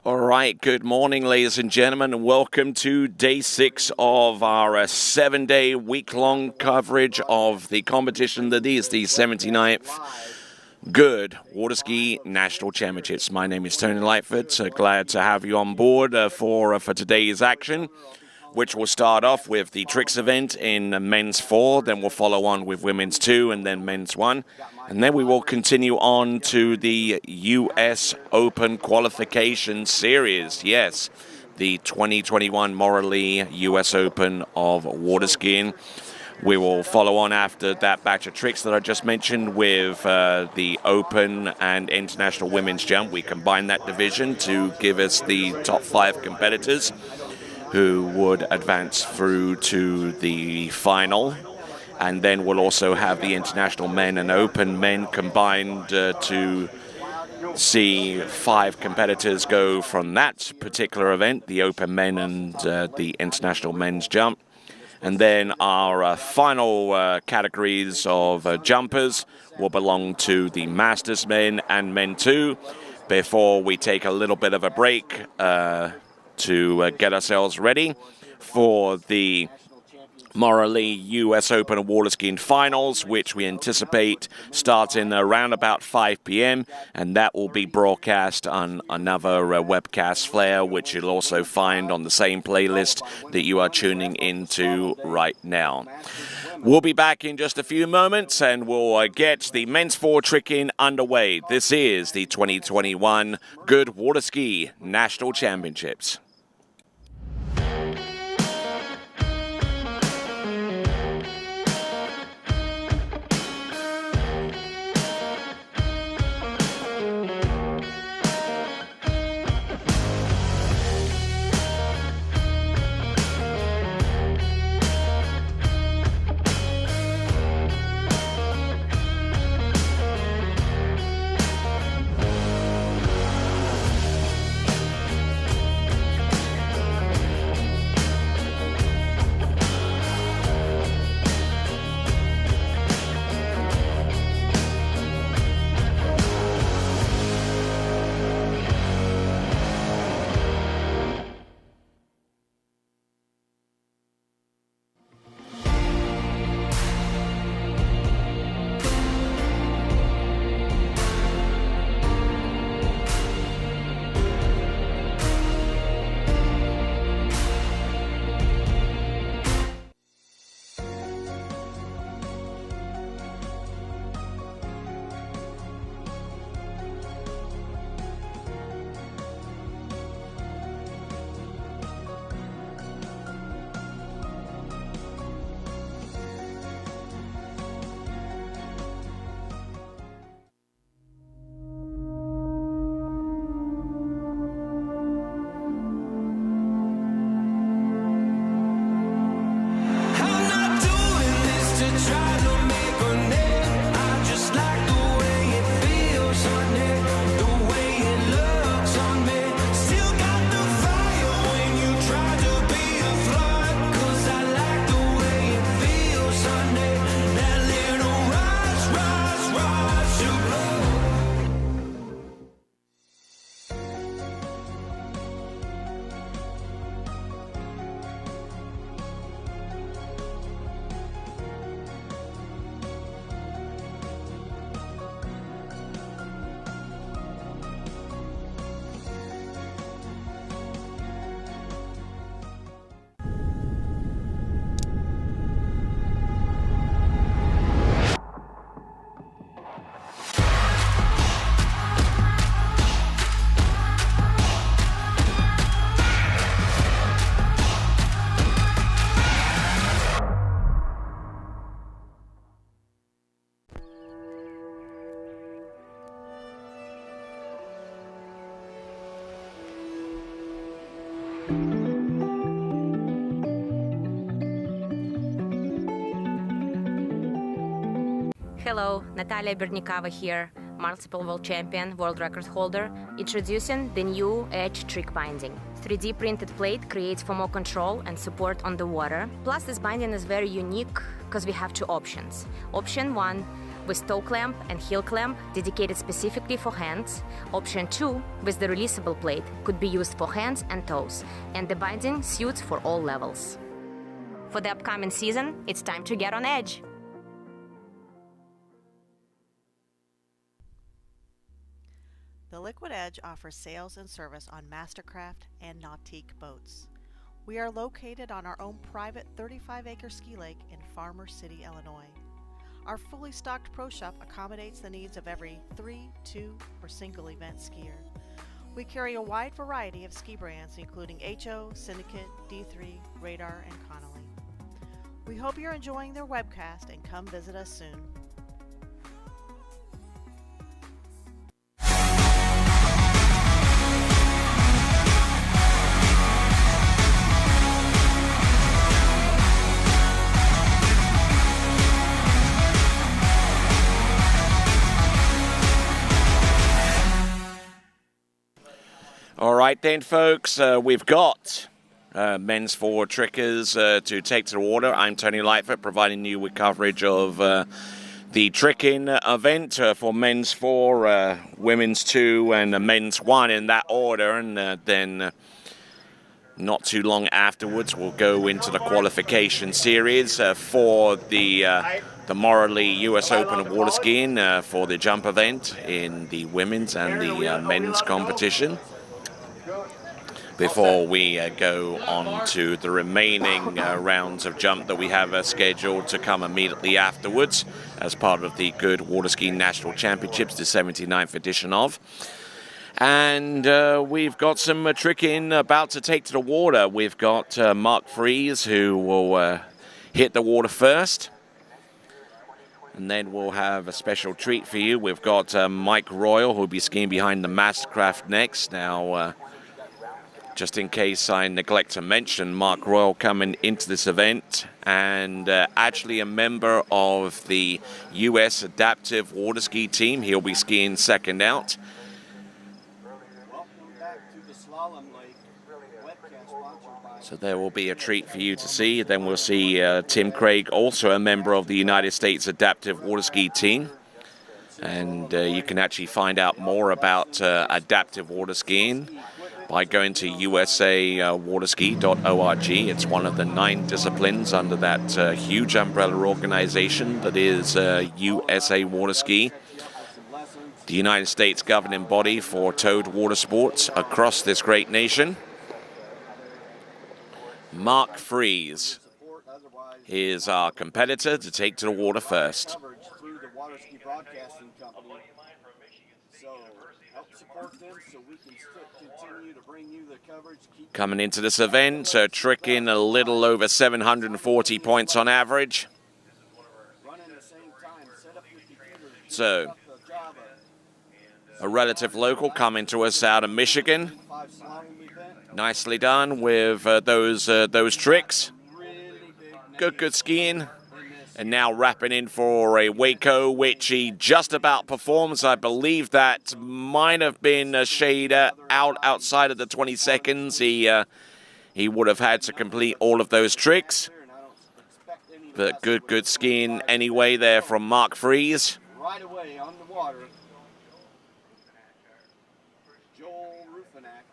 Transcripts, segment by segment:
All right, good morning, ladies and gentlemen, and welcome to day 6 of our 7-day, week-long coverage of the competition that is the 79th Goode Waterski National Championships. My name is Tony Lightfoot. Glad to have you on board for today's action, which will start off with the tricks event in men's 4, then we'll follow on with women's 2 and then men's 1. And then we will continue on to the US Open Qualification Series. Yes, the 2021 Morley US Open of water skiing. We will follow on after that batch of tricks that I just mentioned with the Open and International Women's Jump. We combine that division to give us the top 5 competitors who would advance through to the final. And then we'll also have the International Men and Open Men combined to see 5 competitors go from that particular event, the Open Men and the International Men's Jump. And then our final categories of jumpers will belong to the Masters Men and Men 2 before we take a little bit of a break to get ourselves ready for the Morley US Open water skiing finals, which we anticipate starting around about 5 p.m. and that will be broadcast on another webcast flare, which you'll also find on the same playlist that you are tuning into right now. We'll be back in just a few moments and we'll get the men's 4 tricking underway. This is the 2021 Goode Waterski National Championships. Hello, Natalia Bernikava here, multiple world champion, world record holder, introducing the new Edge trick binding. 3D printed plate creates for more control and support on the water. Plus this binding is very unique because we have 2 options. Option 1, with toe clamp and heel clamp dedicated specifically for hands. Option 2 with the releasable plate could be used for hands and toes, and the binding suits for all levels. For the upcoming season, it's time to get on edge. The Liquid Edge offers sales and service on Mastercraft and Nautique boats. We are located on our own private 35-acre ski lake in Farmer City, Illinois. Our fully stocked pro shop accommodates the needs of every 3, 2, or single event skier. We carry a wide variety of ski brands including HO, Syndicate, D3, Radar, and Connolly. We hope you're enjoying their webcast and come visit us soon. All right then, folks, we've got men's four trickers to take to the water. I'm Tony Lightfoot, providing you with coverage of the tricking event for men's four, women's two, and men's one in that order. And then not too long afterwards, we'll go into the qualification series for the Morley US Open of water skiing for the jump event in the women's and the men's competition, before we go on to the remaining rounds of jump that we have scheduled to come immediately afterwards as part of the Goode Water Skiing National Championships, the 79th edition of. And we've got some tricking about to take to the water. We've got Mark Fries, who will hit the water first. And then we'll have a special treat for you. We've got Mike Royal, who'll be skiing behind the Mastercraft next. Now, just in case I neglect to mention, Mark Royal coming into this event and actually a member of the US Adaptive Water Ski team. He'll be skiing second out. So there will be a treat for you to see. Then we'll see Tim Craig, also a member of the United States Adaptive Water Ski team. And you can actually find out more about adaptive water skiing by going to usawaterski.org. It's one of the 9 disciplines under that huge umbrella organization that is USA Water Ski, the United States governing body for towed water sports across this great nation. Mark Fries is our competitor to take to the water first. Coming into this event, tricking a little over 740 points on average. So, a relative local coming to us out of Michigan. Nicely done with those tricks. Good skiing. And now wrapping in for a Waco, which he just about performs. I believe that might have been a shade outside of the 20 seconds. He would have had to complete all of those tricks. But good skiing anyway there from Mark Fries. Right away on the water, Joel Ruffinack.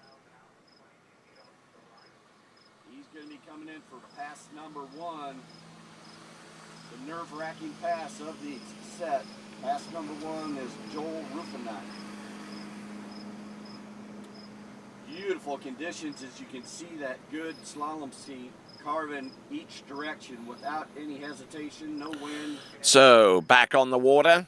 He's going to be coming in for pass number 1. The nerve-wracking pass of the set. Pass number 1 is Joel Ruffinack. Beautiful conditions, as you can see that good slalom ski carving each direction without any hesitation, no wind. So back on the water.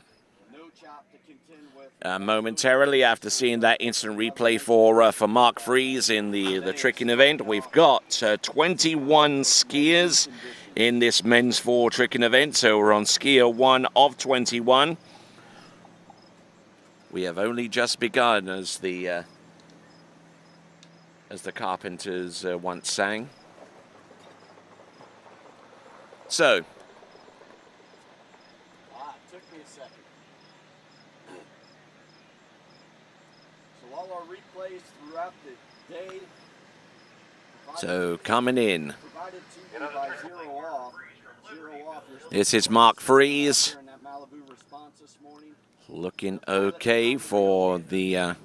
No chop to contend with. Momentarily after seeing that instant replay for Mark Fries in the tricking event, we've got 21 skiers in this men's 4 tricking event. So we're on skier 1 of 21. We have only just begun, as the Carpenters once sang. So, It took me a second. So all our replays throughout the day. So coming in. Provided to you by Zero Off. This is Mark Freeze. In that Malibu response this morning. Looking okay for the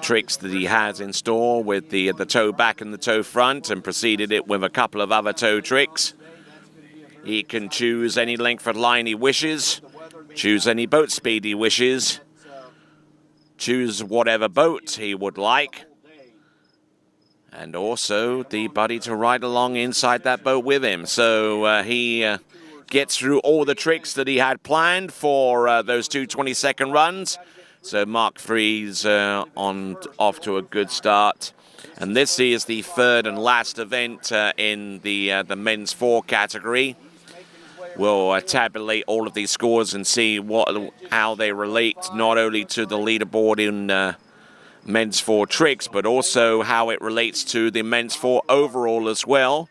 tricks that he has in store with the toe back and the toe front, and preceded it with a couple of other toe tricks. He can choose any length of line he wishes, choose any boat speed he wishes, choose whatever boat he would like, and also the buddy to ride along inside that boat with him. So he gets through all the tricks that he had planned for those 2 20-second runs. So Mark Freeze off to a good start. And this is the third and last event in the men's 4 category. We'll tabulate all of these scores and see how they relate not only to the leaderboard in men's 4 tricks, but also how it relates to the men's 4 overall as well.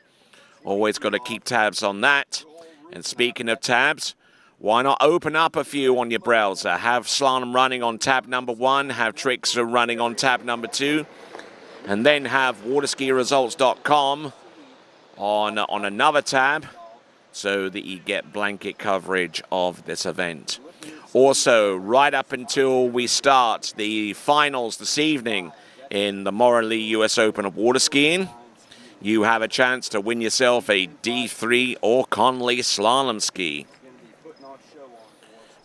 Always got to keep tabs on that. And speaking of tabs, why not open up a few on your browser? Have slalom running on tab number 1, have tricks running on tab number 2, and then have waterskiresults.com on another tab so that you get blanket coverage of this event. Also, right up until we start the finals this evening in the Morley US Open of water skiing, you have a chance to win yourself a D3 or Conley slalom ski.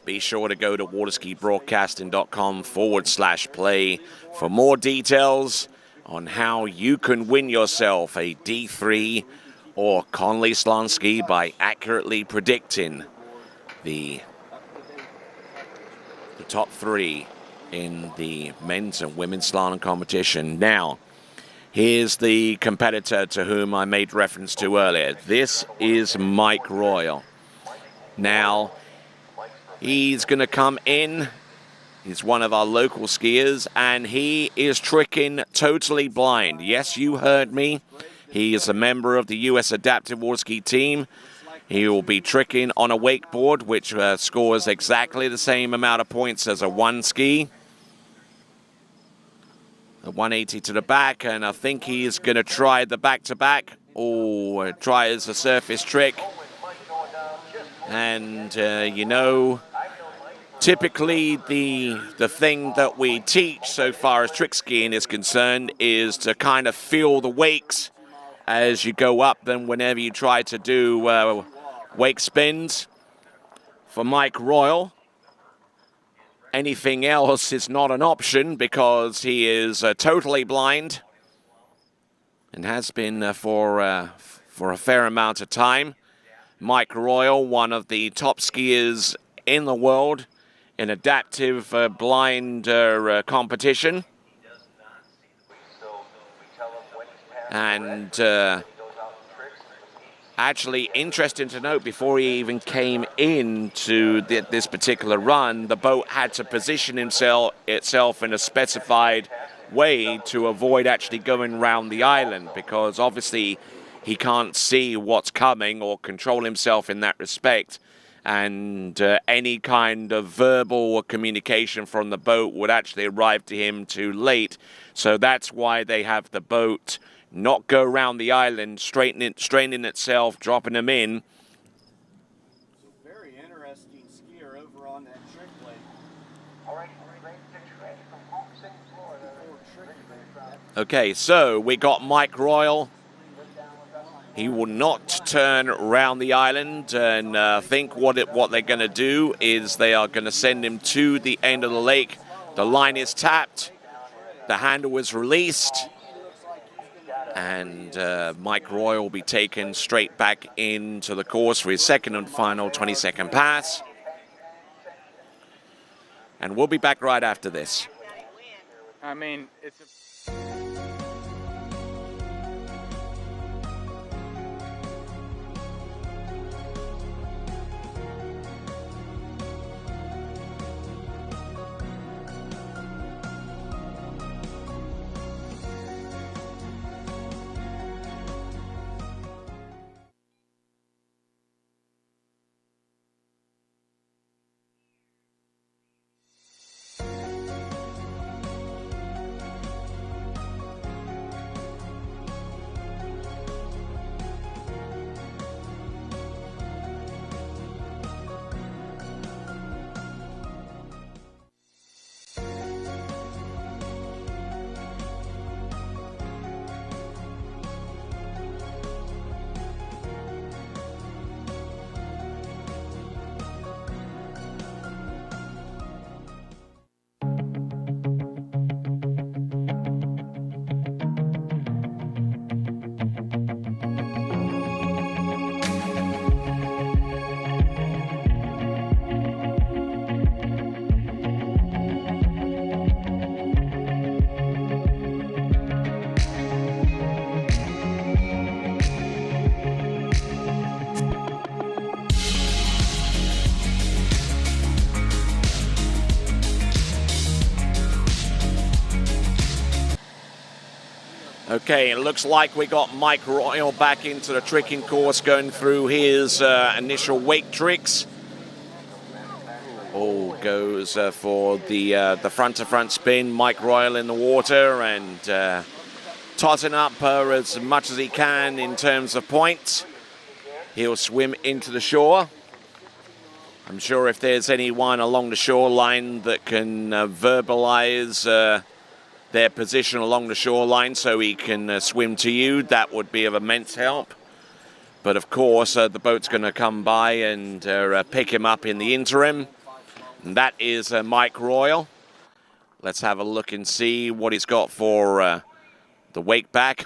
Be sure to go to waterskibroadcasting.com/play for more details on how you can win yourself a D3 or Conley slalom ski by accurately predicting the top 3 in the men's and women's slalom competition. Now, here's the competitor to whom I made reference to earlier. This is Mike Royal. Now, he's going to come in. He's one of our local skiers, and he is tricking totally blind. Yes, you heard me. He is a member of the U.S. Adaptive Water Ski Team. He will be tricking on a wakeboard, which scores exactly the same amount of points as a 1 ski. A 180 to the back, and I think he's going to try the back-to-back. Oh, try as a surface trick. And, you know, typically the thing that we teach so far as trick skiing is concerned is to kind of feel the wakes as you go up, then whenever you try to do wake spins. For Mike Royal, anything else is not an option because he is totally blind and has been for a fair amount of time. Mike Royal, one of the top skiers in the world in adaptive blind competition. And actually, interesting to note, before he even came into this particular run, the boat had to position itself in a specified way to avoid actually going around the island, because obviously he can't see what's coming or control himself in that respect. And any kind of verbal communication from the boat would actually arrive to him too late. So that's why they have the boat not go around the island, straining itself, dropping them in. So very interesting skier over on that trick lake. All right, ready from Hope City, Florida. Okay, so we got Mike Royal. He will not turn around the island, and I think what they're going to do is they are going to send him to the end of the lake. The line is tapped. The handle is released. And Mike Royal will be taken straight back into the course for his second and final 20-second pass. And we'll be back right after this. I mean, it's a Okay, it looks like we got Mike Royal back into the tricking course, going through his initial wake tricks. All goes for the front-to-front spin. Mike Royal in the water and tossing up as much as he can in terms of points. He'll swim into the shore. I'm sure if there's anyone along the shoreline that can verbalize their position along the shoreline so he can swim to you, that would be of immense help. But of course, the boat's going to come by and pick him up in the interim. And that is Mike Royal. Let's have a look and see what he's got for the wake back.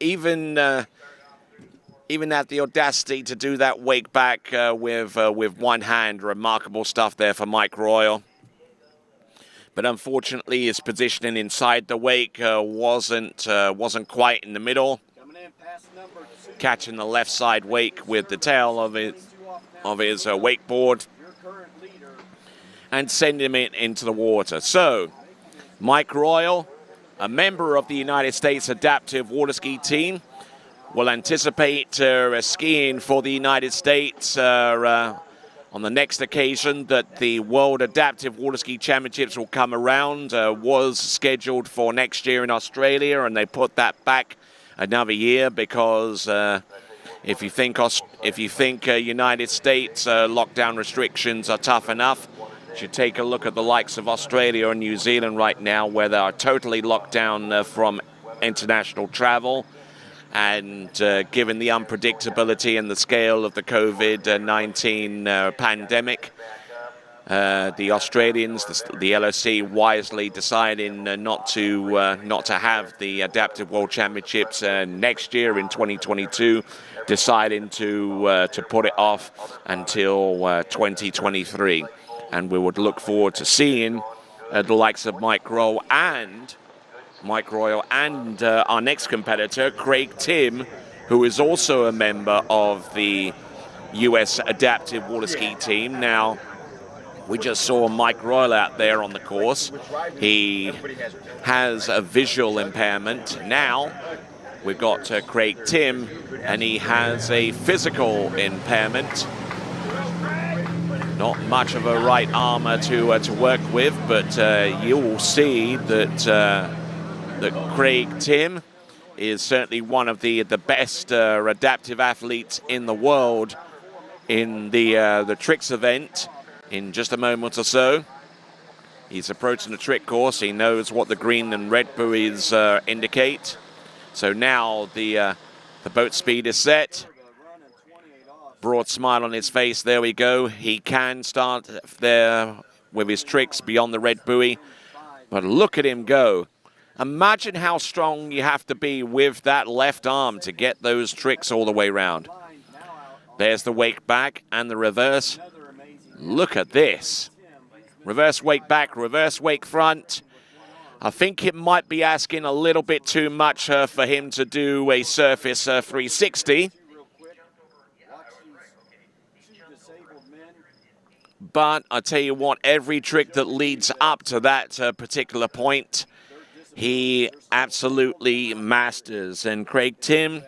even at the audacity to do that wake back with one hand. Remarkable stuff there for Mike Royal. But unfortunately, his positioning inside the wake wasn't quite in the middle. Catching the left side wake with the tail of his wakeboard and sending him into the water. So, Mike Royal, a member of the United States Adaptive Waterski team, will anticipate skiing for the United States on the next occasion that the World Adaptive Waterski Championships will come around. Was scheduled for next year in Australia, and they put that back another year because if you think United States lockdown restrictions are tough enough, you should take a look at the likes of Australia and New Zealand right now, where they are totally locked down from international travel. And given the unpredictability and the scale of the COVID-19 pandemic, the Australians, the LOC, wisely deciding not to have the Adaptive World Championships next year in 2022, deciding to put it off until 2023. And we would look forward to seeing the likes of Mike Royal and our next competitor, Craig Tim, who is also a member of the US Adaptive Waterski team. Now, we just saw Mike Royal out there on the course. He has a visual impairment. Now, we've got Craig Tim, and he has a physical impairment. Not much of a right arm to work with, but you will see that Craig Tim is certainly one of the best adaptive athletes in the world in the tricks event in just a moment or so. He's approaching the trick course. He knows what the green and red buoys indicate. So now the boat speed is set. Broad smile on his face. There we go. He can start there with his tricks beyond the red buoy. But look at him go. Imagine how strong you have to be with that left arm to get those tricks all the way around. There's the wake back and the reverse. Look at this. Reverse wake back, reverse wake front. I think it might be asking a little bit too much for him to do a surface 360. But I tell you what, every trick that leads up to that particular point, he absolutely masters. And Craig Tim,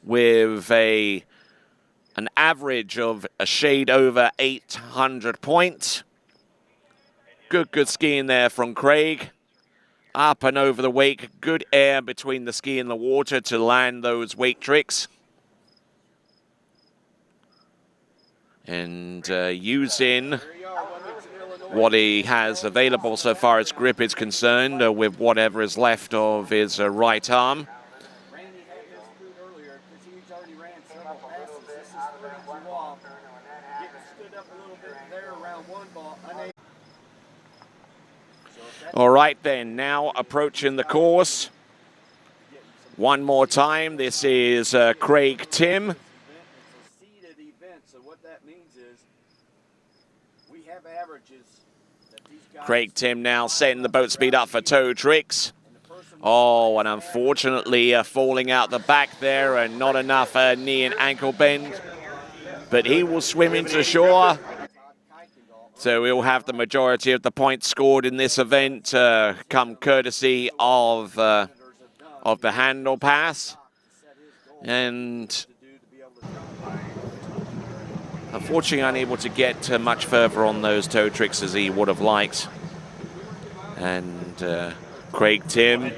with an average of a shade over 800 points. Good skiing there from Craig. Up and over the wake. Good air between the ski and the water to land those wake tricks. And using what he has available so far as grip is concerned, with whatever is left of his right arm. All right then, now approaching the course. One more time, this is Craig Tim. Craig Tim now setting the boat speed up for toe tricks. Oh, and unfortunately falling out the back there and not enough knee and ankle bend. But he will swim into shore. So he'll have the majority of the points scored in this event come courtesy of of the handle pass. And unfortunately unable to get much further on those toe tricks as he would have liked. And Craig Tim,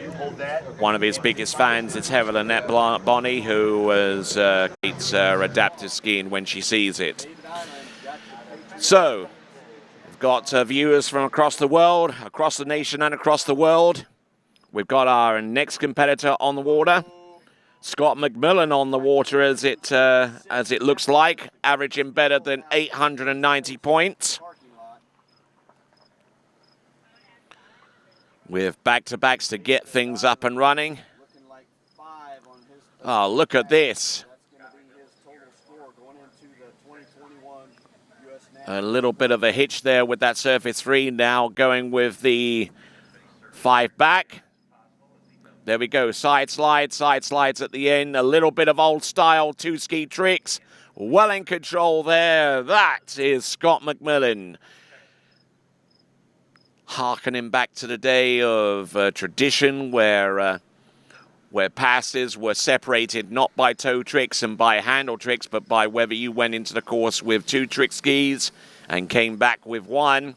one of his biggest fans, is Heather Lynette Bonney, who hates adaptive skiing when she sees it. So, we've got viewers from across the world, across the nation and across the world. We've got our next competitor on the water. Scott McMillan on the water as it looks like, averaging better than 890 points. With back-to-backs to get things up and running. Oh, look at this. A little bit of a hitch there with that surface 3. Now going with the 5 back. There we go, side slides at the end. A little bit of old style 2-ski tricks. Well in control there. That is Scott McMillan. Harkening back to the day of tradition where passes were separated not by toe tricks and by handle tricks, but by whether you went into the course with 2 trick skis and came back with 1.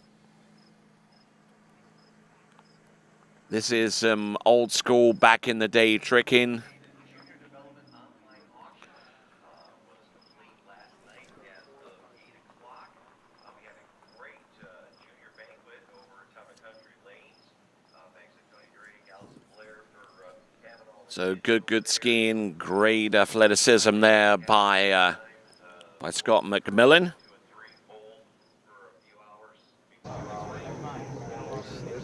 This is some old school back in the day tricking. So good skiing, great athleticism there by Scott McMillan.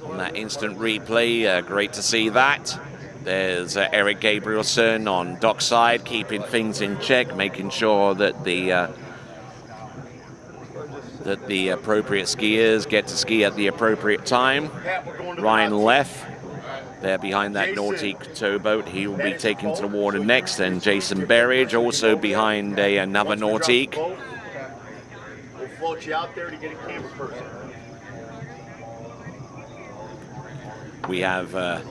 On that instant replay, great to see that. There's Eric Gabrielson on dockside, keeping things in check, making sure that the appropriate skiers get to ski at the appropriate time. Ryan Leff, there behind that Nautique towboat, he will be taken to the water next. And Jason Berridge also behind another Nautique. We'll float you out there to get a camera person. We have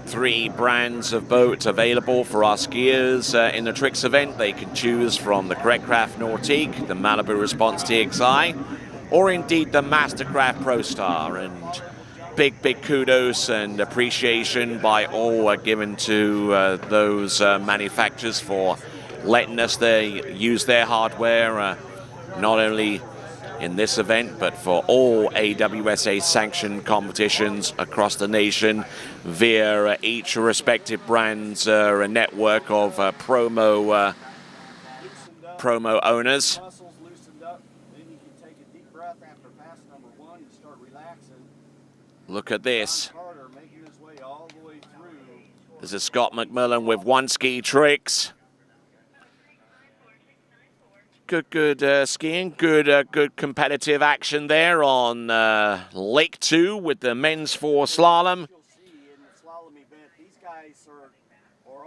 3 brands of boats available for our skiers in the Tricks event. They can choose from the Correct Craft Nautique, the Malibu Response TXI, or indeed the Mastercraft Pro Star. And big kudos and appreciation by all given to those manufacturers for letting us use their hardware, not only in this event, but for all AWSA sanctioned competitions across the nation via each respective brand's a network of promo owners. Look at this. This is Scott McMillan with 1-ski tricks. Good skiing, good competitive action there on Lake 2 with the men's 4 slalom.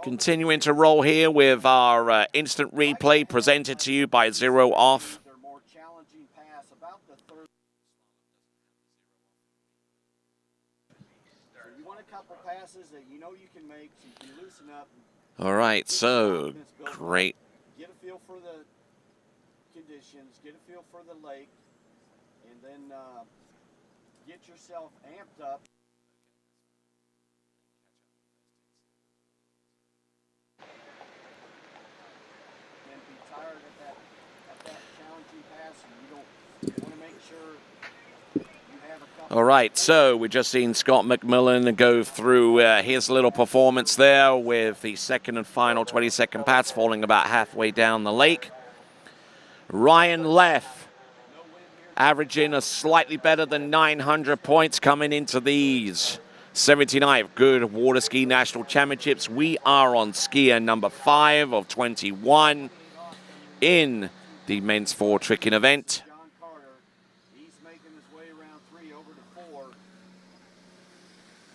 Continuing to roll here with our instant replay presented to you by Zero Off. All right, so great. Get a feel for the conditions, get a feel for the lake, and then get yourself amped up. And be tired at that challenging pass, and you want to make sure you have a couple. All right, so we've just seen Scott McMillan go through his little performance there with the second and final 20-second pass, falling about halfway down the lake. Ryan Leff averaging a slightly better than 900 points coming into these 79th Goode Waterski National Championships. We are on skier number 5 of 21 in the men's 4 tricking event. He's making his way around 3 over to 4.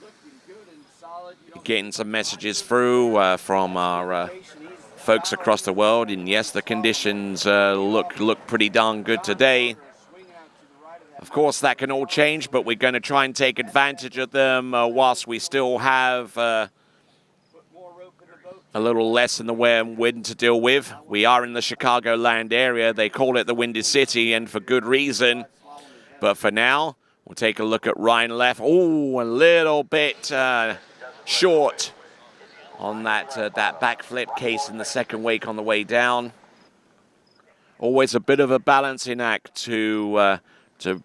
Looking good and solid. Getting some messages through from our folks across the world, and yes, the conditions look pretty darn good today. Of course, that can all change, but we're going to try and take advantage of them whilst we still have a little less in the way of wind to deal with. We are in the Chicagoland area. They call it the Windy City, and for good reason. But for now, we'll take a look at Ryan Leff. Oh, a little bit short on that backflip case in the second wake on the way down. Always a bit of a balancing act to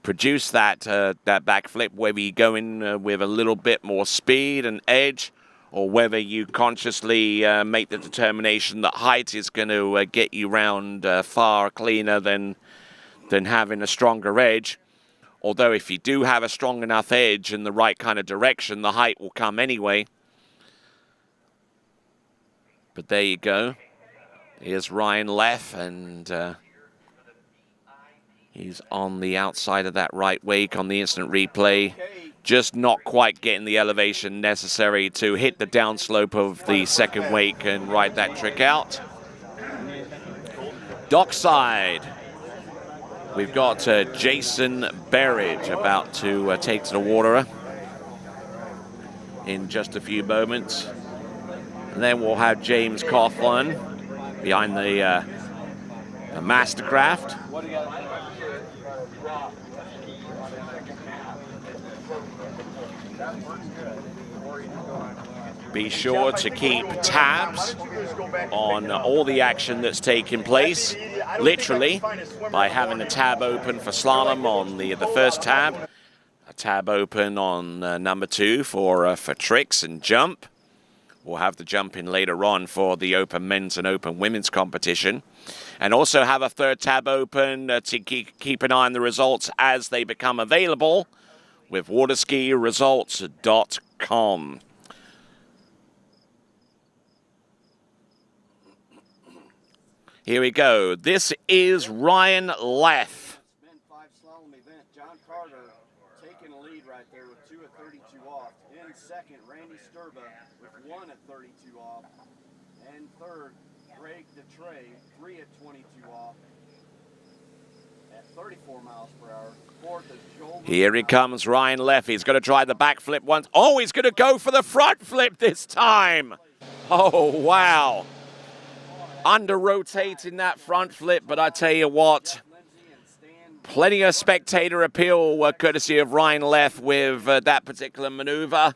produce that backflip, whether you go in with a little bit more speed and edge, or whether you consciously make the determination that height is going to get you round far cleaner than having a stronger edge. Although if you do have a strong enough edge in the right kind of direction, the height will come anyway. But there you go. Here's Ryan Leff, and he's on the outside of that right wake on the instant replay. Just not quite getting the elevation necessary to hit the downslope of the second wake and ride that trick out. Dockside. We've got Jason Berridge about to take to the water in just a few moments. And then we'll have James Coughlin behind the Mastercraft. Be sure to keep tabs on all the action that's taking place, literally, by having a tab open for slalom on the first tab, a tab open on number 2 for tricks and jump. We'll have the jump in later on for the open men's and open women's competition. And also have a third tab open to keep an eye on the results as they become available with waterskiresults.com. Here we go. This is Ryan Leff. Men 5 slalom event. John Carter taking a lead right there with 2 at 32 off. In second, Randy Sturba with 1 at 32 off. And third, Greg DeTrey, 3 at 22 off at 34 miles per hour. Fourth is Joel. Here he comes, Ryan Leff. He's going to try the back flip once. Oh, he's going to go for the front flip this time. Oh, wow. Under-rotating that front flip, but I tell you what, plenty of spectator appeal courtesy of Ryan Leff with that particular maneuver.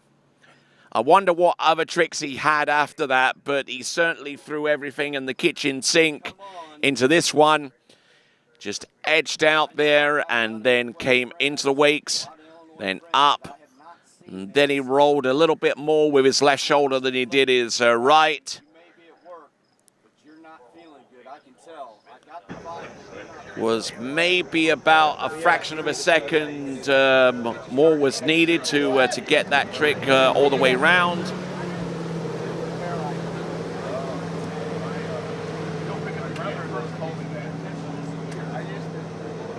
I wonder what other tricks he had after that, but he certainly threw everything in the kitchen sink into this one. Just edged out there and then came into the wakes, then up. And then he rolled a little bit more with his left shoulder than he did his right. Was maybe about a fraction of a second more was needed to get that trick all the way round.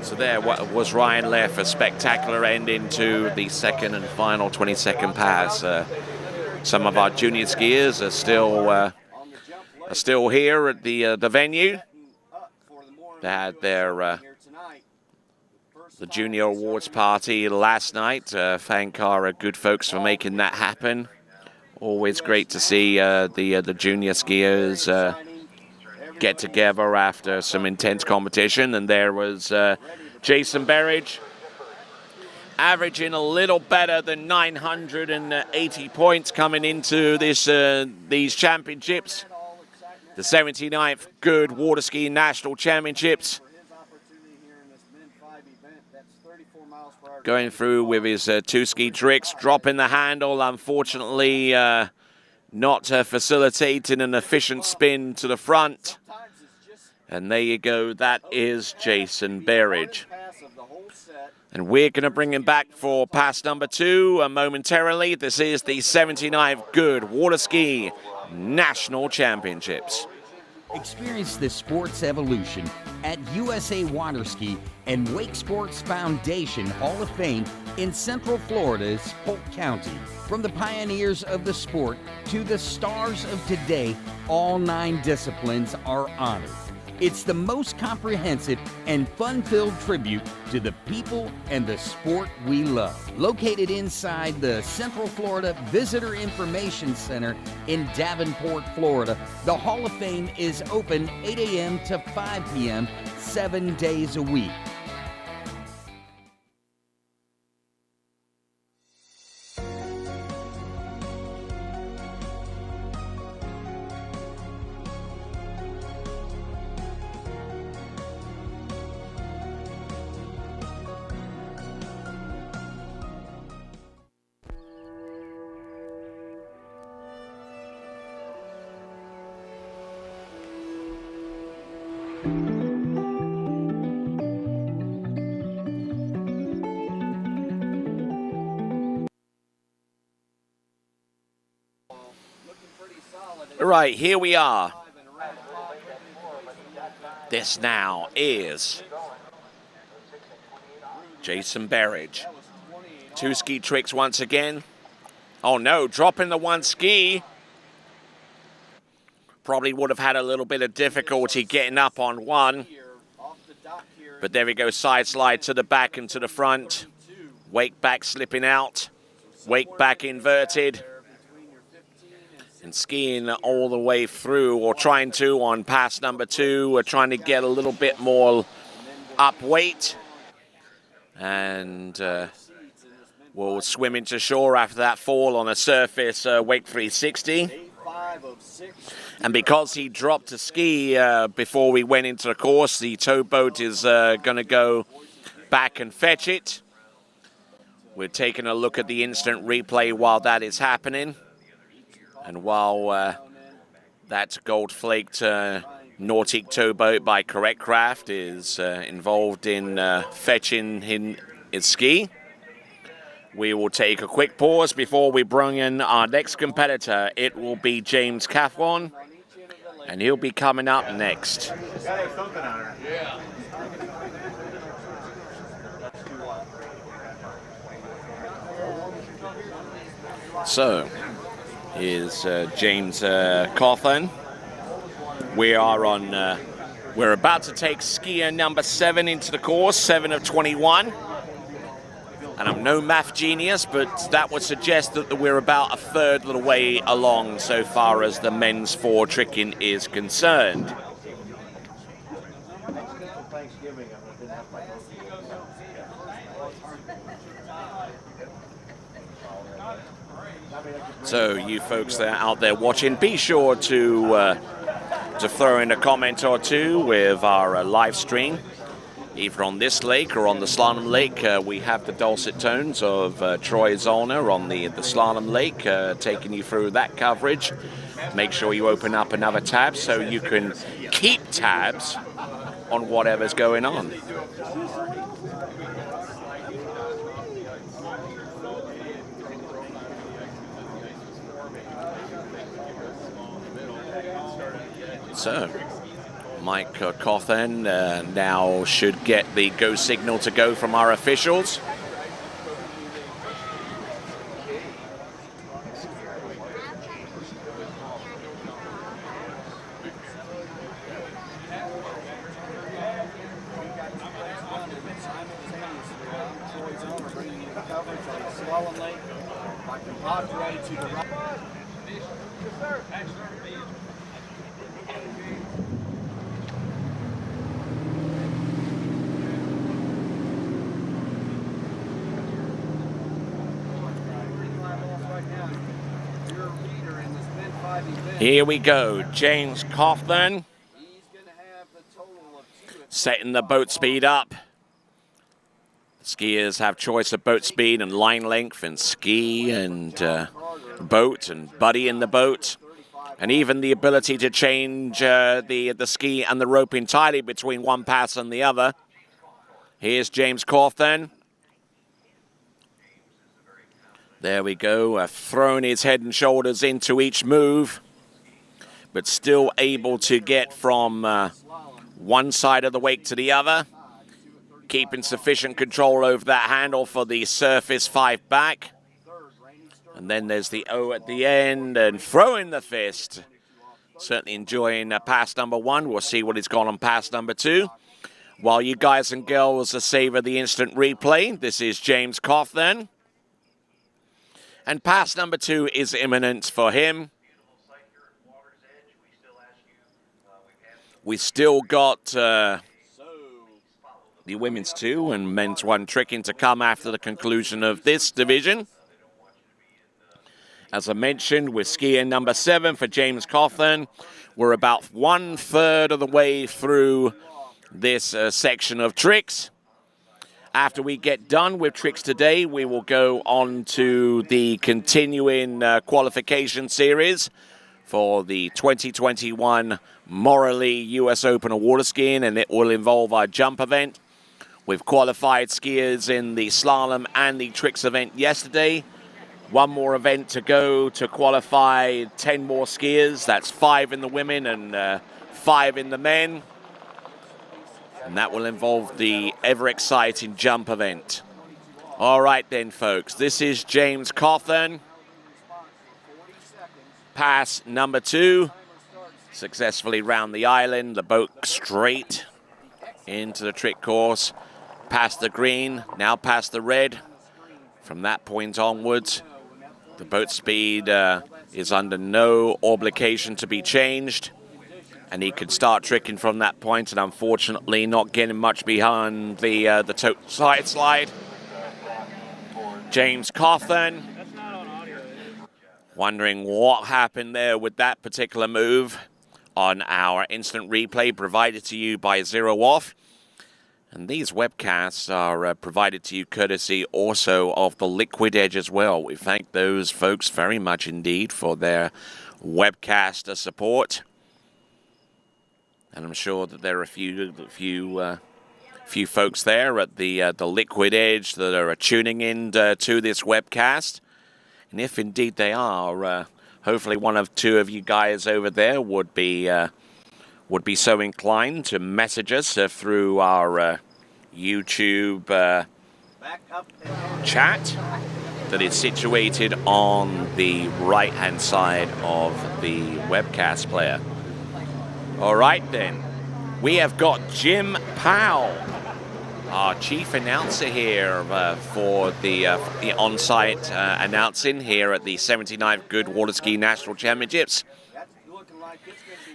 So there was Ryan Leff, a spectacular ending to the second and final 20-second pass. Some of our junior skiers are still here at the venue. They had their the junior awards party last night. Thank our good folks for making that happen. Always great to see the junior skiers get together after some intense competition. And there was Jason Berridge, averaging a little better than 980 points coming into these championships. The 79th Goode Waterski National Championships. Going through with his 2 ski tricks, dropping the handle, unfortunately not facilitating an efficient spin to the front. And there you go, that is Jason Berridge. And we're going to bring him back for pass number 2 momentarily. This is the 79th Goode Waterski National Championships. Experience the sport's evolution at USA Waterski and Wake Sports Foundation Hall of Fame in Central Florida's Polk County. From the pioneers of the sport to the stars of today, all 9 disciplines are honored. It's the most comprehensive and fun-filled tribute to the people and the sport we love. Located inside the Central Florida Visitor Information Center in Davenport, Florida, the Hall of Fame is open 8 a.m. to 5 p.m. 7 days a week. Right, here we are. This now is Jason Berridge. 2 ski tricks once again. Oh no, dropping the 1 ski. Probably would have had a little bit of difficulty getting up on 1. But there we go, side slide to the back and to the front. Wake back slipping out. Wake back inverted. And skiing all the way through, or trying to on pass number 2. We're trying to get a little bit more up weight. And we'll swim into shore after that fall on a surface wake 360. And because he dropped a ski before we went into the course, the towboat is going to go back and fetch it. We're taking a look at the instant replay while that is happening. And while that gold-flaked Nautic towboat by Correct Craft is involved in fetching his ski, we will take a quick pause before we bring in our next competitor. It will be James Cathron, and he'll be coming up next. So, is James Cawthon. We're about to take skier number 7 into the course, 7 of 21. And I'm no math genius, but that would suggest that we're about a third of the way along so far as the men's 4 tricking is concerned. So you folks that are out there watching, be sure to throw in a comment or two with our live stream, either on this lake or on the slalom lake. We have the dulcet tones of Troy Zollner on the slalom lake, taking you through that coverage. Make sure you open up another tab so you can keep tabs on whatever's going on. So, Mike Cawthon now should get the go signal to go from our officials. Here we go, James Cawthon setting the boat speed up. Skiers have choice of boat speed and line length and ski and boat and buddy in the boat, and even the ability to change the ski and the rope entirely between one pass and the other. Here's James Cawthon. There we go, throwing his head and shoulders into each move, but still able to get from one side of the wake to the other, keeping sufficient control over that handle for the surface 5 back. And then there's the O at the end, and throwing the fist Certainly enjoying pass number 1. We'll see what he's got on pass number 2. While you guys and girls savor the instant replay, this is James Cawthorn. And pass number 2 is imminent for him. We still got the women's 2 and men's 1 tricking to come after the conclusion of this division. As I mentioned, with skier number 7 for James Cawthorn, we're about 1/3 of the way through this section of tricks. After we get done with tricks today, we will go on to the continuing qualification series for the 2021 Morley US Open of Water Skiing, and it will involve our jump event. We've qualified skiers in the slalom and the tricks event yesterday. 1 more event to go to qualify 10 more skiers. That's 5 in the women and 5 in the men. And that will involve the ever-exciting jump event. All right then, folks. This is James Cawthorn. Pass number 2. Successfully round the island. The boat straight into the trick course. Past the green, now past the red. From that point onwards, the boat speed is under no obligation to be changed. And he could start tricking from that point, and unfortunately not getting much behind the side slide. James Cawthorn, wondering what happened there with that particular move on our instant replay provided to you by Zero Off. And these webcasts are provided to you courtesy also of the Liquid Edge as well. We thank those folks very much indeed for their webcast support. And I'm sure that there are a few folks there at the Liquid Edge that are tuning in to this webcast. And if indeed they are, hopefully one of 2 of you guys over there would be so inclined to message us through our YouTube chat that is situated on the right-hand side of the webcast player. All right, then. We have got Jim Powell, our chief announcer here for the on-site announcing here at the 79th Goode Waterski National Championships.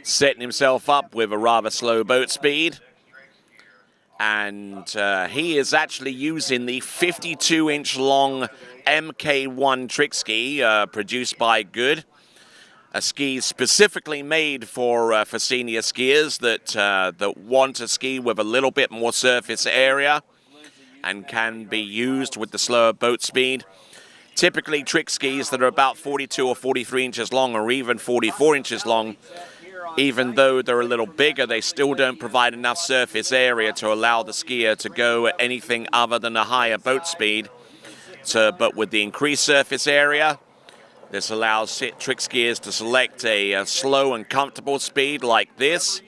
Setting himself up with a rather slow boat speed. And he is actually using the 52-inch long MK1 trick ski produced by Goode. A ski specifically made for senior skiers that want to ski with a little bit more surface area and can be used with the slower boat speed. Typically, trick skis that are about 42 or 43 inches long or even 44 inches long, even though they're a little bigger, they still don't provide enough surface area to allow the skier to go anything other than a higher boat speed. But with the increased surface area, this allows trick skiers to select a slow and comfortable speed like this.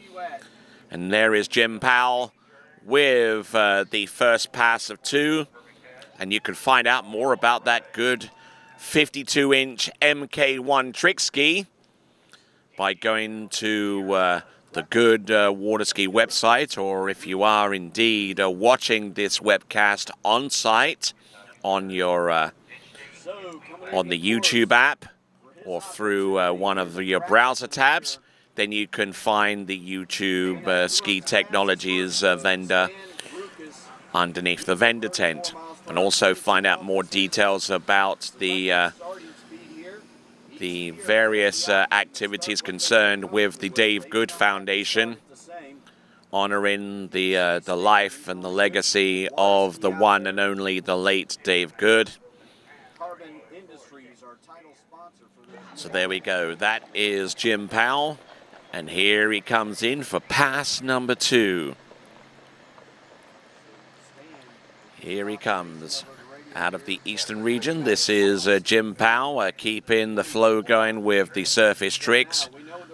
And there is Jim Powell with the first pass of 2. And you can find out more about that Goode 52-inch MK1 trick ski by going to the Goode Waterski website, or if you are indeed watching this webcast on site on your on the YouTube app or through one of your browser tabs, then you can find the YouTube Ski Technologies vendor underneath the vendor tent, and also find out more details about the various activities concerned with the Dave Goode Foundation, honoring the life and the legacy of the one and only the late Dave Goode. So there we go. That is Jim Powell, and here he comes in for pass number 2. Here he comes. Out of the eastern region, this is Jim Powell, keeping the flow going with the surface tricks.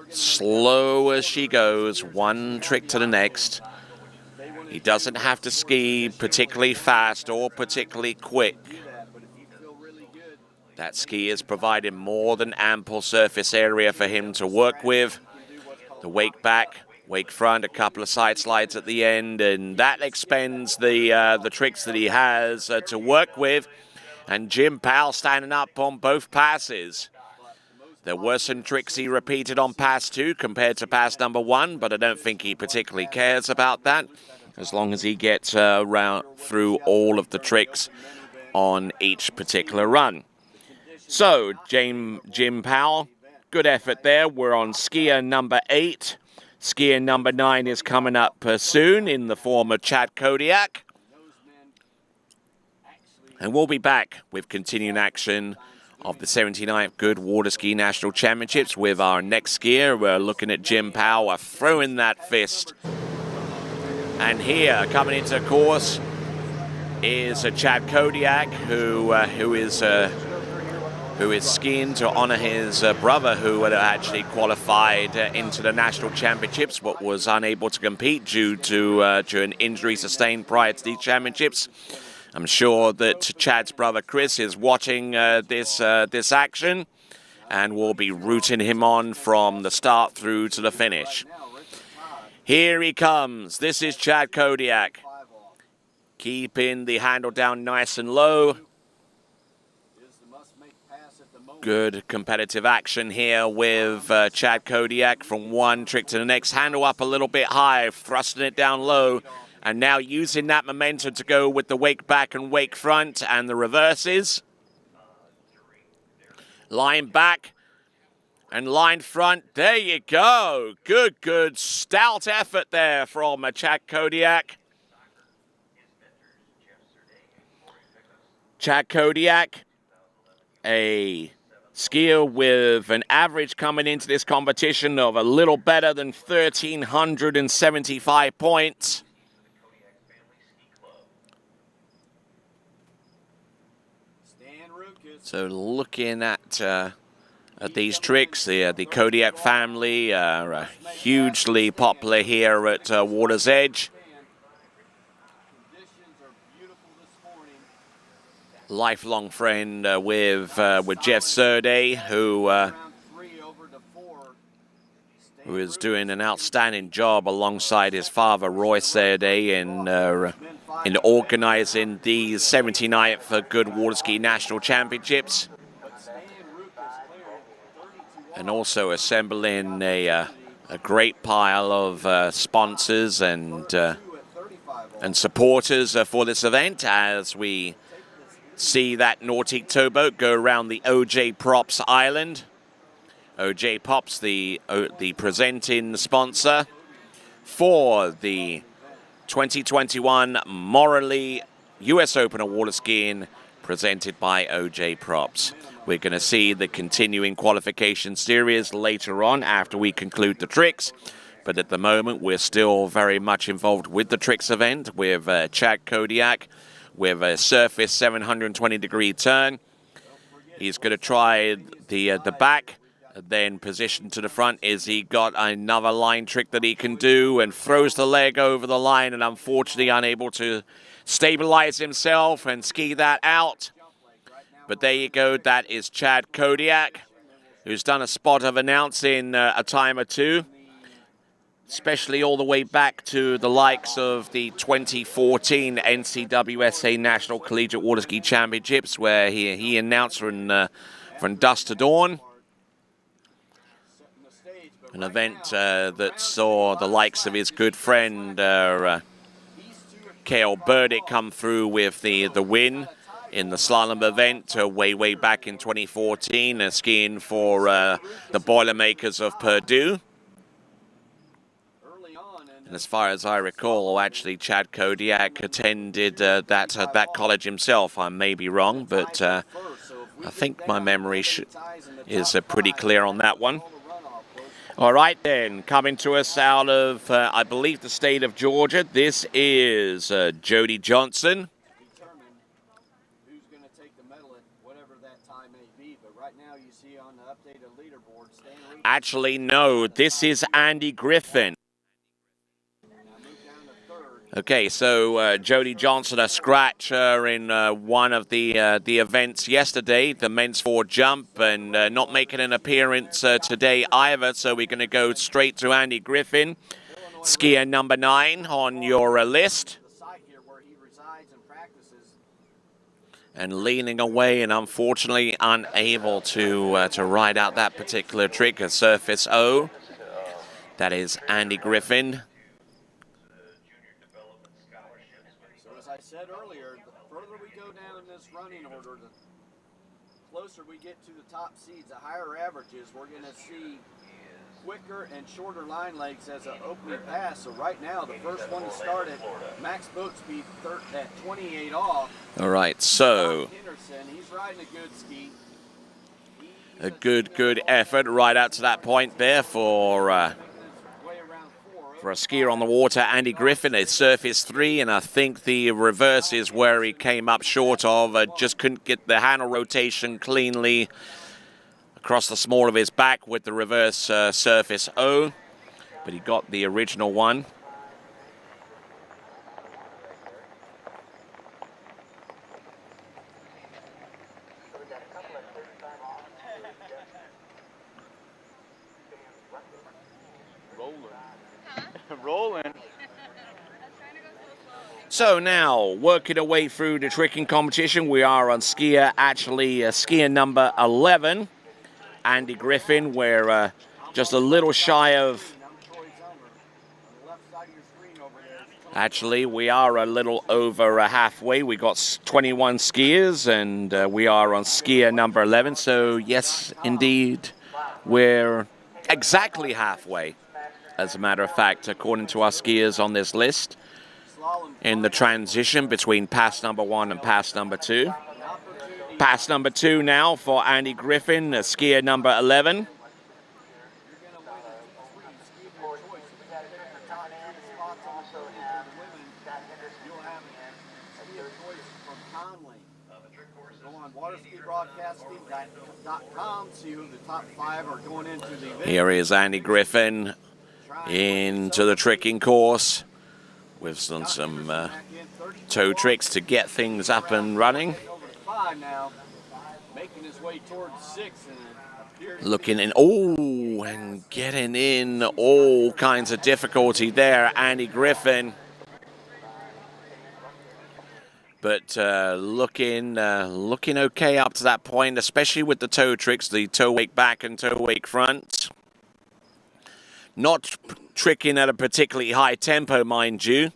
Slow as she goes, one trick to the next. He doesn't have to ski particularly fast or particularly quick. That ski is providing more than ample surface area for him to work with. the wake back, wake front, a couple of side slides at the end, and that expends the tricks that he has to work with. And Jim Powell standing up on both passes. There were some tricks he repeated on pass 2 compared to pass number 1, but I don't think he particularly cares about that, as long as he gets through all of the tricks on each particular run. So, Jim Powell, good effort there. We're on skier number 8. Skier number 9 is coming up soon in the form of Chad Kodiak. And we'll be back with continuing action of the 79th Goode Waterski National Championships with our next skier. We're looking at Jim Powell throwing that fist. And here, coming into the course, is Chad Kodiak, who is skiing to honor his brother, who had actually qualified into the national championships, but was unable to compete due to an injury sustained prior to these championships. I'm sure that Chad's brother Chris is watching this action and will be rooting him on from the start through to the finish. Here he comes. This is Chad Kodiak, keeping the handle down nice and low. Good competitive action here with Chad Kodiak from one trick to the next. Handle up a little bit high, thrusting it down low. And now using that momentum to go with the wake back and wake front and the reverses. Line back and line front. There you go. Good, stout effort there from Chad Kodiak. Chad Kodiak, a skier with an average coming into this competition of a little better than 1,375 points. So looking at these tricks, the Kodiak family are hugely popular here at Water's Edge. Lifelong friend with Jeff Surday, who is doing an outstanding job alongside his father, Roy Surday, in organizing the 79th Goode Waterski National Championships, and also assembling a great pile of sponsors and supporters for this event, as we see that Nautic towboat go around the OJ Props Island. OJ Props, the presenting sponsor for the 2021 Morley US Open of Water Skiing, presented by OJ Props. We're going to see the continuing qualification series later on after we conclude the tricks, but at the moment we're still very much involved with the tricks event with Chad Kodiak with a surface 720-degree turn. He's going to try the back, then position to the front. Is he got another line trick that he can do, and throws the leg over the line, and unfortunately unable to stabilize himself and ski that out. But there you go, that is Chad Kodiak, who's done a spot of announcing a time or two, especially all the way back to the likes of the 2014 NCWSA National Collegiate Waterski Championships, where he announced from dusk to dawn. An event that saw the likes of his good friend Cale Burdick come through with the win in the slalom event way back in 2014, skiing for the Boilermakers of Purdue. And as far as I recall, actually Chad Kodiak attended that college himself. I may be wrong, but I think my memory is pretty clear on that one. All right, then, coming to us out of, I believe, the state of Georgia, this is Jody Johnson. Who's going to take the medal at whatever that time may be, but right now you see on the updated leaderboard, Actually, no, this is Andy Griffin. Okay, so Jody Johnson, a scratcher in one of the events yesterday, the men's 4 jump, and not making an appearance today either. So we're going to go straight to Andy Griffin, skier number 9 on your list. And leaning away and unfortunately unable to ride out that particular trick, a surface O. That is Andy Griffin. So as I said earlier, the further we go down in this running order, the closer we get to the top seeds, the higher averages, we're going to see quicker and shorter line legs as an opening pass. So right now, the first one to start at max boat speed at 28 off. All right, so he's riding a good ski. A good effort right out to that point there for a skier on the water, Andy Griffin. A surface 3, and I think the reverse is where he came up short of. Just couldn't get the handle rotation cleanly across the small of his back with the reverse surface O, but he got the original one. Rolling. So now, working our way through the tricking competition, we are on skier number 11. Andy Griffin, we're just a little shy of... Actually, we are a little over halfway. We got 21 skiers, and we are on skier number 11. So, yes, indeed, we're exactly halfway, as a matter of fact, according to our skiers on this list, in the transition between pass number 1 and pass number 2. Pass number 2 now for Andy Griffin, skier number 11. Here is Andy Griffin into the tricking course with some toe tricks to get things up and running. Looking in, and getting in all kinds of difficulty there, Andy Griffin. But looking okay up to that point, especially with the toe tricks, the toe wake back and toe wake front. Not tricking at a particularly high tempo, mind you.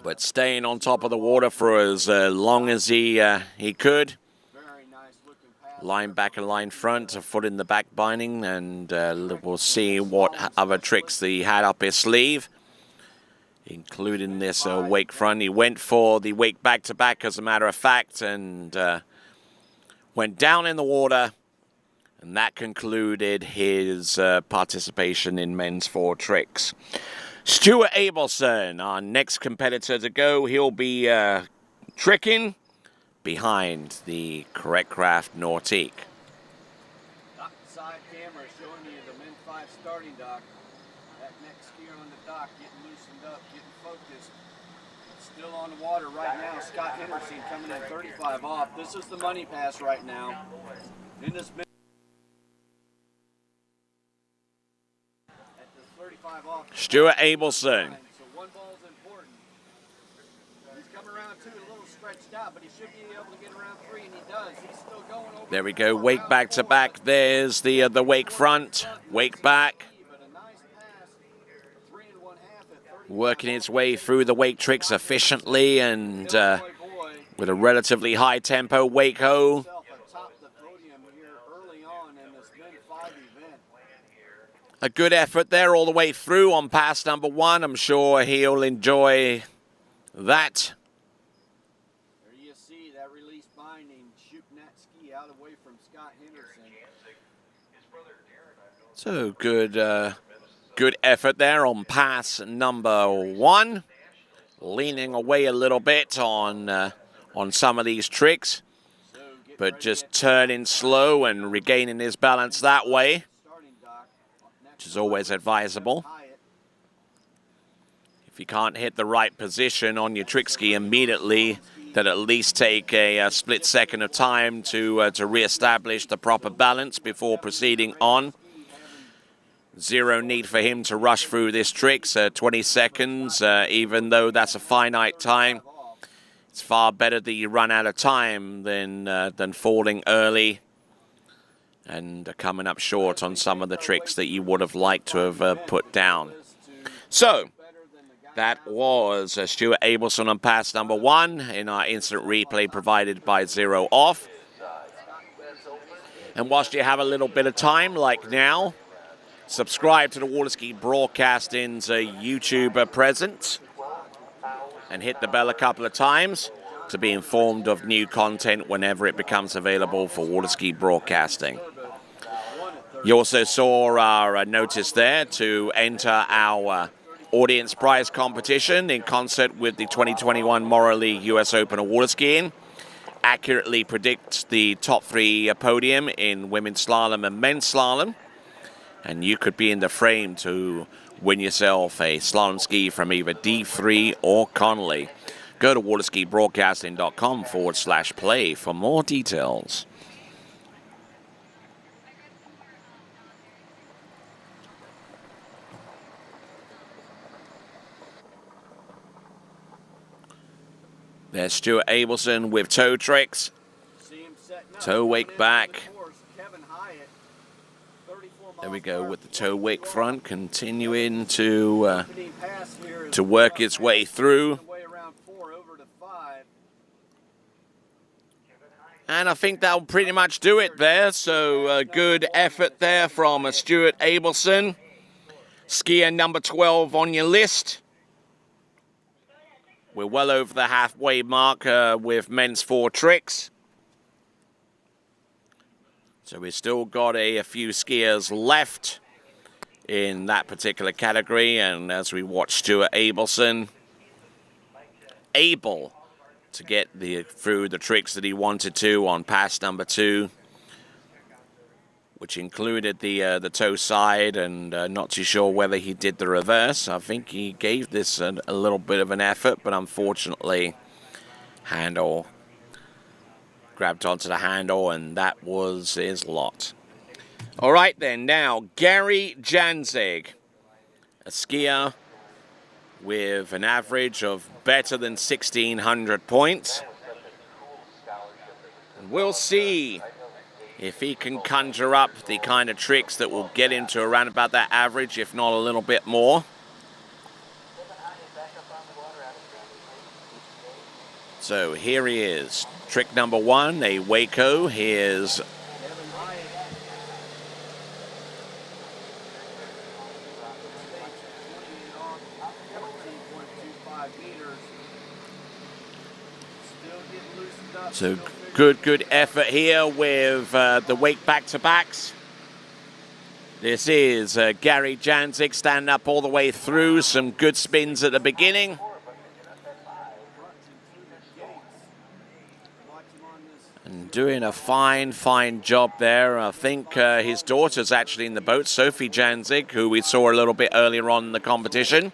But staying on top of the water for as long as he could. Line back and line front, a foot in the back binding, and we'll see what other tricks he had up his sleeve, including this wake front. He went for the wake back-to-back, as a matter of fact, and went down in the water, and that concluded his participation in men's 4 tricks. Stuart Abelson, our next competitor to go, he'll be tricking behind the Correct Craft Nautique. Side camera showing you the men 5 starting dock. That next skier on the dock getting loosened up, getting focused. Still on the water right now. Scott Henderson coming in 35 off. This is the money pass right now. In this at the 35 off. Stuart Abelson. So one ball is important. He's coming around 2 a little stretched out, but he should be able to get around 3, and he does. He's still going over. There we go, wake back to back. There's the wake front, wake back. Working its way through the wake tricks efficiently and with a relatively high tempo wake ho. A good effort there all the way through on pass number 1. I'm sure he'll enjoy that. There you see that release binding, shooting that ski out away from Scott Henderson. So good effort there on pass number 1. Leaning away a little bit on some of these tricks, but just turning slow and regaining his balance that way, which is always advisable. you can't hit the right position on your trick ski immediately, then at least take a split second of time to reestablish the proper balance before proceeding on. Zero need for him to rush through this trick, so 20 seconds, even though that's a finite time. It's far better that you run out of time than falling early and coming up short on some of the tricks that you would have liked to have put down. So, that was Stuart Abelson on pass number 1 in our instant replay provided by Zero Off. And whilst you have a little bit of time, like now, subscribe to the Waterski Broadcasting's YouTube presence and hit the bell a couple of times to be informed of new content whenever it becomes available for Waterski Broadcasting. You also saw our notice there to enter our audience prize competition in concert with the 2021 Morley US Open of Water Skiing. Accurately predict the top 3 podium in women's slalom and men's slalom. And you could be in the frame to win yourself a slalom ski from either D3 or Connolly. Go to waterskibroadcasting.com/play for more details. There's Stuart Abelson with toe tricks. Toe wake back. There we go with the toe wake front, continuing to work its way through. And I think that'll pretty much do it there. So good effort there from Stuart Abelson. Skier number 12 on your list. We're well over the halfway mark with men's 4 tricks. So we've still got a few skiers left in that particular category. And as we watch Stuart Abelson able to get through the tricks that he wanted to on pass number 2, which included the toe side, and not too sure whether he did the reverse. I think he gave this a little bit of an effort, but unfortunately, handle grabbed onto the handle, and that was his lot. All right then, now Gary Janzig, a skier with an average of better than 1,600 points. And we'll see if he can conjure up the kind of tricks that will get him to around about that average, if not a little bit more. So here he is. Trick number 1, a Waco. Here's so good effort here with the wake back-to-backs. This is Gary Janzig standing up all the way through. Some good spins at the beginning. And doing a fine job there. I think his daughter's actually in the boat, Sophie Janzig, who we saw a little bit earlier on in the competition.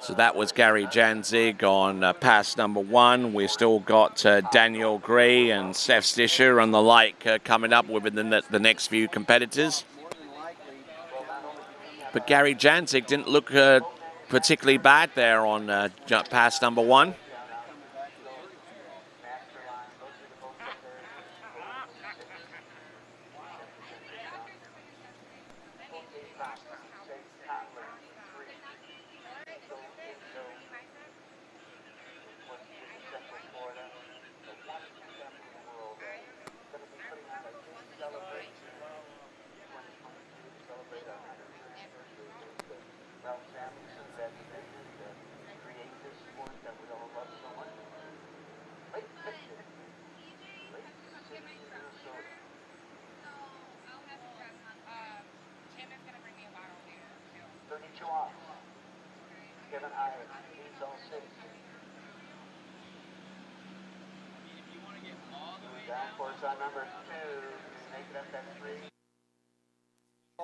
So that was Gary Janzig on pass number 1. We've still got Daniel Gray and Seth Stischer and the like coming up within the next few competitors. But Gary Janzig didn't look particularly bad there on pass number 1.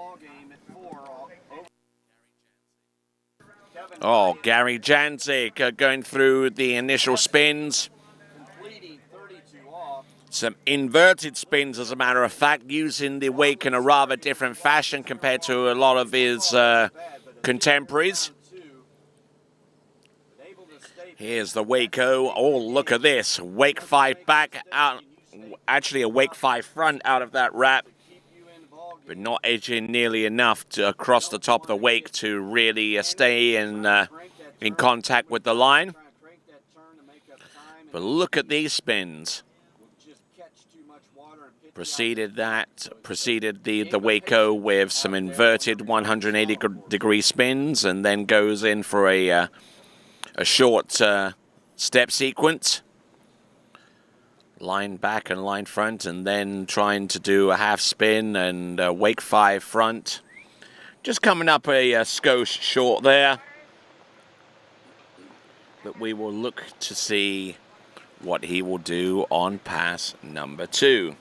ball game at 4. Oh, Gary Janzik going through the initial spins. Completing 32 off. Some inverted spins, as a matter of fact, using the wake in a rather different fashion compared to a lot of his contemporaries. Here's the Waco. Oh, look at this. Wake 5 back out. Actually, a Wake 5 front out of that wrap, but not edging nearly enough to across the top of the wake to really stay in contact with the line. But look at these spins. Preceded the Waco with some inverted 180-degree spins, and then goes in for a short step sequence. Line back and line front, and then trying to do a half spin and Wake 5 front. Just coming up a skosh short there. But we will look to see what he will do on pass number 2.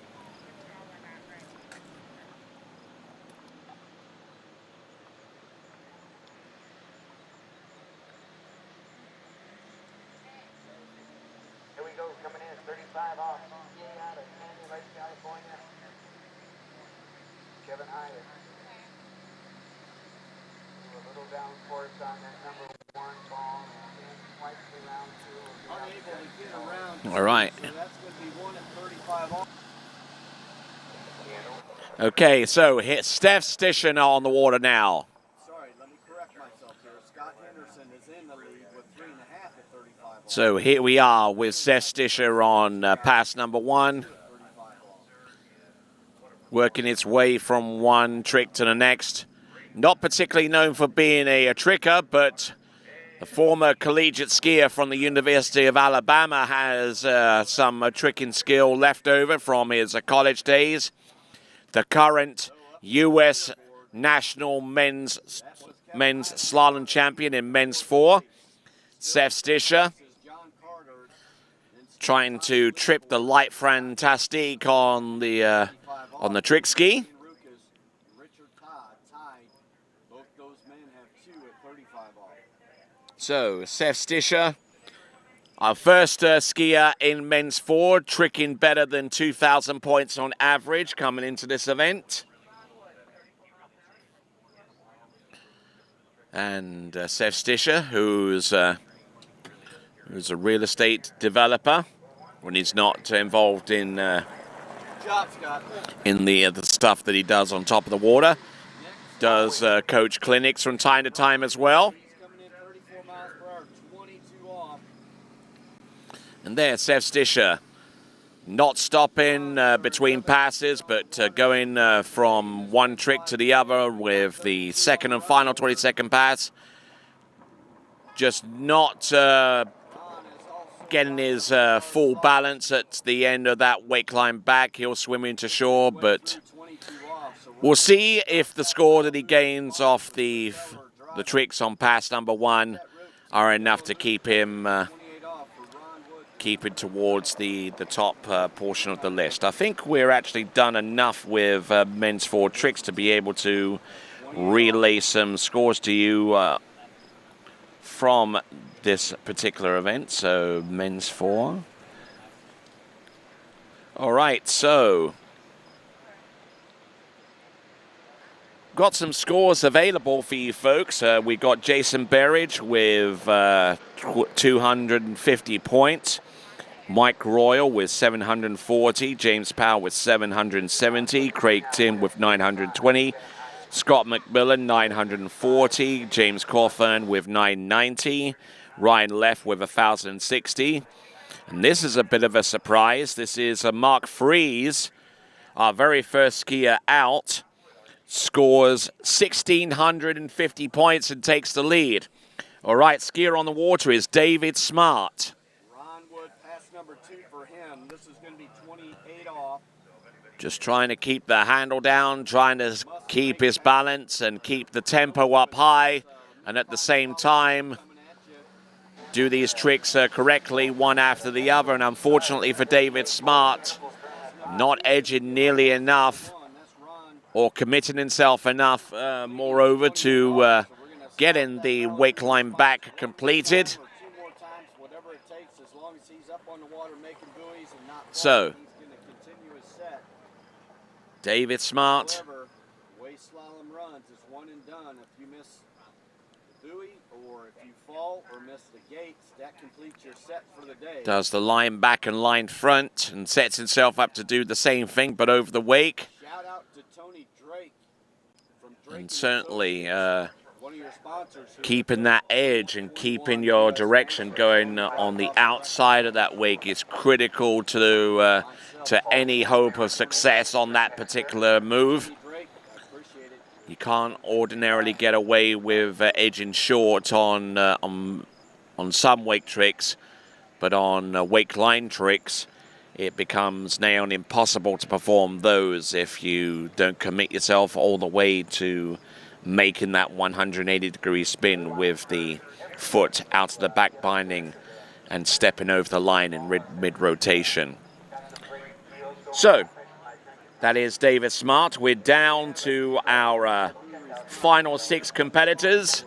All right. Okay, so hit Steph Stisher on the water now. Sorry, let me correct myself here. Scott Henderson is in the lead with 3.5 at 35 off. So here we are with Steph Stisher on pass number 1. Working its way from one trick to the next. Not particularly known for being a tricker, but a former collegiate skier from the University of Alabama has some tricking skill left over from his college days. The current U.S. national men's slalom champion in men's 4, Steph Stisher, trying to trip the light fantastique on the trick ski. So, Steph Stisher, our first skier in men's 4, tricking better than 2,000 points on average coming into this event. And Steph Stisher, who's a real estate developer, when he's not involved in the stuff that he does on top of the water, does coach clinics from time to time as well. And there, Steph Stisher, not stopping between passes, but going from one trick to the other with the second and final 20-second pass. Just not getting his full balance at the end of that wake climb back. He'll swim into shore, but we'll see if the score that he gains off the tricks on pass number 1 are enough to keep him keeping towards the top portion of the list. I think we're actually done enough with men's 4 tricks to be able to relay some scores to you from this particular event. So men's 4. All right, so got some scores available for you folks. We got Jason Berridge with 250 points. Mike Royal with 740, James Powell with 770, Craig Tim with 920, Scott McMillan 940, James Cawthorn with 990, Ryan Leff with 1,060. And this is a bit of a surprise. This is Mark Fries, our very first skier out, scores 1,650 points and takes the lead. All right, skier on the water is David Smart. Just trying to keep the handle down, trying to keep his balance and keep the tempo up high, and at the same time do these tricks correctly one after the other. And unfortunately for David Smart, not edging nearly enough or committing himself enough, moreover, to getting the wake line back completed. So, David Smart. Way slalom runs is one and done. If you miss the buoy or if you fall or miss the gates, that completes your set for the day. Does the line back and line front and sets himself up to do the same thing, but over the wake. Shout out to Tony Drake from Drake and certainly one of your sponsors, keeping that edge and keeping your direction going on the outside of that wake is critical to any hope of success on that particular move. You can't ordinarily get away with edging short on some wake tricks, but on wake line tricks, it becomes now impossible to perform those if you don't commit yourself all the way to making that 180-degree spin with the foot out of the back binding and stepping over the line in mid-rotation. So, that is David Smart. We're down to our final 6 competitors.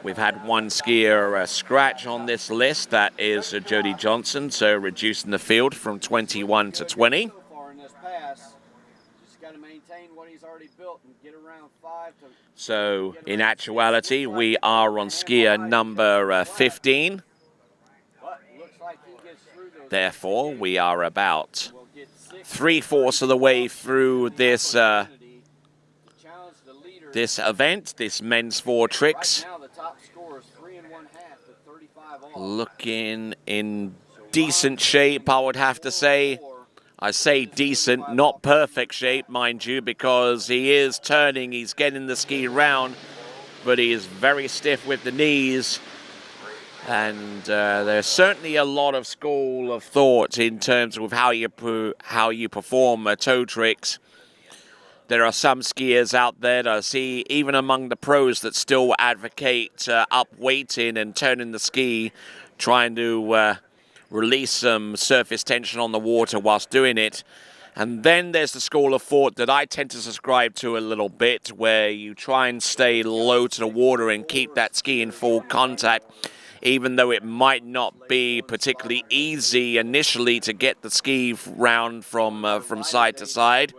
We've had one skier scratch on this list. That is Jody Johnson, so reducing the field from 21 to 20. So, in actuality, we are on skier number 15. Therefore, we are about 3/4 of the way through this this event, this men's 4 tricks. Looking in decent shape, I would have to say. I say decent, not perfect shape, mind you, because he is turning, he's getting the ski round, but he is very stiff with the knees. And there's certainly a lot of school of thought in terms of how you perform toe tricks. There are some skiers out there that I see, even among the pros, that still advocate up weighting and turning the ski, trying to release some surface tension on the water whilst doing it. And then there's the school of thought that I tend to subscribe to a little bit, where you try and stay low to the water and keep that ski in full contact, even though it might not be particularly easy initially to get the ski round from side to side.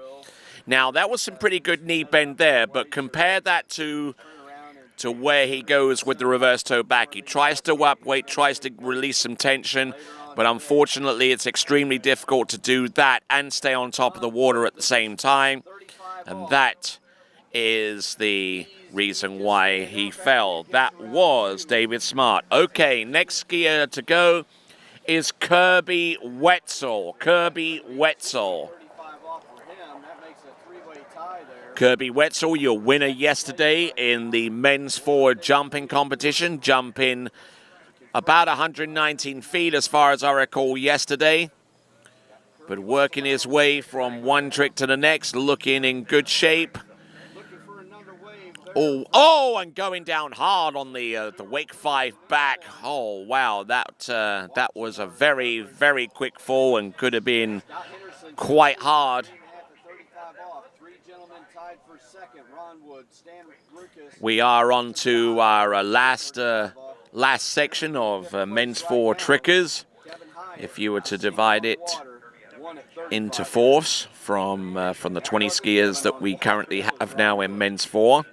Now, that was some pretty good knee bend there, but compare that to where he goes with the reverse toe back. He tries to up weight, tries to release some tension, but unfortunately it's extremely difficult to do that and stay on top of the water at the same time. And that is the reason why he fell. That was David Smart. Okay, next skier to go is Kirby Wetzel. Kirby Wetzel. Kirby Wetzel, your winner yesterday in the men's 4 jumping competition, jumping about 119 feet as far as I recall yesterday, but working his way from one trick to the next, looking in good shape. And going down hard on the wake 5 back. Oh, wow, that was a very, very quick fall and could have been quite hard. We are on to our last section of men's 4 trickers. If you were to divide it into 4s from the 20 skiers that we currently have now in men's 4,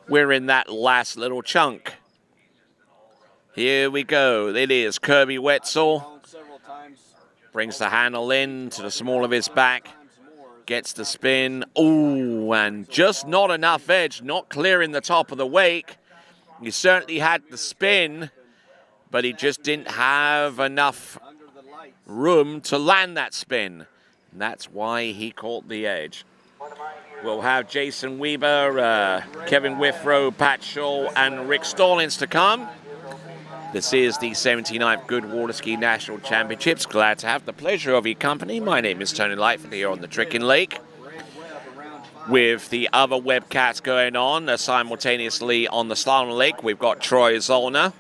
we're in that last little chunk. Here we go. It is Kirby Wetzel. Brings the handle in to the small of his back. Gets the spin. Oh, and just not enough edge, not clearing the top of the wake. He certainly had the spin, but he just didn't have enough room to land that spin. And that's why he caught the edge. We'll have Jason Weber, Kevin Withrow, Pat Scholl, and Rick Stallings to come. This is the 79th Goode Waterski National Championships. Glad to have the pleasure of your company. My name is Tony Lightfoot here on the Tricking Lake, with the other webcasts going on simultaneously on the Slalom Lake. We've got Troy Zollner.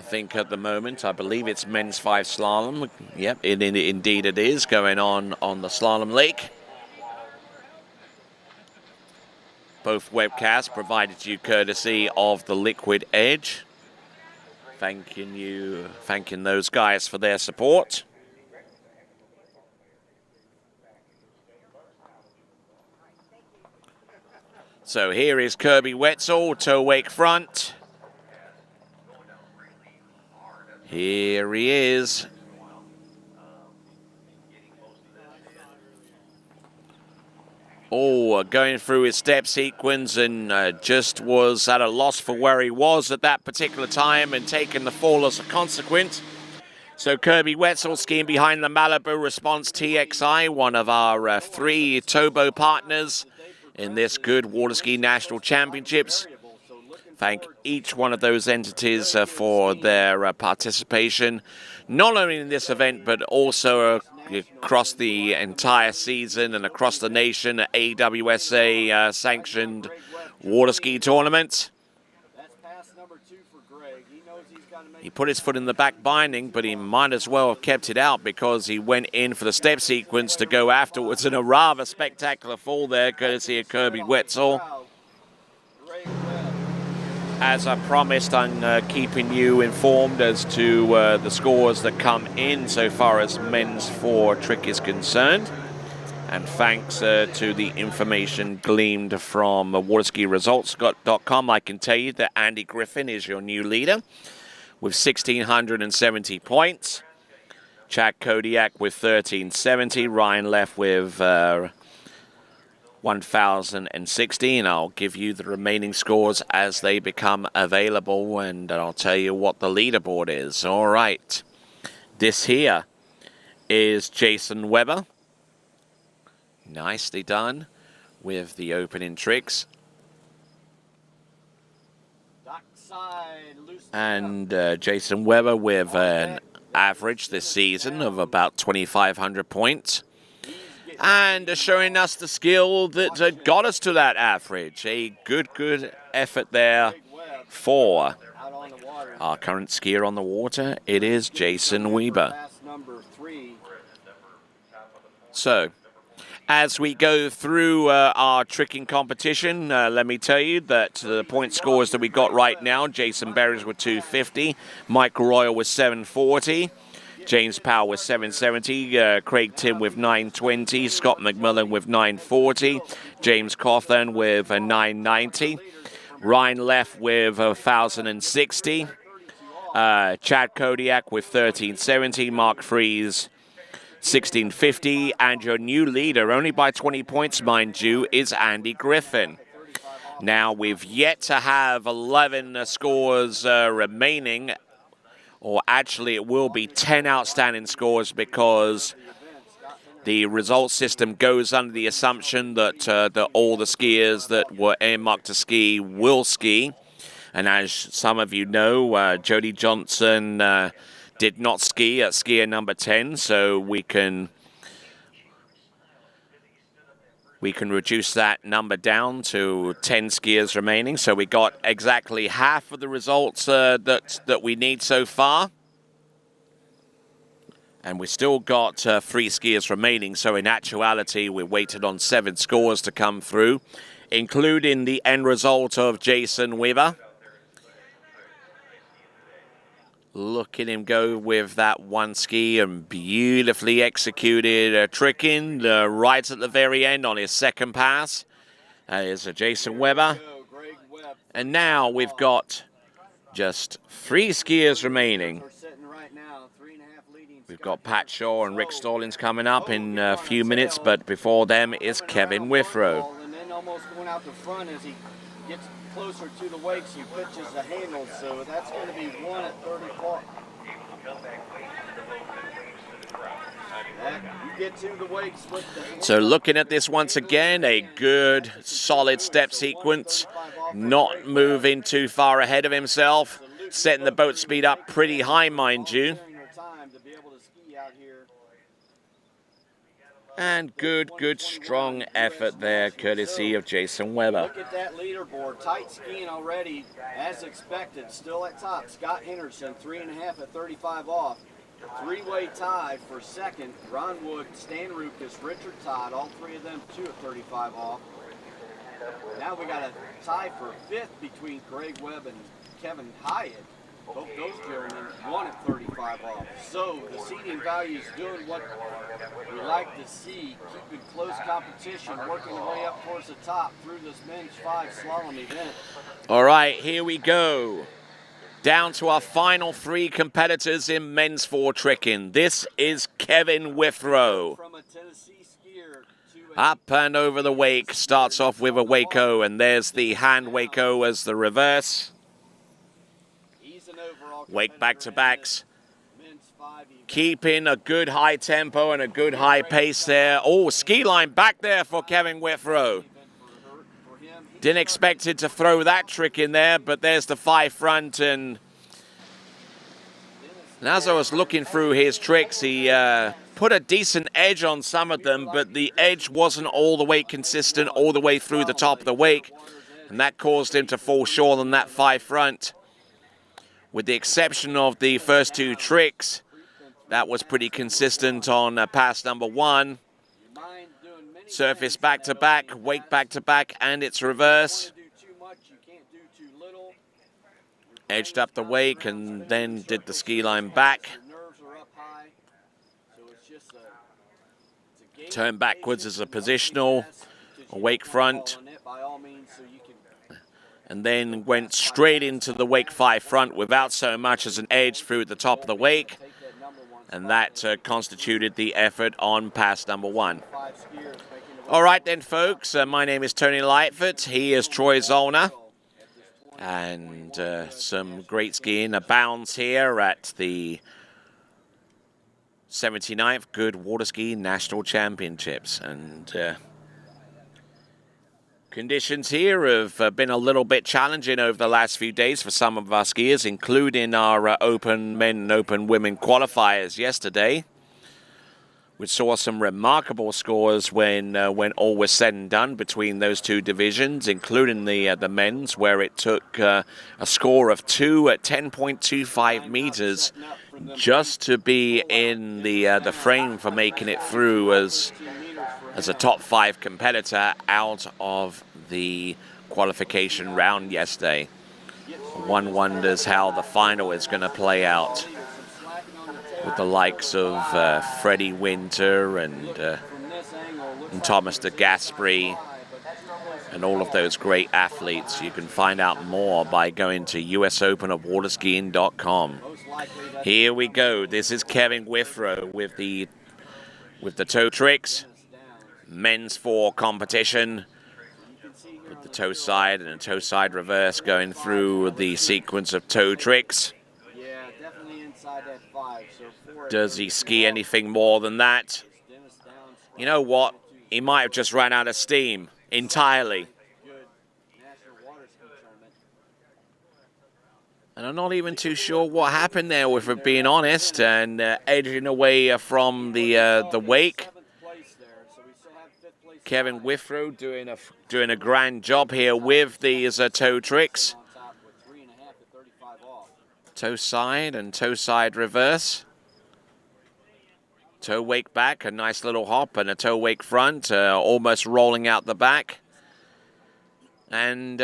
think at the moment. I believe it's men's 5 slalom. Yep, indeed it is going on the slalom lake. Both webcasts provided to you courtesy of the Liquid Edge. Thanking those guys for their support. So here is Kirby Wetzel, toe wake front. Here he is. Oh, going through his step sequence and just was at a loss for where he was at that particular time and taking the fall as a consequence. So Kirby Wetzel skiing behind the Malibu Response TXI, one of our 3 Tobo partners in this Goode Waterski National Championships. Thank each one of those entities for their participation, not only in this event, but also across the entire season and across the nation at AWSA sanctioned water ski tournaments. He put his foot in the back binding, but he might as well have kept it out because he went in for the step sequence to go afterwards in a rather spectacular fall there, courtesy of Kirby Wetzel. As I promised, I'm keeping you informed as to the scores that come in so far as men's 4 trick is concerned. And thanks to the information gleaned from waterskiresults.com, I can tell you that Andy Griffin is your new leader with 1,670 points. Chad Kodiak with 1,370. Ryan left with 1,016. I'll give you the remaining scores as they become available, and I'll tell you what the leaderboard is. All right. This here is Jason Weber. Nicely done with the opening tricks. And Jason Weber with an average this season of about 2,500 points. And showing us the skill that got us to that average. A good effort there for our current skier on the water. It is Jason Weber. So, as we go through our tricking competition, let me tell you that the point scores that we got right now, Jason Berries with 250, Mike Royal with 740, James Powell with 770, Craig Tim with 920, Scott McMillan with 940, James Cawthon with 990, Ryan Leff with 1,060, Chad Kodiak with 1,370, Mark Fries 1,650, and your new leader, only by 20 points, mind you, is Andy Griffin. Now, we've yet to have 11 scores remaining, or actually it will be 10 outstanding scores because the result system goes under the assumption that all the skiers that were earmarked to ski will ski. And as some of you know, Jody Johnson did not ski at skier number 10, so we can reduce that number down to 10 skiers remaining. So we got exactly half of the results that we need so far. And we still got 3 skiers remaining. So in actuality, we waited on 7 scores to come through, including the end result of Jason Weber. Look at him go with that one ski and beautifully executed tricking right at the very end on his second pass. Is Jason Weber. And now we've got just 3 skiers remaining. We've got Pat Shaw and Rick Stallings coming up in a few minutes, but before them is Kevin Withrow. And then almost going out the front as he gets closer to the wakes, he pitches the handle, so that's going to be 1 at 34. You get to the wakes with the so looking at this once again, a good, solid step sequence, not moving too far ahead of himself, setting the boat speed up pretty high, mind you. And good, strong effort there, courtesy of Jason Weber. Look at that leaderboard. Tight skiing already, as expected. Still at top. Scott Henderson, 3.5 at 35 off. Three-way tie for second. Ron Wood, Stan Rukas, Richard Todd, all three of them 2 at 35 off. Now we got a tie for fifth between Greg Webb and Kevin Hyatt. Both those gentlemen 1 at 35 off. So the seating value is doing what we like to see, keeping close competition, working their way up towards the top through this men's 5 slalom event. All right, here we go. Down to our final 3 competitors in men's 4 tricking. This is Kevin Withrow. From a Tennessee skier to Up and over the wake. Starts off with a Waco, and there's the hand Waco as the reverse. Wake back-to-backs. Keeping a good high tempo and a good high pace there. Oh, ski line back there for Kevin Withrow. Didn't expect it to throw that trick in there, but there's the 5 front. And as I was looking through his tricks, he put a decent edge on some of them, but the edge wasn't all the way consistent all the way through the top of the wake. And that caused him to fall short on that 5 front. With the exception of the first 2 tricks, that was pretty consistent on pass number 1. Surface back-to-back, wake back-to-back, and its reverse. Edged up the wake and then did the ski line back. Turn backwards as a positional, a wake front. And then went straight into the wake 5 front without so much as an edge through the top of the wake. And that constituted the effort on pass number 1. All right then, folks, my name is Tony Lightfoot. He is Troy Zollner. And some great skiing abounds here at the 79th Goode Waterski National Championships. And conditions here have been a little bit challenging over the last few days for some of our skiers, including our open men and open women qualifiers yesterday. We saw some remarkable scores when all was said and done between those 2 divisions, including the men's, where it took a score of 2 at 10.25 meters just to be in the frame for making it through as a top 5 competitor out of the qualification round yesterday. One wonders how the final is going to play out with the likes of Freddie Winter and Thomas de Gasperi and all of those great athletes. You can find out more by going to usopenofwaterskiing.com. Here we go. This is Kevin Withrow with the toe tricks. Men's 4 competition with the toe side and a toe side reverse going through the sequence of toe tricks. Yeah, definitely inside that 5. Does he ski anything more than that? You know what? He might have just run out of steam entirely. And I'm not even too sure what happened there, if we're being honest, and edging away from the wake. Kevin Withrow doing a grand job here with these toe tricks. Toe side and toe side reverse. Toe wake back, a nice little hop, and a toe wake front, almost rolling out the back. And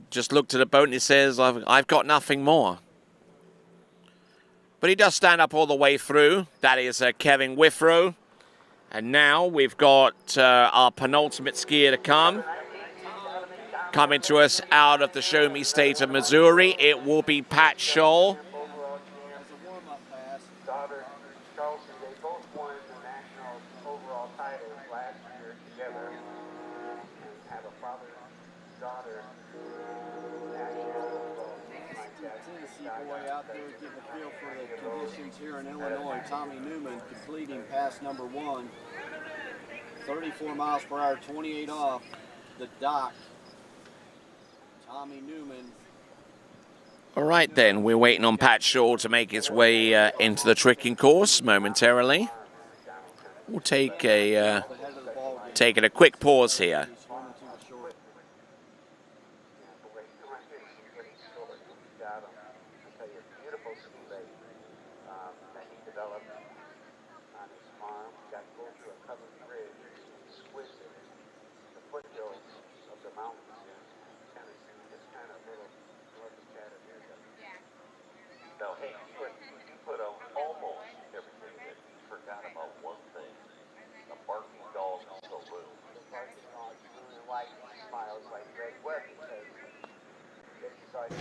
just looked at the boat and he says, I've got nothing more. But he does stand up all the way through. That is Kevin Withrow. And now we've got our penultimate skier to come. Coming to us out of the Show Me State of Missouri, it will be Pat Scholl. Here in Illinois, Tommy Newman completing pass number 1, 34 miles per hour, 28 off the dock. Tommy Newman. All right then, we're waiting on Pat Scholl to make his way into the tricking course momentarily. We'll take a taking a quick pause here.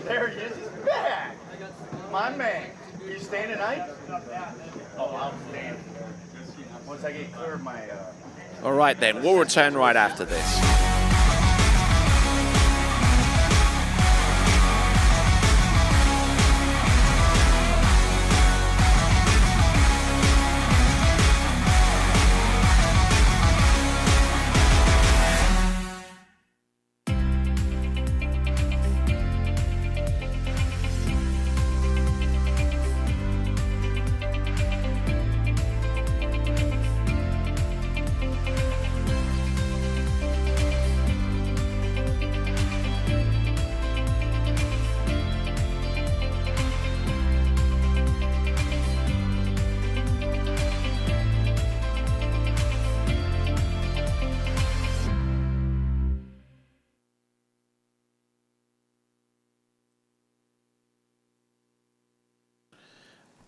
There he is. He's back. My man. You staying tonight? Oh, I'll stand. Once I get clear of my... All right, then. We'll return right after this.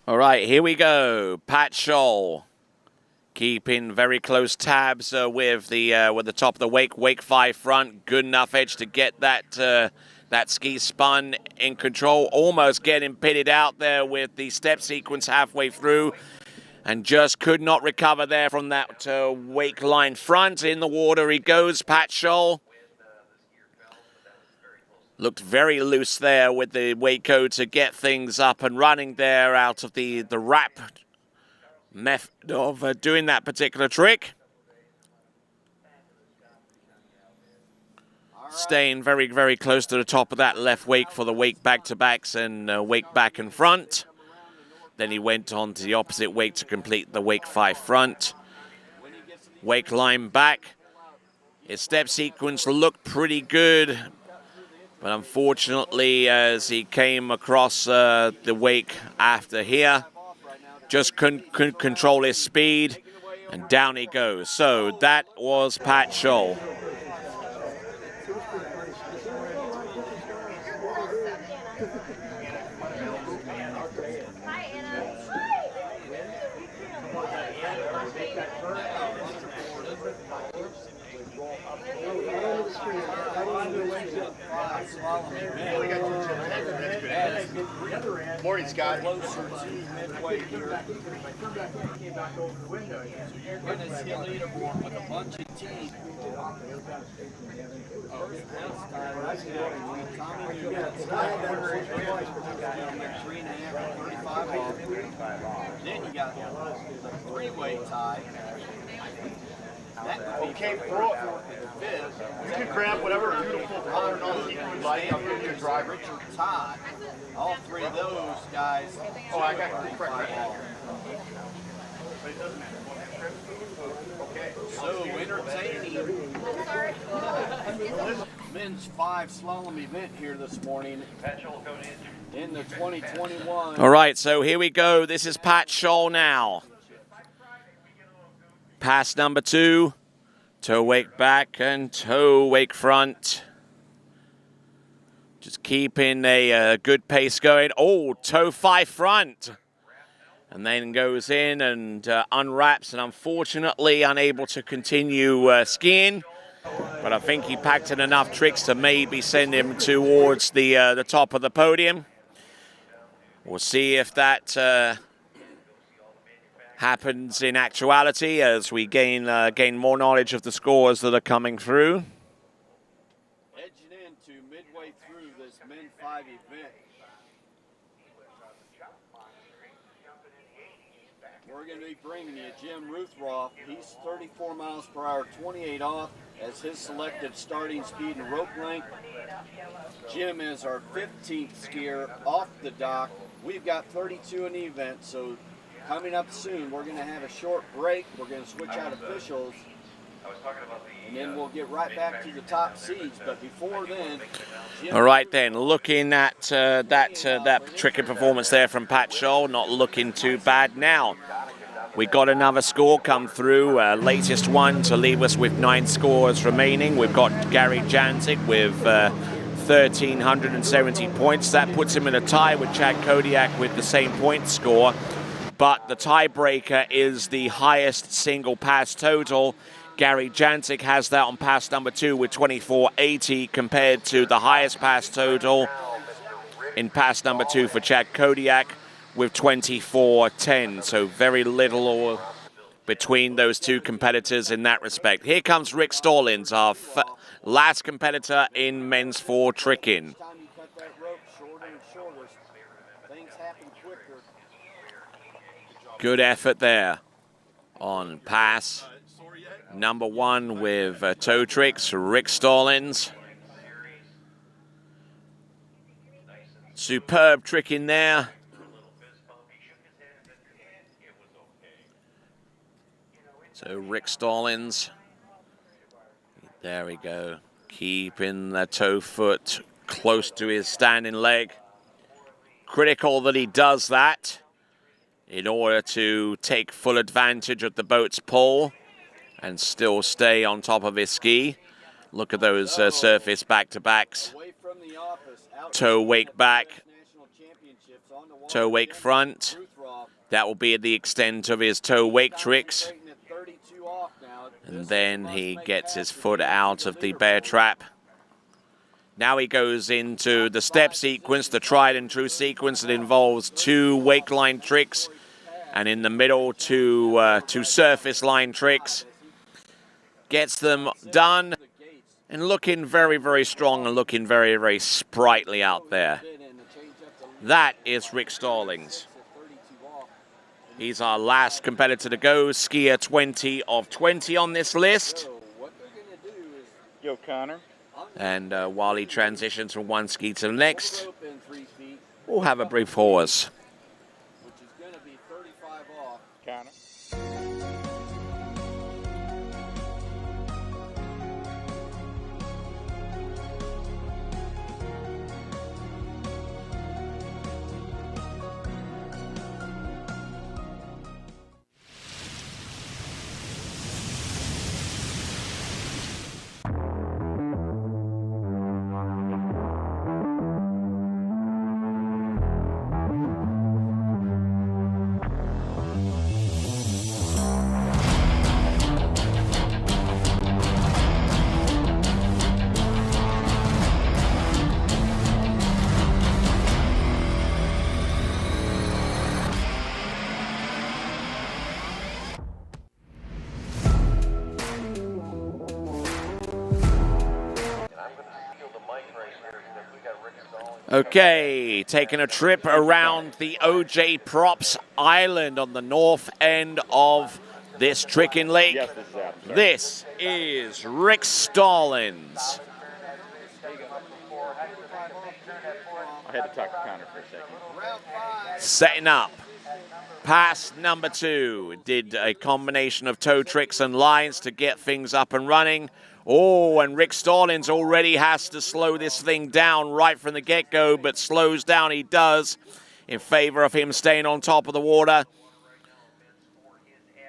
All right, here we go. Pat Scholl keeping very close tabs with the top of the wake 5 front. Good enough edge to get that ski spun in control. Almost getting pitted out there with the step sequence halfway through, and just could not recover there from that wake line front. In the water he goes, Pat Scholl. Looked very loose there with the Waco to get things up and running there out of the wrap method of doing that particular trick. Staying very, very close to the top of that left wake for the wake back-to-backs and wake back and front. Then he went on to the opposite wake to complete the wake 5 front. Wake line back. His step sequence looked pretty good, but unfortunately, as he came across the wake after here, just couldn't control his speed, and down he goes. So that was Pat Scholl. Morning, Scott. Closer to midway here. Came back over the window. So you're going to see a leaderboard with a bunch of teams. Tommy, you got 3.5, 35 off. Then you got the 3-way tie. Okay, bro. You can grab whatever beautiful pattern on the you like. I'll give you a driver. Tie. All 3 of those guys. Oh, I got 3 right now. So entertaining. Men's 5 slalom event here this morning in the 2021. All right, so here we go. This is Pat Scholl now. Pass number 2, toe wake back and toe wake front. Just keeping a good pace going. Oh, toe 5 front. And then goes in and unwraps, and unfortunately unable to continue skiing. But I think he packed in enough tricks to maybe send him towards the top of the podium. We'll see if that happens in actuality as we gain more knowledge of the scores that are coming through. Edging into midway through this Men 5 event. We're going to be bringing you Jim Ruthroff. He's 34 miles per hour, 28 off as his selected starting speed and rope length. Jim is our 15th skier off the dock. We've got 32 in the event, so coming up soon, we're going to have a short break. We're going to switch out officials. And then we'll get right back to the top seeds. But before then... All right then, looking at that tricky performance there from Pat Scholl, not looking too bad now. We got another score come through, latest one to leave us with 9 scores remaining. We've got Gary Jantic with 1,370 points. That puts him in a tie with Chad Kodiak with the same point score. But the tiebreaker is the highest single pass total. Gary Jantic has that on pass number 2 with 2480 compared to the highest pass total in pass number 2 for Chad Kodiak with 2410. So very little between those two competitors in that respect. Here comes Rick Stallings, our last competitor in men's 4 tricking. Good effort there on pass number 1 with toe tricks, Rick Stallings. Superb trick in there. So Rick Stallings, there we go, keeping the toe foot close to his standing leg. Critical that he does that in order to take full advantage of the boat's pull and still stay on top of his ski. Look at those surface back-to-backs. Toe wake back, toe wake front. That will be the extent of his toe wake tricks. And then he gets his foot out of the bear trap. Now he goes into the step sequence, the tried and true sequence that involves 2 wake line tricks, and in the middle, 2 surface line tricks. Gets them done and looking very, very strong and looking very, very sprightly out there. That is Rick Stallings. He's our last competitor to go, skier 20 of 20 on this list. Yo, Connor. And while he transitions from one ski to the next, we'll have a brief pause. Which is going to be 35 off. Connor. Okay, taking a trip around the OJ Props Island on the north end of this tricking lake. Yes, this is Adam. Sorry. This is Rick Stallings. I had to talk to Connor for a second. Setting up. Pass number 2. Did a combination of toe tricks and lines to get things up and running. Oh, and Rick Stallings already has to slow this thing down right from the get-go, but slows down he does in favor of him staying on top of the water.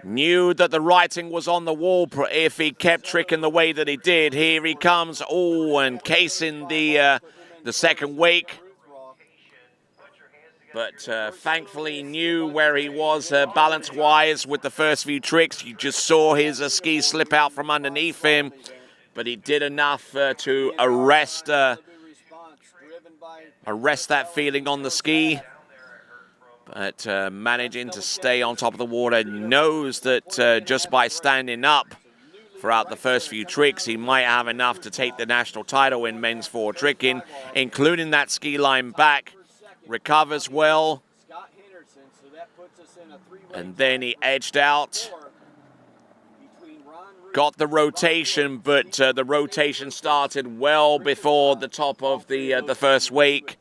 Knew that the writing was on the wall if he kept tricking the way that he did. Here he comes. Oh, and casing the second wake. But thankfully knew where he was balance-wise with the first few tricks. You just saw his ski slip out from underneath him. But he did enough to arrest that feeling on the ski. But managing to stay on top of the water, knows that just by standing up throughout the first few tricks, he might have enough to take the national title in men's 4 tricking, including that ski line back. Recovers well. And then he edged out. Got the rotation, but the rotation started well before the top of the first wake.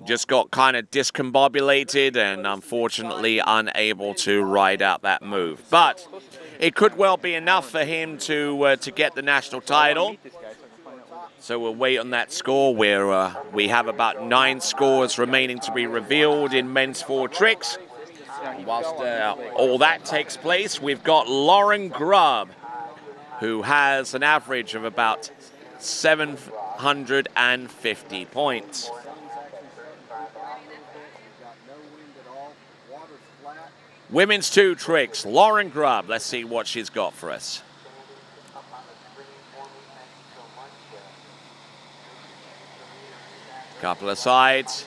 just got kind of discombobulated and unfortunately unable to ride out that move. But it could well be enough for him to get the national title. So we'll wait on that score where we have about 9 scores remaining to be revealed in men's 4 tricks. Whilst all that takes place, we've got Lauren Grubb, who has an average of about 750 points. Women's 2 tricks, Lauren Grubb. Let's see what she's got for us. Couple of sides.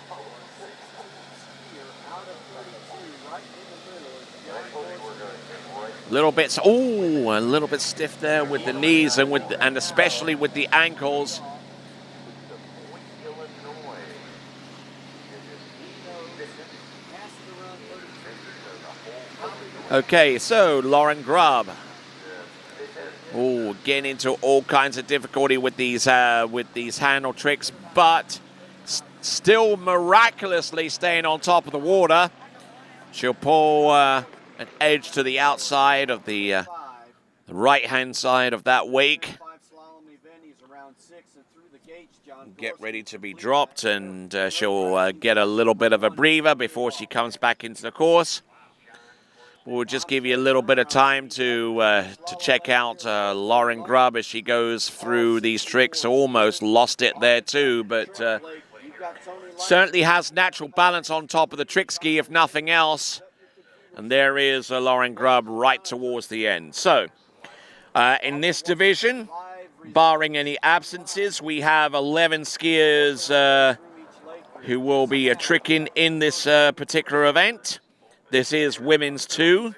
A little bit stiff there with the knees and especially with the ankles. Okay, so Lauren Grubb. Oh, getting into all kinds of difficulty with these handle tricks, but still miraculously staying on top of the water. She'll pull an edge to the outside of the right-hand side of that wake. Get ready to be dropped, and she'll get a little bit of a breather before she comes back into the course. We'll just give you a little bit of time to check out Lauren Grubb as she goes through these tricks. Almost lost it there too, but certainly has natural balance on top of the trick ski, if nothing else. And there is Lauren Grubb right towards the end. So, in this division, barring any absences, we have 11 skiers who will be tricking in this particular event. This is women's 2.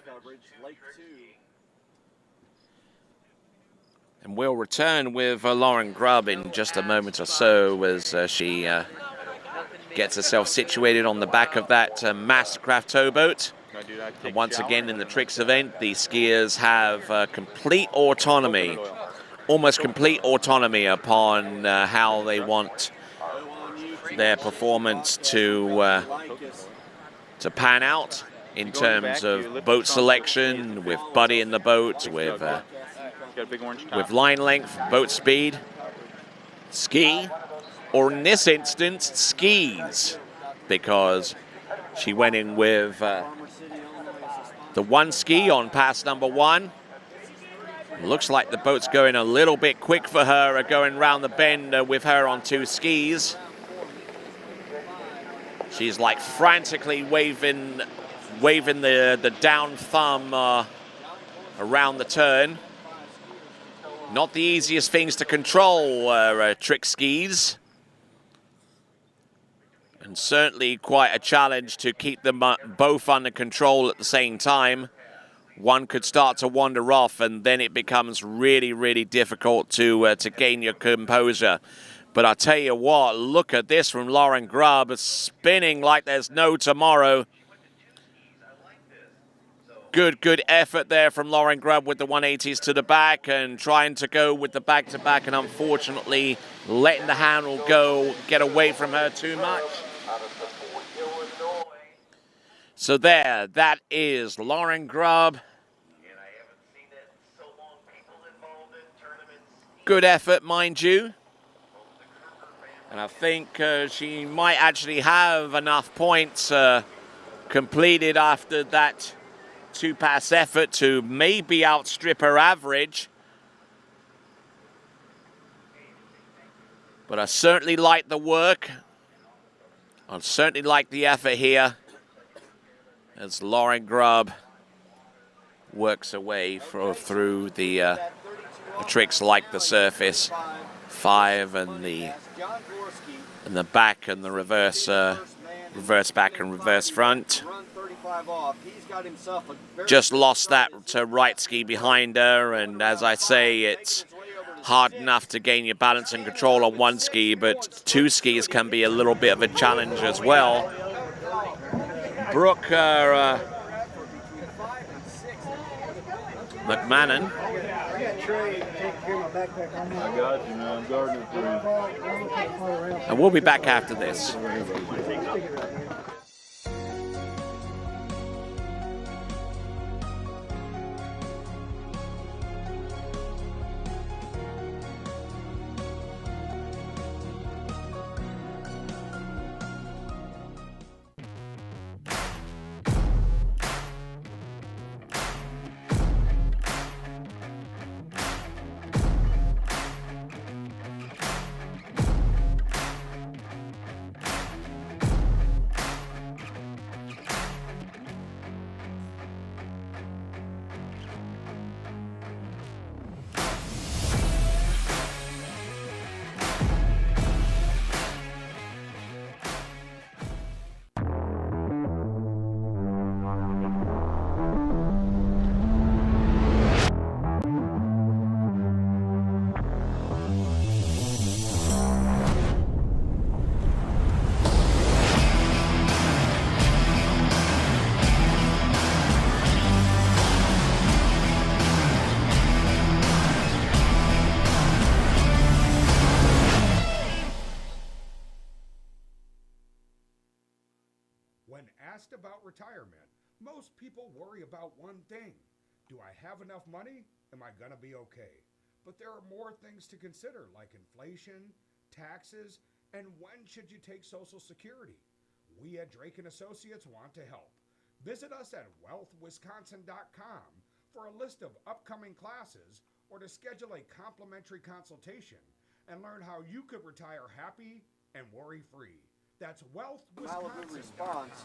And we'll return with Lauren Grubb in just a moment or so as she gets herself situated on the back of that Mastercraft towboat. And once again, in the tricks event, the skiers have complete autonomy, almost complete autonomy upon how they want their performance to pan out in terms of boat selection, with buddy in the boat, with line length, boat speed, ski, or in this instance, skis, because she went in with the 1 ski on pass number 1. Looks like the boat's going a little bit quick for her, going round the bend with her on 2 skis. She's like frantically waving the down thumb around the turn. Not the easiest things to control, trick skis. And certainly quite a challenge to keep them both under control at the same time. One could start to wander off, and then it becomes really, really difficult to gain your composure. But I tell you what, look at this from Lauren Grubb, spinning like there's no tomorrow. Good effort there from Lauren Grubb with the 180s to the back and trying to go with the back-to-back, and unfortunately letting the handle go, get away from her too much. So there, that is Lauren Grubb. Good effort, mind you. And I think she might actually have enough points completed after that 2-pass effort to maybe outstrip her average. But I certainly like the work. I certainly like the effort here as Lauren Grubb works away through the tricks like the surface 5 and the back and the reverse back and reverse front. Just lost that to right ski behind her, and as I say, it's hard enough to gain your balance and control on 1 ski, but 2 skis can be a little bit of a challenge as well. Brooke McMahon. I got you, man. I'm guarding it for you. And we'll be back after this. When asked about retirement, most people worry about one thing. Do I have enough money? Am I going to be okay? But there are more things to consider, like inflation, taxes, and when should you take Social Security? We at Drake & Associates want to help. Visit us at wealthwisconsin.com for a list of upcoming classes or to schedule a complimentary consultation and learn how you could retire happy and worry-free. That's Malibu wealthwisconsin.com. response.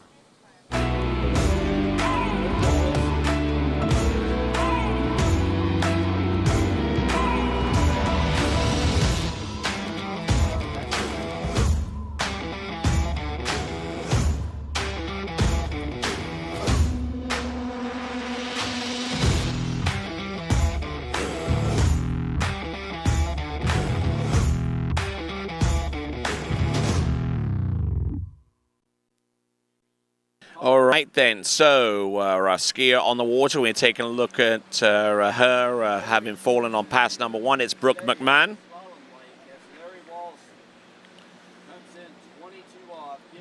All right then, so our skier on the water, we're taking a look at her having fallen on pass number 1. It's Brooke McMahon.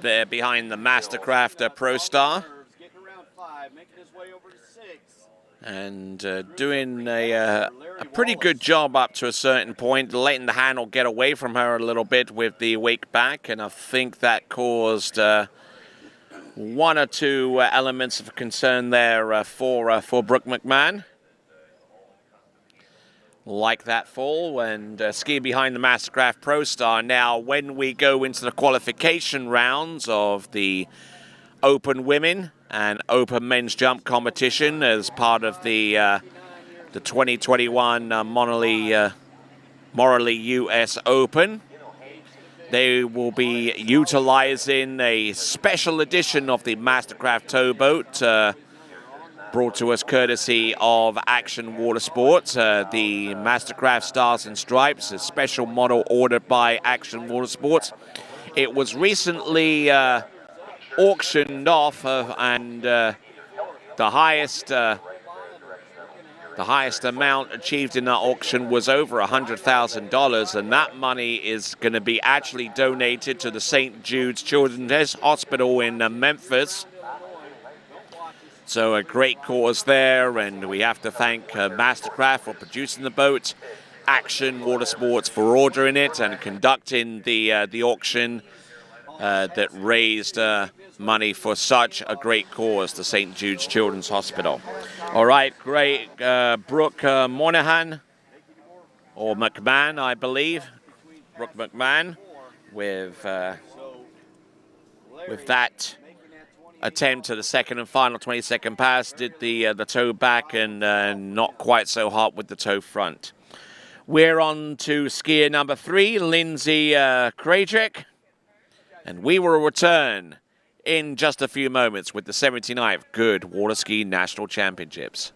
There behind the Mastercraft Pro Star. And doing a pretty good job up to a certain point, letting the handle get away from her a little bit with the wake back, and I think that caused one or two elements of concern there for Brooke McMahon. Like that fall, and ski behind the Mastercraft Pro Star. Now, when we go into the qualification rounds of the Open Women and Open Men's Jump competition as part of the 2021 Morley US Open, they will be utilizing a special edition of the Mastercraft towboat brought to us courtesy of Action Water Sports. The Mastercraft Stars and Stripes, a special model ordered by Action Water Sports. It was recently auctioned off and the highest amount achieved in that auction was over $100,000, and that money is going to be actually donated to the St. Jude's Children's Hospital in Memphis. So a great cause there, and we have to thank Mastercraft for producing the boat, Action Water Sports for ordering it and conducting the auction that raised money for such a great cause, the St. Jude's Children's Hospital. All right, great. Brooke Monahan, or McMahon, I believe. Brooke McMahon with that attempt to the second and final 20-second pass, did the toe back and not quite so hot with the toe front. We're on to skier number 3, Lindsay Krajcik, and we will return in just a few moments with the 79th Goode Waterski National Championships.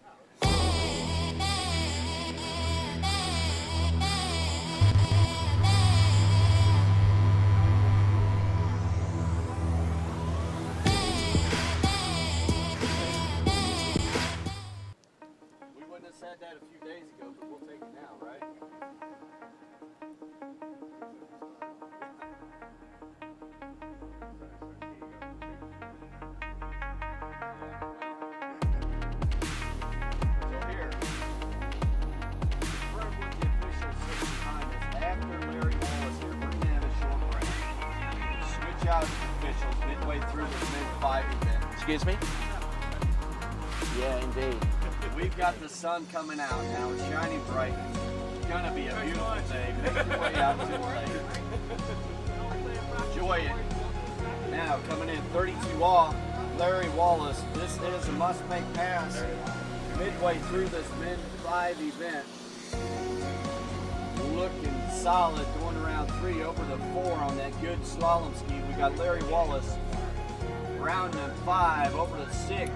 wouldn't have said that a few days ago, but we'll take it now, right? So here, confirm what the official switch time is after Larry Wallace here. We're gonna have a short break. Switch out officials midway through the mid-5 event. Excuse me? Yeah, indeed. We've got the sun coming out now. It's shining bright. It's gonna be a beautiful day. Make your way out to the lake. Enjoy it. Now coming in 32 off, Larry Wallace. This is a must-make pass. Midway through this mid-5 event. Looking solid, going around 3 over the 4 on that good slalom ski. We got Larry Wallace rounding 5 over the 6.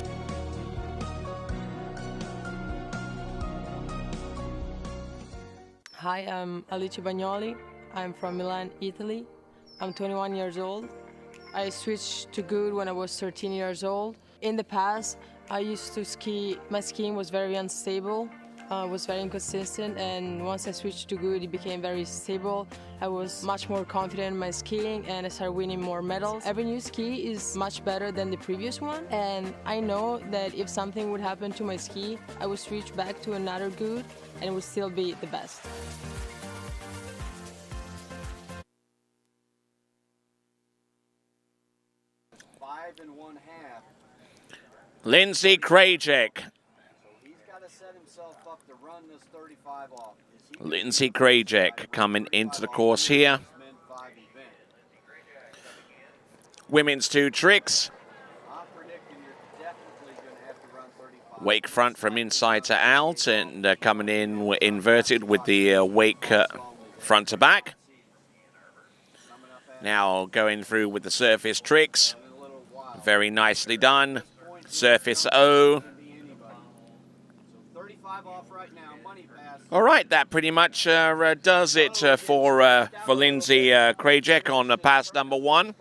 Hi, I'm Alice Bagnoli. I'm from Milan, Italy. I'm 21 years old. I switched to Goode when I was 13 years old. In the past, I used to ski. My skiing was very unstable, was very inconsistent, and once I switched to Goode, it became very stable. I was much more confident in my skiing, and I started winning more medals. Every new ski is much better than the previous one, and I know that if something would happen to my ski, I would switch back to another Goode, and it would still be the best. Lindsay Krajek. So he's got to set himself up to run this 35 off. Lindsay Krajek coming into the course here. Women's 2 tricks. Wake front from inside to out, and coming in inverted with the wake front to back. Now going through with the surface tricks. Very nicely done. Surface O. All right, that pretty much does it for Lindsay Krajek on pass number 1.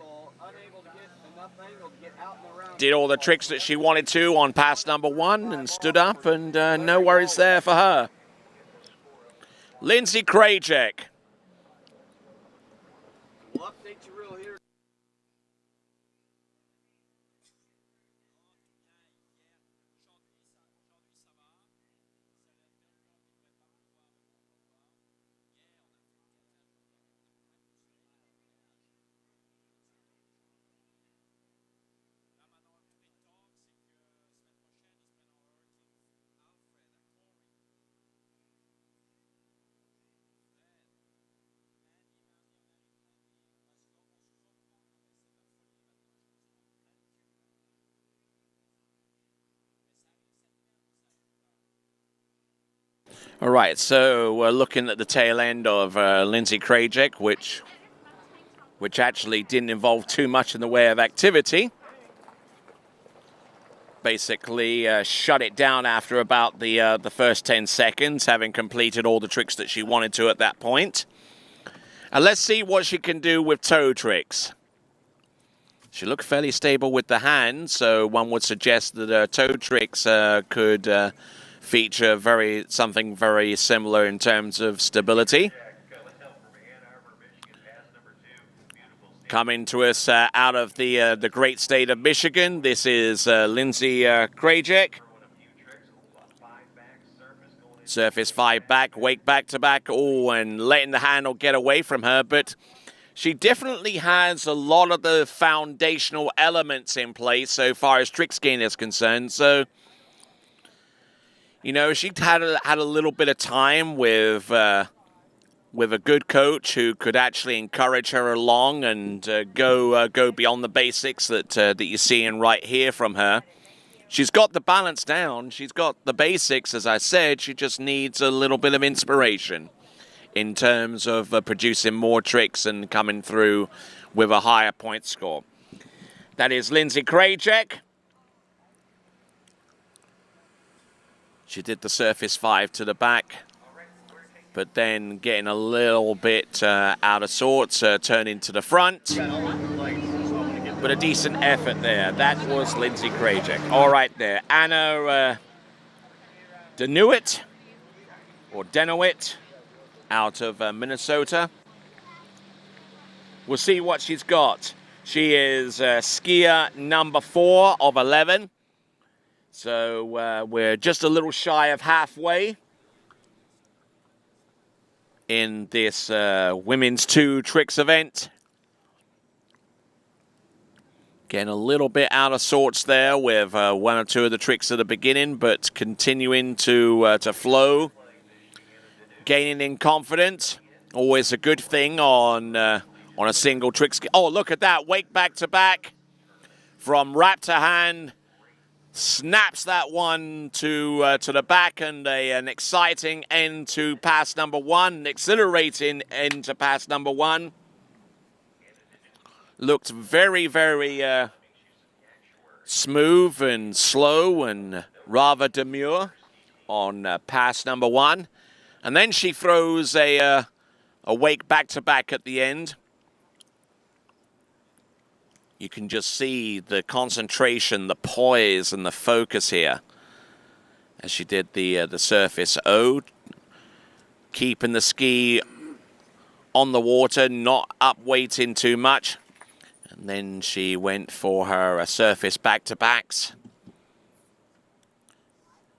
Did all the tricks that she wanted to on pass number 1 and stood up, and no worries there for her. Lindsay Krajek. We'll update you real here. All right, so we're looking at the tail end of Lindsay Krajek, which actually didn't involve too much in the way of activity. Basically shut it down after about the first 10 seconds, having completed all the tricks that she wanted to at that point. And let's see what she can do with toe tricks. She looked fairly stable with the hand, so one would suggest that toe tricks could feature something very similar in terms of stability. Coming to us out of the great state of Michigan, this is Lindsay Krajek. Surface 5 back, wake back to back, and letting the handle get away from her, but she definitely has a lot of the foundational elements in place so far as trick skiing is concerned. So, you know, she had a little bit of time with a good coach who could actually encourage her along and go beyond the basics that you're seeing right here from her. She's got the balance down. She's got the basics, as I said. She just needs a little bit of inspiration in terms of producing more tricks and coming through with a higher point score. That is Lindsay Krajek. She did the surface 5 to the back, but then getting a little bit out of sorts, turning to the front. But a decent effort there. That was Lindsay Krajek. All right there. Anna Denuit, or Denuit, out of Minnesota. We'll see what she's got. She is skier number 4 of 11. So we're just a little shy of halfway in this women's 2 tricks event. Getting a little bit out of sorts there with 1 or 2 of the tricks at the beginning, but continuing to flow, gaining in confidence. Always a good thing on a single trick ski. Oh, look at that, wake back to back from wrap to hand. Snaps that one to the back, and an exciting end to pass number 1, an exhilarating end to pass number 1. Looked very, very smooth and slow and rather demure on pass number 1. And then she throws a wake back-to-back at the end. You can just see the concentration, the poise, and the focus here as she did the surface O, keeping the ski on the water, not up weighting too much. And then she went for her surface back-to-backs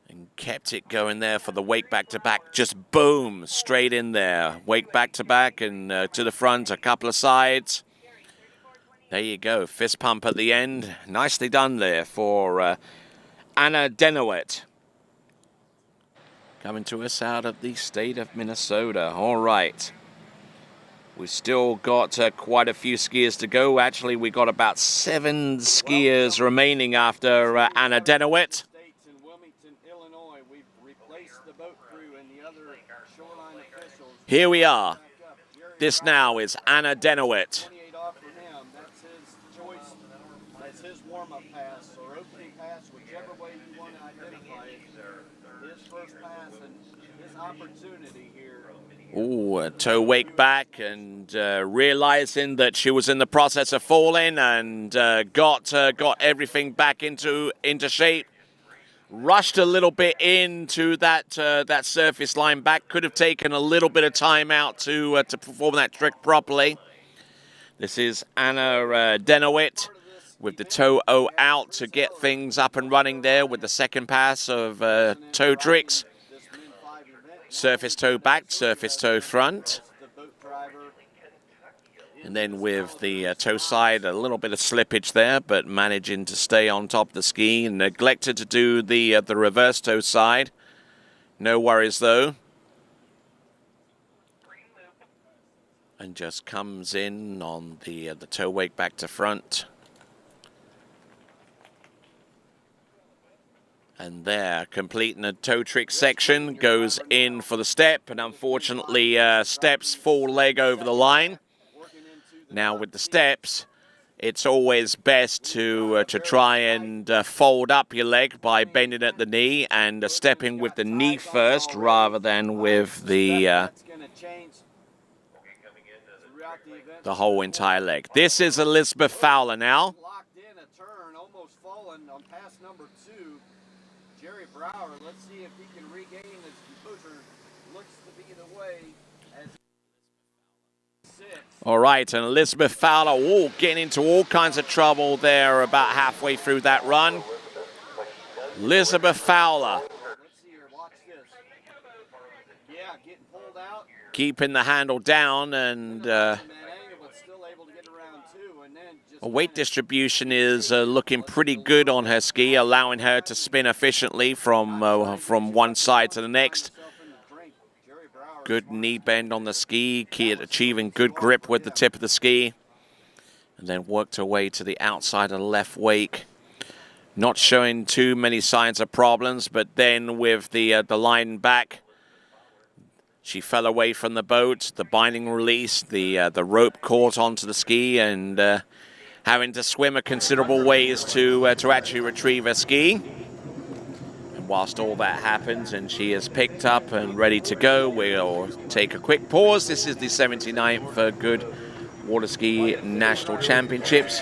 and kept it going there for the wake back-to-back. Just boom, straight in there. Wake back-to-back and to the front, a couple of sides. There you go, fist pump at the end. Nicely done there for Anna Denuit. Coming to us out of the state of Minnesota. All right. We've still got quite a few skiers to go. Actually, we've got about 7 skiers remaining after Anna Denuit. Here we are. This now is Anna Denuit. Warm-up pass or opening pass, whichever way you want to identify it. His first pass and his opportunity here. Ooh, a toe wake back and realizing that she was in the process of falling and got everything back into shape. Rushed a little bit into that surface line back. Could have taken a little bit of time out to perform that trick properly. This is Anna Denuit with the toe O out to get things up and running there with the second pass of toe tricks. Surface toe back, surface toe front. And then with the toe side, a little bit of slippage there, but managing to stay on top of the ski. Neglected to do the reverse toe side. No worries though. And just comes in on the toe wake back to front. And there, completing a toe trick section, goes in for the step, and unfortunately steps full leg over the line. Now with the steps, it's always best to try and fold up your leg by bending at the knee and stepping with the knee first rather than with the whole entire leg. This is Elizabeth Fowler now. Let's see if he can regain his composure. Looks to be the way as all right, and Elizabeth Fowler getting into all kinds of trouble there about halfway through that run. Elizabeth Fowler. Let's see here, watch this. Yeah, getting pulled out. Keeping the handle down and weight distribution is looking pretty good on her ski, allowing her to spin efficiently from one side to the next. Good knee bend on the ski, achieving good grip with the tip of the ski. And then worked her way to the outside of the left wake. Not showing too many signs of problems, but then with the line back, she fell away from the boat. The binding release, the rope caught onto the ski, and having to swim a considerable ways to actually retrieve her ski. And whilst all that happens and she is picked up and ready to go, we'll take a quick pause. This is the 79th Goode Waterski National Championships.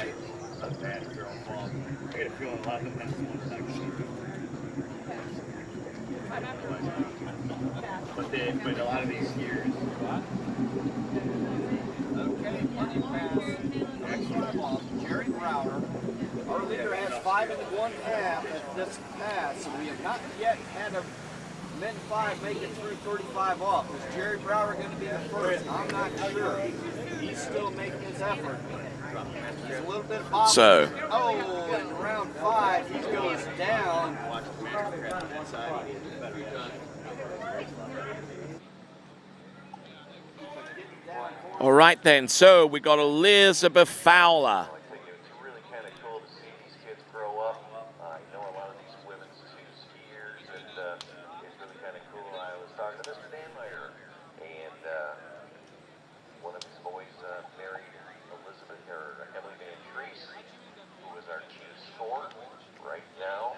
But a lot of these skiers. Okay, money pass. Next time off, Jerry Brower. Our leader has 5 1/2 at this pass, and we have not yet had a men 5 make it through 35 off. Is Jerry Brower going to be the first? I'm not sure. He's still making his effort. He's a little bit bobbed. So. Oh, in round 5, he goes down. All right then, so we got Elizabeth Fowler. It's really kind of cool to see these kids grow up. You know, a lot of these women's skiers, and it's really kind of cool. I was talking to Mr. Danmeyer, and one of his boys married Elizabeth, or Emily Van Treese, who is our chief scorer right now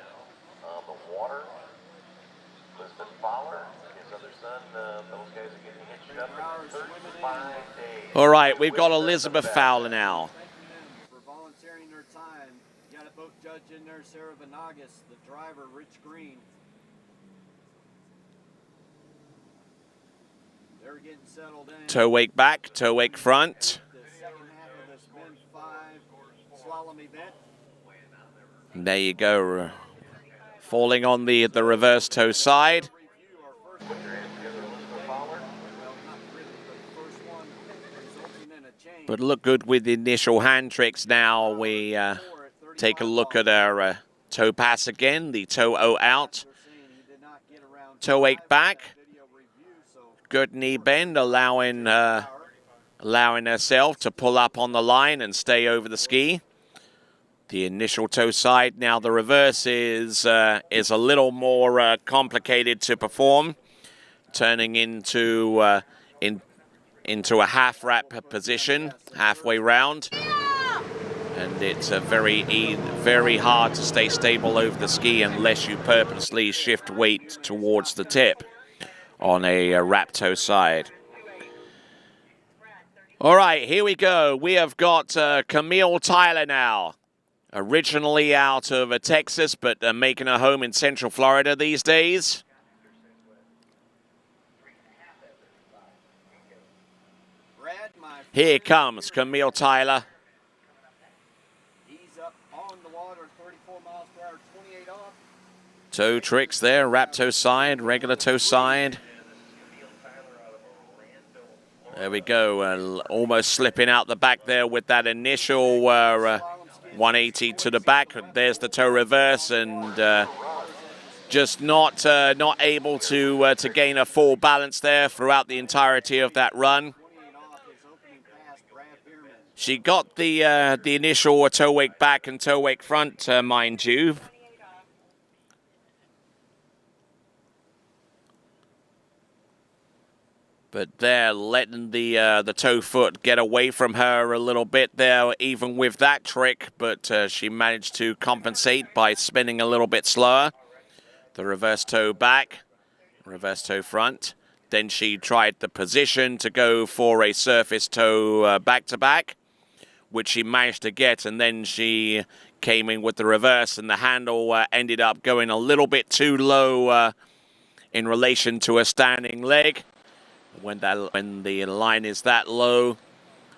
on the water. Elizabeth Fowler, his other son, those guys are getting hitched up in 35 days. All right, we've got Elizabeth Fowler now. For volunteering their time. You got a boat judge in there, Sarah Vanagas, the driver, Rich Green. They're getting settled in. Toe wake back, toe wake front. The second half of this men 5 slalom event. And there you go, falling on the reverse toe side. But look good with the initial hand tricks now. We take a look at our toe pass again, the toe O out. Toe wake back. Good knee bend, allowing herself to pull up on the line and stay over the ski. The initial toe side. Now the reverse is a little more complicated to perform, turning into a half wrap position, halfway round, and it's very hard to stay stable over the ski unless you purposely shift weight towards the tip on a wrap toe side. All right, here we go. We have got Camille Tyler now. Originally out of Texas, but making her home in Central Florida these days. Here comes Camille Tyler. He's up on the water, 34 miles per hour, 28 off. Toe tricks there, wrap toe side, regular toe side. There we go, almost slipping out the back there with that initial 180 to the back. There's the toe reverse, and just not able to gain a full balance there throughout the entirety of that run. She got the initial toe wake back and toe wake front, mind you. But they're letting the toe foot get away from her a little bit there, even with that trick. But she managed to compensate by spinning a little bit slower. The reverse toe back, reverse toe front. Then she tried the position to go for a surface toe back-to-back, which she managed to get. And then she came in with the reverse, and the handle ended up going a little bit too low in relation to a standing leg. When the line is that low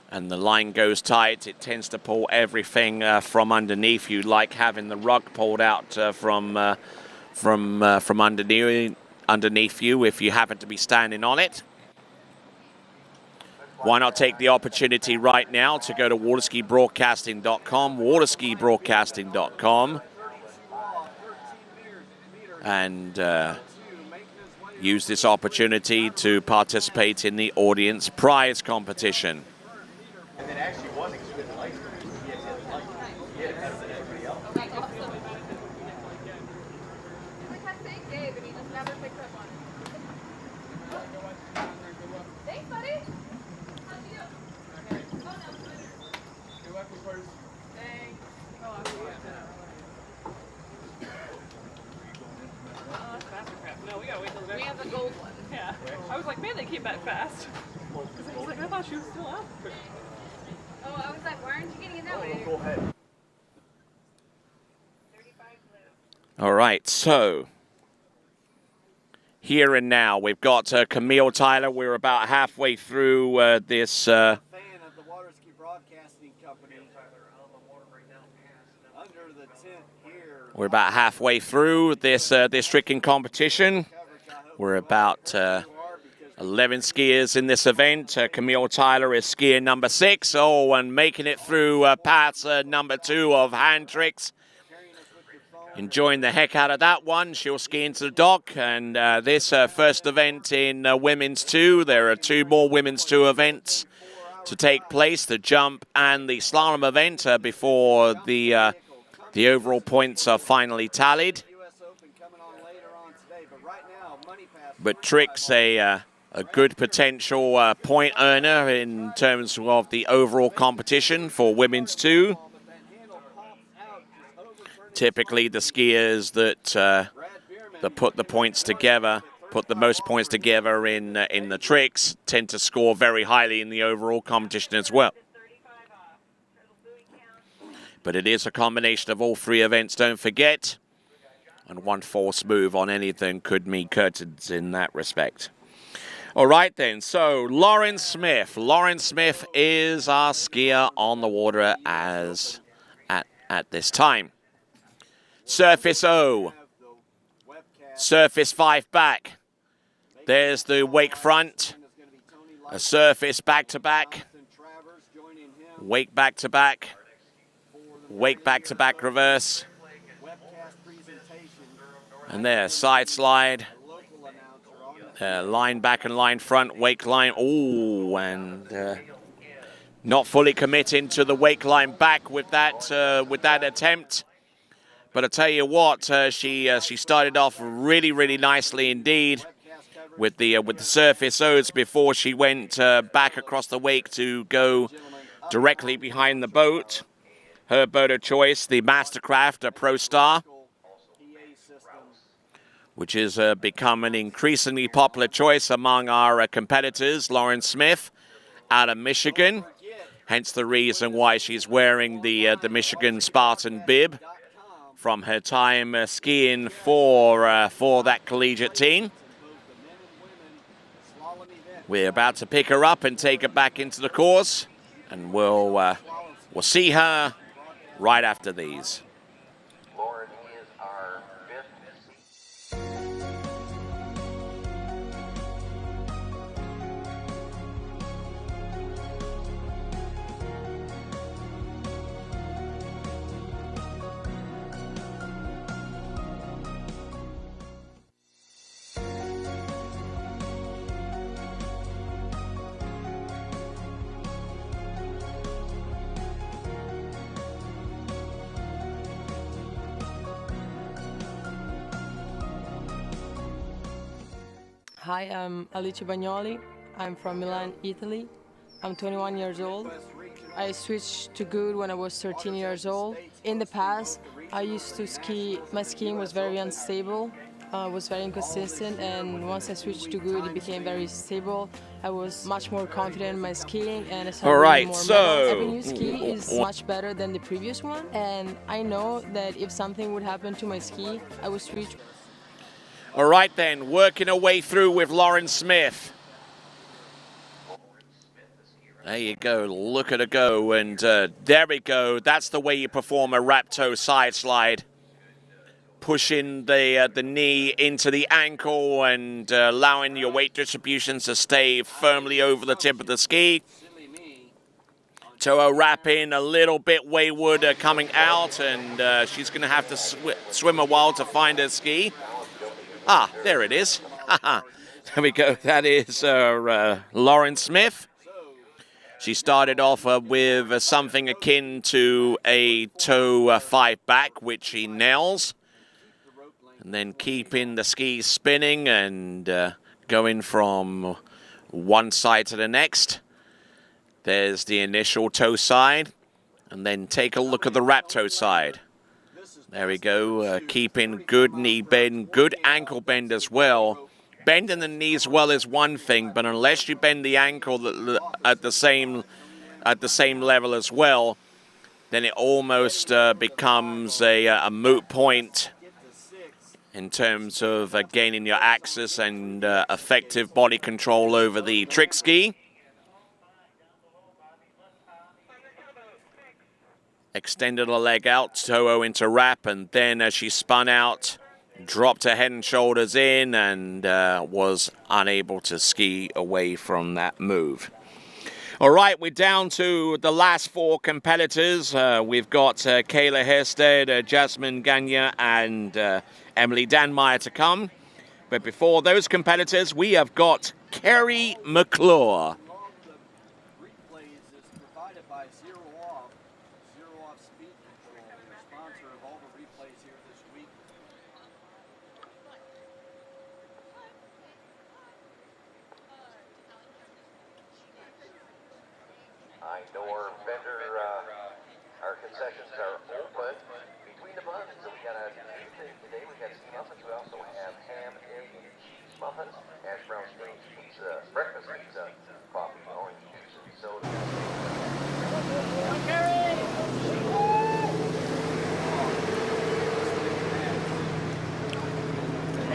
and the line goes tight, it tends to pull everything from underneath you, like having the rug pulled out from underneath you if you happen to be standing on it. Why not take the opportunity right now to go to waterskibroadcasting.com, waterskibroadcasting.com, and use this opportunity to participate in the audience prize competition. And then actually wasn't because he didn't like it. He had to like it. He had it better than everybody else. We had to take Dave, and he just never picked up on it. Thanks, buddy. How'd you do? Okay. Oh, no. Good luck with first. Thanks. Oh, I'll see you. No, we gotta wait till the We have the gold one. Yeah. I was like, man, they came back fast. Because I was like, I thought she was still out. Oh, I was like, why aren't you getting in that way? Go ahead. 35 blue. All right, so here and now. We've got Camille Tyler. We're about halfway through this. Fan of the Waterski Broadcasting Company. Under the tent here. We're about halfway through this this tricking competition. We're about 11 skiers in this event. Camille Tyler is skier number 6. Oh, and making it through pass number 2 of hand tricks. Enjoying the heck out of that one. She'll ski into the dock. And this first event in Women's 2. There are 2 more Women's 2 events to take place, the jump and the slalom event, before the overall points are finally tallied. But Tricks a good potential point earner in terms of the overall competition for Women's 2. Typically, the skiers that put the points together, put the most points together in the tricks, tend to score very highly in the overall competition as well. But it is a combination of all 3 events, don't forget. And one false move on anything could mean curtains in that respect. All right, then. So, Lauren Smith. Lauren Smith is our skier on the water at this time. Surface O. Surface 5 back. There's the wake front. A surface back-to-back. Wake back-to-back. Wake back-to-back reverse. And there, side slide. Line back and line front, wake line. Oh, and not fully committing to the wake line back with that attempt. But I tell you what, she started off really, really nicely indeed with the surface O's before she went back across the wake to go directly behind the boat. Her boat of choice, the Mastercraft Pro Star, which has become an increasingly popular choice among our competitors. Lauren Smith out of Michigan, hence the reason why she's wearing the Michigan Spartan bib from her time skiing for that collegiate team. We're about to pick her up and take her back into the course, and we'll see her right after these. Lauren is our 5th. Hi, I'm Alice Bagnoli. I'm from Milan, Italy. I'm 21 years old. I switched to Goode when I was 13 years old. In the past, I used to ski. My skiing was very unstable, was very inconsistent, and once I switched to Goode, it became very stable. I was much more confident in my skiing, and I started winning more medals. Every new ski is much better than the previous one, and I know that if something would happen to my ski, I would switch. All right, then, working our way through with Lauren Smith. There you go, look at her go, and there we go. That's the way you perform a wrap toe side slide. Pushing the knee into the ankle and allowing your weight distributions to stay firmly over the tip of the ski. Toe wrap in a little bit wayward coming out, and she's going to have to swim a while to find her ski. Ah, there it is. There we go. That is Lauren Smith. She started off with something akin to a toe 5 back, which she nails. And then keeping the skis spinning and going from one side to the next. There's the initial toe side. And then take a look at the wrap toe side. There we go, keeping good knee bend, good ankle bend as well. Bending the knees well is one thing, but unless you bend the ankle at the same level as well, then it almost becomes a moot point in terms of gaining your axis and effective body control over the trick ski. Extended her leg out, toe into wrap, and then as she spun out, dropped her head and shoulders in and was unable to ski away from that move. All right, we're down to the last four competitors. We've got Kayla Hairsted, Jasmine Gagne, and Emily Danmeyer to come. But before those competitors, we have got Kerry McClure. Indoor vendor, our concessions are open between the buns. So we got a few things today. We got some muffins. We also have ham, egg, and cheese muffins, hash brown strange pizza, breakfast pizza, coffee, orange juice, and soda.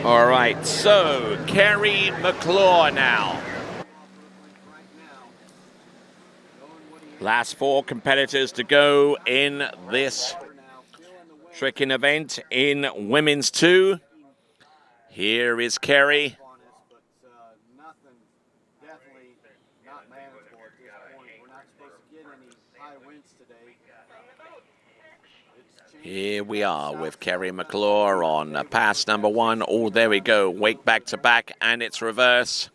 All right, so Kerry McClure now. Last four competitors to go in this tricking event in Women's 2. Here is Kerry. Here we are with Kerry McClure on pass number 1. Oh, there we go. Wake back to back, and it's reverse.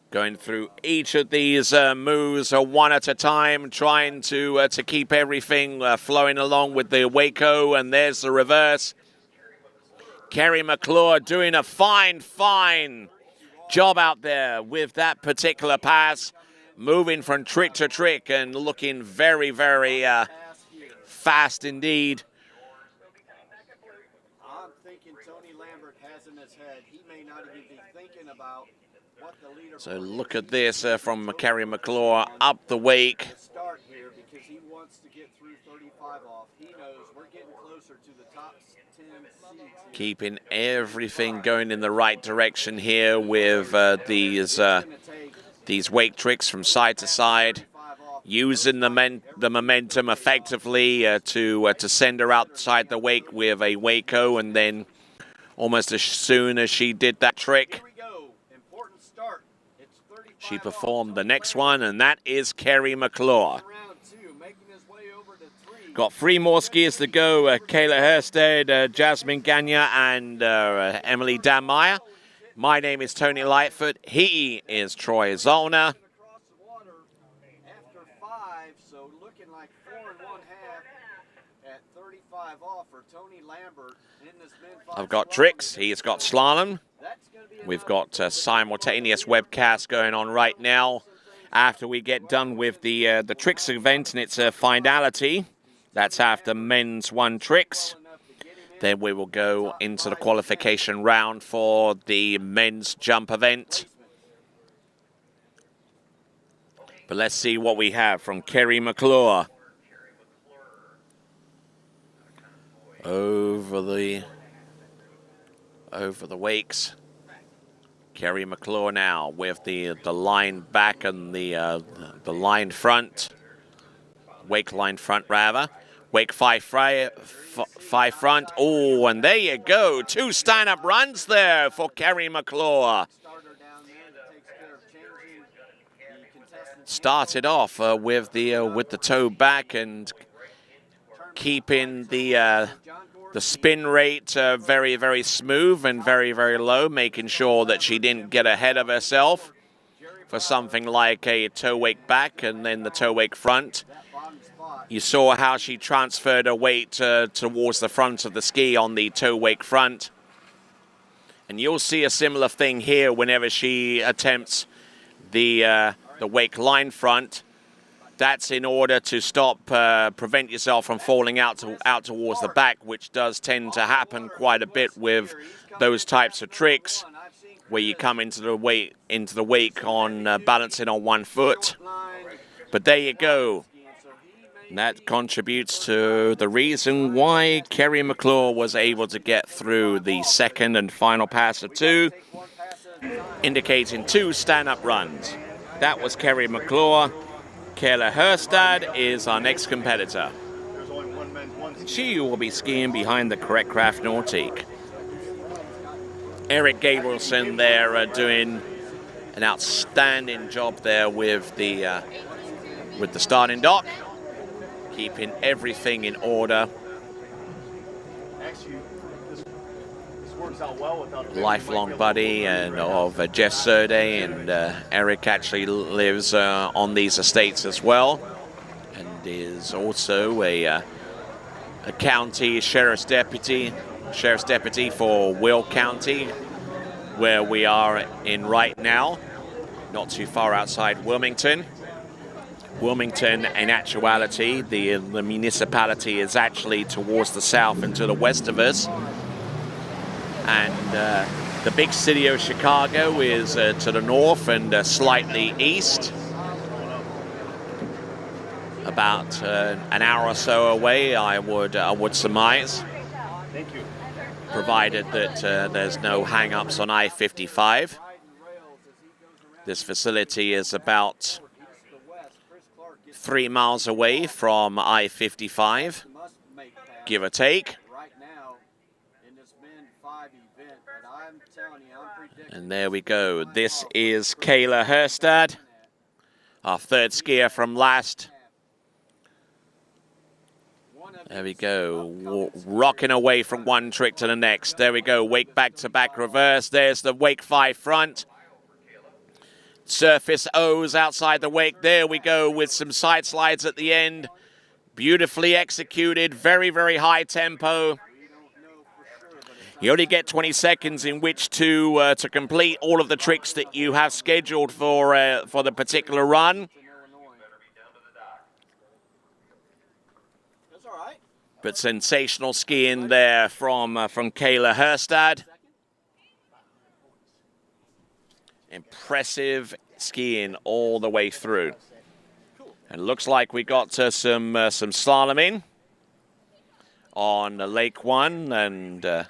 Going through each of these moves one at a time, trying to keep everything flowing along with the Waco, and there's the reverse. Kerry McClure doing a fine job out there with that particular pass, moving from trick to trick and looking very fast indeed. I'm thinking Tony Lambert has in his head, he may not even be thinking about what the leader. So look at this from Kerry McClure up the wake. Start here because he wants to get through 35 off. He knows we're getting closer to the top 10 seeds. Keeping everything going in the right direction here with these wake tricks from side to side. Using the momentum effectively to send her outside the wake with a Waco, and then almost as soon as she did that trick, she performed the next one, and that is Kerry McClure. Got 3 more skiers to go, Kayla Hairsted, Jasmine Gagne, and Emily Danmeyer. My name is Tony Lightfoot. He is Troy Zollner. I've got tricks. He's got slalom. We've got simultaneous webcast going on right now. After we get done with the tricks event and its finality, that's after men's 1 tricks. Then we will go into the qualification round for the men's jump event. But let's see what we have from Kerry McClure. Over the wakes. Kerry McClure now with the line back and the line front. Wake line front rather. Wake 5 front. Oh, and there you go. 2 stand-up runs there for Kerry McClure. Started off with the toe back and keeping the spin rate very smooth and very low, making sure that she didn't get ahead of herself for something like a toe wake back and then the toe wake front. You saw how she transferred her weight towards the front of the ski on the toe wake front. And you'll see a similar thing here whenever she attempts the wake line front. That's in order to prevent yourself from falling out towards the back, which does tend to happen quite a bit with those types of tricks, where you come into the wake on balancing on 1 foot. But there you go. And that contributes to the reason why Kerry McClure was able to get through the second and final pass of 2, indicating 2 stand-up runs. That was Kerry McClure. Kayla Herstad is our next competitor. She will be skiing behind the Correct Craft Nautique. Eric Gabrielson there doing an outstanding job there with the starting dock, keeping everything in order. Lifelong buddy and of Jeff Serde, and Eric actually lives on these estates as well, and is also a county sheriff's deputy for Will County, where we are in right now, not too far outside Wilmington. Wilmington, in actuality, the municipality is actually towards the south and to the west of us. And the big city of Chicago is to the north and slightly east. About an hour or so away, I would surmise. Thank you. Provided that there's no hang-ups on I-55. This facility is about 3 miles away from I-55, give or take. And there we go. This is Kayla Herstad, our third skier from last. There we go, rocking away from one trick to the next. There we go, wake back-to-back reverse. There's the wake 5 front. Surface O's outside the wake. There we go with some side slides at the end. Beautifully executed, very, very high tempo. You only get 20 seconds in which to complete all of the tricks that you have scheduled for the particular run. But sensational skiing there from Kayla Herstad. Impressive skiing all the way through. And looks like we got some slaloming on Lake 1, and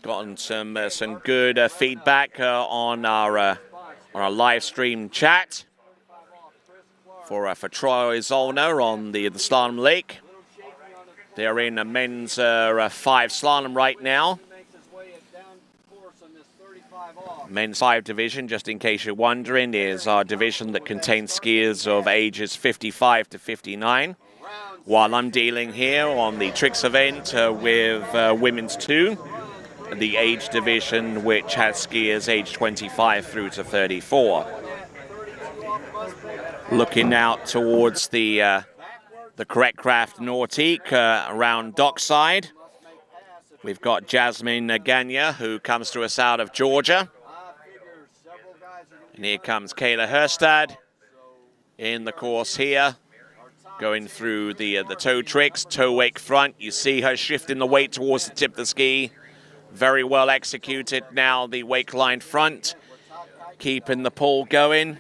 gotten some good feedback on our live stream chat for Troy Zollner on the slalom lake. They're in a men's 5 slalom right now. Men's 5 division, just in case you're wondering, is our division that contains skiers of ages 55 to 59. While I'm dealing here on the tricks event with women's 2, the age division which has skiers age 25 through to 34. Looking out towards the Correct Craft Nautique around dockside. We've got Jasmine Ganya, who comes to us out of Georgia. And here comes Kayla Herstad in the course here, going through the toe tricks, toe wake front. You see her shifting the weight towards the tip of the ski. Very well executed now, the wake line front, keeping the pull going.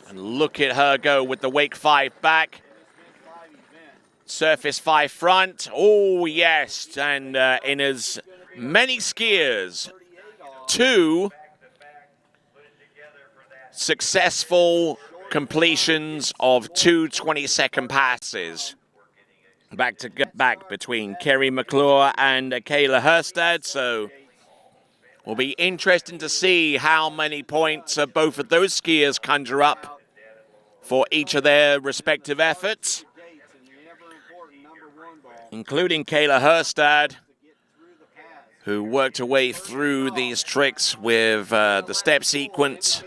And look at her go with the wake 5 back. Surface 5 front, oh yes, and in as many skiers, 2 successful completions of 2 20-second passes. Back to back between Kerry McClure and Kayla Herstad, so will be interesting to see how many points both of those skiers conjure up for each of their respective efforts, including Kayla Herstad, who worked her way through these tricks with the step sequence,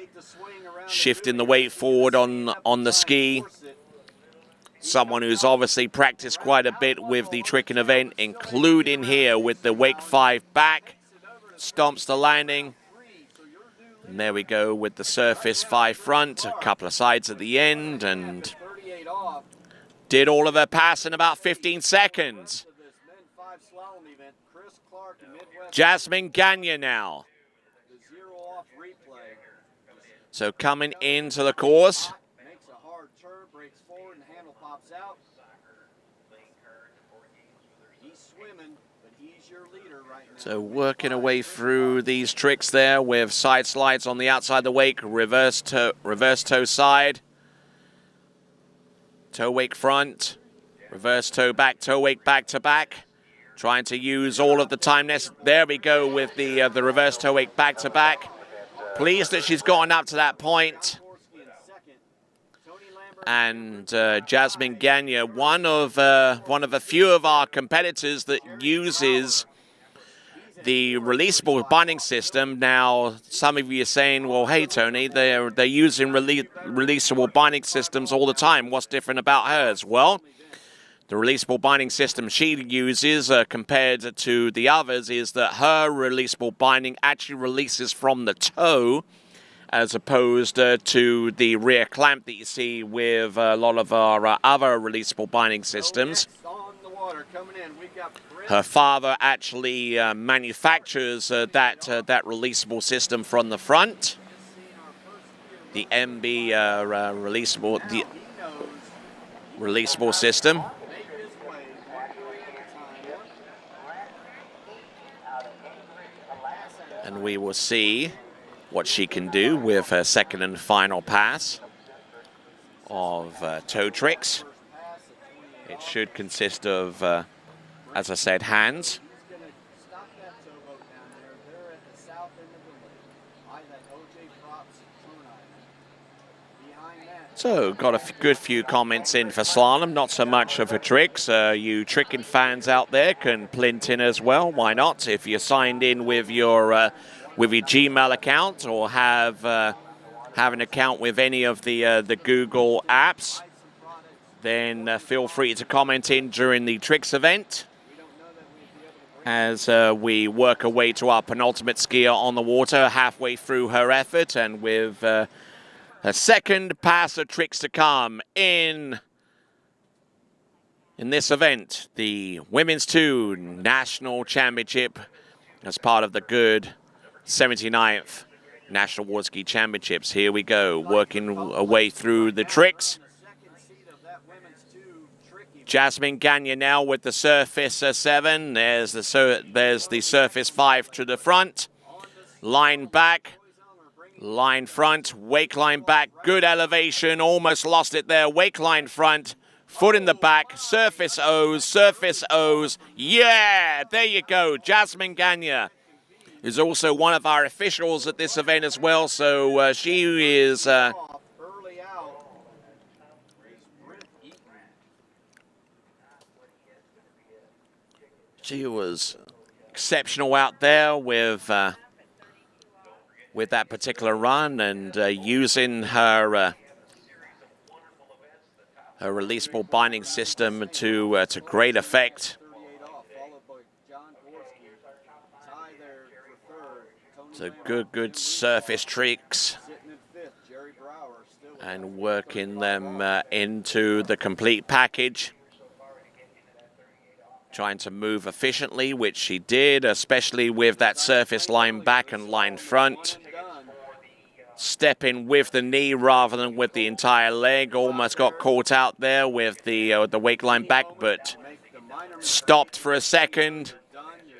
shifting the weight forward on the ski. Someone who's obviously practiced quite a bit with the tricking event, including here with the wake 5 back, stomps the landing. And there we go with the surface 5 front, a couple of sides at the end, and did all of her pass in about 15 seconds. Jasmine Ganya now. So coming into the course, out. He's swimming, but he's your leader right now. So working away through these tricks there with side slides on the outside of the wake, reverse toe side, toe wake front, reverse toe wake back to back. Trying to use all of the time. There we go with the reverse toe wake back to back. Pleased that she's gotten up to that point. And Jasmine Gagne, one of a few of our competitors that uses the releasable binding system. Now, some of you are saying, well, hey, Tony, they're using releasable binding systems all the time. What's different about hers? Well, the releasable binding system she uses compared to the others is that her releasable binding actually releases from the toe as opposed to the rear clamp that you see with a lot of our other releasable binding systems. Her father actually manufactures that releasable system from the front. The MB releasable system. And we will see what she can do with her second and final pass of toe tricks. It should consist of, as I said, hands. So, got a good few comments in for slalom, not so much of her tricks. You tricking fans out there can plint in as well. Why not? If you're signed in with your Gmail account or have an account with any of the Google apps, then feel free to comment in during the tricks event as we work our way to our penultimate skier on the water, halfway through her effort, and with a second pass of tricks to come in this event, the Women's 2 National Championship as part of the Goode 79th National Waterski Championships. Here we go, working our way through the tricks. Jasmine Gagne now with the Surface 7. There's the Surface 5 to the front. Line back. Line front, wake line back, good elevation, almost lost it there. Wake line front, foot in the back, surface O's, yeah, there you go. Jasmine Gagne is also one of our officials at this event as well, so she is she was exceptional out there with that particular run, and using her releasable binding system to great effect. So good surface tricks and working them into the complete package. Trying to move efficiently, which she did, especially with that surface line back and line front. Stepping with the knee rather than with the entire leg. Almost got caught out there with the wake line back, but stopped for a second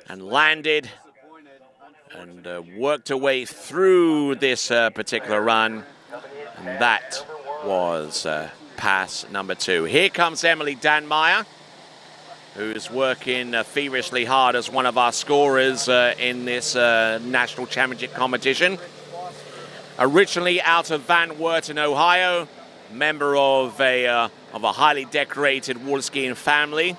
and landed and worked her way through this particular run. And that was pass number 2. Here comes Emily Danmeyer, who's working feverishly hard as one of our scorers in this national championship competition. Originally out of Van Werton, Ohio, member of a highly decorated water skiing family.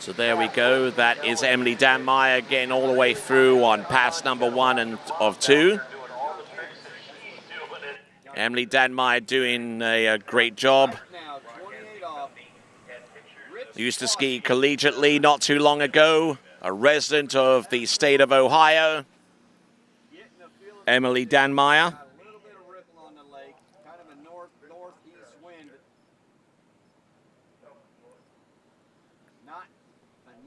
So there we go. That is Emily Danmeyer getting all the way through on pass number 1 and of 2. Emily Danmeyer doing a great job. Used to ski collegiately not too long ago. A resident of the state of Ohio. Emily Danmeyer. Not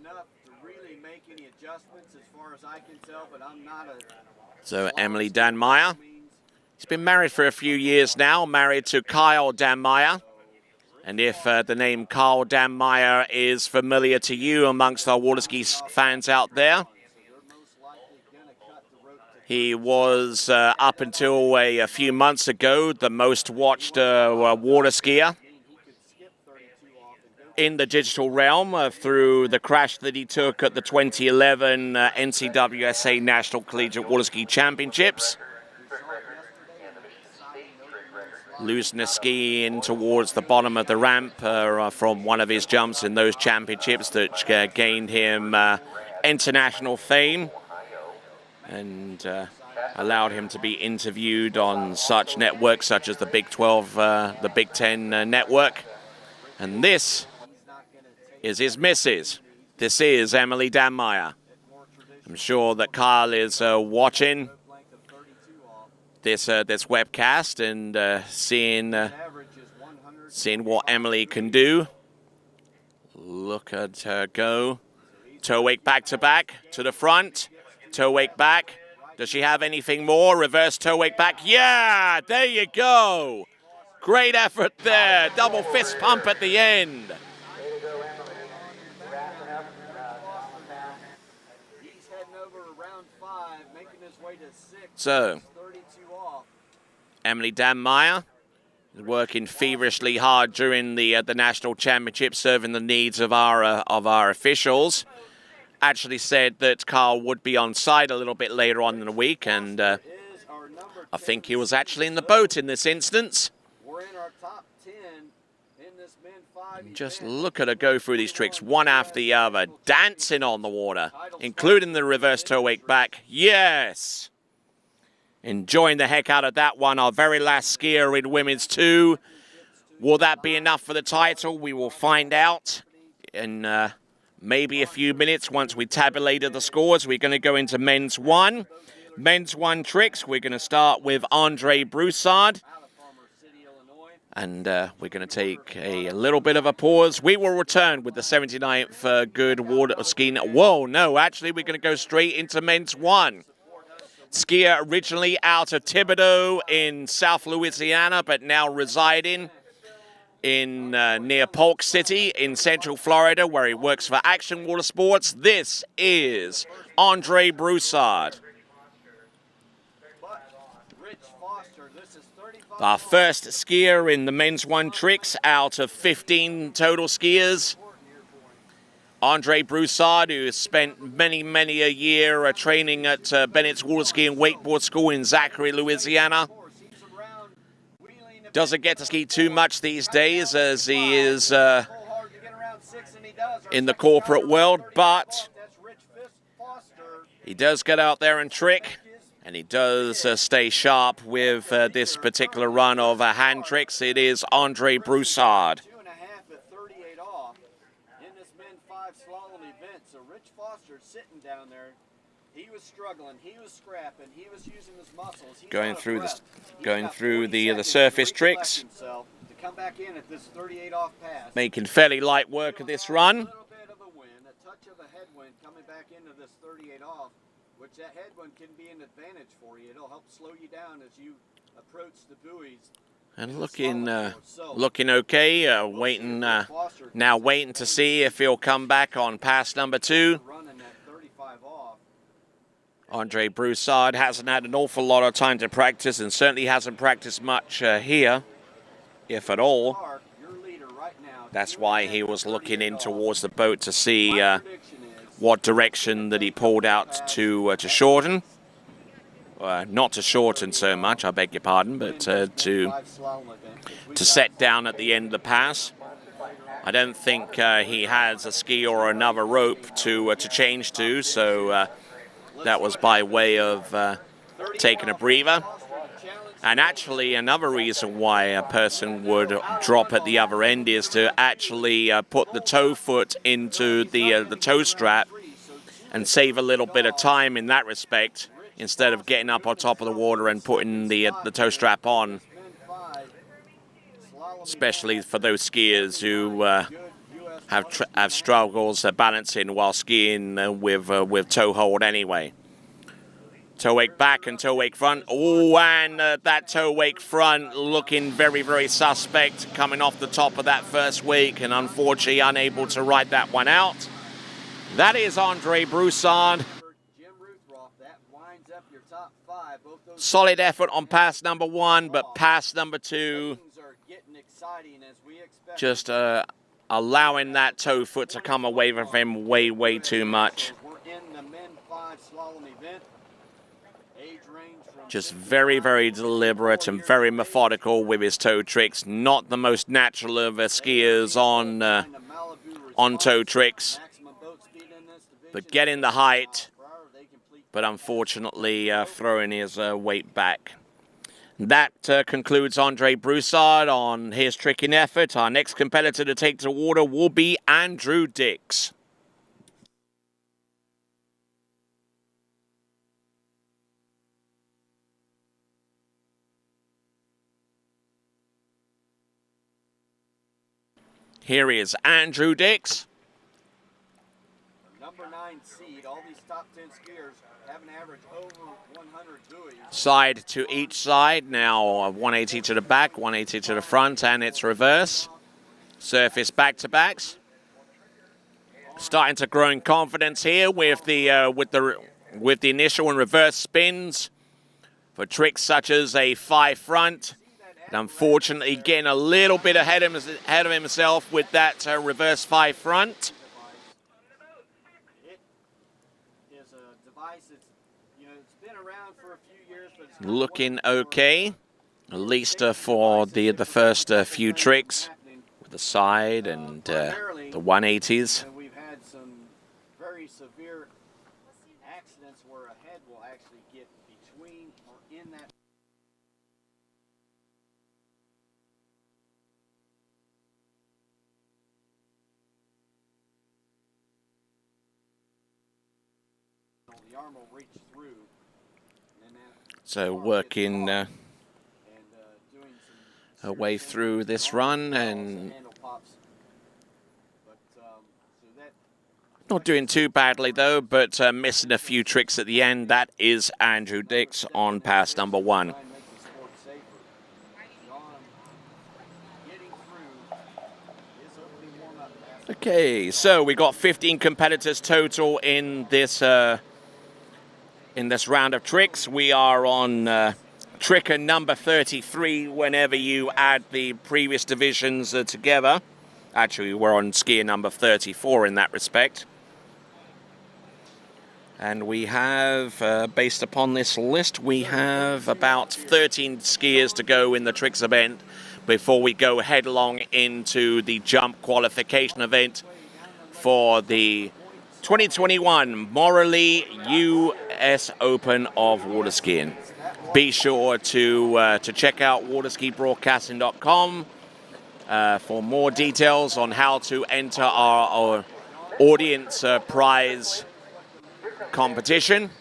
enough to really make any adjustments as far as I can tell, but I'm not a... So Emily Danmeyer He's been married for a few years now, married to Kyle Danmeyer. And if the name Kyle Danmeyer is familiar to you amongst our Waterski fans out there, he was, up until a few months ago, the most watched water skier in the digital realm through the crash that he took at the 2011 NCWSA National Collegiate Waterski Championships. Losing a ski in towards the bottom of the ramp from one of his jumps in those championships that gained him international fame and allowed him to be interviewed on such networks such as the Big 12, the Big 10 network. And this is his missus. This is Emily Danmeyer. I'm sure that Kyle is watching this webcast and seeing what Emily can do. Look at her go. Toe wake back to back to the front. Toe wake back. Does she have anything more? Reverse toe wake back. Yeah, there you go. Great effort there. Double fist pump at the end. He's heading over to round 5, making his way to 6. So, 32 off. Emily Danmeyer is working feverishly hard during the national championship, serving the needs of our officials. Actually said that Carl would be on site a little bit later on in the week, and I think he was actually in the boat in this instance. We're in our top 10 in this men 5 Just look at her go through these tricks, one after the other, dancing on the water, including the reverse toe wake back. Yes! Enjoying the heck out of that one, our very last skier in women's 2. Will that be enough for the title? We will find out in maybe a few minutes once we tabulated the scores. We're going to go into men's 1. Men's 1 tricks. We're going to start with Andre Broussard. And we're going to take a little bit of a pause. We will return with the 79th Goode water skiing. Whoa, no, actually we're going to go straight into men's 1. Skier originally out of Thibodaux in South Louisiana, but now residing in near Polk City in Central Florida, where he works for Action Water Sports. This is Andre Broussard. Our first skier in the men's 1 tricks out of 15 total skiers. Andre Broussard, who has spent many a year training at Bennett's Waterski and Wakeboard School in Zachary, Louisiana. Doesn't get to ski too much these days as he is in the corporate world, but he does get out there and trick, and he does stay sharp with this particular run of hand tricks. It is Andre Broussard. 2.5 at 38 off in this men 5 slalom event. So Rich Foster sitting down there. He was struggling, he was scrapping, he was using his muscles. Going through the surface tricks. To come back in at this 38 off pass. Making fairly light work of this run. A little bit of a wind, a touch of a headwind coming back into this 38 off, which that headwind can be an advantage for you. It'll help slow you down as you approach the buoys. And looking okay. Now waiting to see if he'll come back on pass number 2. Andre Broussard hasn't had an awful lot of time to practice, and certainly hasn't practiced much here, if at all. That's why he was looking in towards the boat to see what direction that he pulled out to shorten. Not to shorten so much, I beg your pardon, but to set down at the end of the pass. I don't think he has a ski or another rope to change to, so that was by way of taking a breather. And actually, another reason why a person would drop at the other end is to actually put the toe foot into the toe strap and save a little bit of time in that respect, instead of getting up on top of the water and putting the toe strap on. Especially for those skiers who have struggles balancing while skiing with toe hold anyway. Toe wake back and toe wake front. Oh, and that toe wake front looking very, very suspect coming off the top of that first wake, and unfortunately unable to ride that one out. That is Andre Broussard. Solid effort on pass number 1, but pass number 2 just allowing that toe foot to come away from him way, way too much. Just very, very deliberate and very methodical with his toe tricks. Not the most natural of skiers on toe tricks, but getting the height, but unfortunately throwing his weight back. That concludes Andre Broussard on his tricking effort. Our next competitor to take to the water will be Andrew Dix. Here is Andrew Dix. Number 9 seed. All these top 10 skiers have an average over 100 buoys. Side to each side. Now 180 to the back, 180 to the front, and it's reverse. Surface back-to-backs. Starting to grow in confidence here with the initial and reverse spins for tricks such as a 5 front. And unfortunately, getting a little bit ahead of himself with that reverse 5 front. It is a device that's, it's been around for a few years, but it's Looking okay, at least for the first few tricks with the side and the 180s. and we've had some very severe accidents where a head will actually get between or in that. The arm will reach through. And then So working doing her way through this run and handle pops. But so that not doing too badly though, but missing a few tricks at the end. That is Andrew Dix on pass number 1. makes the sport safer. John getting through his opening warm-up pass. Okay, so we got 15 competitors total in this round of tricks. We are on tricker number 33 whenever you add the previous divisions together. Actually, we're on skier number 34 in that respect. And we have, based upon this list, we have about 13 skiers to go in the tricks event before we go headlong into the jump qualification event for the 2021 Morley US Open of Water Skiing. Be sure to check out waterskibroadcasting.com for more details on how to enter our audience prize competition.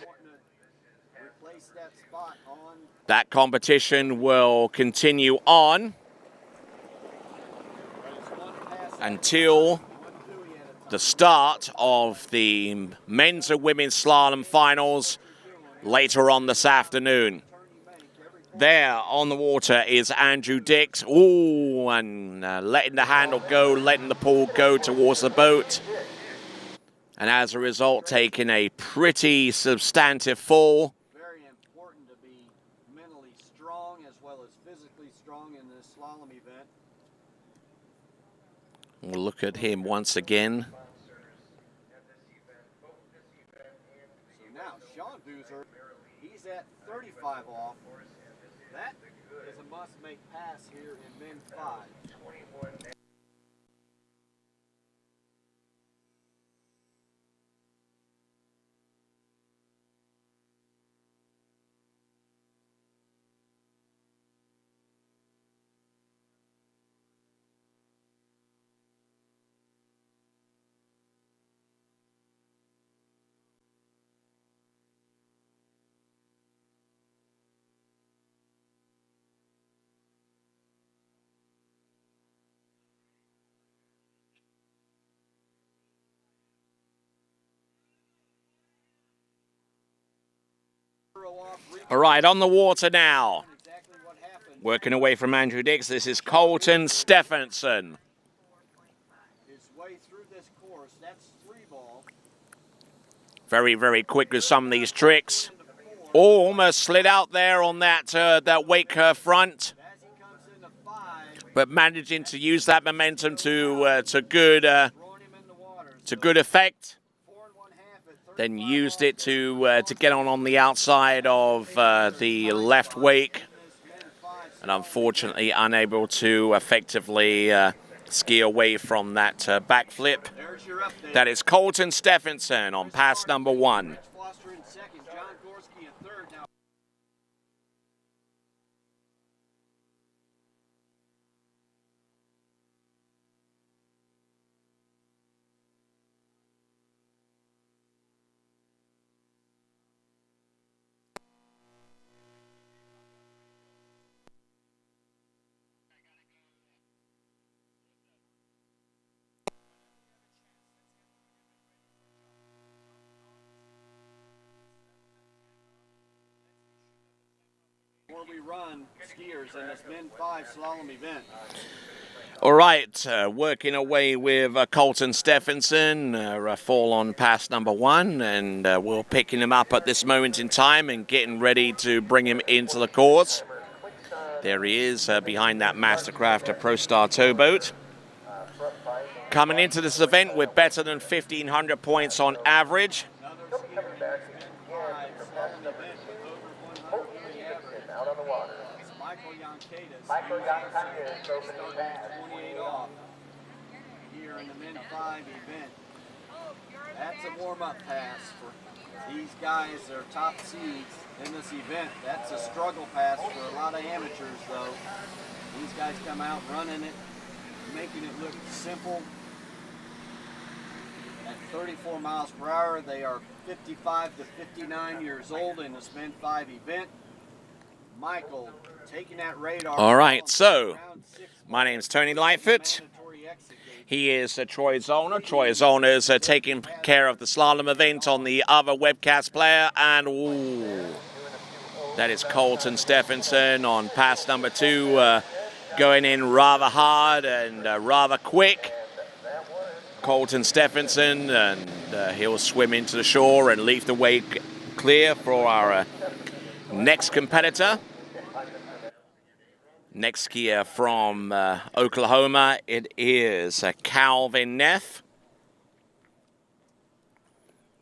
That competition will continue on until the start of the men's and women's slalom finals later on this afternoon. There on the water is Andrew Dix. Ooh, and letting the handle go, letting the pull go towards the boat. And as a result, taking a pretty substantive fall. Very important to be mentally strong as well as physically strong in this slalom event. We'll look at him once again. So now, Sean Boozer, he's at 35 off. That is a must-make pass here in men 5. All right, on the water now. Working away from Andrew Dix, this is Colton Stephenson. His way through this course, that's 3 ball. Very, very quick with some of these tricks. Oh, almost slid out there on that wake front. But managing to use that momentum to good effect. Then used it to get on the outside of the left wake. And unfortunately unable to effectively ski away from that backflip. That is Colton Stephenson on pass number 1. Before we run skiers in this men 5 slalom event. All right, working away with Colton Stephenson, fall on pass number 1, and we're picking him up at this moment in time and getting ready to bring him into the course. There he is behind that Mastercraft Pro Star towboat. Coming into this event with better than 1,500 points on average. Michael Yonkaitis opening pass. 28 off here in the men 5 event. That's a warm-up pass for these guys. They're top seeds in this event. That's a struggle pass for a lot of amateurs, though. These guys come out running it, making it look simple. At 34 miles per hour, they are 55 to 59 years old in this men 5 event. Michael taking that radar. All right, so my name's Tony Lightfoot. He is Troy Zollner. Troy Zollner is taking care of the slalom event on the other webcast player. And ooh, that is Colton Stephenson on pass number 2, going in rather hard and rather quick. Colton Stephenson, and he'll swim into the shore and leave the wake clear for our next competitor. Next skier from Oklahoma, it is Calvin Neff.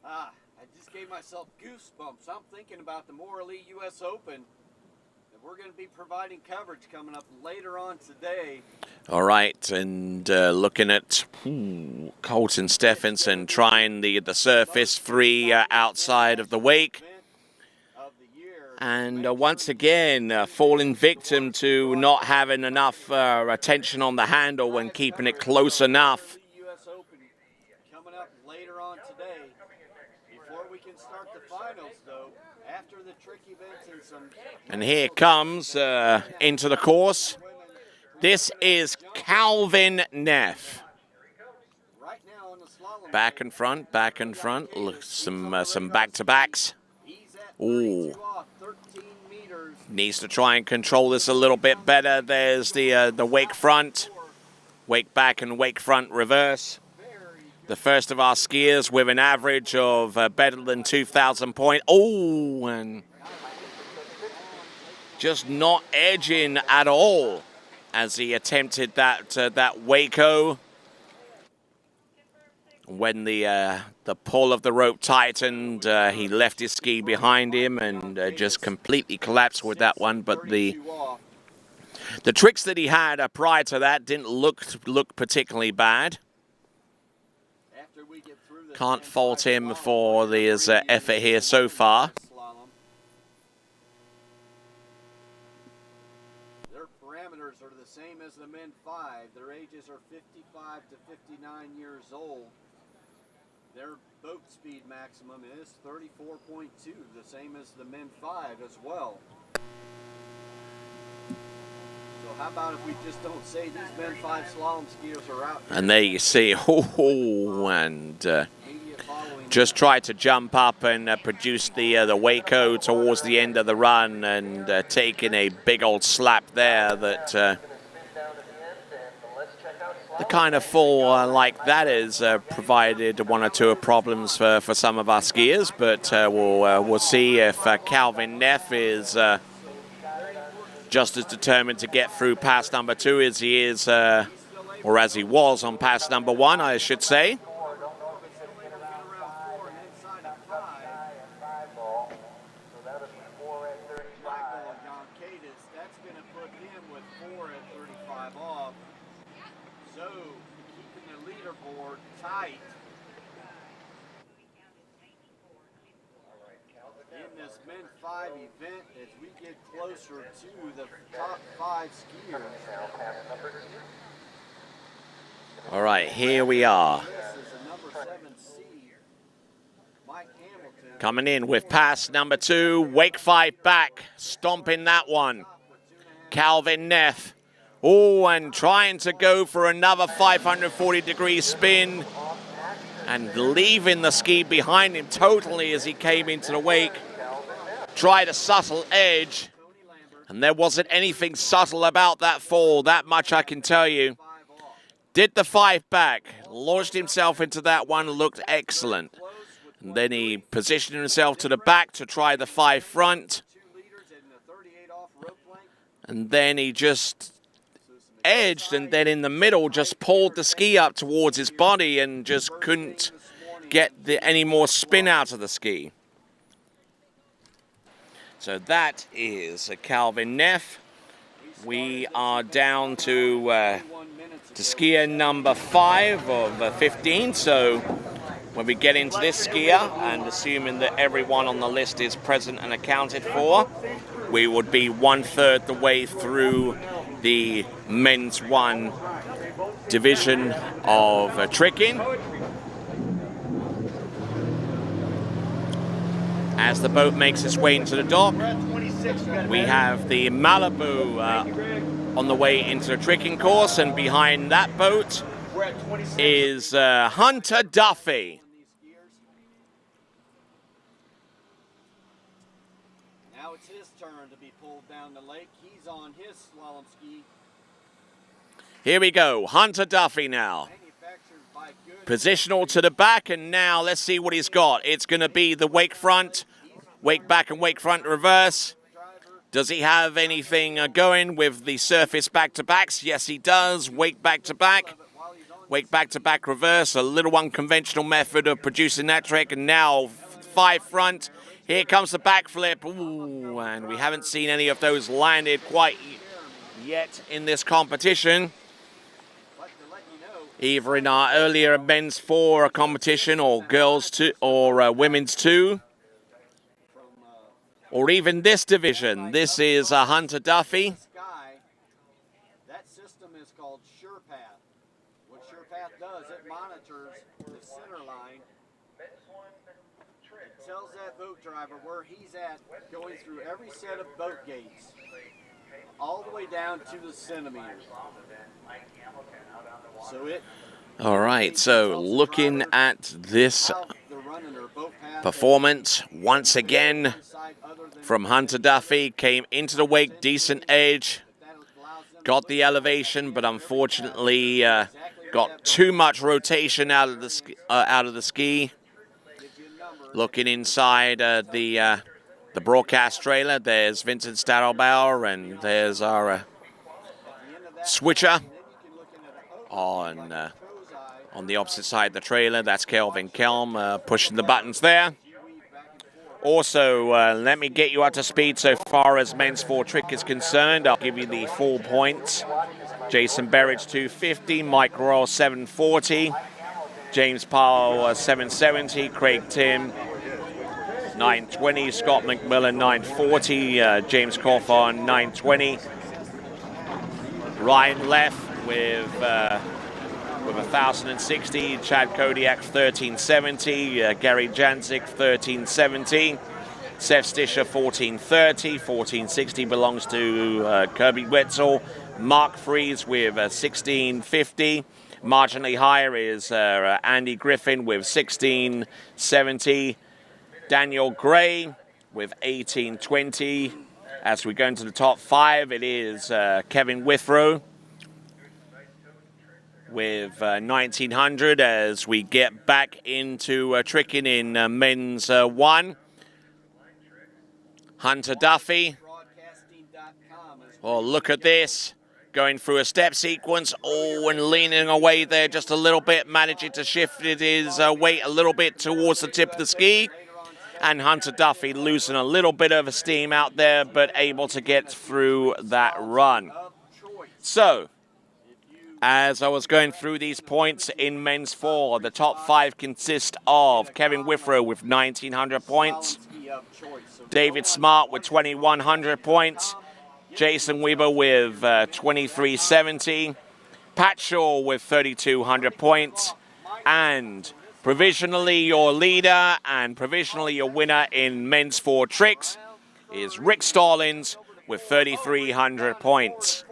I just gave myself goosebumps. I'm thinking about the More Elite US Open that we're going to be providing coverage coming up later on today. All right, and looking at Colton Stephenson trying the surface 3 outside of the wake. And once again, falling victim to not having enough attention on the handle when keeping it close enough. US Open coming up later on today. Before we can start the finals, though, after the trick events and some... And here comes into the course. This is Calvin Neff. Back and front, back and front. Look, some back-to-backs. Ooh. Needs to try and control this a little bit better. There's the wake front, wake back and wake front reverse. The first of our skiers with an average of better than 2,000 points. Oh, and just not edging at all as he attempted that Waco. When the pull of the rope tightened, he left his ski behind him and just completely collapsed with that one. But the tricks that he had prior to that didn't look particularly bad. Can't fault him for his effort here so far. Their parameters are the same as the men 5. Their ages are 55 to 59 years old. Their boat speed maximum is 34.2, the same as the men 5 as well. So how about if we just don't say these men 5 slalom skiers are out? And there you see, and just tried to jump up and produce the Waco towards the end of the run, and taking a big old slap there that the kind of fall like that is provided one or two problems for some of our skiers, but we'll see if Calvin Neff is just as determined to get through pass number 2 as he is, or as he was on pass number 1, I should say. Event as we get closer to the top 5 skiers. All right, here we are. Coming in with pass number 2, Wake 5 back, stomping that one. Calvin Neff. Oh, and trying to go for another 540-degree spin and leaving the ski behind him totally as he came into the wake. Tried a subtle edge, and there wasn't anything subtle about that fall, that much I can tell you. Did the 5 back, launched himself into that one, looked excellent. And then he positioned himself to the back to try the 5 front. And then he just edged, and then in the middle just pulled the ski up towards his body and just couldn't get any more spin out of the ski. So that is Calvin Neff. We are down to skier number 5 of 15. So when we get into this skier, and assuming that everyone on the list is present and accounted for, we would be 1/3 the way through the men's 1 division of tricking. As the boat makes its way into the dock, we have the Malibu on the way into the tricking course, and behind that boat is Hunter Duffy. Now it's his turn to be pulled down the lake. He's on his slalom ski. Here we go, Hunter Duffy now. Positional to the back, and now let's see what he's got. It's going to be the wake front, wake back and wake front reverse. Does he have anything going with the surface back-to-backs? Yes, he does. Wake back-to-back, wake back-to-back reverse, a little unconventional method of producing that trick. And now 5 front. Here comes the backflip. Ooh, and we haven't seen any of those landed quite yet in this competition. Either in our earlier men's 4 competition, or girls 2, or women's 2, or even this division. This is Hunter Duffy. That system is called SurePath. What SurePath does, it monitors the center line. It tells that boat driver where he's at, going through every set of boat gates, all the way down to the centimeters. All right, so looking at this performance, once again from Hunter Duffy, came into the wake, decent edge, got the elevation, but unfortunately got too much rotation out of the ski. Looking inside the broadcast trailer, there's Vincent Stadelbauer, and there's our switcher. On the opposite side of the trailer, that's Kelvin Kelm pushing the buttons there. Also, let me get you up to speed so far as men's 4 trick is concerned. I'll give you the full points. Jason Berridge 250, Mike Royal 740, James Powell 770, Craig Tim 920, Scott McMillan 940, James Cawthon 920, Ryan Leff with 1,060, Chad Kodiak 1370, Gary Janzik 1370, Seth Stisher 1430, 1460 belongs to Kirby Wetzel, Mark Fries with 1650, Marginally higher is Andy Griffin with 16.70. Daniel Gray with 18.20. As we go into the top 5, it is Kevin Withrow with 1900 as we get back into tricking in men's 1. Hunter Duffy. Oh, look at this. Going through a step sequence. Oh, and leaning away there just a little bit. Managing to shift his weight a little bit towards the tip of the ski. And Hunter Duffy losing a little bit of steam out there, but able to get through that run. So, as I was going through these points in men's 4, the top 5 consist of Kevin Withrow with 1,900 points, David Smart with 2,100 points, Jason Weber with 2,370, Pat Shaw with 3,200 points, and provisionally your leader and provisionally your winner in men's 4 tricks is Rick Stallings with 3,300 points.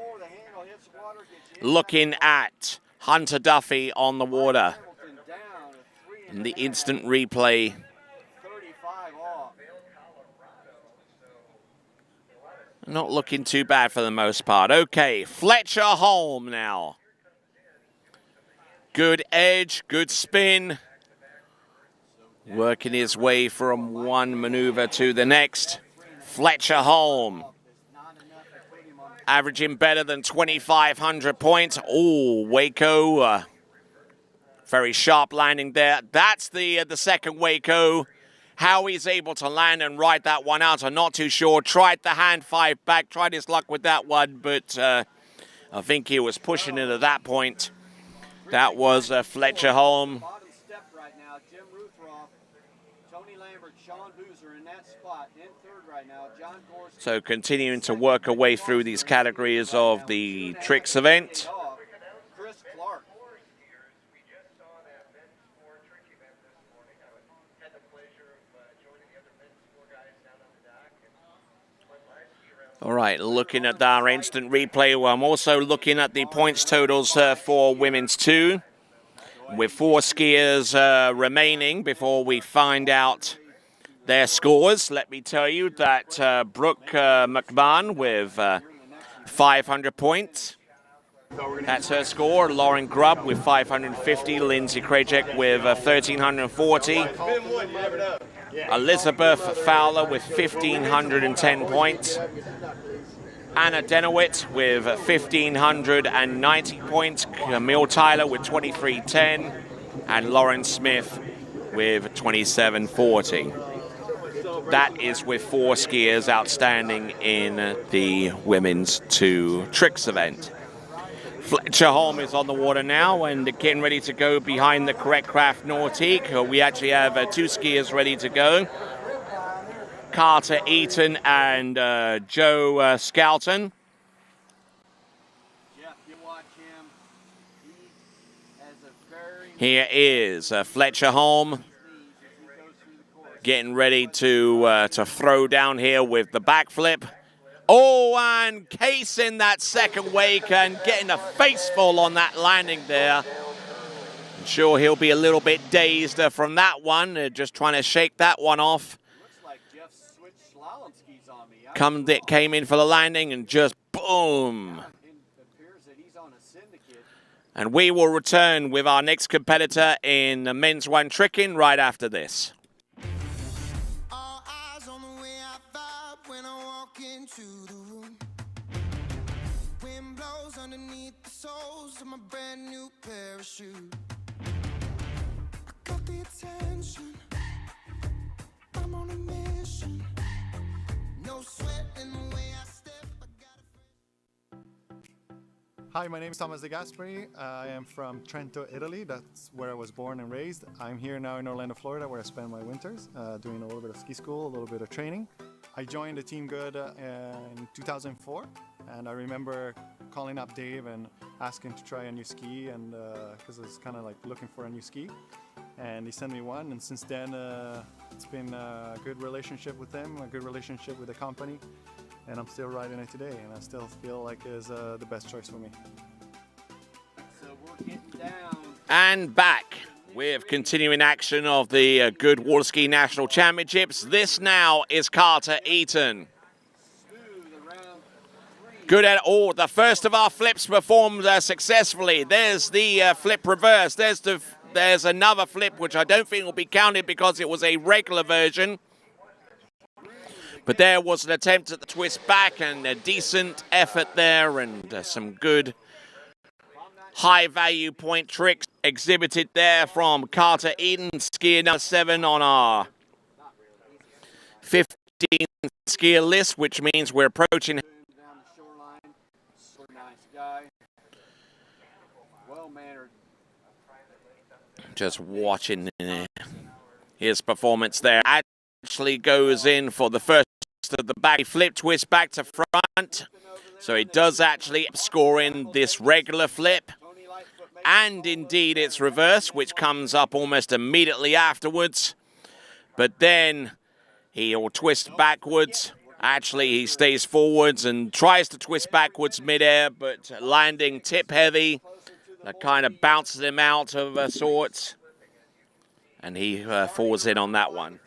Looking at Hunter Duffy on the water in the instant replay. Not looking too bad for the most part. Okay, Fletcher Holm now. Good edge, good spin. Working his way from one maneuver to the next. Fletcher Holm. Averaging better than 2,500 points. Oh, Waco. Very sharp landing there. That's the second Waco. How he's able to land and ride that one out, I'm not too sure. Tried the hand 5 back, tried his luck with that one, but I think he was pushing it at that point. That was Fletcher Holm. So continuing to work our way through these categories of the tricks event. All right, looking at our instant replay, I'm also looking at the points totals for women's 2, with 4 skiers remaining before we find out their scores. Let me tell you that Brooke McMahon with 500 points. That's her score. Lauren Grubb with 550. Lindsay Krajek with 1,340. Elizabeth Fowler with 1,510 points. Anna Denowitz with 1,590 points. Camille Tyler with 2,310. And Lauren Smith with 2,740. That is with 4 skiers outstanding in the women's 2 tricks event. Fletcher Holm is on the water now and getting ready to go behind the Correct Craft Nautique. We actually have 2 skiers ready to go. Carter Eaton and Joe Skelton. Here is Fletcher Holm getting ready to throw down here with the backflip. Oh, and casing that second wake and getting a face full on that landing there. I'm sure he'll be a little bit dazed from that one, just trying to shake that one off. Came in for the landing and just boom. And we will return with our next competitor in the men's 1 tricking right after this. Underneath the soles of my brand new parachute, I got the attention. I'm on a mission. No sweat in the way I step. Hi, my name is Thomas De Gasperi. I am from Trento, Italy. That's where I was born and raised. I'm here now in Orlando, Florida, where I spend my winters, doing a little bit of ski school, a little bit of training. I joined the team Goode in 2004, and I remember calling up Dave and asking to try a new ski, and because I was kind of like looking for a new ski, and he sent me one, and since then it's been a good relationship with them, a good relationship with the company, and I'm still riding it today, and I still feel like it's the best choice for me. So we're getting down And back with continuing action of the Goode Waterski National Championships. This now is Carter Eaton. Good at all. The first of our flips performed successfully. There's the flip reverse. There's another flip which I don't think will be counted because it was a regular version. But there was an attempt at the twist back and a decent effort there, and some good high-value point tricks exhibited there from Carter Eaton, skier number 7 on our 15 skier list, which means we're approaching. Just watching his performance there. Actually goes in for the first of the back flip twist back to front. So he does actually score in this regular flip. And indeed it's reverse, which comes up almost immediately afterwards. But then he'll twist backwards. Actually, he stays forwards and tries to twist backwards midair, but landing tip heavy. That kind of bounces him out of sorts. And he falls in on that one.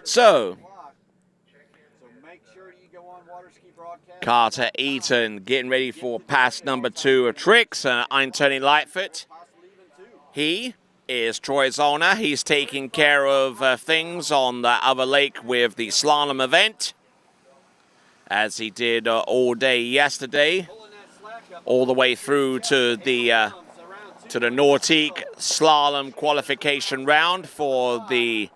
So, Carter Eaton getting ready for pass number 2 of tricks. Tony Lightfoot. He is Troy Zollner. He's taking care of things on the other lake with the slalom event, as he did all day yesterday, all the way through to the Nordique slalom qualification round for the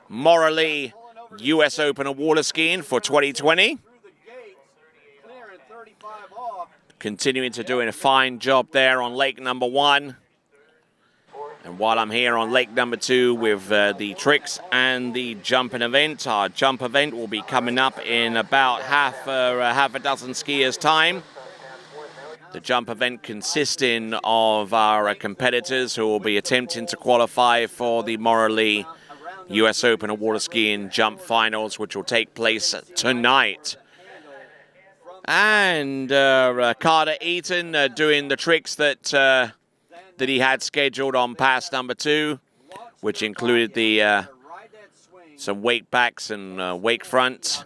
Morley US Open of water skiing for 2020. Continuing to doing a fine job there on lake number 1. And while I'm here on lake number 2 with the tricks and the jumping event, our jump event will be coming up in about half a dozen skiers' time. The jump event consisting of our competitors who will be attempting to qualify for the Morley US Open of water skiing jump finals, which will take place tonight. And Carter Eaton doing the tricks that he had scheduled on pass number 2, which included the some wake backs and wake fronts.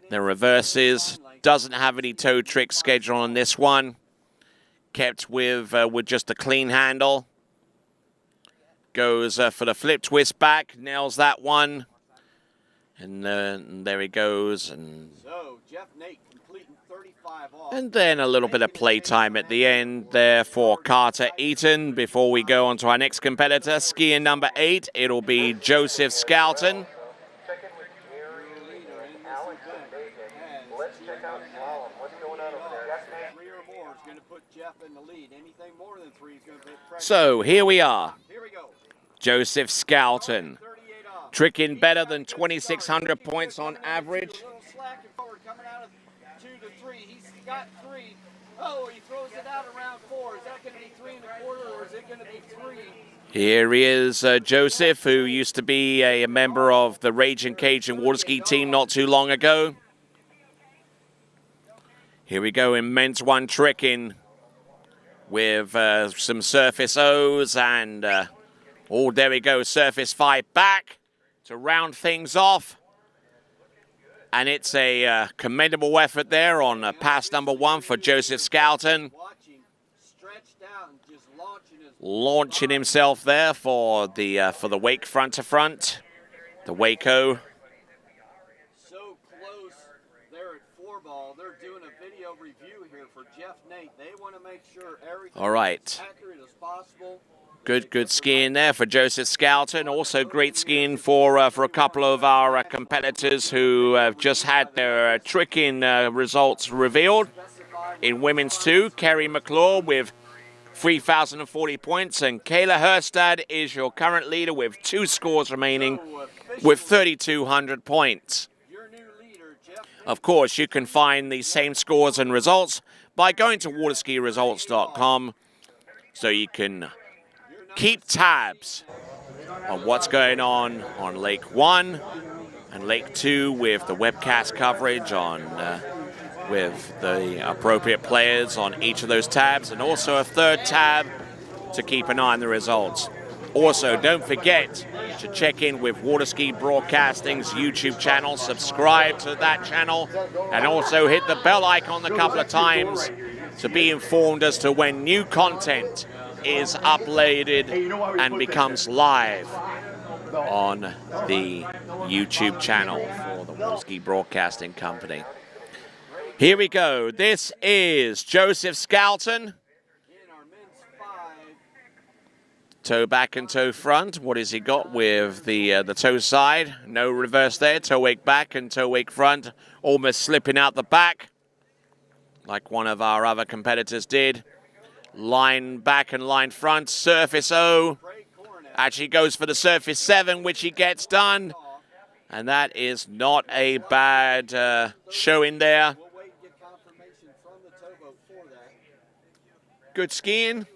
The reverses. Doesn't have any toe tricks scheduled on this one. Kept with just a clean handle. Goes for the flip twist back, nails that one. And there he goes. And then a little bit of playtime at the end there for Carter Eaton before we go on to our next competitor. Skier number 8, it'll be Joseph Scouten. So here we are. Joseph Scouten, tricking better than 2,600 points on average. Got 3. Oh, he throws it out around 4. Is that going to be 3 1/4 or is it going to be 3? Here he is, Joseph, who used to be a member of the Raging Cajun water ski team not too long ago. Here we go in men's 1 tricking with some surface O's and, oh, there we go, surface 5 back to round things off. And it's a commendable effort there on pass number 1 for Joseph Scouten. Launching himself there for the wake front to front, the Waco. So close there at 4-ball. They're doing a video review here for Jeff Nate. They want to make sure everything is accurate as possible. Good skiing there for Joseph Scouten. Also great skiing for a couple of our competitors who have just had their tricking results revealed. In women's 2, Kerry McClure with 3,040 points, and Kayla Herstad is your current leader with 2 scores remaining with 3,200 points. Of course, you can find the same scores and results by going to waterskiresults.com, so you can keep tabs on what's going on Lake 1 And Lake 2 with the webcast coverage on with the appropriate players on each of those tabs, and also a third tab to keep an eye on the results. Also, don't forget to check in with Waterski Broadcasting's YouTube channel, subscribe to that channel, and also hit the bell icon a couple of times to be informed as to when new content is uploaded and becomes live on the YouTube channel for the Waterski Broadcasting Company. Here we go. This is Joseph Skelton. Toe back and toe front. What has he got with the toe side? No reverse there. Toe wake back and toe wake front. Almost slipping out the back, like one of our other competitors did. Line back and line front. Surface O. Actually goes for the surface 7, which he gets done. And that is not a bad showing there. Good skiing.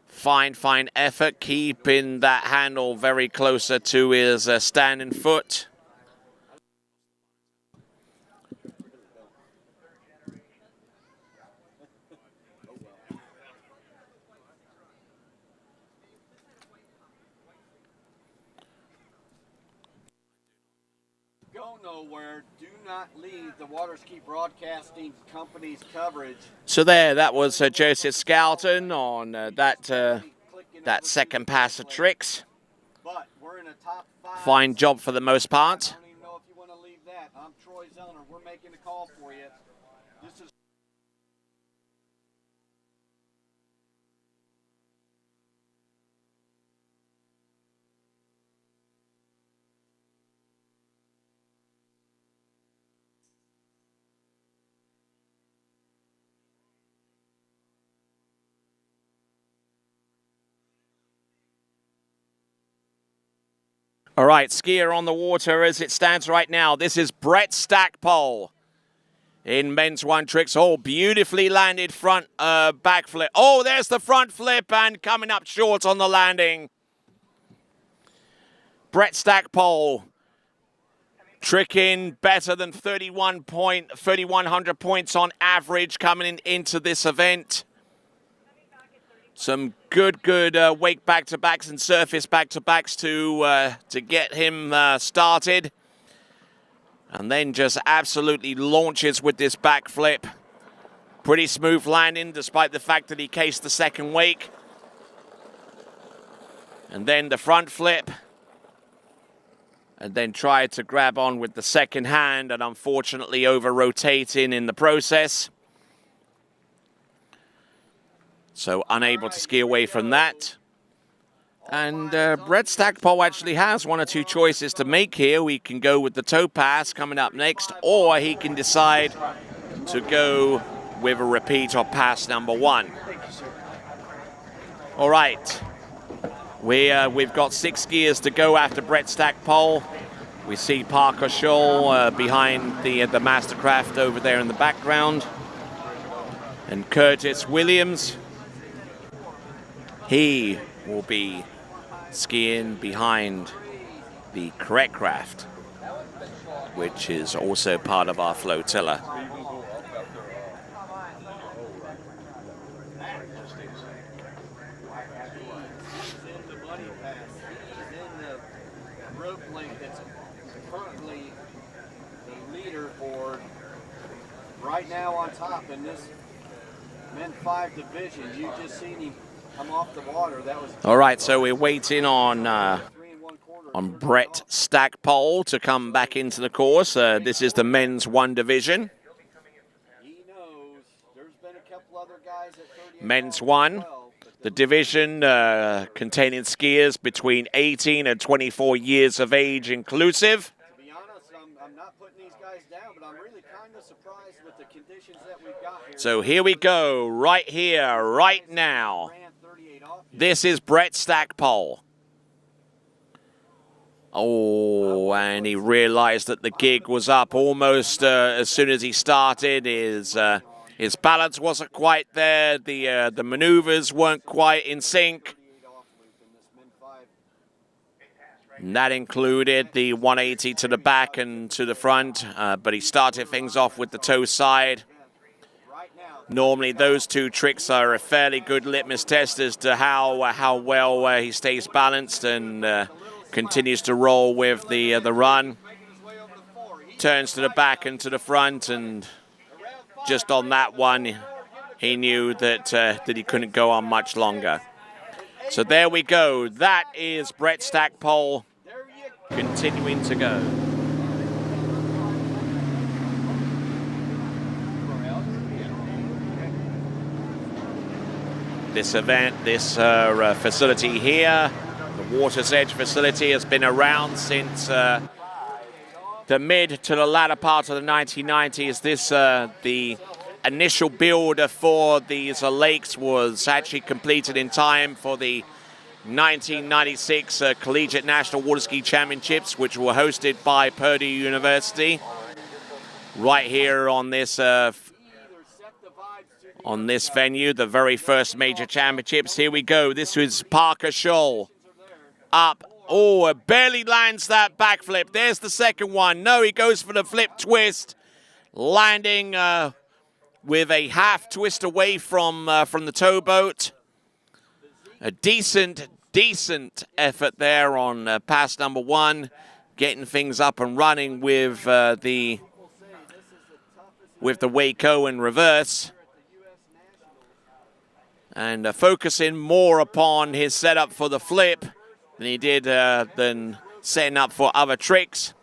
Fine effort, keeping that handle very closer to his standing foot. Go nowhere. Do not leave the Waterski Broadcasting Company's coverage. So there, that was Joseph Skelton on that second pass of tricks. But we're in a top 5. Fine job for the most part. I don't even know if you want to leave that. I'm Troy Zellner. We're making a call for you. This is All right, skier on the water as it stands right now. This is Brett Stackpole in men's one tricks. Oh, beautifully landed front back flip. Oh, there's the front flip and coming up short on the landing. Brett Stackpole tricking better than 3,100 points on average coming into this event. Some good wake back-to-backs and surface back-to-backs to get him started. And then just absolutely launches with this backflip. Pretty smooth landing despite the fact that he cased the second wake. And then the front flip. And then tried to grab on with the second hand and unfortunately over-rotating in the process. So unable to ski away from that. And Brett Stackpole actually has one or two choices to make here. We can go with the toe pass coming up next, or he can decide to go with a repeat of pass number 1. All right. We've got 6 skiers to go after Brett Stackpole. We see Parker Scholl behind the Mastercraft over there in the background. And Curtis Williams. He will be skiing behind the Correct Craft, which is also part of our flotilla. Right now on top in this Men 5 division. You just seen him come off the water. That was all right. So we're waiting on Brett Stackpole to come back into the course. This is the men's 1 division. He knows there's been a couple other guys at Men's 1, the division containing skiers between 18 and 24 years of age inclusive. To be honest, I'm not putting these guys down, but I'm really kind of surprised with the conditions that we've got here. So here we go, right here, right now. This is Brett Stackpole. Oh, and he realized that the gig was up almost as soon as he started. His balance wasn't quite there. The maneuvers weren't quite in sync. And that included the 180 to the back and to the front, but he started things off with the toe side. Normally, those two tricks are a fairly good litmus test as to how well he stays balanced and continues to roll with the run. Turns to the back and to the front, and just on that one, he knew that that he couldn't go on much longer. So there we go. That is Brett Stackpole continuing to go. This event, this facility here, the Water's Edge facility, has been around since the mid to the latter part of the 1990s. This, the initial build for these lakes was actually completed in time for the 1996 Collegiate National Waterski Championships, which were hosted by Purdue University, right here on this venue, the very first major championships. Here we go. This was Parker Scholl up. Oh, it barely lands that backflip. There's the second one. No, he goes for the flip twist, landing with a half twist away from the towboat. A decent effort there on pass number one, getting things up and running with the Waco in reverse, and focusing more upon his setup for the flip than he did than setting up for other tricks.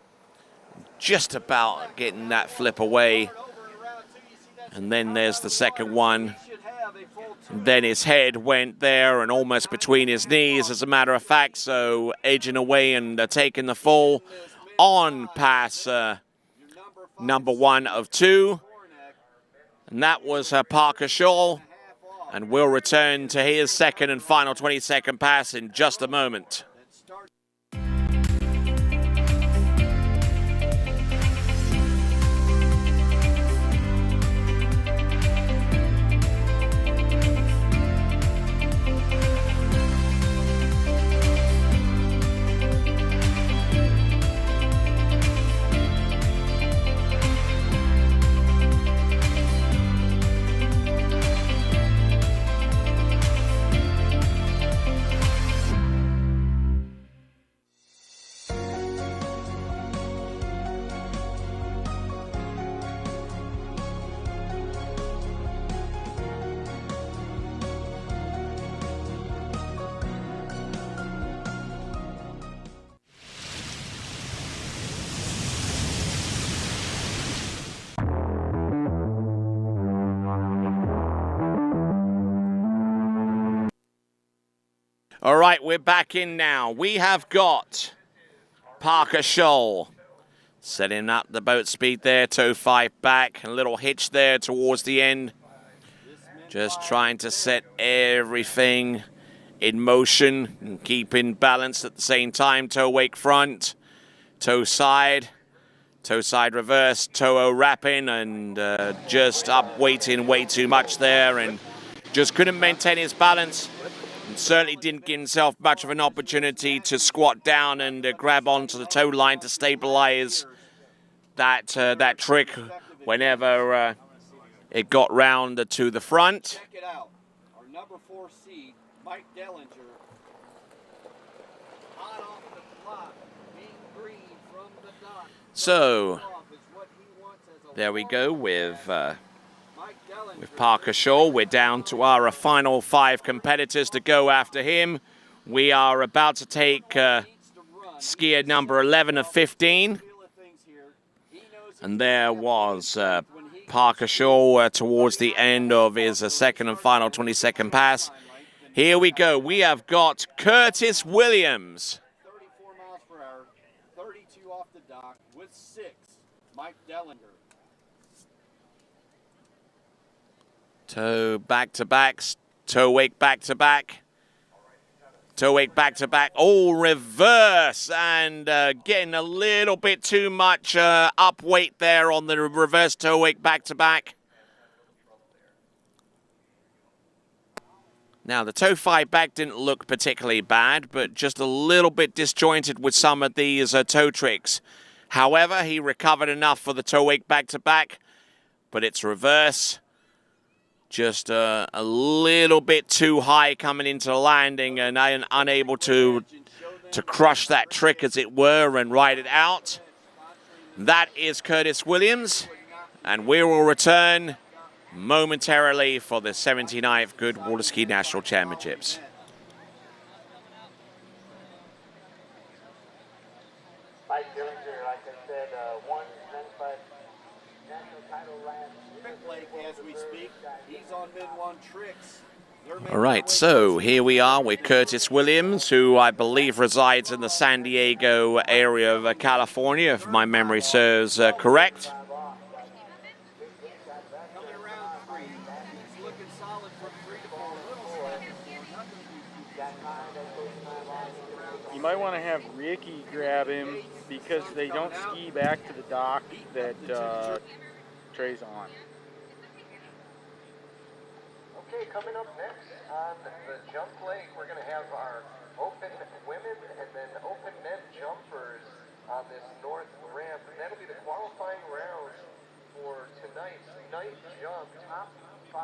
Just about getting that flip away. And then there's the second one. And then his head went there and almost between his knees, as a matter of fact, so edging away and taking the fall on pass number one of two. And that was Parker Scholl. And we'll return to his second and final 20-second pass in just a moment. All right, we're back in now. We have got Parker Scholl setting up the boat speed there, toe 5 back, a little hitch there towards the end. Just trying to set everything in motion and keep in balance at the same time. Toe wake front, toe side reverse, toe wrapping, and just up weighting way too much there and just couldn't maintain his balance. Certainly didn't give himself much of an opportunity to squat down and grab onto the toe line to stabilize that trick whenever it got round to the front. Check it out. Our number 4 seed, Mike Dellinger, hot off the clock, being green from the dot. So there we go with Parker Scholl. We're down to our final 5 competitors to go after him. We are about to take skier number 11 of 15. And there was Parker Scholl towards the end of his second and final 20-second pass. Here we go. We have got Curtis Williams. 34 miles per hour, 32 off the dock with 6, Mike Dellinger. Toe back to back, toe wake back to back, toe wake back to back, all reverse, and getting a little bit too much up weight there on the reverse toe wake back to back. Now, the toe fight back didn't look particularly bad, but just a little bit disjointed with some of these toe tricks. However, he recovered enough for the toe wake back-to-back, but it's reverse. Just a little bit too high coming into the landing and unable to crush that trick, as it were, and ride it out. That is Curtis Williams, and we will return momentarily for the 79th Goode Waterski National Championships. Mike Dillinger, like I said, won 95 national title last as we speak. He's on mid-one tricks. All right, so here we are with Curtis Williams, who I believe resides in the San Diego area of California, if my memory serves correct. You might want to have Ricky grab him because they don't ski back to the dock that Trey's on. Okay, coming up next on the jump leg, we're going to have our open women and then open men jumpers on this north ramp. And that'll be the qualifying rounds for tonight's night jump. Top 5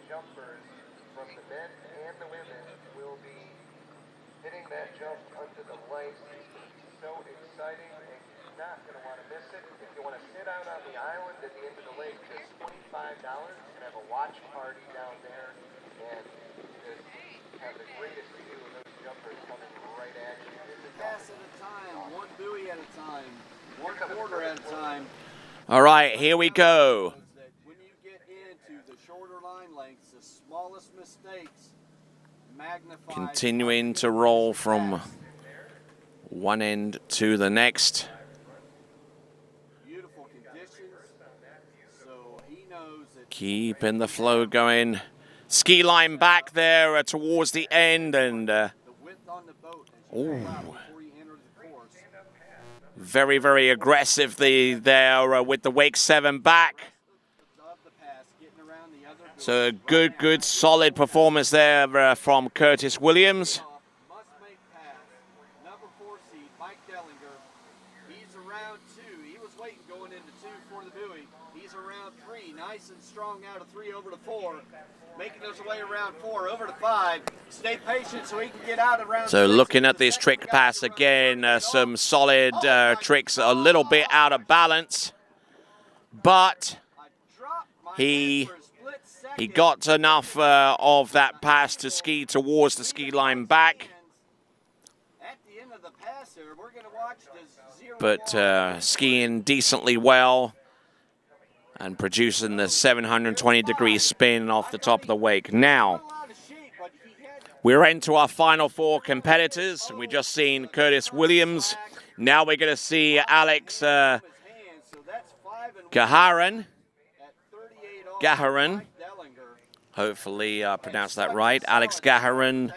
jumpers from the men and the women will be hitting that jump under the lights. It's going to be so exciting, and you're not going to want to miss it. If you want to sit out on the island at the end of the lake, just $25. You can have a watch party down there and just have the greatest view of those jumpers coming right at you. Pass at a time, one buoy at a time, one quarter at a time. All right, here we go. When you get into the shorter line lengths, the smallest mistakes magnify. Continuing to roll from one end to the next. Beautiful conditions, so he knows that. Keeping the flow going. Ski line back there towards the end, and very, very aggressive there with the Wake 7 back. So a good, solid performance there from Curtis Williams. Number 4 seed, Mike Dellinger. He's around 2. He was waiting going into 2 for the buoy. He's around 3, nice and strong out of 3 over to 4. Making his way around 4 over to 5. Stay patient so he can get out around. So looking at this trick pass again, some solid tricks, a little bit out of balance, but he got enough of that pass to ski towards the ski line back. But skiing decently well and producing the 720-degree spin off the top of the wake. Now, we're into our final 4 competitors. We've just seen Curtis Williams. Now we're going to see Alex Gaharan. Hopefully I pronounced that right. Alex Gaharan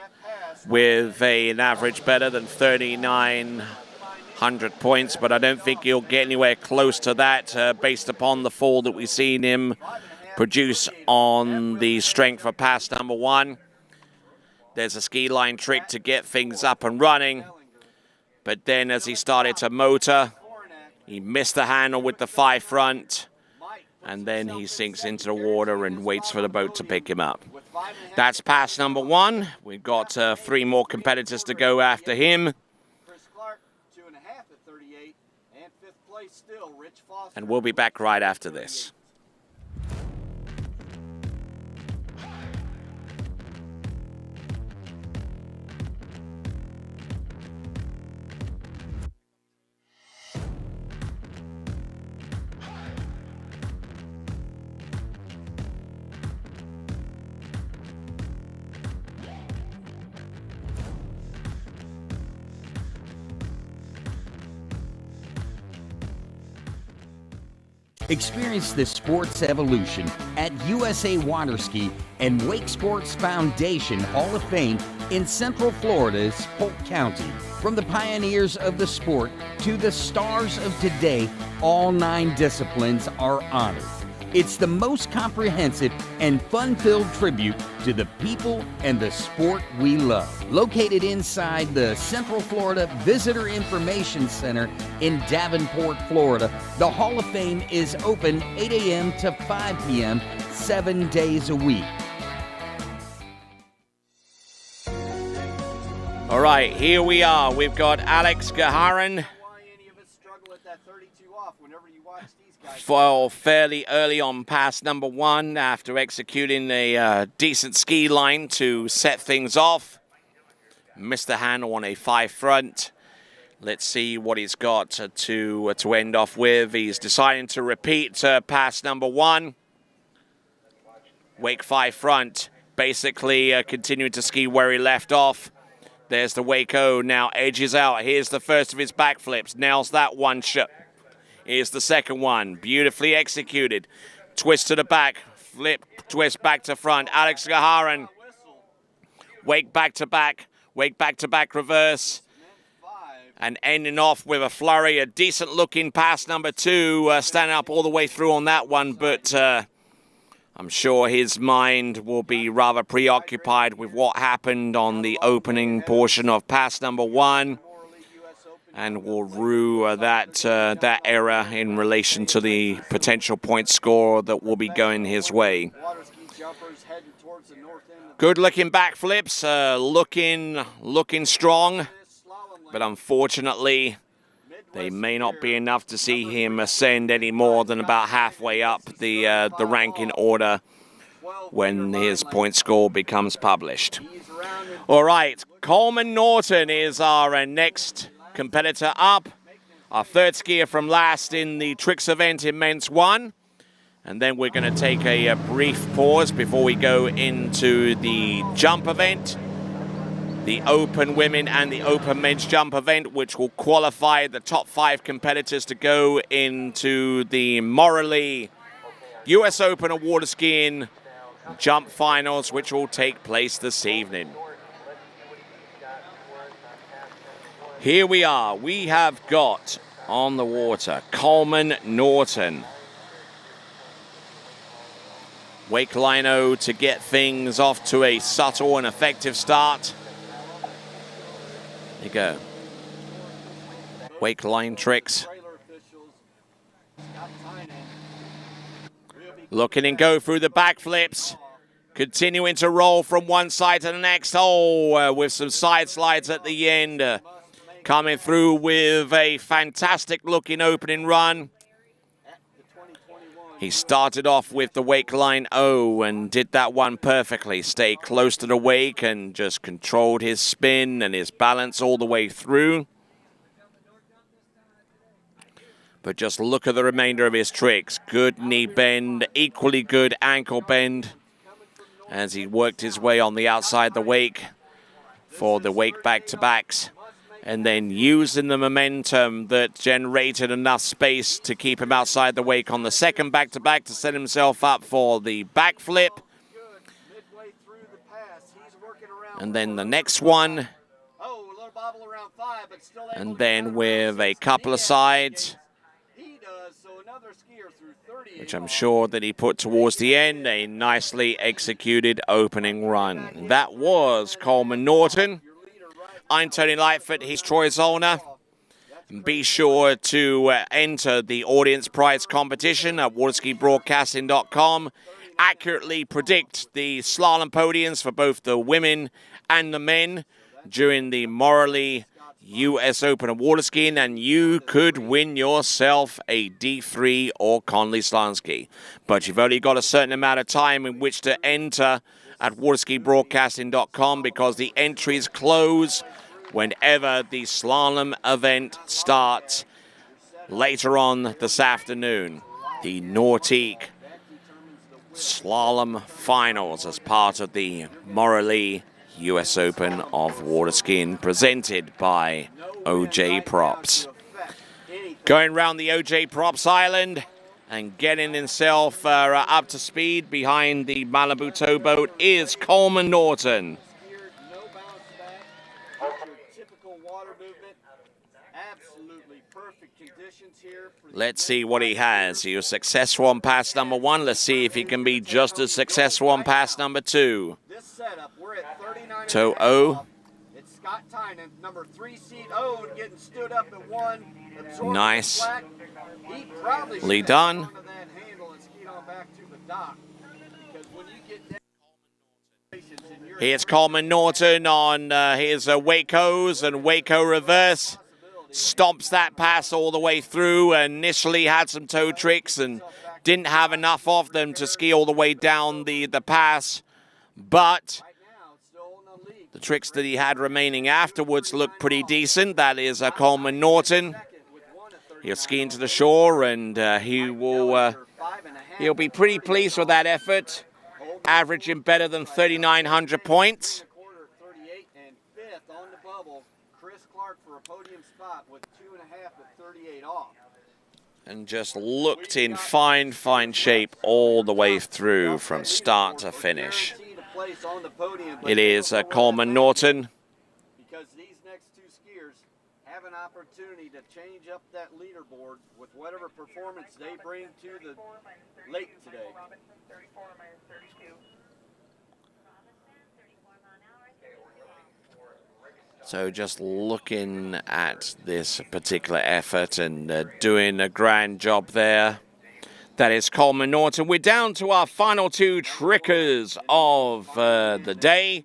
with an average better than 3,900 points, but I don't think he'll get anywhere close to that based upon the fall that we've seen him produce on the strength of pass number 1. There's a ski line trick to get things up and running, but then as he started to motor, he missed the handle with the 5 front, and then he sinks into the water and waits for the boat to pick him up. That's pass number 1. We've got 3 more competitors to go after him. And we'll be back right after this. Experience the sport's evolution at USA Waterski and Wake Sports Foundation Hall of Fame in Central Florida's Polk County. From the pioneers of the sport to the stars of today, all 9 disciplines are honored. It's the most comprehensive and fun-filled tribute to the people and the sport we love. Located inside the Central Florida Visitor Information Center in Davenport, Florida, the Hall of Fame is open 8 a.m. to 5 p.m. 7 days a week. All right, here we are. We've got Alex Gaharan. Fell fairly early on pass number 1 after executing a decent ski line to set things off. Missed the handle on a 5 front. Let's see what he's got to end off with. He's deciding to repeat pass number 1. Wake 5 front, basically continuing to ski where he left off. There's the Wake O, now edges out. Here's the first of his backflips, nails that one shot. Here's the second one, beautifully executed. Twist to the back, flip, twist back to front. Alex Gaharan, wake back to back reverse. And ending off with a flurry, a decent looking pass number 2, standing up all the way through on that one, but I'm sure his mind will be rather preoccupied with what happened on the opening portion of pass number 1. And will rue that error in relation to the potential point score that will be going his way. Good looking backflips, looking strong, but unfortunately they may not be enough to see him ascend any more than about halfway up the ranking order when his point score becomes published. All right, Coleman Norton is our next competitor up, our third skier from last in the tricks event in men's 1. And then we're going to take a brief pause before we go into the jump event, the open women and the open men's jump event, which will qualify the top 5 competitors to go into the Morley US Open of water skiing jump finals, which will take place this evening. Here we are. We have got on the water Coleman Norton. Wake lino to get things off to a subtle and effective start. There you go. Wake line tricks. Looking and go through the backflips. Continuing to roll from one side to the next. With some side slides at the end. Coming through with a fantastic looking opening run. He started off with the wake line O and did that one perfectly. Stayed close to the wake and just controlled his spin and his balance all the way through. But just look at the remainder of his tricks. Good knee bend, equally good ankle bend as he worked his way on the outside the wake for the wake back-to-backs. And then using the momentum that generated enough space to keep him outside the wake on the second back-to-back to set himself up for the backflip. And then the next one. And then with a couple of sides, which I'm sure that he put towards the end, a nicely executed opening run. That was Coleman Norton. I'm Tony Lightfoot, he's Troy Zollner. Be sure to enter the audience prize competition at waterskibroadcasting.com. Accurately predict the slalom podiums for both the women and the men during the Morley US Open of water skiing, and you could win yourself a D3 or Conley slalom ski. But you've only got a certain amount of time in which to enter at waterskibroadcasting.com because the entries close whenever the slalom event starts later on this afternoon. The Nautique Slalom Finals as part of the Morley US Open of water skiing presented by OJ Props. Going around the OJ Props Island and getting himself up to speed behind the Malibu towboat is Coleman Norton. Let's see what he has. He was successful on pass number 1. Let's see if he can be just as successful on pass number 2. This setup, we're at 39. Toe O. It's Scott Tynan, number 3 seed O, getting stood up at 1. Nice. Lee done. Here's Coleman Norton on his Waco's and Waco reverse. Stomps that pass all the way through. Initially had some toe tricks and didn't have enough of them to ski all the way down the pass. But the tricks that he had remaining afterwards looked pretty decent. That is Coleman Norton. He'll ski into the shore, and he'll be pretty pleased with that effort, averaging better than 3,900 points. And just looked in fine shape all the way through from start to finish. It is Coleman Norton. Because these next 2 skiers have an opportunity to change up that leaderboard with whatever performance they bring to the lake today. So just looking at this particular effort and doing a grand job there. That is Coleman Norton. We're down to our final 2 trickers of the day.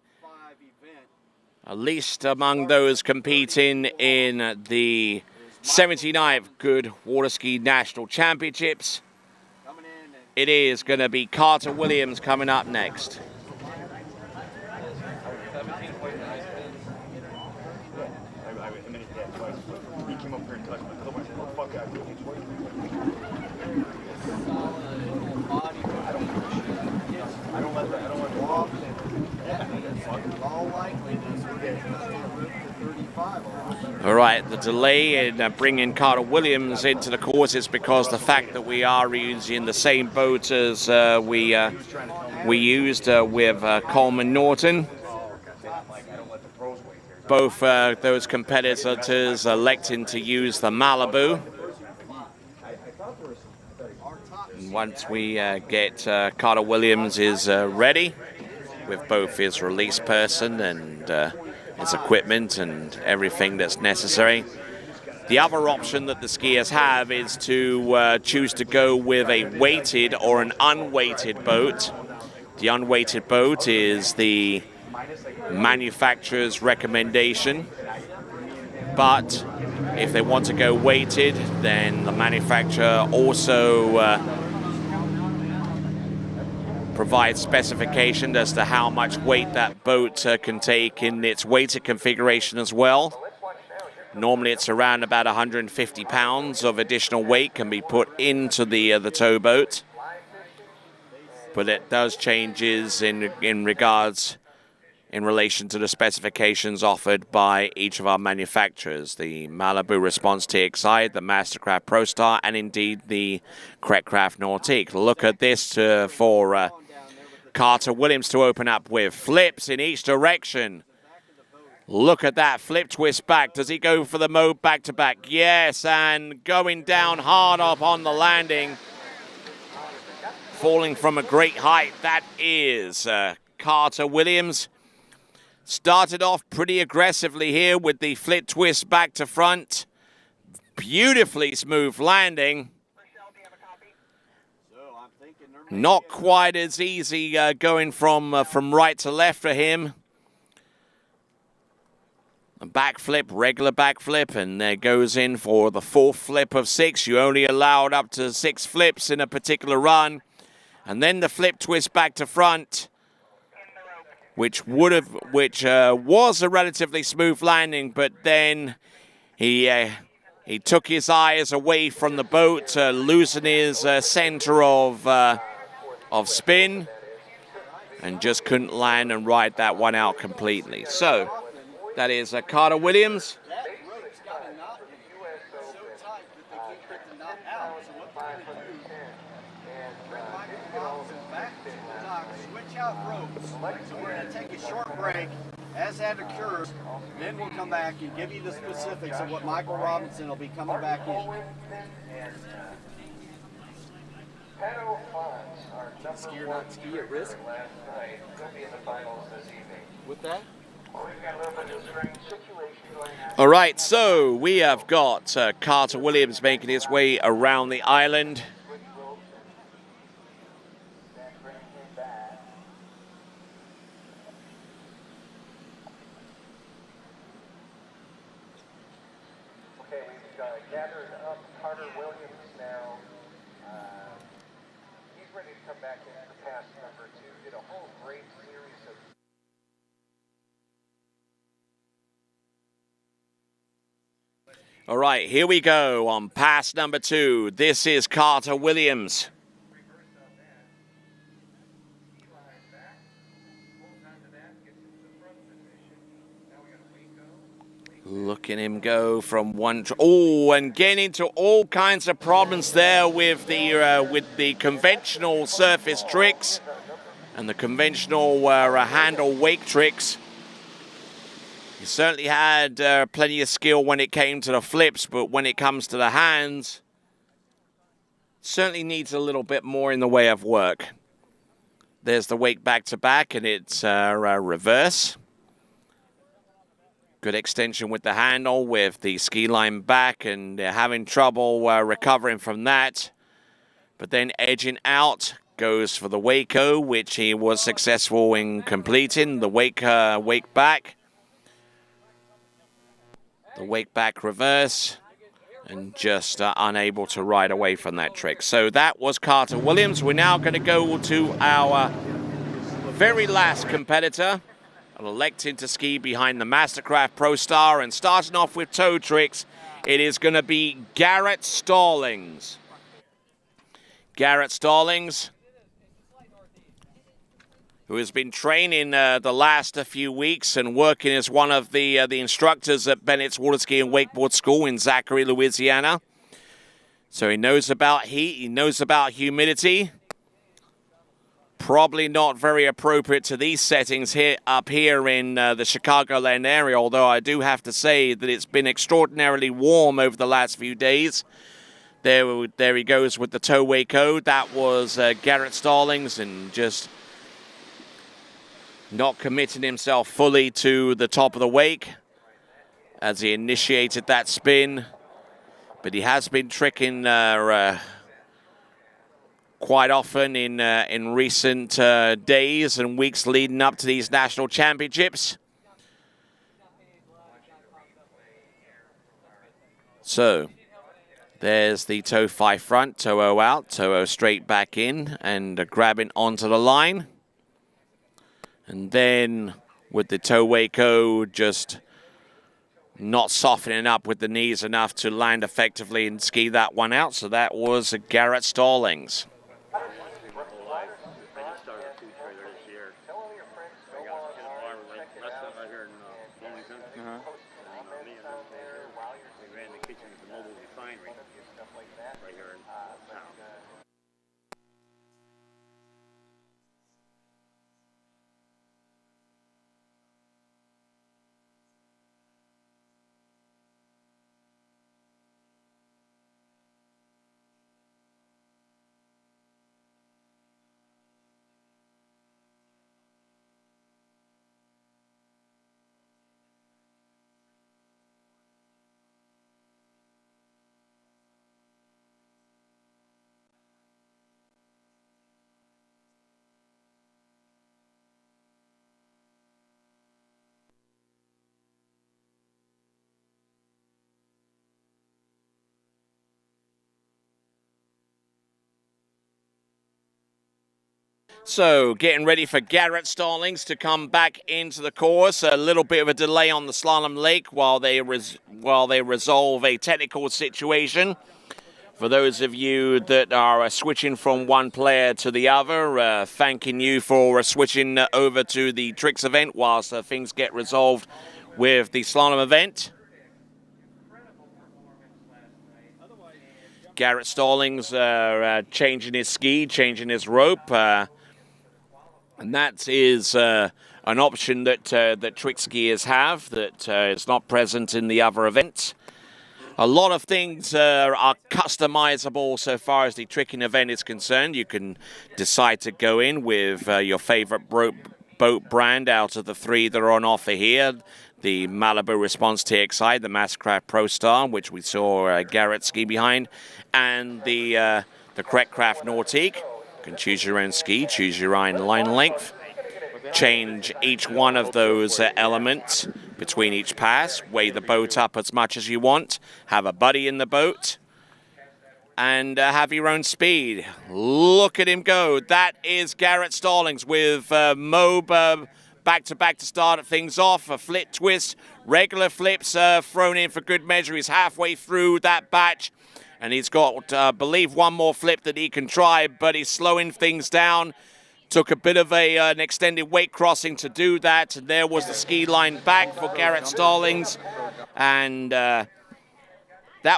At least among those competing in the 79th Goode Waterski National Championships. It is going to be Carter Williams coming up next. All right, the delay in bringing Carter Williams into the course is because the fact that we are using the same boat as we used with Coleman Norton. Both those competitors electing to use the Malibu. And once we get Carter Williams is ready with both his release person and his equipment and everything that's necessary. The other option that the skiers have is to choose to go with a weighted or an unweighted boat. The unweighted boat is the manufacturer's recommendation, but if they want to go weighted, then the manufacturer also provides specification as to how much weight that boat can take in its weighted configuration as well. Normally it's around about 150 pounds of additional weight can be put into the towboat, but it does changes in relation to the specifications offered by each of our manufacturers. The Malibu Response TXI, the Mastercraft ProStar, and indeed the Cretcraft Nautique. Look at this for Carter Williams to open up with flips in each direction. Look at that flip twist back. Does he go for the mode back-to-back? Yes, and going down hard up on the landing. Falling from a great height. That is Carter Williams. Started off pretty aggressively here with the flip twist back to front. Beautifully smooth landing. Not quite as easy going from right to left for him. A backflip, regular backflip, and there goes in for the 4th flip of 6. You only allowed up to 6 flips in a particular run. And then the flip twist back to front, which was a relatively smooth landing, but then he took his eyes away from the boat, losing his center of spin, and just couldn't land and ride that one out completely. So that is Carter Williams. So we're going to take a short break. As that occurs, then we'll come back and give you the specifics of what Michael Robinson will be coming back in. Ski or not ski at risk? With that? All right, so we have got Carter Williams making his way around the island. Okay, we've gathered up Carter Williams now. He's ready to come back in for pass number 2. Did a whole great series of All right, here we go on pass number 2. This is Carter Williams. Looking him go from one. And getting into all kinds of problems there with the conventional surface tricks and the conventional handle wake tricks. He certainly had plenty of skill when it came to the flips, but when it comes to the hands, certainly needs a little bit more in the way of work. There's the wake back-to-back, and it's reverse. Good extension with the handle, with the ski line back, and they're having trouble recovering from that. But then edging out, goes for the Waco, which he was successful in completing. The wake back. The wake back reverse, and just unable to ride away from that trick. So that was Carter Williams. We're now going to go to our very last competitor, electing to ski behind the Mastercraft Pro Star, and starting off with toe tricks, it is going to be Garrett Stallings. Garrett Stallings, who has been training the last few weeks and working as one of the instructors at Bennett's Waterski and Wakeboard School in Zachary, Louisiana. So he knows about heat, he knows about humidity. Probably not very appropriate to these settings up here in the Chicagoland area, although I do have to say that it's been extraordinarily warm over the last few days. There he goes with the toe Waco. That was Garrett Stallings, and just not committing himself fully to the top of the wake as he initiated that spin. But he has been tricking quite often in recent days and weeks leading up to these national championships. So there's the toe 5 front, toe O out, toe O straight back in, and grabbing onto the line. And then with the toe Waco, just not softening up with the knees enough to land effectively and ski that one out. So that was Garrett Stallings. So getting ready for Garrett Stallings to come back into the course. A little bit of a delay on the slalom lake while they resolve a technical situation. For those of you that are switching from one player to the other, thanking you for switching over to the tricks event whilst things get resolved with the slalom event. Garrett Stallings changing his ski, changing his rope. And that is an option that that trick skiers have that is not present in the other event. A lot of things are customizable so far as the tricking event is concerned. You can decide to go in with your favorite boat brand out of the 3 that are on offer here. The Malibu Response TXI, the Mastercraft Pro Star, which we saw Garrett ski behind, and the Correctcraft Nautique. You can choose your own ski, choose your own line length, change each one of those elements between each pass, weigh the boat up as much as you want, have a buddy in the boat, and have your own speed. Look at him go. That is Garrett Stallings with Mobe back-to-back to start things off. A flip twist, regular flips thrown in for good measure. He's halfway through that batch. And he's got, I believe, one more flip that he can try, but he's slowing things down. Took a bit of an extended weight crossing to do that. And there was the ski line back for Garrett Stallings. And that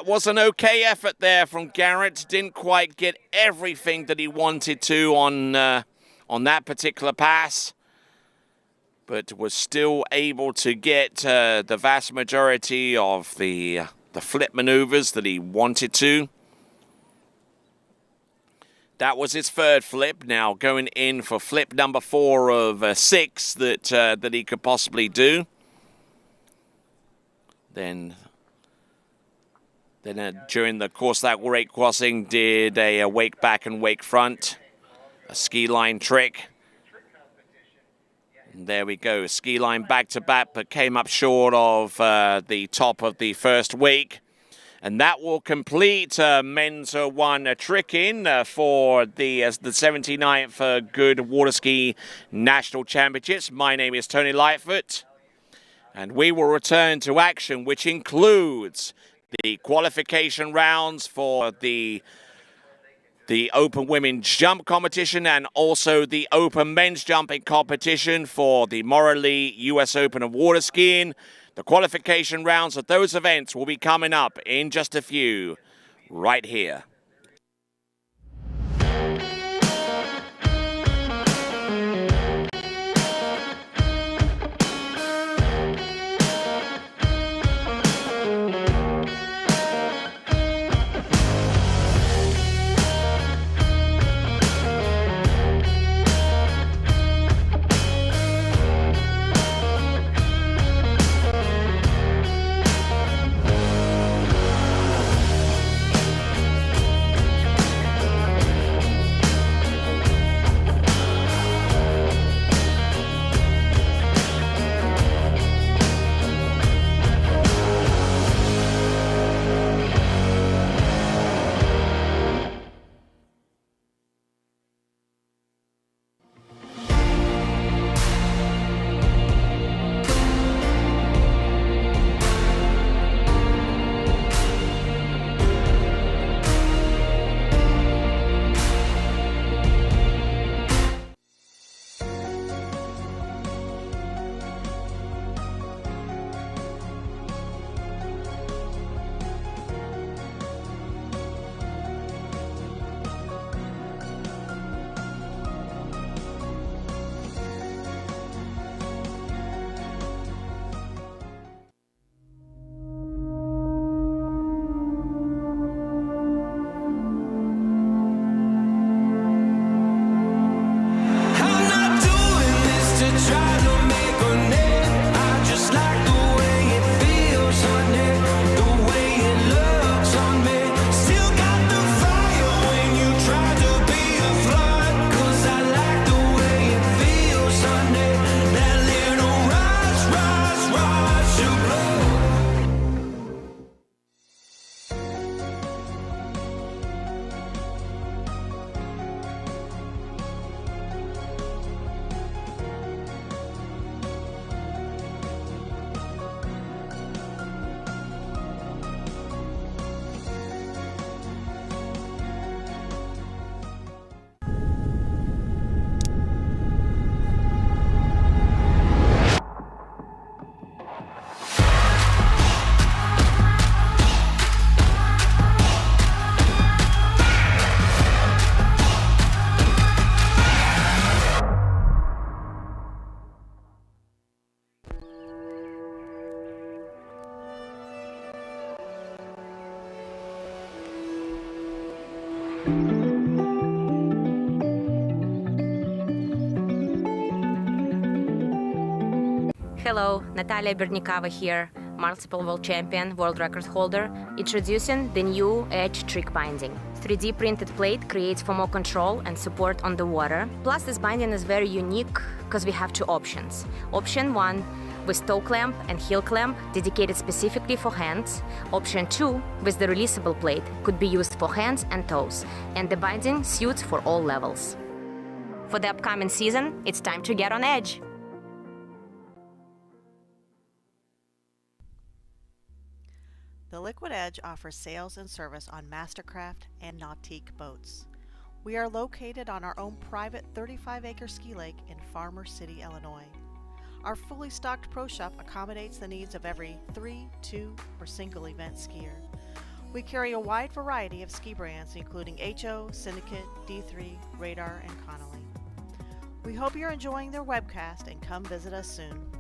was an okay effort there from Garrett. Didn't quite get everything that he wanted to on that particular pass, but was still able to get the vast majority of the flip maneuvers that he wanted to. That was his 3rd flip. Now going in for flip number 4 of 6 that he could possibly do. Then during the course of that weight crossing, did a wake back and wake front, a ski line trick. And there we go, ski line back to back, but came up short of the top of the first wake. And that will complete men's 1 trick-in for the 79th Goode Waterski National Championships. My name is Tony Lightfoot, and we will return to action, which includes the qualification rounds for the Open Women's Jump competition and also the Open Men's Jumping competition for the Morley US Open of Water Skiing. The qualification rounds of those events will be coming up in just a few, right here. Hello, Natalia Bernikava here, multiple world champion, world record holder, introducing the new Edge trick binding. 3D printed plate creates for more control and support on the water. Plus, this binding is very unique because we have two options. Option 1 with toe clamp and heel clamp dedicated specifically for hands. Option 2 with the releasable plate could be used for hands and toes, and the binding suits for all levels. For the upcoming season, it's time to get on edge. The Liquid Edge offers sales and service on Mastercraft and Nautique boats. We are located on our own private 35-acre ski lake in Farmer City, Illinois. Our fully stocked pro shop accommodates the needs of every 3, 2, or single event skier. We carry a wide variety of ski brands including HO, Syndicate, D3, Radar, and Connolly. We hope you're enjoying their webcast and come visit us soon.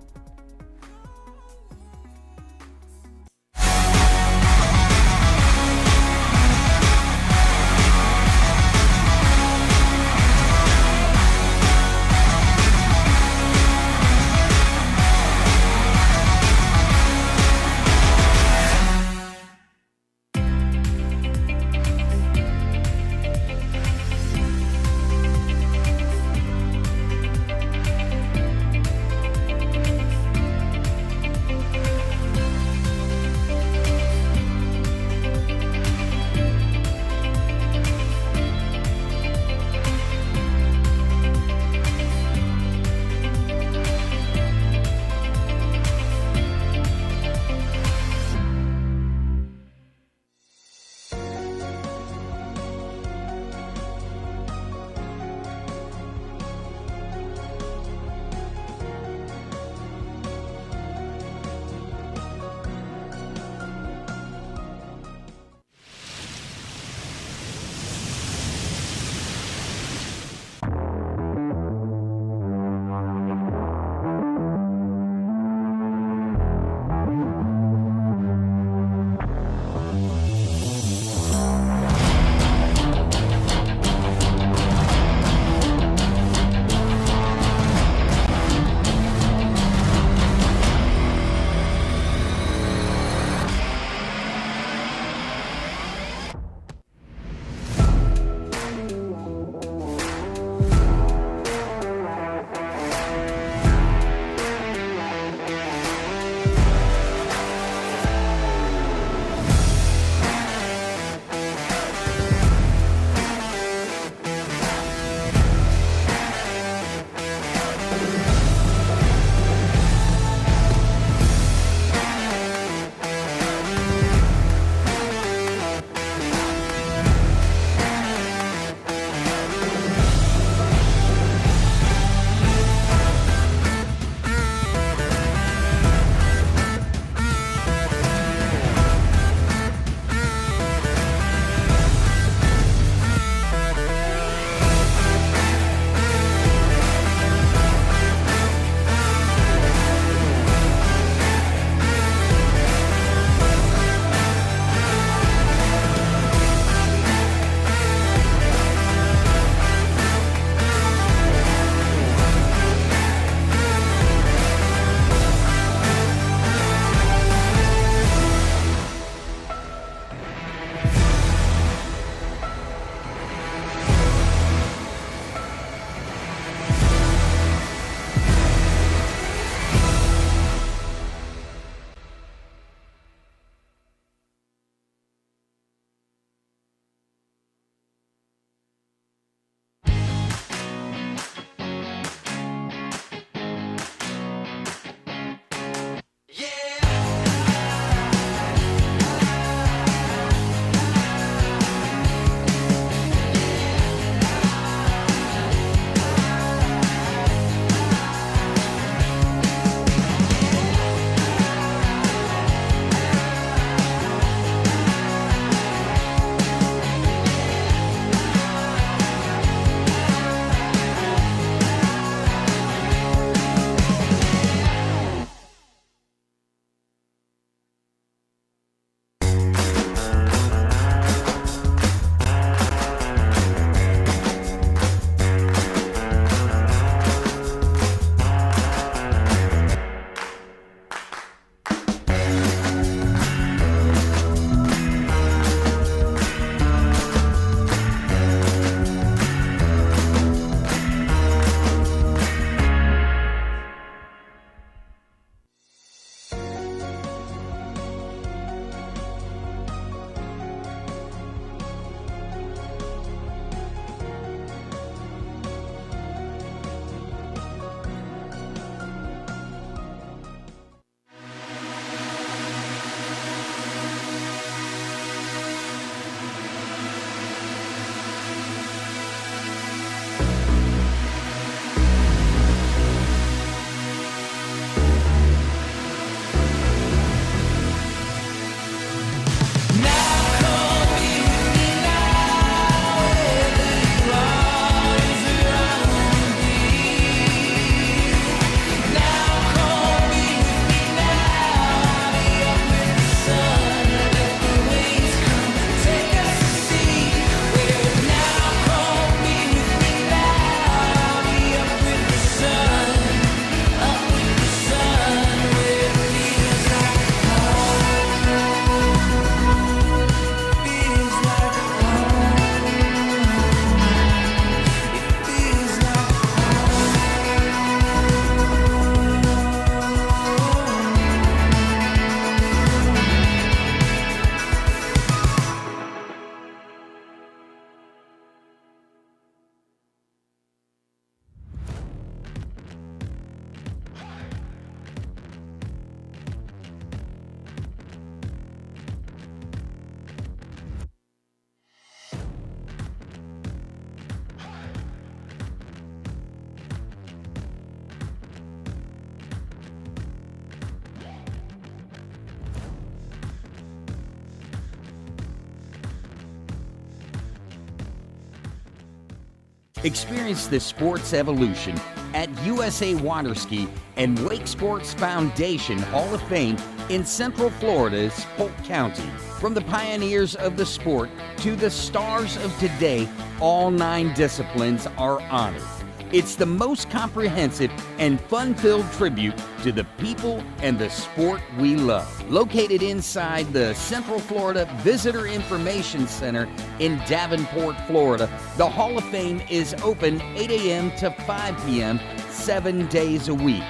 Experience the sports evolution at USA Waterski and Wake Sports Foundation Hall of Fame in Central Florida's Polk County. From the pioneers of the sport to the stars of today, all 9 disciplines are honored. It's the most comprehensive and fun-filled tribute to the people and the sport we love. Located inside the Central Florida Visitor Information Center in Davenport, Florida, the Hall of Fame is open 8 a.m. to 5 p.m. 7 days a week.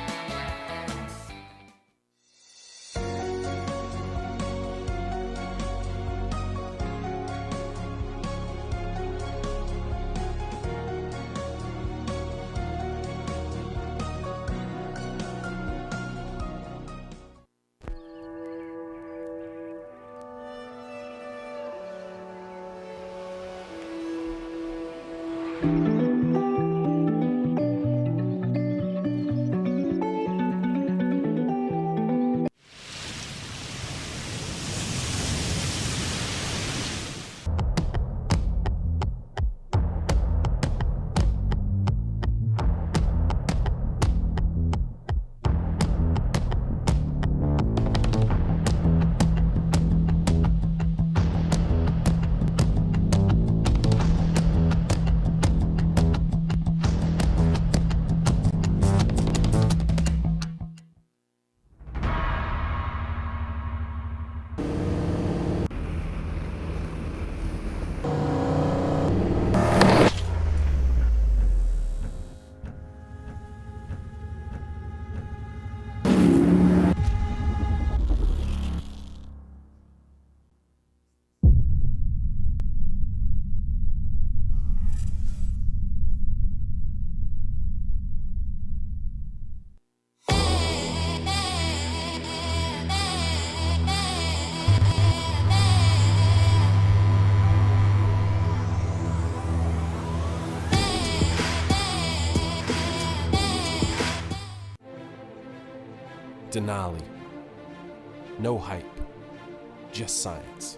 Denali. No hype, just science.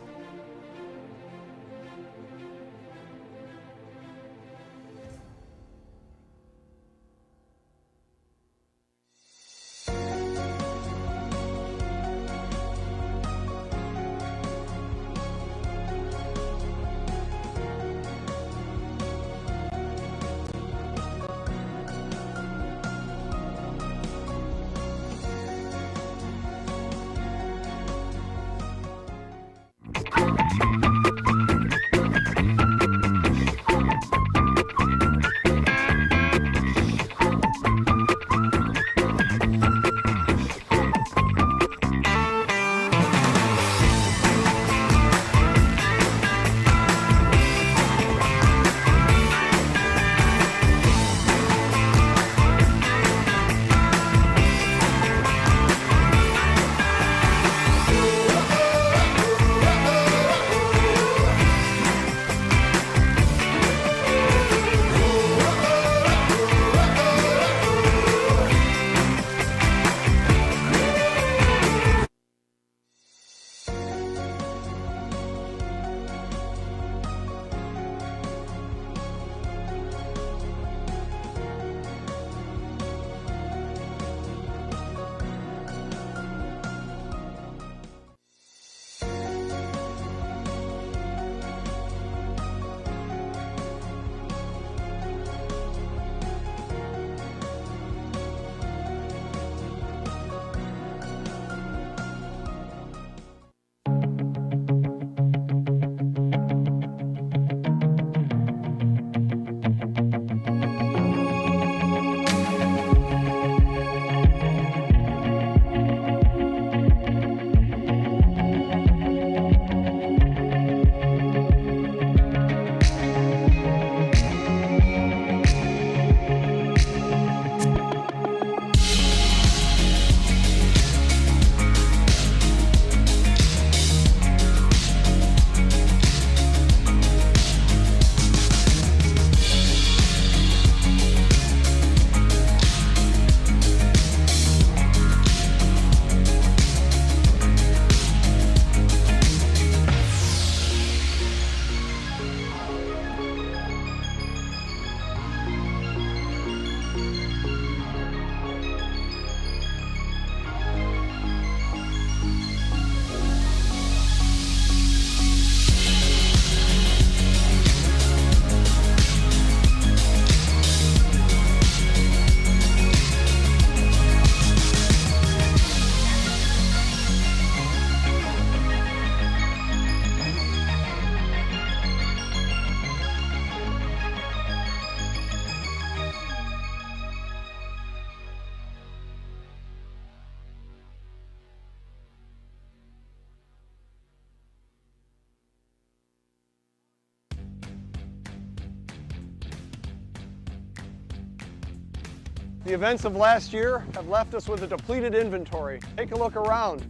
The events of last year have left us with a depleted inventory. Take a look around.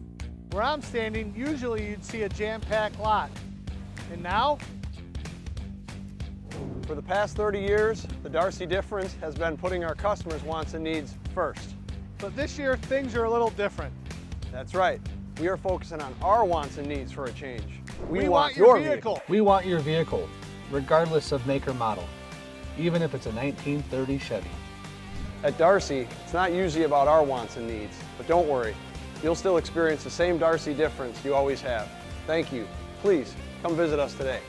Where I'm standing, usually you'd see a jam-packed lot. And now? For the past 30 years, the Darcy difference has been putting our customers' wants and needs first. But this year, things are a little different. That's right. We are focusing on our wants and needs for a change. We want your vehicle. We want your vehicle, regardless of make or model, even if it's a 1930 Chevy. At Darcy, it's not usually about our wants and needs, but don't worry, you'll still experience the same Darcy difference you always have. Thank you. Please, come visit us today.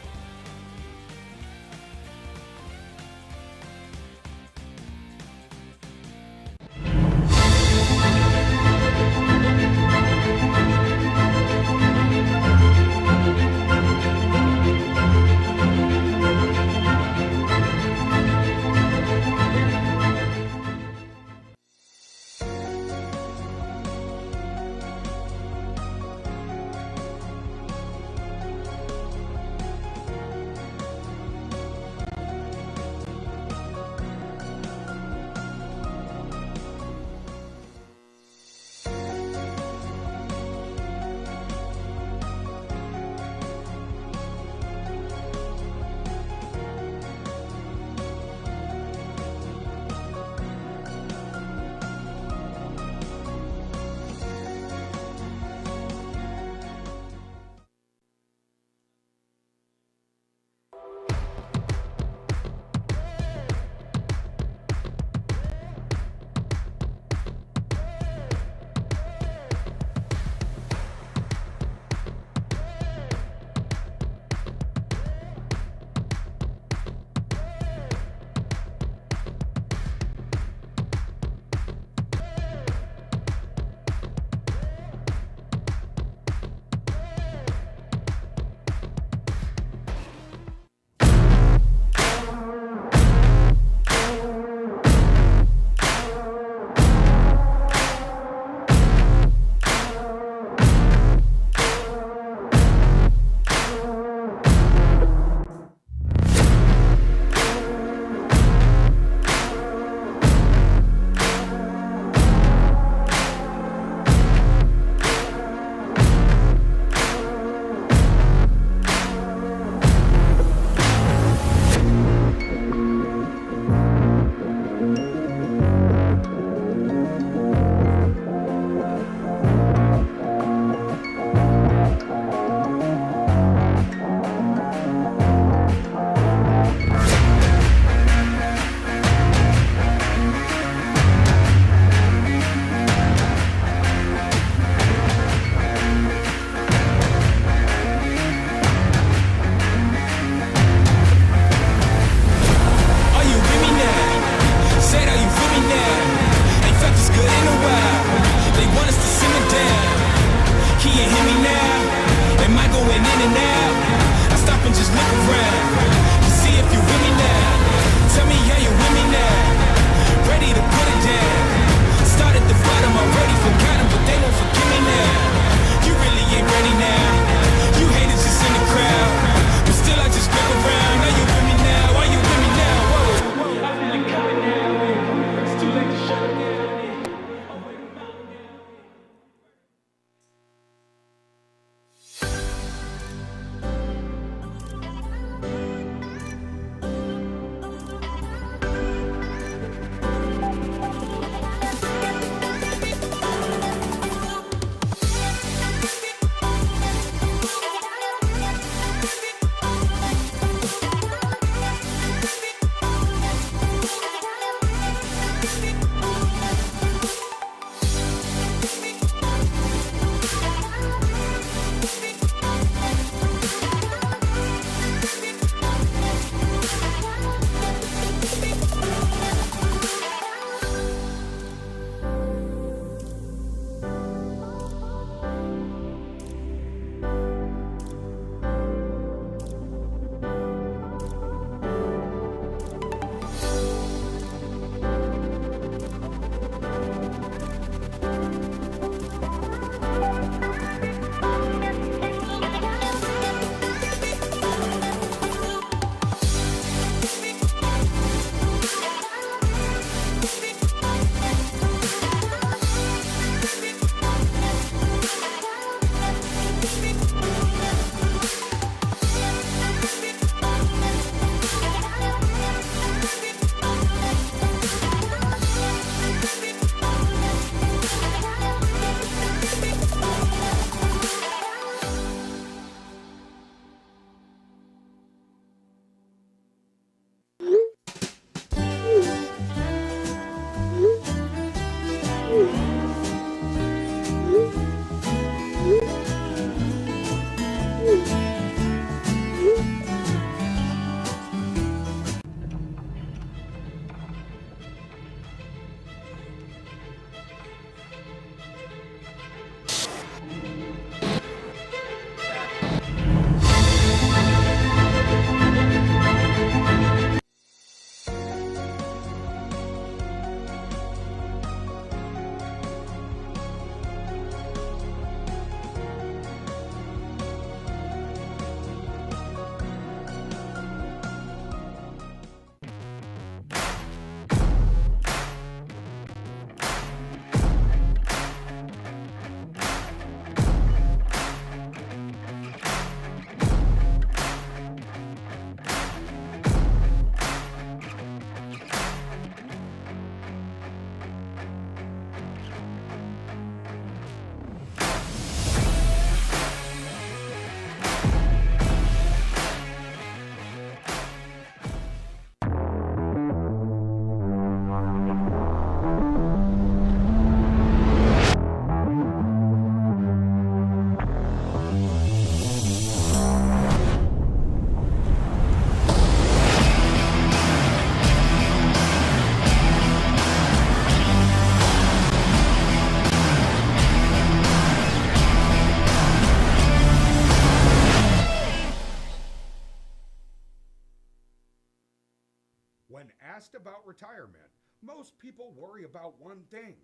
retirement, most people worry about one thing.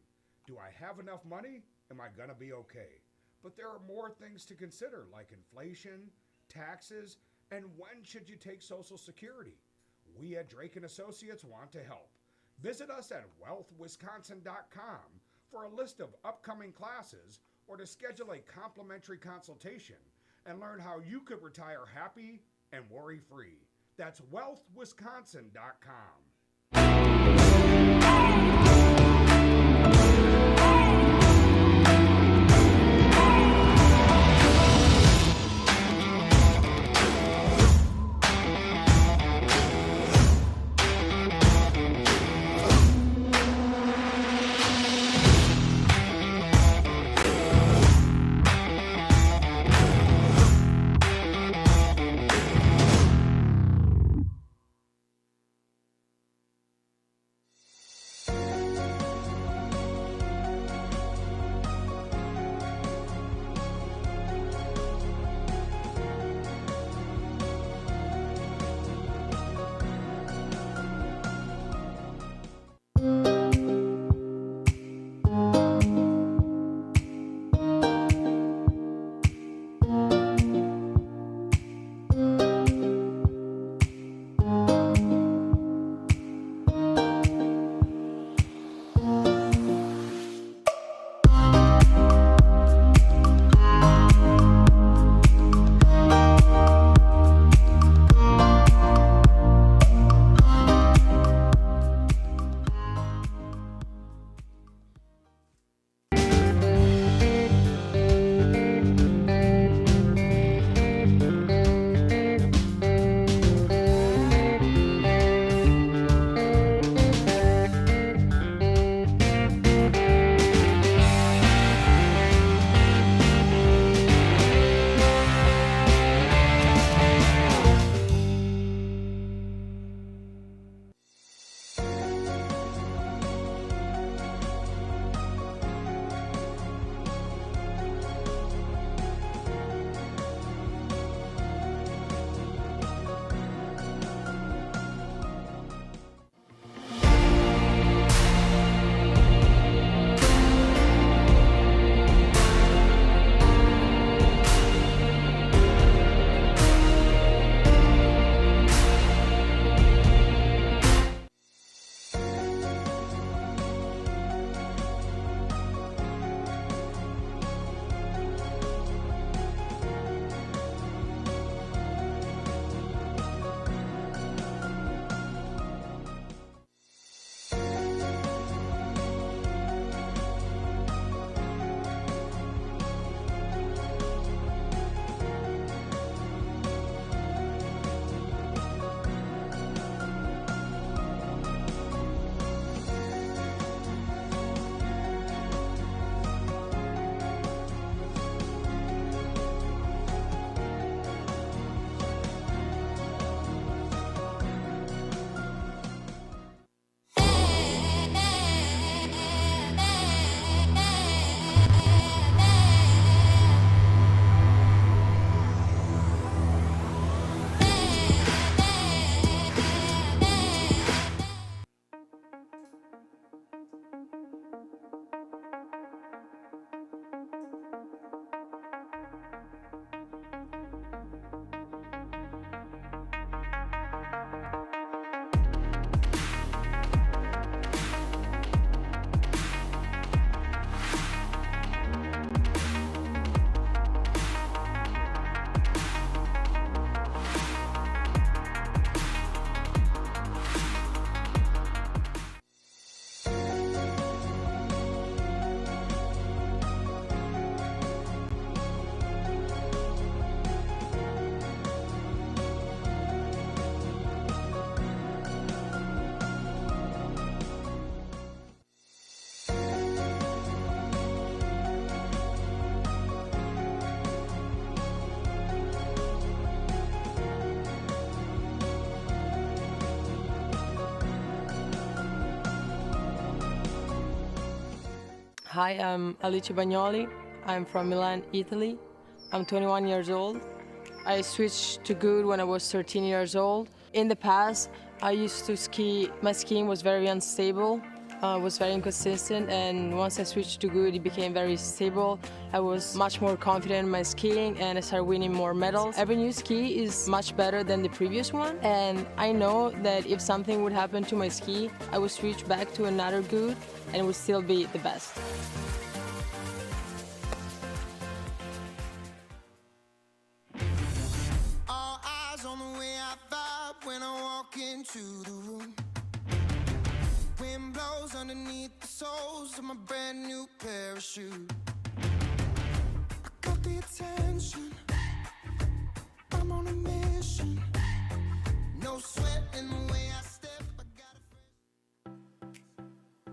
Do I have enough money? Am I going to be okay? But there are more things to consider, like inflation, taxes, and when should you take Social Security? We at Drake & Associates want to help. Visit us at wealthwisconsin.com for a list of upcoming classes or to schedule a complimentary consultation and learn how you could retire happy and worry-free. That's wealthwisconsin.com. Hi, I'm Alice Bagnoli. I'm from Milan, Italy. I'm 21 years old. I switched to Goode when I was 13 years old. In the past, I used to ski, my skiing was very unstable, was very inconsistent, and once I switched to Goode, it became very stable. I was much more confident in my skiing and I started winning more medals. Every new ski is much better than the previous one, and I know that if something would happen to my ski, I would switch back to another Goode and it would still be the best. All eyes on the way I vibe when I walk into the room. Wind blows underneath the soles of my brand new pair of shoes. I got the attention, I'm on a mission. No sweat in the way I step.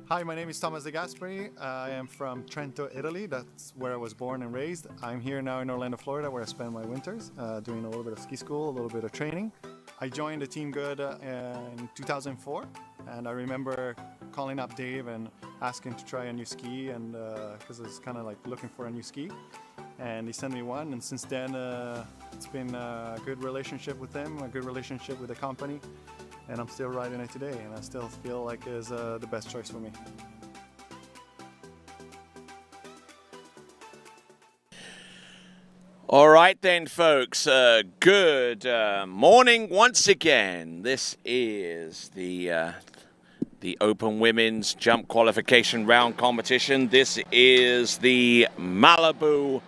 Hi, my name is Thomas De Gasperi. I am from Trento, Italy. That's where I was born and raised. I'm here now in Orlando, Florida, where I spend my winters, doing a little bit of ski school, a little bit of training. I joined the team Goode in 2004, and I remember calling up Dave and asking to try a new ski, and because I was kind of like looking for a new ski, and he sent me one, and since then it's been a good relationship with them, a good relationship with the company, and I'm still riding it today, and I still feel like it's the best choice for me. All right then, folks. Good morning once again. This is the Open Women's Jump Qualification Round competition. This is the Malibu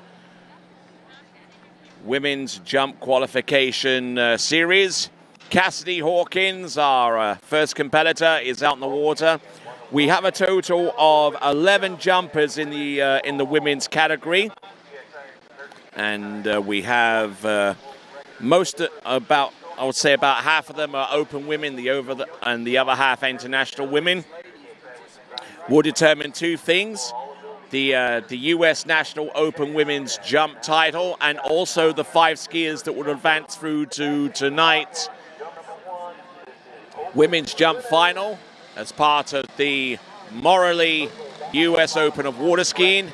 Women's Jump Qualification Series. Cassidy Hawkins, our first competitor, is out in the water. We have a total of 11 jumpers in the women's category. And we have I would say about half of them are open women, and the other half international women. We'll determine two things: the U.S. National Open Women's Jump title, and also the 5 skiers that will advance through to tonight's Women's Jump Final as part of the Morley U.S. Open of Water Skiing.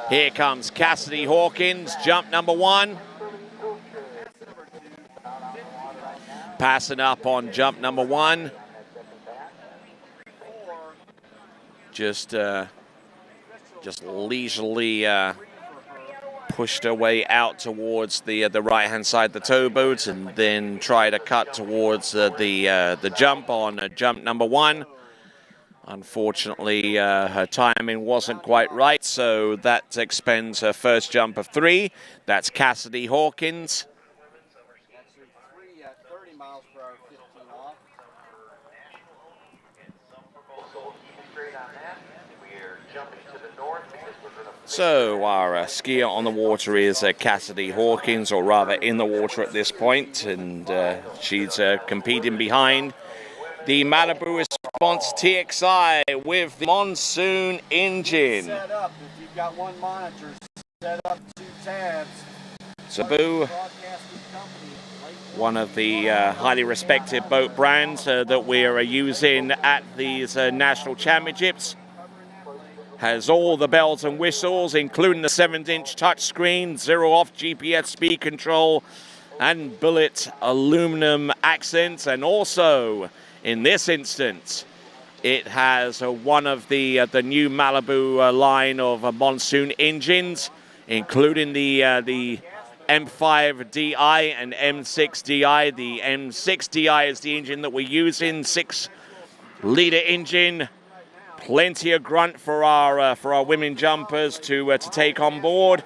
Here comes Cassidy Hawkins, jump number 1. Passing up on jump number 1. Just leisurely pushed her way out towards the right-hand side of the towboat, and then try to cut towards the jump on jump number 1. Unfortunately, her timing wasn't quite right, so that expends her first jump of 3. That's Cassidy Hawkins. So our skier on the water is Cassidy Hawkins, or rather in the water at this point, and she's competing behind the Malibu Response TXI with the Monsoon engine. Set up, if you've got one monitor, set up 2 tabs. Sabu, one of the highly respected boat brands that we are using at these national championships, has all the bells and whistles, including the 7-inch touchscreen, 0-off GPS speed control, and bullet aluminum accents, and also in this instance, it has one of the new Malibu line of Monsoon engines, including the M5 DI and M6 DI. The M6 DI is the engine that we're using, 6-liter engine. Plenty of grunt for our women jumpers to take on board.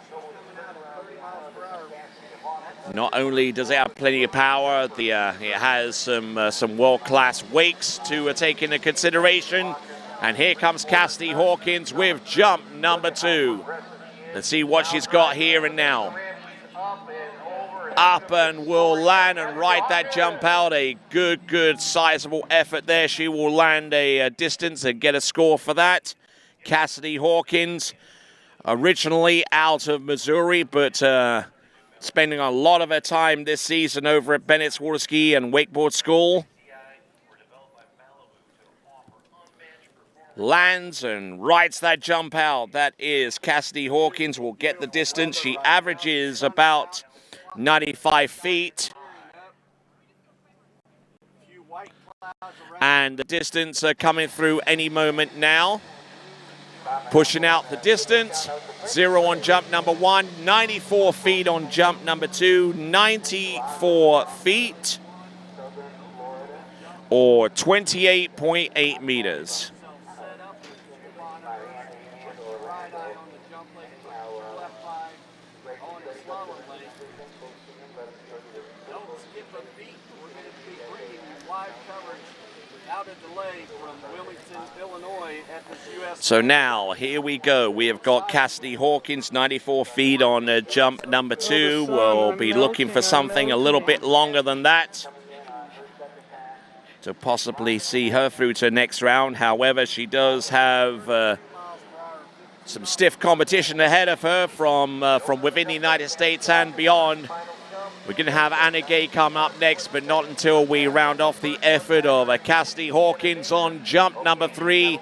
Not only does it have plenty of power, it has some world-class wakes to take into consideration. And here comes Cassidy Hawkins with jump number 2. Let's see what she's got here and now. Up and will land and ride that jump out. A good sizable effort there. She will land a distance and get a score for that. Cassidy Hawkins, originally out of Missouri, but spending a lot of her time this season over at Bennett's Waterski and Wakeboard School. Lands and rides that jump out. That is Cassidy Hawkins, will get the distance. She averages about 95 feet. And the distance coming through any moment now. Pushing out the distance. 0 on jump number 1, 94 feet on jump number 2, 94 feet, or 28.8 meters. So now, here we go. We have got Cassidy Hawkins, 94 feet on jump number 2. We'll be looking for something a little bit longer than that to possibly see her through to the next round. However, she does have some stiff competition ahead of her from within the United States and beyond. We're going to have Anna Gay come up next, but not until we round off the effort of Cassidy Hawkins on jump number 3.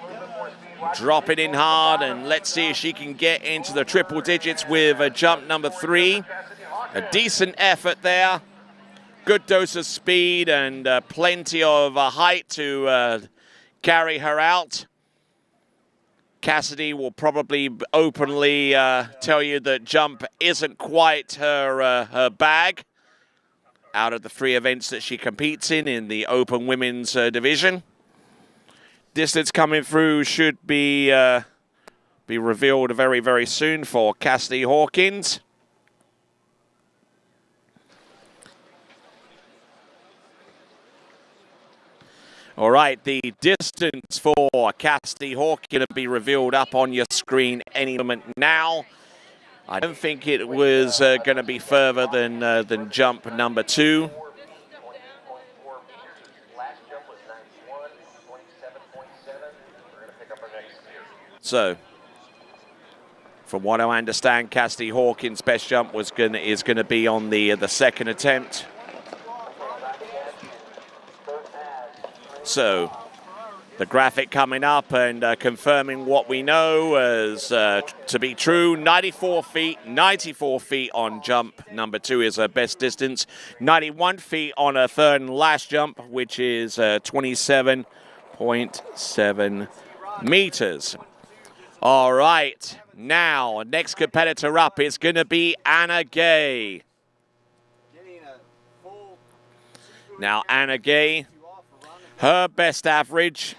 Dropping in hard, and let's see if she can get into the triple digits with jump number 3. A decent effort there. Good dose of speed and plenty of height to carry her out. Cassidy will probably openly tell you that jump isn't quite her bag out of the 3 events that she competes in the open women's division. Distance coming through should be revealed very, very soon for Cassidy Hawkins. All right, the distance for Cassidy Hawkins going to be revealed up on your screen any moment now. I don't think it was going to be further than jump number 2. So, from what I understand, Cassidy Hawkins' best jump is going to be on the second attempt. So, the graphic coming up and confirming what we know as to be true. 94 feet on jump number 2 is her best distance. 91 feet on her third and last jump, which is 27.7 meters. All right, now, next competitor up is going to be Anna Gay. Now, Anna Gay, her best average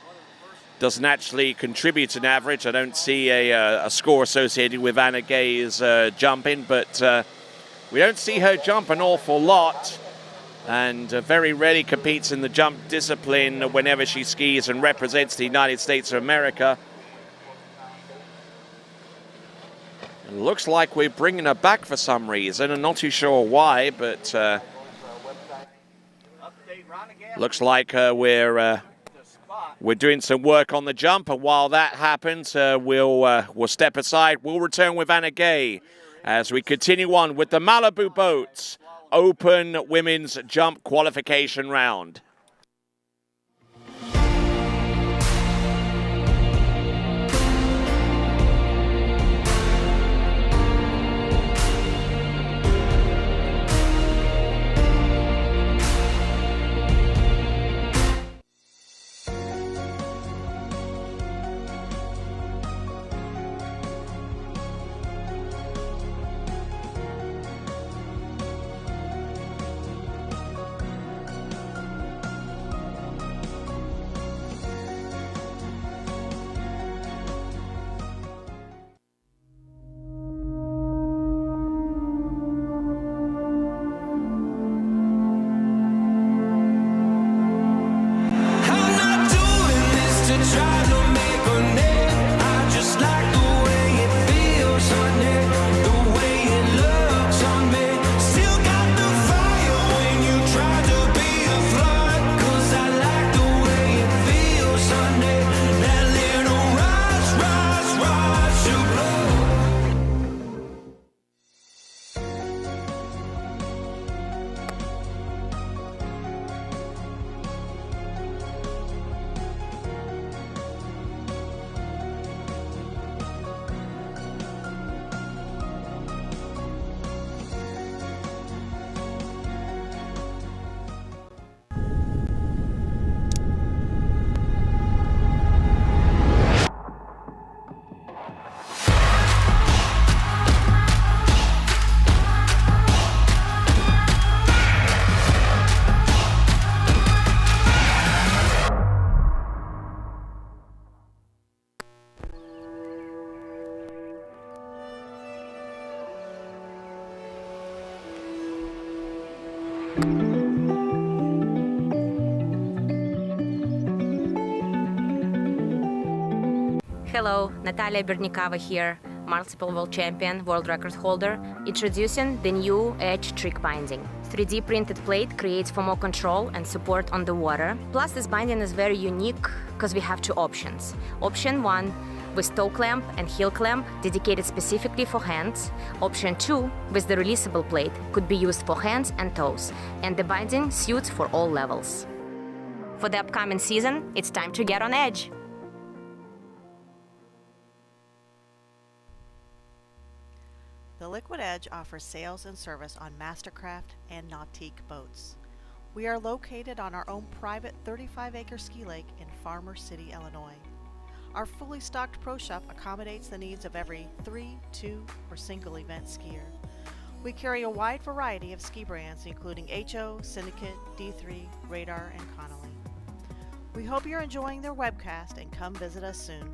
doesn't actually contribute an average. I don't see a score associated with Anna Gay's jumping, but we don't see her jump an awful lot, and very rarely competes in the jump discipline whenever she skis and represents the United States of America. Looks like we're bringing her back for some reason. I'm not too sure why, but looks like we're doing some work on the jump. And while that happens, we'll step aside. We'll return with Anna Gay as we continue on with the Malibu Boats Open Women's Jump Qualification Round. Hello, Natalia Bernikava here, multiple world champion, world record holder, introducing the new Edge trick binding. 3D printed plate creates for more control and support on the water. Plus, this binding is very unique because we have two options. Option 1 with toe clamp and heel clamp dedicated specifically for hands. Option 2 with the releasable plate could be used for hands and toes, and the binding suits for all levels. For the upcoming season, it's time to get on edge. The Liquid Edge offers sales and service on Mastercraft and Nautique boats. We are located on our own private 35-acre ski lake in Farmer City, Illinois. Our fully stocked pro shop accommodates the needs of every 3, 2, or single event skier. We carry a wide variety of ski brands including HO, Syndicate, D3, Radar, and Connolly. We hope you're enjoying their webcast and come visit us soon.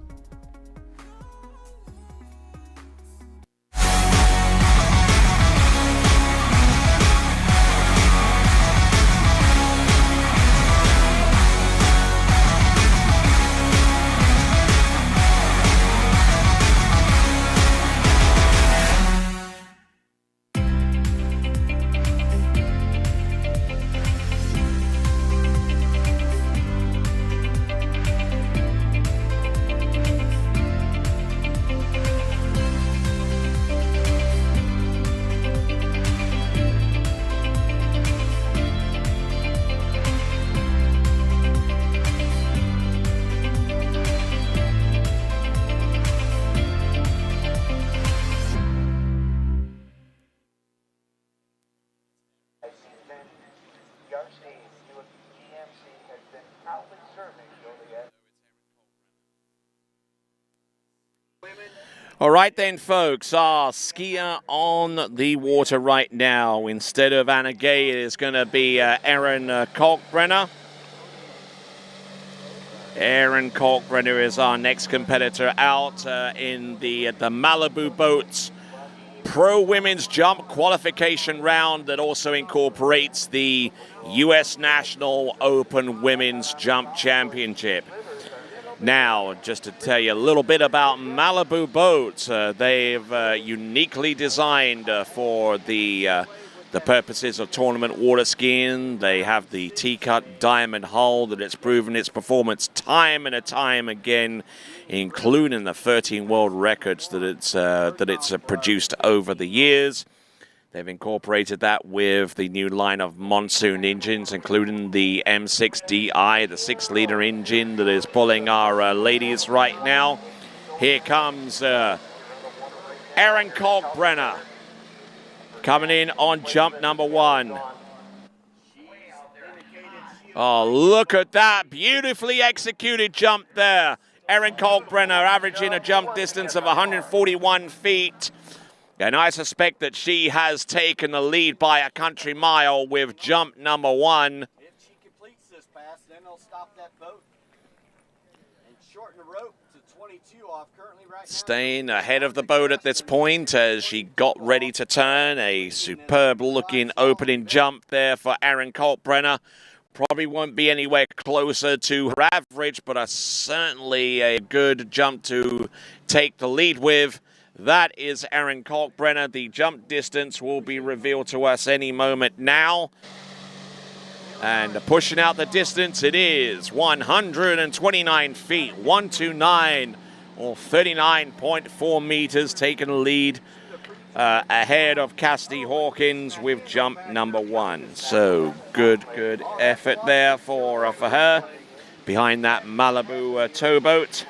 All right then, folks, our skier on the water right now. Instead of Anna Gay, it is going to be Erin Kalkbrenner. Erin Kalkbrenner is our next competitor out in the Malibu Boats Pro Women's Jump qualification round that also incorporates the U.S. National Open Women's Jump Championship. Now, just to tell you a little bit about Malibu Boats, they've uniquely designed for the purposes of tournament water skiing. They have the T-cut diamond hull that it's proven its performance time and time again, including the 13 world records that it's produced over the years. They've incorporated that with the new line of Monsoon engines, including the M6DI, the 6-liter engine that is pulling our ladies right now. Here comes Erin Kalkbrenner coming in on jump number 1. Oh, look at that. Beautifully executed jump there. Erin Kalkbrenner averaging a jump distance of 141 feet. And I suspect that she has taken the lead by a country mile with jump number 1. If she completes this pass, then they'll stop that boat and shorten the rope to 22 off currently right now. Staying ahead of the boat at this point as she got ready to turn. A superb looking opening jump there for Erin Kalkbrenner. Probably won't be anywhere closer to her average, but certainly a good jump to take the lead with. That is Erin Kalkbrenner. The jump distance will be revealed to us any moment now. And pushing out the distance, it is 129 feet, 129 or 39.4 meters, taking the lead ahead of Cassidy Hawkins with jump number 1. So good effort there for her behind that Malibu towboat.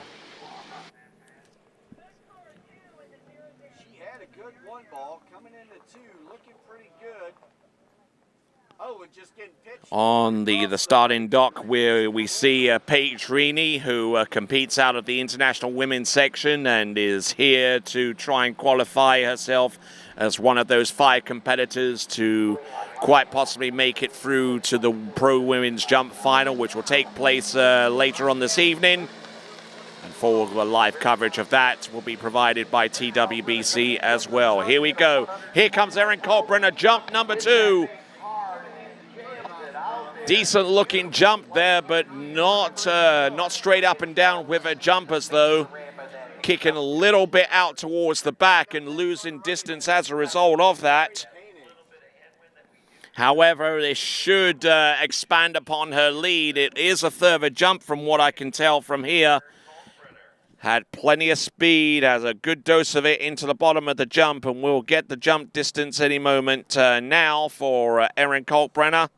On the starting dock, where we see Paige Reaney, who competes out of the international women's section and is here to try and qualify herself as one of those 5 competitors to quite possibly make it through to the Pro Women's Jump Final, which will take place later on this evening. And full live coverage of that will be provided by TWBC as well. Here we go. Here comes Erin Kalkbrenner, jump number 2. Decent looking jump there, but not straight up and down with her jumpers though. Kicking a little bit out towards the back and losing distance as a result of that. However, this should expand upon her lead. It is a further jump from what I can tell from here. Had plenty of speed, has a good dose of it into the bottom of the jump, and we'll get the jump distance any moment now for Erin Kalkbrenner.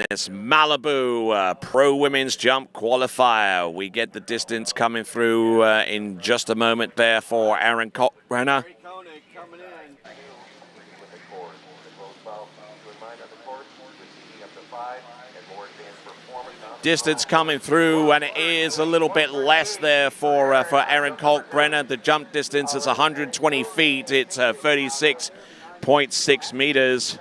This Malibu Pro Women's Jump Qualifier. We get the distance coming through in just a moment there for Erin Kalkbrenner. Distance coming through, and it is a little bit less there for Erin Kalkbrenner. The jump distance is 120 feet. It's 36.6 meters.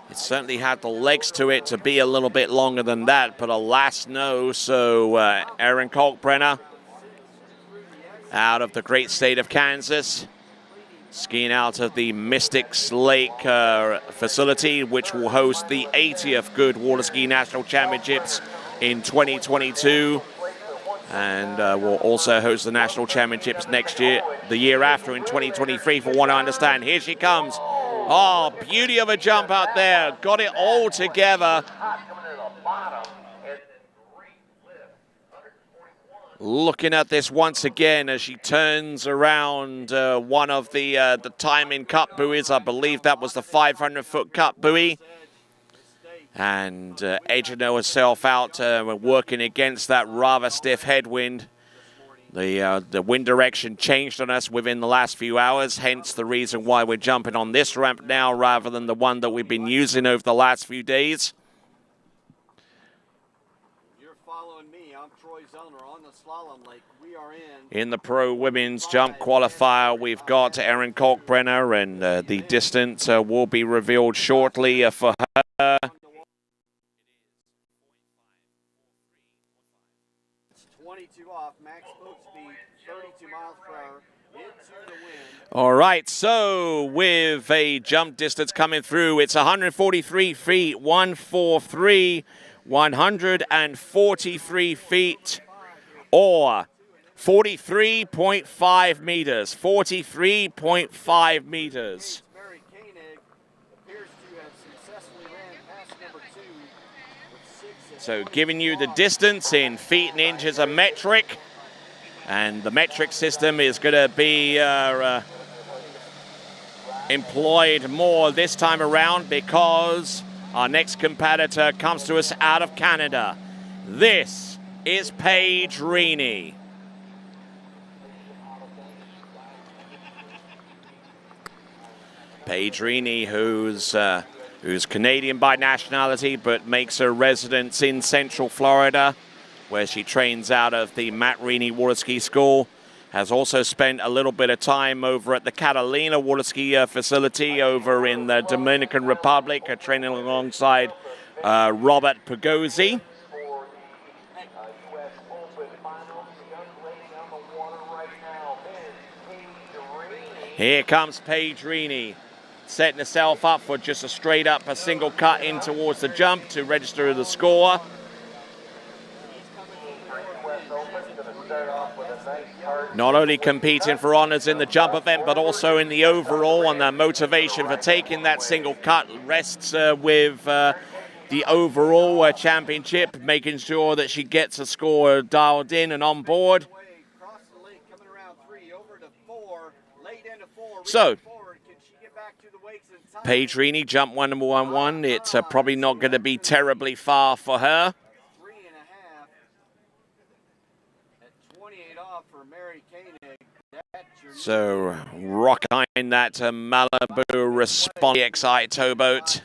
It certainly had the legs to it to be a little bit longer than that, but alas, no. So Erin Kalkbrenner out of the great state of Kansas, skiing out of the Mystics Lake facility, which will host the 80th Goode Waterski National Championships in 2022. And will also host the National Championships next year, the year after in 2023, for what I understand. Here she comes. Oh, beauty of a jump out there. Got it all together. Looking at this once again as she turns around one of the timing cut buoys. I believe that was the 500-foot cut buoy. And edging herself out, working against that rather stiff headwind. The wind direction changed on us within the last few hours, hence the reason why we're jumping on this ramp now rather than the one that we've been using over the last few days. You're following me. I'm Troy Zellner on the slalom lake. We are in the Pro Women's Jump Qualifier. We've got Erin Kalkbrenner, and the distance will be revealed shortly for her. 22 off, max boat speed, 32 miles per hour, into the wind. All right, so with a jump distance coming through, it's 143 feet, 143, 143 feet, or 43.5 meters, 43.5 meters. So giving you the distance in feet and inches of metric. And the metric system is going to be employed more this time around because our next competitor comes to us out of Canada. This is Paige Reaney. Paige Reaney, who's Canadian by nationality, but makes her residence in Central Florida, where she trains out of the Matt Reaney Waterski School. Has also spent a little bit of time over at the Catalina Waterski facility over in the Dominican Republic, training alongside Robert Pagozzi. Here comes Paige Reaney, setting herself up for just a straight up, a single cut in towards the jump to register the score. Not only competing for honors in the jump event, but also in the overall, and the motivation for taking that single cut rests with the overall championship, making sure that she gets a score dialed in and on board. So, Paige Reaney, jump 1-1-1. It's probably not going to be terribly far for her. So, rock behind that Malibu Response XI towboat.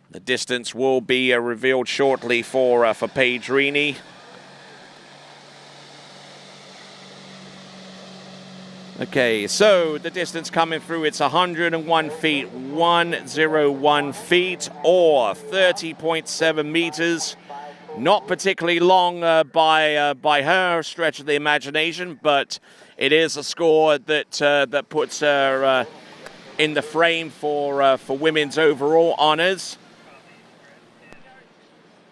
The distance will be revealed shortly for Paige Reaney. Okay, so the distance coming through, it's 101 feet, 101 feet, or 30.7 meters. Not particularly long by her stretch of the imagination, but it is a score that that puts her in the frame for women's overall honors.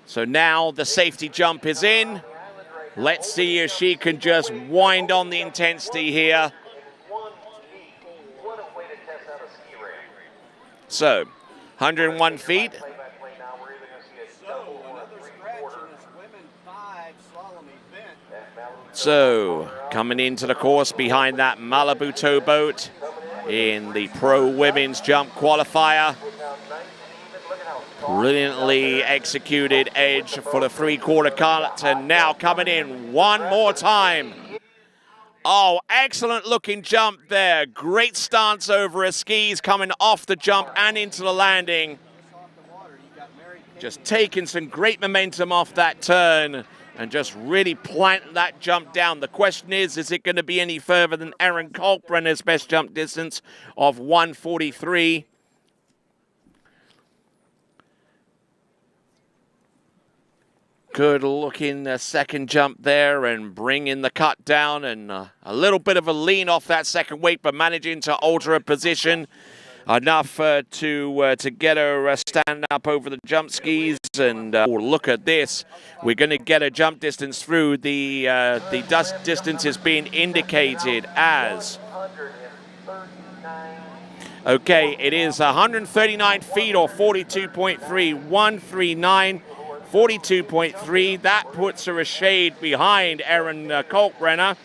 So now the safety jump is in. Let's see if she can just wind on the intensity here. So, 101 feet. So, coming into the course behind that Malibu towboat in the Pro Women's Jump Qualifier. Brilliantly executed edge for the three-quarter cut, and now coming in one more time. Oh, excellent looking jump there. Great stance over her skis, coming off the jump and into the landing. Just taking some great momentum off that turn and just really plant that jump down. The question is it going to be any further than Erin Kalkbrenner's best jump distance of 1:43? Good looking second jump there and bringing the cut down, and a little bit of a lean off that second weight, but managing to alter her position enough to get her standing up over the jump skis. And look at this, we're going to get a jump distance through. The dust distance is being indicated as, okay, it is 139 feet or 42.3, 139. 42.3, that puts her a shade behind Erin Kalkbrenner.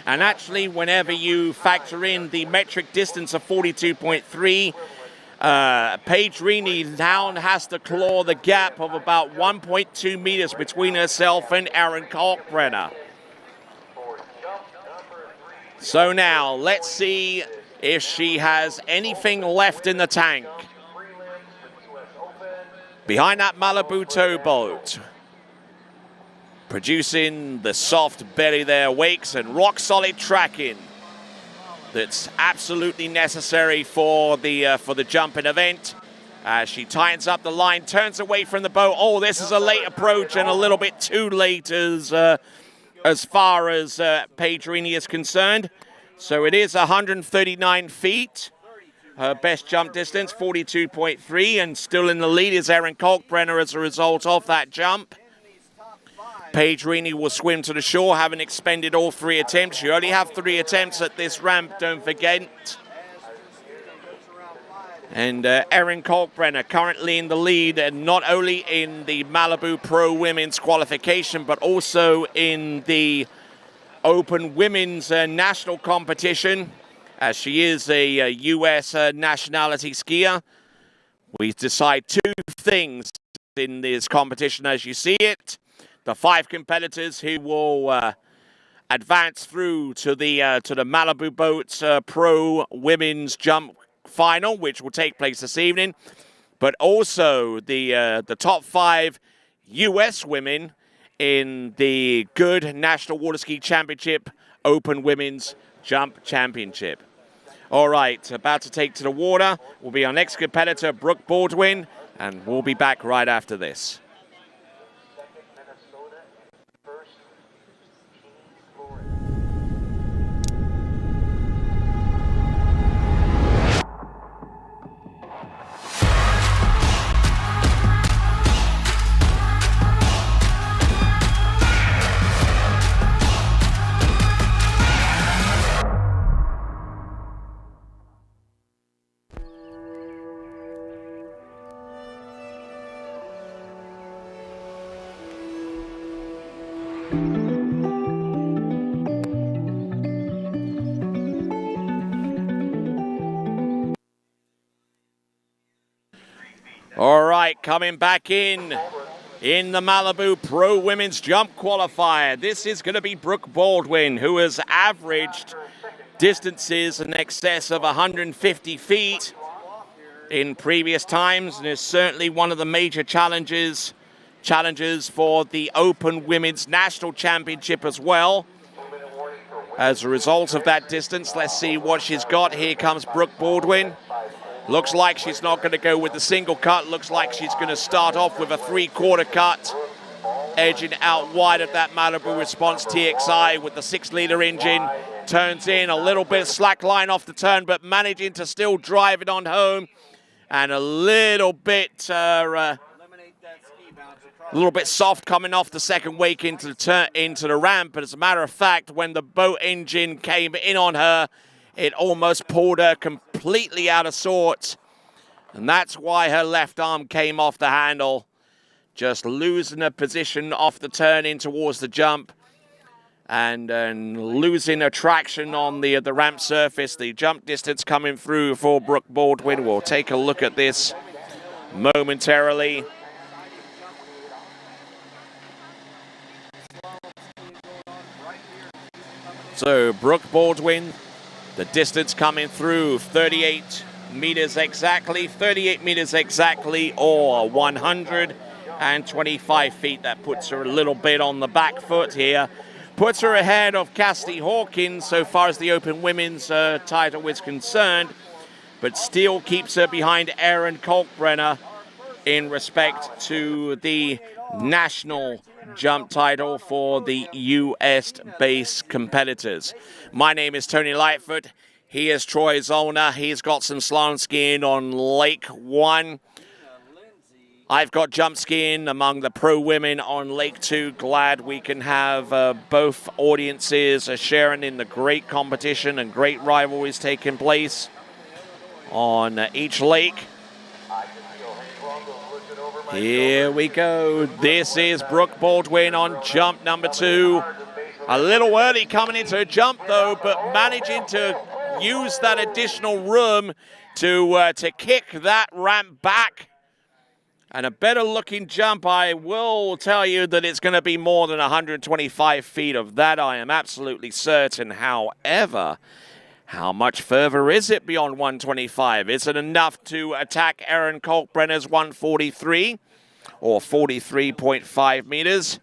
And actually, whenever you factor in the metric distance of 42.3, Paige Reaney now has to claw the gap of about 1.2 meters between herself and Erin Kalkbrenner. So now, let's see if she has anything left in the tank. Behind that Malibu towboat, producing the soft belly there, wakes and rock solid tracking that's absolutely necessary for the jumping event. As she tightens up the line, turns away from the boat. Oh, this is a late approach and a little bit too late as far as Paige Reaney is concerned. So it is 139 feet. Her best jump distance, 42.3, and still in the lead is Erin Kalkbrenner as a result of that jump. Paige Reaney will swim to the shore, having expended all 3 attempts. You only have 3 attempts at this ramp, don't forget. And Erin Kalkbrenner currently in the lead, and not only in the Malibu Pro Women's qualification, but also in the Open Women's National Competition, as she is a U.S. nationality skier. We decide 2 things in this competition as you see it. The 5 competitors who will advance through to the Malibu Boats Pro Women's Jump Final, which will take place this evening, but also the top 5 U.S. women in the Goode National Waterski Championship Open Women's Jump Championship. All right, about to take to the water will be our next competitor, Brooke Baldwin, and we'll be back right after this. All right, coming back in the Malibu Pro Women's Jump Qualifier. This is going to be Brooke Baldwin, who has averaged distances in excess of 150 feet in previous times, and is certainly one of the major challenges for the Open Women's National Championship as well. As a result of that distance, let's see what she's got. Here comes Brooke Baldwin. Looks like she's not going to go with the single cut. Looks like she's going to start off with a 3/4 cut edging out wide of that Malibu Response TXI with the 6-liter engine. Turns in a little bit slack line off the turn, but managing to still drive it on home. And a little bit soft coming off the second wake into the ramp. But as a matter of fact, when the boat engine came in on her, it almost pulled her completely out of sorts. And that's why her left arm came off the handle, just losing her position off the turn in towards the jump. And losing a traction on the ramp surface. The jump distance coming through for Brooke Baldwin. We'll take a look at this momentarily. So Brooke Baldwin, the distance coming through 38 meters exactly, or 125 feet. That puts her a little bit on the back foot here. Puts her ahead of Cassidy Hawkins so far as the Open Women's title is concerned, but still keeps her behind Erin Kalkbrenner in respect to the national jump title for the US-based competitors. My name is Tony Lightfoot. He is Troy Zollner. He's got some slalom skiing on Lake 1. I've got jump skiing among the pro women on Lake 2. Glad we can have both audiences sharing in the great competition and great rivalries taking place on each lake. Here we go. This is Brooke Baldwin on jump number 2. A little early coming into a jump though, but managing to use that additional room to kick that ramp back. And a better looking jump, I will tell you that it's going to be more than 125 feet of that. I am absolutely certain. However, how much further is it beyond 125? Is it enough to attack Erin Kalkbrenner's 143 or 43.5 meters?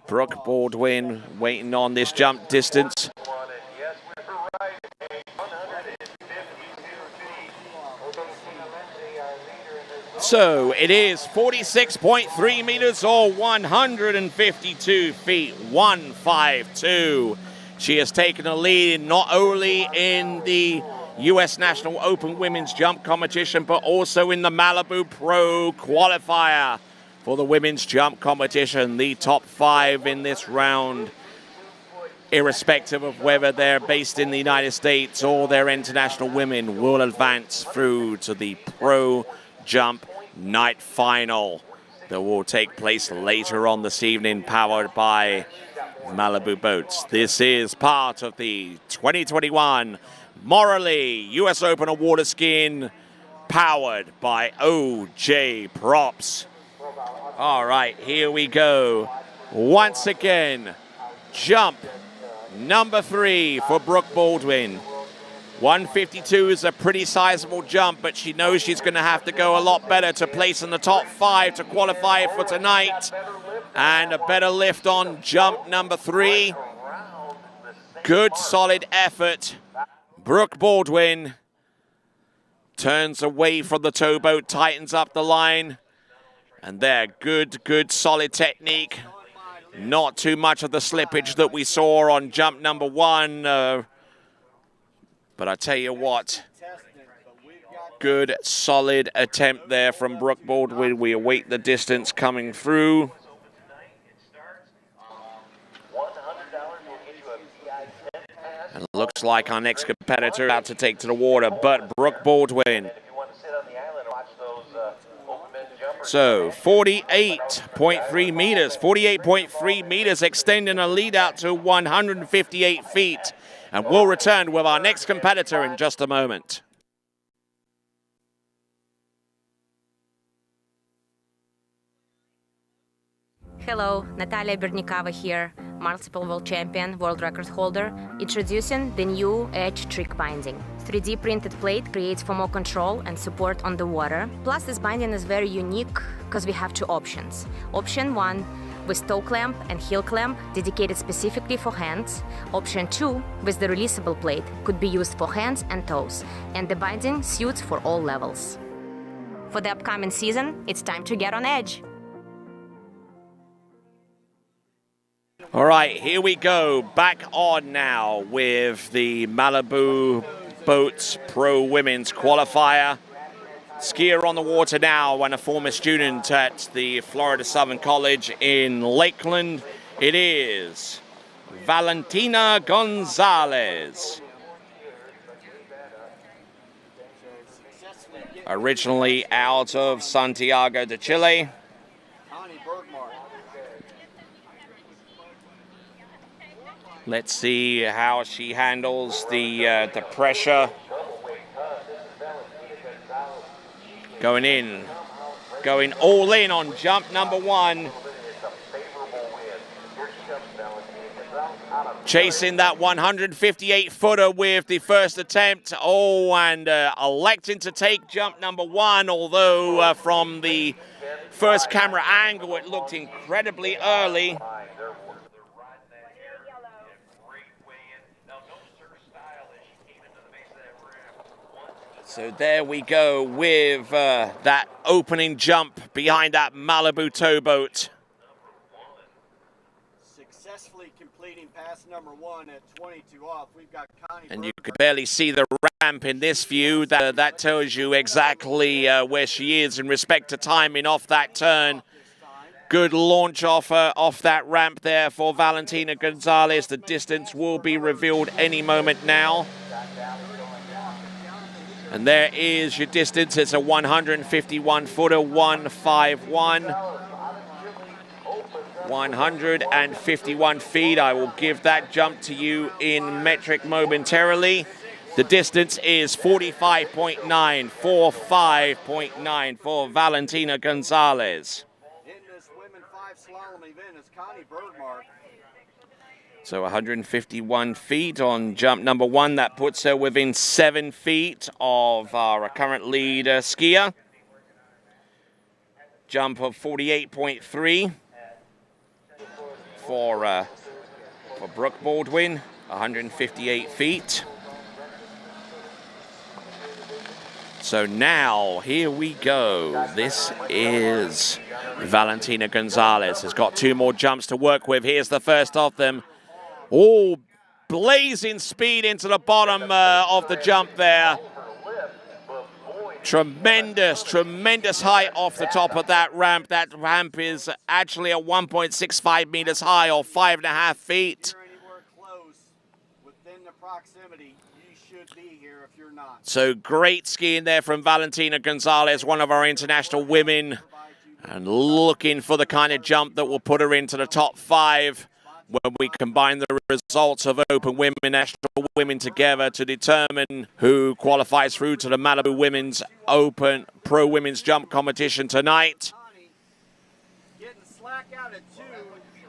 Brooke Baldwin waiting on this jump distance. So it is 46.3 meters or 152 feet, 152. She has taken a lead not only in the U.S. National Open Women's Jump Competition, but also in the Malibu Pro Qualifier for the Women's Jump Competition. The top 5 in this round, irrespective of whether they're based in the United States or they're international women, will advance through to the Pro Jump Night Final that will take place later on this evening, powered by Malibu Boats. This is part of the 2021 Morley US Open of Water Skiing, powered by OJ Props. All right, here we go. Once again, jump number 3 for Brooke Baldwin. 152 is a pretty sizable jump, but she knows she's going to have to go a lot better to place in the top 5 to qualify for tonight. And a better lift on jump number 3. Good, solid effort. Brooke Baldwin turns away from the towboat, tightens up the line. And there, good, solid technique. Not too much of the slippage that we saw on jump number 1. But I tell you what, good, solid attempt there from Brooke Baldwin. We await the distance coming through. And it looks like our next competitor about to take to the water, but Brooke Baldwin. So 48.3 meters, 48.3 meters, extending a lead out to 158 feet. And we'll return with our next competitor in just a moment. Hello, Natalia Bernikava here, multiple world champion, world record holder, introducing the new Edge trick binding. 3D printed plate creates for more control and support on the water. Plus, this binding is very unique because we have 2 options. Option 1 with toe clamp and heel clamp dedicated specifically for hands. Option 2 with the releasable plate could be used for hands and toes, and the binding suits for all levels. For the upcoming season, it's time to get on edge. All right, here we go. Back on now with the Malibu Boats Pro Women's Qualifier. Skier on the water now and a former student at the Florida Southern College in Lakeland. It is Valentina Gonzalez. Originally out of Santiago de Chile. Let's see how she handles the pressure. Going all in on jump number one. Chasing that 158-footer with the first attempt. Oh, and electing to take jump number one, although from the first camera angle, it looked incredibly early. So there we go with that opening jump behind that Malibu towboat. Successfully completing pass number one at 22 off. We've got Connie. And you can barely see the ramp in this view. That tells you exactly where she is in respect to timing off that turn. Good launch off that ramp there for Valentina Gonzalez. The distance will be revealed any moment now. And there is your distance. It's a 151-footer, 151. 151 feet. I will give that jump to you in metric momentarily. The distance is 45.9, 45.9 for Valentina Gonzalez. In this women 5 slalom event is Connie Bergmark. So 151 feet on jump number one. That puts her within 7 feet of our current lead skier. Jump of 48.3 for Brooke Baldwin, 158 feet. So now, here we go. This is Valentina Gonzalez. Has got 2 more jumps to work with. Here's the first of them. Oh, blazing speed into the bottom of the jump there. Tremendous height off the top of that ramp. That ramp is actually at 1.65 meters high, or 5.5 feet. Within the proximity, you should be here if you're not. So great skiing there from Valentina Gonzalez, one of our international women, and looking for the kind of jump that will put her into the top 5 when we combine the results of Open Women, National Women together to determine who qualifies through to the Malibu Women's Open Pro Women's Jump competition tonight.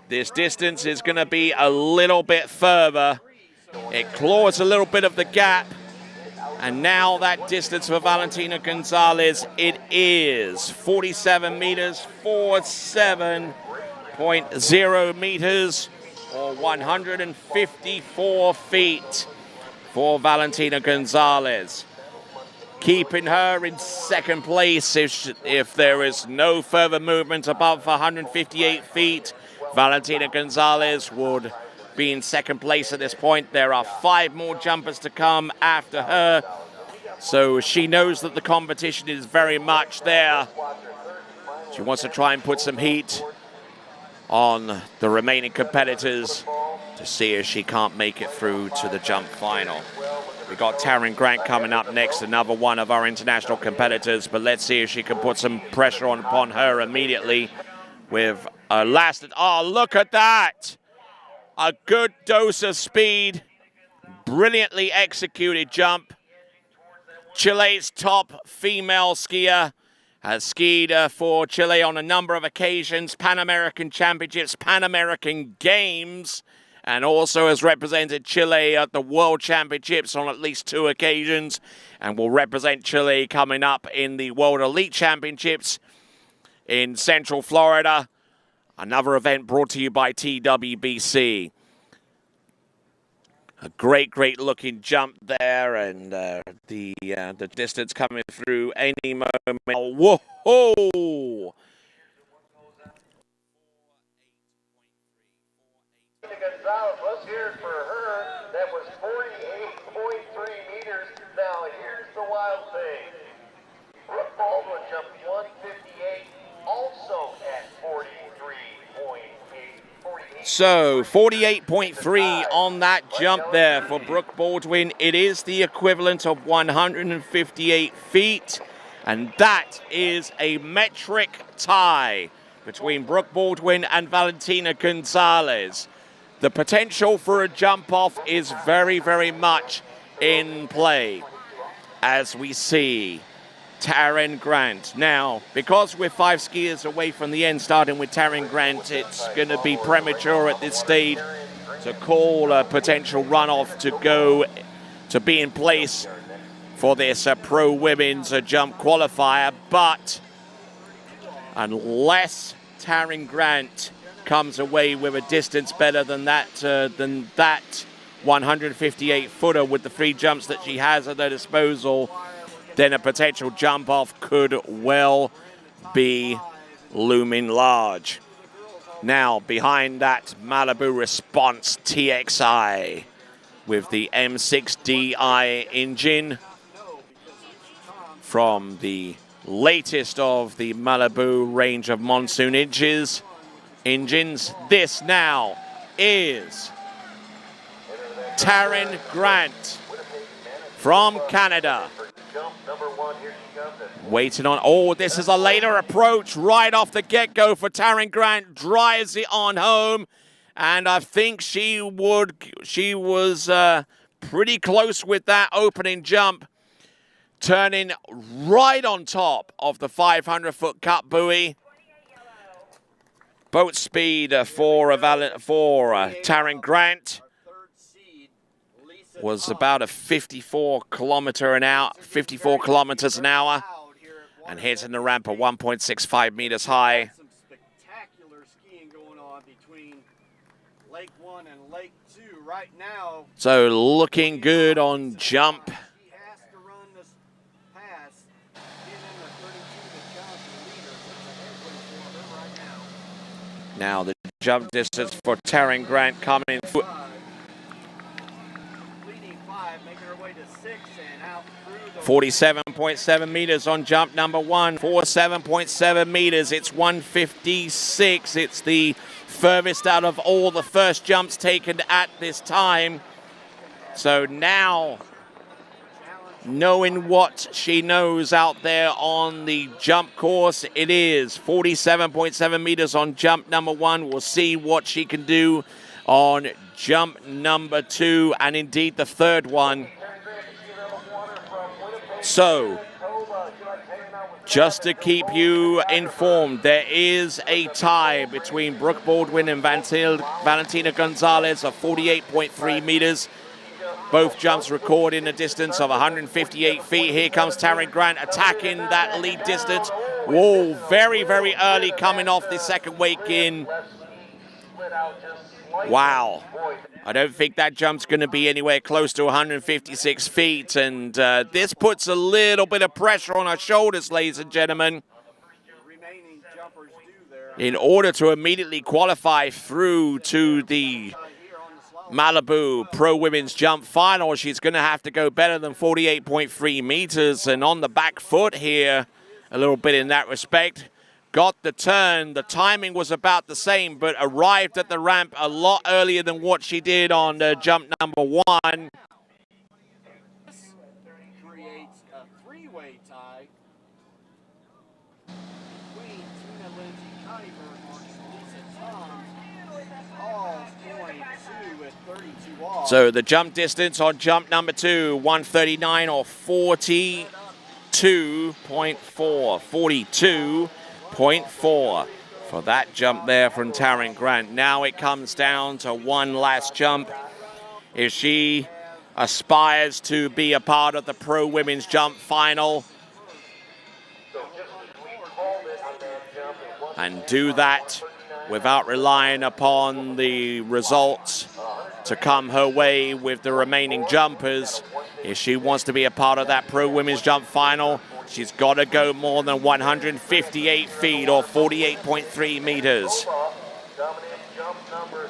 This distance is going to be a little bit further. It claws a little bit of the gap. And now that distance for Valentina Gonzalez, it is 47 meters, 47.0 meters. Or 154 feet for Valentina Gonzalez. Keeping her in second place if there is no further movement above 158 feet. Valentina Gonzalez would be in second place at this point. There are 5 more jumpers to come after her. So she knows that the competition is very much there. She wants to try and put some heat on the remaining competitors to see if she can't make it through to the jump final. We've got Taryn Grant coming up next, another one of our international competitors, but let's see if she can put some pressure upon her immediately with a last... Oh, look at that! A good dose of speed, brilliantly executed jump. Chile's top female skier, has skied for Chile on a number of occasions, Pan American Championships, Pan American Games, and also has represented Chile at the World Championships on at least 2 occasions, and will represent Chile coming up in the World Elite Championships in Central Florida. Another event brought to you by TWBC. A great looking jump there, and the distance coming through any moment. Whoa! Gonzalez, let's hear it for her. That was 48.3 meters. Now here's the wild thing. Brooke Baldwin jumped 158, also at 43.8. So 48.3 on that jump there for Brooke Baldwin. It is the equivalent of 158 feet, and that is a metric tie between Brooke Baldwin and Valentina Gonzalez. The potential for a jump off is very much in play, as we see Taryn Grant. Now, because we're 5 skiers away from the end, starting with Taryn Grant, it's going to be premature at this stage to call a potential runoff to be in place for this Pro Women's jump qualifier. But unless Taryn Grant comes away with a distance better than that 158-footer with the 3 jumps that she has at her disposal, then a potential jump off could well be looming large. Now, behind that, Malibu Response TXI with the M6DI engine from the latest of the Malibu range of Monsoon engines. This now is Taryn Grant from Canada. Waiting on, oh, this is a later approach right off the get-go for Taryn Grant. Drives it on home, and I think she was pretty close with that opening jump, turning right on top of the 500-foot cut buoy. Boat speed for Taryn Grant was about a 54 kilometers an hour, and hitting the ramp at 1.65 meters high. Some spectacular skiing going on between Lake 1 and Lake 2 right now. So looking good on jump. She has to run this pass, get in the 32 to challenge the leader. It's a headwind for her right now. Now the jump distance for Taryn Grant coming through. 47.7 meters on jump number 1. 47.7 meters. It's 156. It's the furthest out of all the first jumps taken at this time. So now, knowing what she knows out there on the jump course, it is 47.7 meters on jump number 1. We'll see what she can do on jump number 2, and indeed the third one. So, just to keep you informed, there is a tie between Brooke Baldwin and Valentina Gonzalez of 48.3 meters. Both jumps recording a distance of 158 feet. Here comes Taryn Grant attacking that lead distance. Whoa, very early coming off the second wake in. Wow. I don't think that jump's going to be anywhere close to 156 feet, and this puts a little bit of pressure on our shoulders, ladies and gentlemen. In order to immediately qualify through to the Malibu Pro Women's Jump Final, she's going to have to go better than 48.3 meters, and on the back foot here, a little bit in that respect. Got the turn, the timing was about the same, but arrived at the ramp a lot earlier than what she did on jump number 1. This creates a 3-way tie between Tina Lindsay Coneyberg and Lisa Toms, all going 2 with 32 off. So the jump distance on jump number 2, 139 or 42.4. 42.4 for that jump there from Taryn Grant. Now it comes down to one last jump. If she aspires to be a part of the Pro Women's Jump Final and do that without relying upon the results to come her way with the remaining jumpers. If she wants to be a part of that pro women's jump final, she's got to go more than 158 feet or 48.3 meters.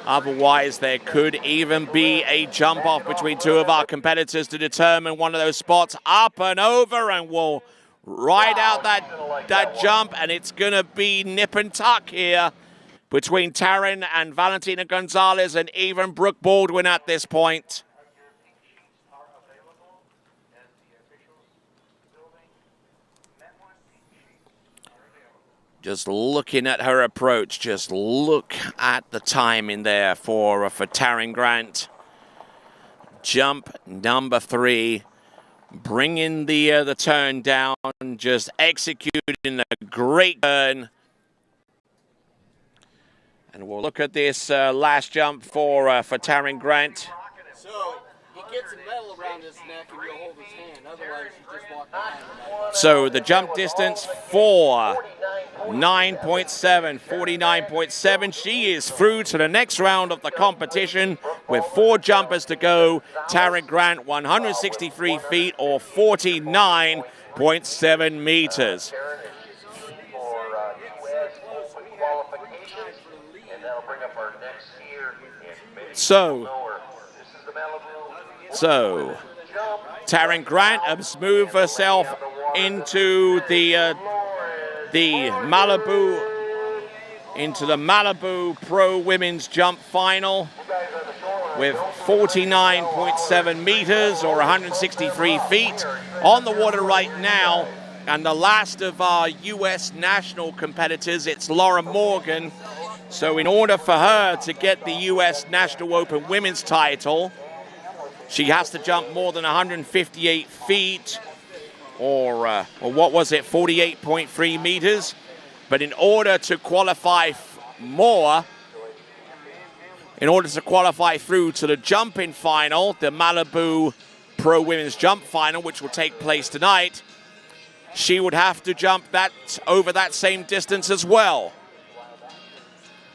Otherwise, there could even be a jump off between two of our competitors to determine one of those spots. Up and over, and we'll ride out that jump, and it's going to be nip and tuck here between Taryn and Valentina Gonzalez, and even Brooke Baldwin at this point. Just looking at her approach, just look at the timing there for Taryn Grant. Jump number 3, bringing the turn down, just executing a great turn. And we'll look at this last jump for Taryn Grant. So he gets a medal around his neck and you'll hold his hand. Otherwise, you just walk behind him. So the jump distance for 49.7. She is through to the next round of the competition with 4 jumpers to go. Taryn Grant, 163 feet or 49.7 meters. So Taryn Grant has moved herself into the Malibu Pro Women's Jump Final with 49.7 meters or 163 feet on the water right now. And the last of our U.S. national competitors, it's Laura Morgan. So in order for her to get the U.S. National Open Women's title, she has to jump more than 158 feet, or what was it, 48.3 meters. But in order to qualify in order to qualify through to the jumping final, the Malibu Pro Women's Jump Final, which will take place tonight, she would have to jump over that same distance as well.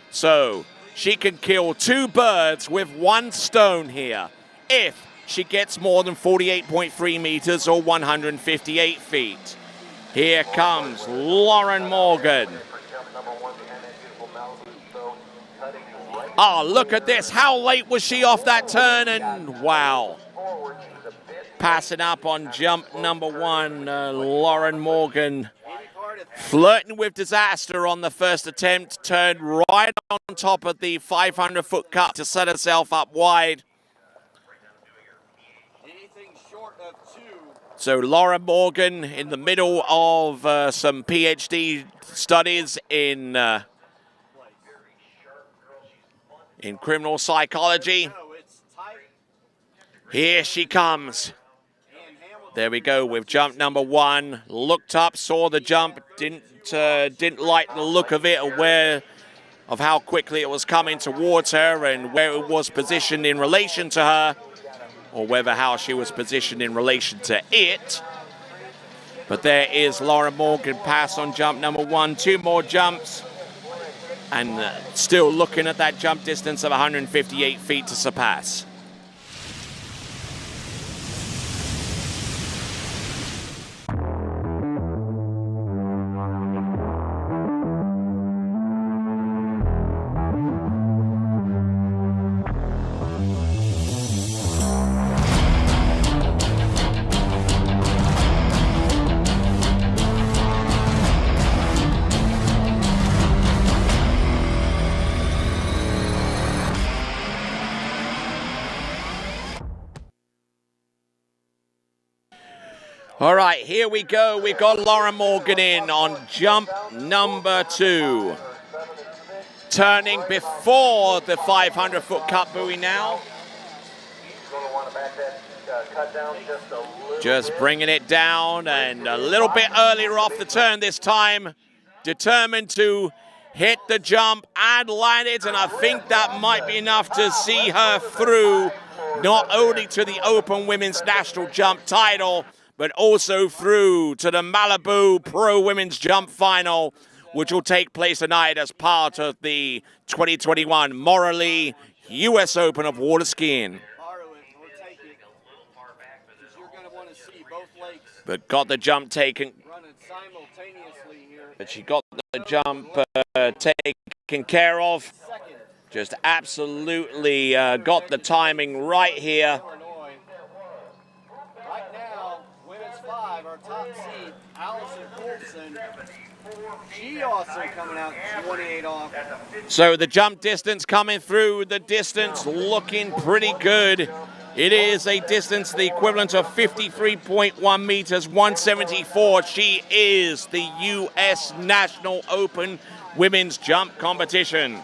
So she can kill 2 birds with 1 stone here if she gets more than 48.3 meters or 158 feet. Here comes Lauren Morgan. Oh, look at this. How late was she off that turn? And wow. Passing up on jump number 1, Lauren Morgan. Flirting with disaster on the first attempt, turned right on top of the 500-foot cut to set herself up wide. So Laura Morgan in the middle of some PhD studies in criminal psychology. Here she comes. There we go with jump number 1. Looked up, saw the jump, didn't like the look of it, aware of how quickly it was coming towards her and where it was positioned in relation to her, or how she was positioned in relation to it. But there is Laura Morgan pass on jump number 1. 2 more jumps, and still looking at that jump distance of 158 feet to surpass. All right, here we go. We've got Laura Morgan in on jump number 2. Turning before the 500-foot cut buoy now. Just bringing it down, and a little bit earlier off the turn this time. Determined to hit the jump and land it, and I think that might be enough to see her through not only to the Open Women's National Jump title, but also through to the Malibu Pro Women's Jump Final, which will take place tonight as part of the 2021 Morally US Open of water skiing. But got the jump taken. But she got the jump taken care of. Just absolutely got the timing right here. Right now, women's 5, our top seed, Allison Colson. She also coming out 28 off. So the jump distance coming through the distance looking pretty good. It is a distance the equivalent of 53.1 meters, 174. She is the U.S. National Open Women's Jump Competition.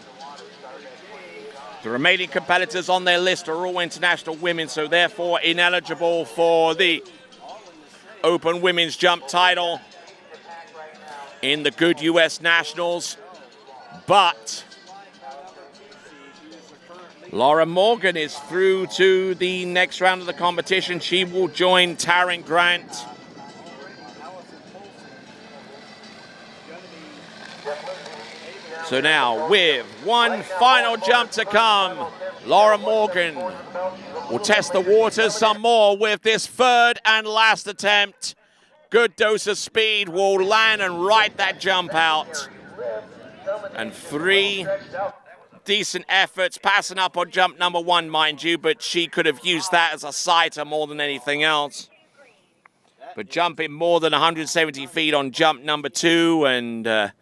The remaining competitors on their list are all international women, so therefore ineligible for the Open Women's Jump title in the Goode U.S. Nationals. But Laura Morgan is through to the next round of the competition. She will join Taryn Grant. So now, with one final jump to come, Laura Morgan will test the waters some more with this third and last attempt. Good dose of speed will land and ride that jump out. And 3 decent efforts, passing up on jump number 1, mind you, but she could have used that as a sighter more than anything else. But jumping more than 170 feet on jump number 2, and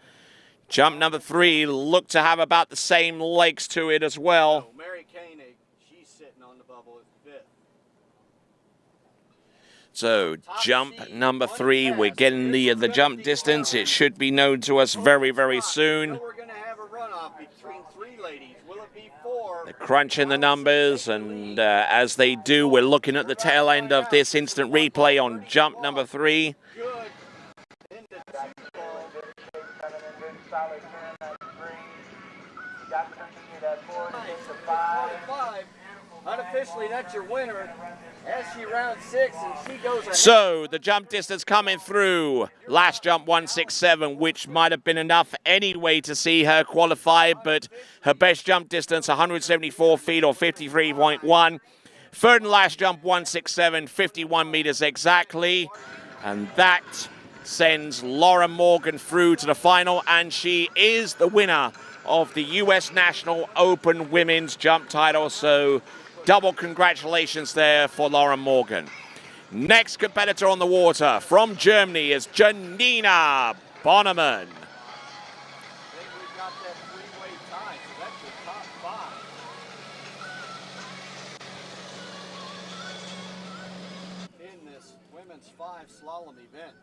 jump number 3 looked to have about the same legs to it as well. Mary Koenig, she's sitting on the bubble at 5th. So jump number 3, we're getting the jump distance. It should be known to us very, very soon. They're crunching the numbers, and as they do, we're looking at the tail end of this instant replay on jump number 3. Unofficially, that's your winner. As she rounds 6, and she goes ahead. So the jump distance coming through. Last jump 167, which might have been enough anyway to see her qualify, but her best jump distance 174 feet or 53.1. Third and last jump 167, 51 meters exactly, and that sends Laura Morgan through to the final, and she is the winner of the U.S. National Open Women's Jump title. So double congratulations there for Laura Morgan. Next competitor on the water from Germany is Janina Bonnemann. In this women's 5 slalom event.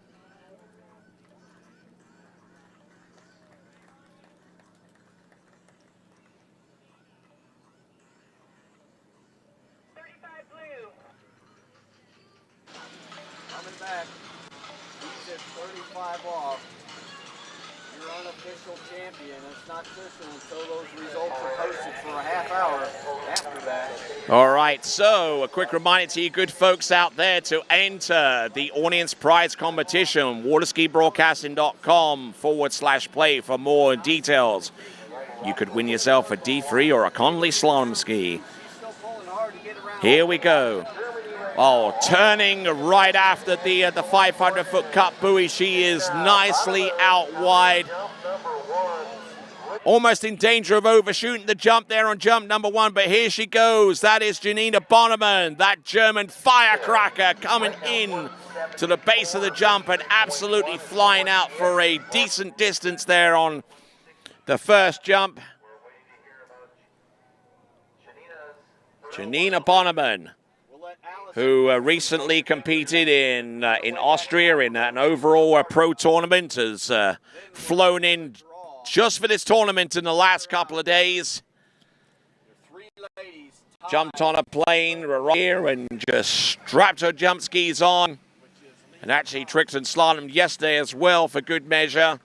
Coming back, he's at 35 off. Your unofficial champion. It's not official until those results are posted for a half hour after that. All right, so a quick reminder to you good folks out there to enter the audience prize competition, waterskibroadcasting.com/play for more details. You could win yourself a D3 or a Conley slalom ski. Here we go. Oh, turning right after the 500-foot cut buoy. She is nicely out wide. Almost in danger of overshooting the jump there on jump number 1, but here she goes. That is Janina Bonnemann, that German firecracker, coming in to the base of the jump and absolutely flying out for a decent distance there on the first jump. Janina Bonnemann, who recently competed in Austria in an overall pro tournament, has flown in just for this tournament in the last couple of days. Jumped on a plane right here and just strapped her jump skis on. And actually tricked and slalomed yesterday as well for good measure.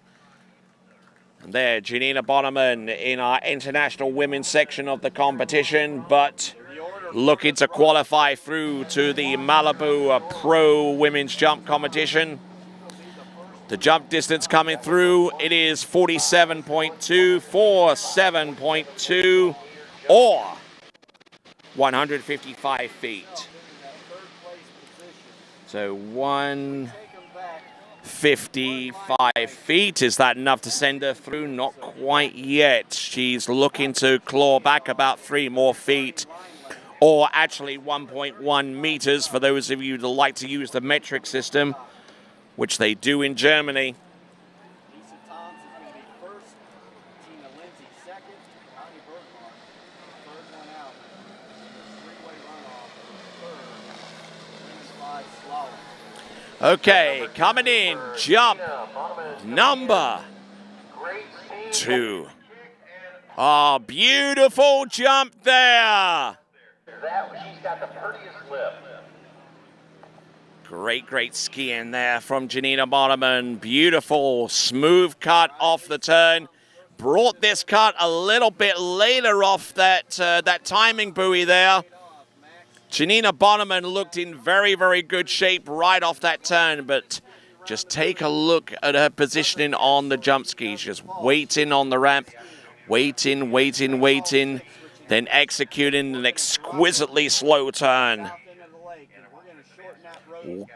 And there, Janina Bonnemann in our international women's section of the competition, but looking to qualify through to the Malibu Pro Women's Jump Competition. The jump distance coming through, it is 47.2, 47.2, or 155 feet. So 155 feet. Is that enough to send her through? Not quite yet. She's looking to claw back about 3 more feet, or actually 1.1 meters for those of you that like to use the metric system, which they do in Germany. Okay, coming in, jump number 2. Oh, beautiful jump there. She's got the prettiest lip. Great skiing there from Janina Bonneman. Beautiful, smooth cut off the turn. Brought this cut a little bit later off that timing buoy there. Janina Bonneman looked in very good shape right off that turn, but just take a look at her positioning on the jump skis. Just waiting on the ramp, waiting, then executing an exquisitely slow turn.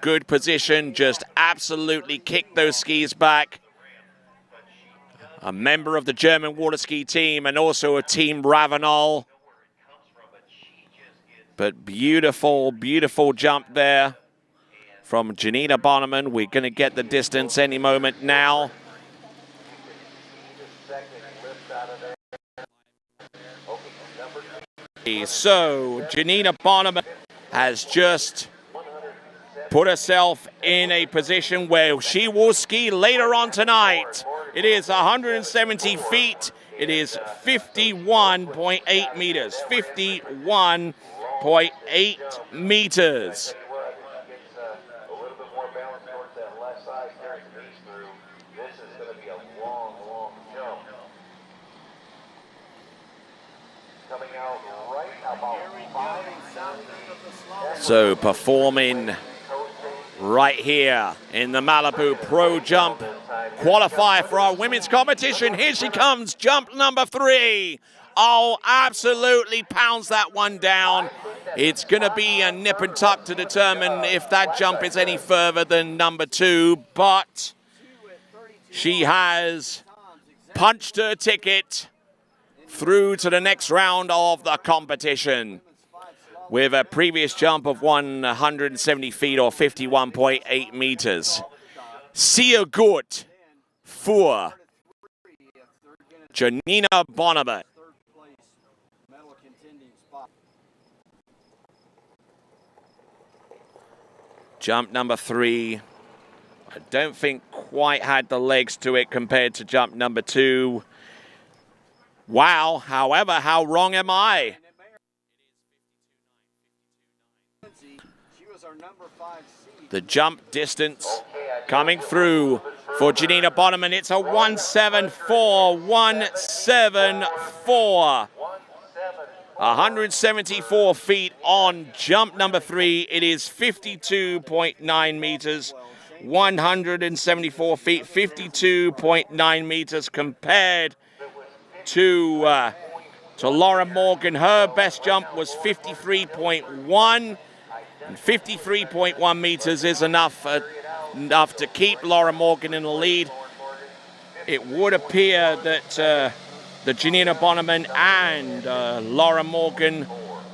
Good position, just absolutely kicked those skis back. A member of the German Waterski team and also a Team Ravenel. But beautiful jump there from Janina Bonneman. We're going to get the distance any moment now. So Janina Bonneman has just put herself in a position where she will ski later on tonight. It is 170 feet. It is 51.8 meters. 51.8 meters. So performing right here in the Malibu Pro Jump qualifier for our women's competition. Here she comes, jump number 3. Oh, absolutely pounds that one down. It's going to be a nip and tuck to determine if that jump is any further than number 2, but she has punched her ticket through to the next round of the competition with a previous jump of 170 feet or 51.8 meters. Sehr gut für Janina Bonneman. Jump number 3, I don't think quite had the legs to it compared to jump number 2. Wow, however, how wrong am I? The jump distance coming through for Janina Bonneman. It's a 174, 174. 174 feet on jump number 3. It is 52.9 meters. 174 feet, 52.9 meters compared to Laura Morgan. Her best jump was 53.1. And 53.1 meters is enough to keep Laura Morgan in the lead. It would appear that the Janina Bonneman and Laura Morgan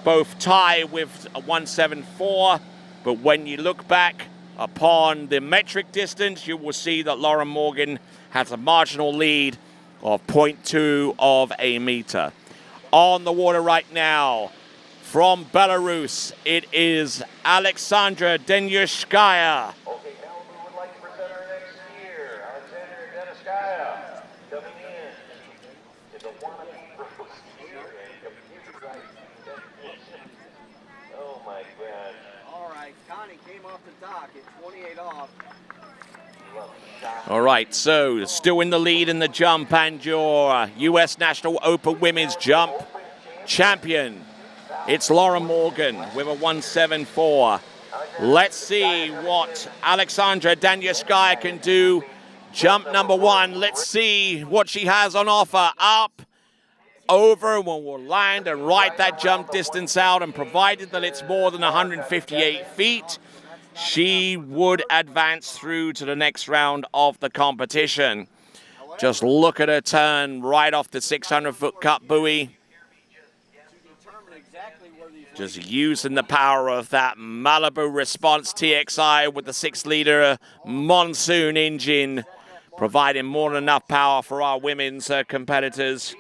both tie with a 174, but when you look back upon the metric distance, you will see that Laura Morgan has a marginal lead of 0.2 of a meter. On the water right now, from Belarus, it is Alexandra Denyushkaya. Okay, now we would like to present our next skier, Alexandra Denyushkaya. Coming in is a wannabe pro skier and computerized technician. Oh my God. All right, Connie came off the dock at 28 off. All right, so still in the lead in the jump, and your U.S. National Open Women's Jump champion. It's Laura Morgan with a 174. Let's see what Alexandra Denyushkaya can do. Jump number 1. Let's see what she has on offer. Up over and will land and ride that jump distance out, and provided that it's more than 158 feet, she would advance through to the next round of the competition. Just look at her turn right off the 600-foot cut buoy. Just using the power of that Malibu Response TXI with the 6-liter Monsoon engine, providing more than enough power for our women's competitors.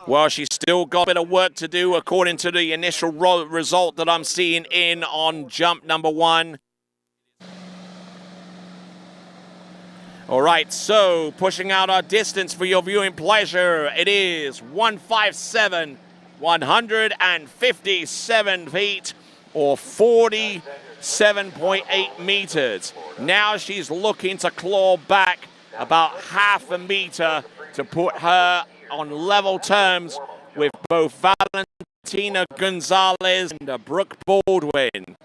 Well, she's still got a bit of work to do according to the initial result that I'm seeing in on jump number 1. All right, so pushing out our distance for your viewing pleasure, it is 157, 157 feet, or 47.8 meters. Now she's looking to claw back about half a meter to put her on level terms with both Valentina Gonzalez and Brooke Baldwin.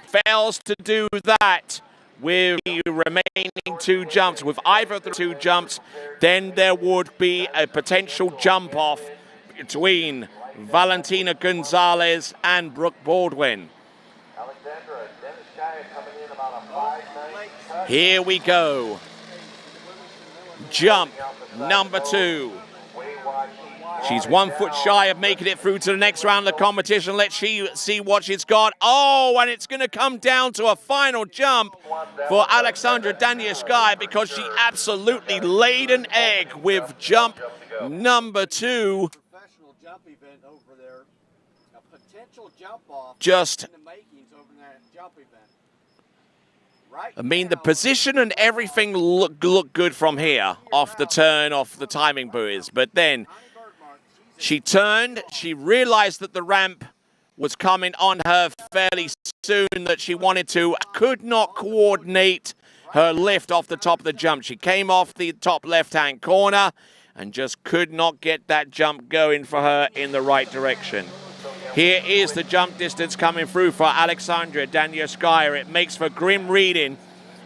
Fails to do that with the remaining 2 jumps. With either of the 2 jumps, then there would be a potential jump off between Valentina Gonzalez and Brooke Baldwin. Here we go. Jump number 2. She's 1 foot shy of making it through to the next round of the competition. Let's see what she's got. Oh, and it's going to come down to a final jump for Alexandra Danielskaya, because she absolutely laid an egg with jump number 2. Professional jump event over there. A potential jump off Just, in the makings over that jump event. Right, I mean, the position and everything look good from here, off the turn, off the timing buoys. But then she turned, she realized that the ramp was coming on her fairly soon, that she could not coordinate her lift off the top of the jump. She came off the top left-hand corner and just could not get that jump going for her in the right direction. Here is the jump distance coming through for Alexandra Danielskaya. It makes for grim reading.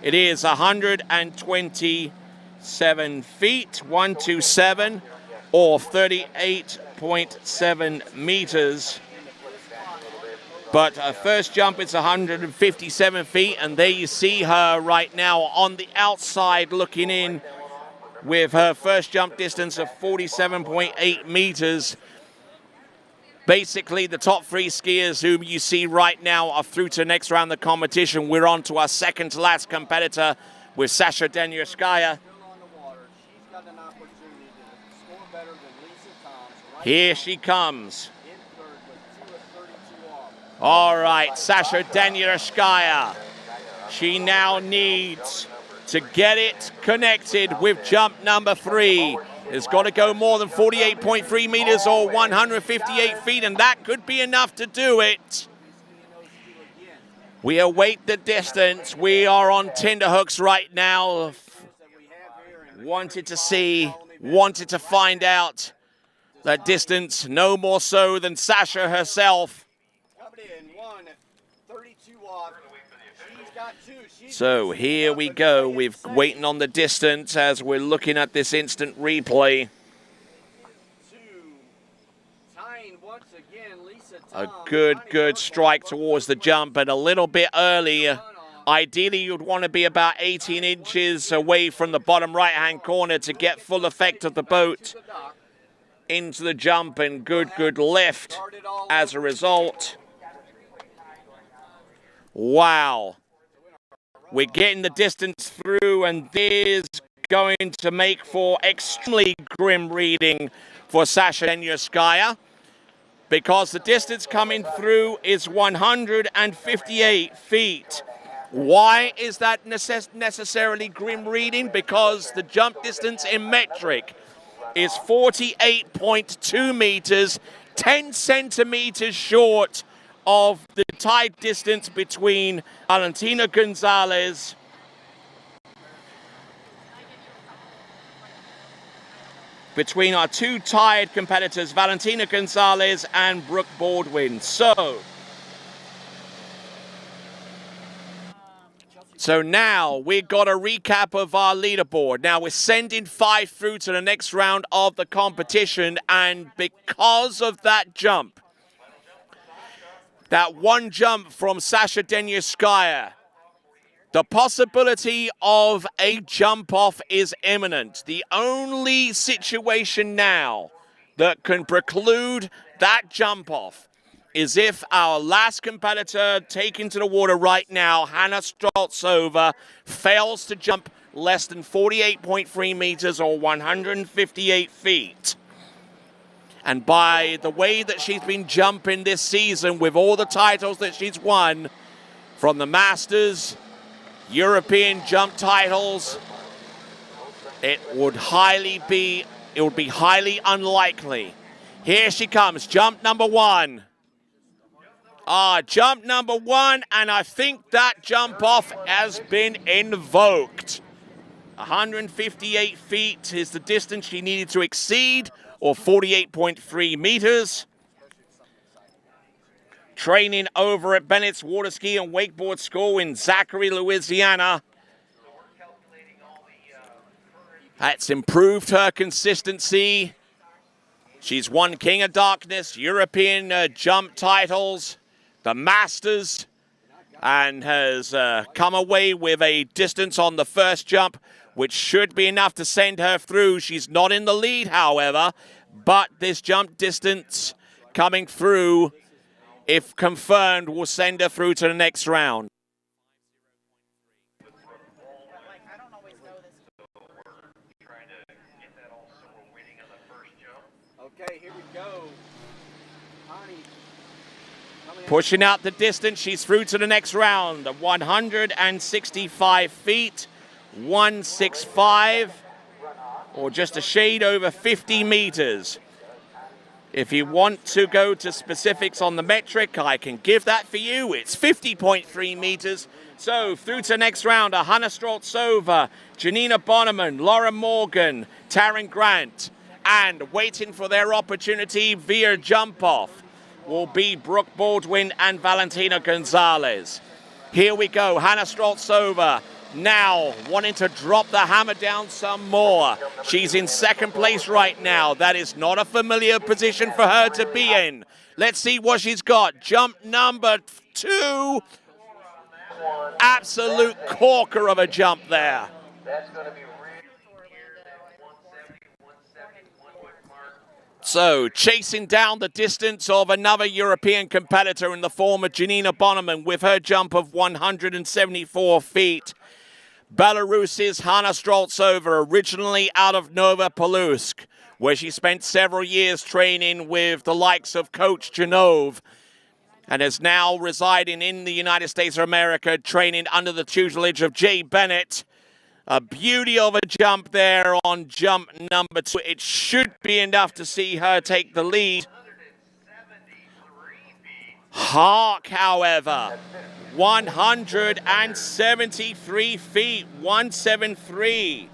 It is 127 feet, 127, or 38.7 meters. But her first jump is 157 feet, and there you see her right now on the outside looking in with her first jump distance of 47.8 meters. Basically, the top 3 skiers whom you see right now are through to the next round of the competition. We're on to our second to last competitor with Sasha Danielskaya. Here she comes. All right, Sasha Danielskaya. She now needs to get it connected with jump number 3. It's got to go more than 48.3 meters or 158 feet, and that could be enough to do it. We await the distance. We are on tenterhooks right now. Wanted to see, wanted to find out that distance, no more so than Sasha herself. So here we go. We're waiting on the distance as we're looking at this instant replay. A good strike towards the jump, and a little bit early. Ideally, you'd want to be about 18 inches away from the bottom right-hand corner to get full effect of the boat into the jump, and good lift as a result. Wow. We're getting the distance through, and this is going to make for extremely grim reading for Sasha Danielskaya, because the distance coming through is 158 feet. Why is that necessarily grim reading? Because the jump distance in metric is 48.2 meters, 10 centimeters short of the tied distance between Valentina Gonzalez between our 2 tied competitors, Valentina Gonzalez and Brooke Baldwin. So So now we've got a recap of our leaderboard. Now we're sending 5 through to the next round of the competition, and because of that jump, that one jump from Sasha Denyaskaya, the possibility of a jump off is imminent. The only situation now that can preclude that jump off is if our last competitor taken to the water right now, Hannah Streltsova, fails to jump less than 48.3 meters or 158 feet. And by the way that she's been jumping this season with all the titles that she's won, from the Masters, European jump titles, it would be highly unlikely. Here she comes, jump number 1. Jump number 1, and I think that jump off has been invoked. 158 feet is the distance she needed to exceed, or 48.3 meters. Training over at Bennett's Waterski and Wakeboard School in Zachary, Louisiana. That's improved her consistency. She's won King of Darkness, European jump titles, the Masters, and has come away with a distance on the first jump, which should be enough to send her through. She's not in the lead, however, but this jump distance coming through, if confirmed, will send her through to the next round. Okay, here we go. Pushing out the distance, she's through to the next round. 165 feet, 165, or just a shade over 50 meters. If you want to go to specifics on the metric, I can give that for you. It's 50.3 meters. So through to the next round, Hannah Streltsova, Janina Bonneman, Laura Morgan, Taryn Grant, and waiting for their opportunity via jump-off will be Brooke Baldwin and Valentina Gonzalez. Here we go, Hannah Streltsova now wanting to drop the hammer down some more. She's in second place right now. That is not a familiar position for her to be in. Let's see what she's got. Jump number 2. Absolute corker of a jump there. So, chasing down the distance of another European competitor in the form of Janina Bonneman with her jump of 174 feet. Belarus's Hannah Streltsova, originally out of Novopolotsk, where she spent several years training with the likes of Coach Janov, and is now residing in the United States of America, training under the tutelage of Jay Bennett. A beauty of a jump there on jump number 2. It should be enough to see her take the lead. Hark, however, 173 feet, 173.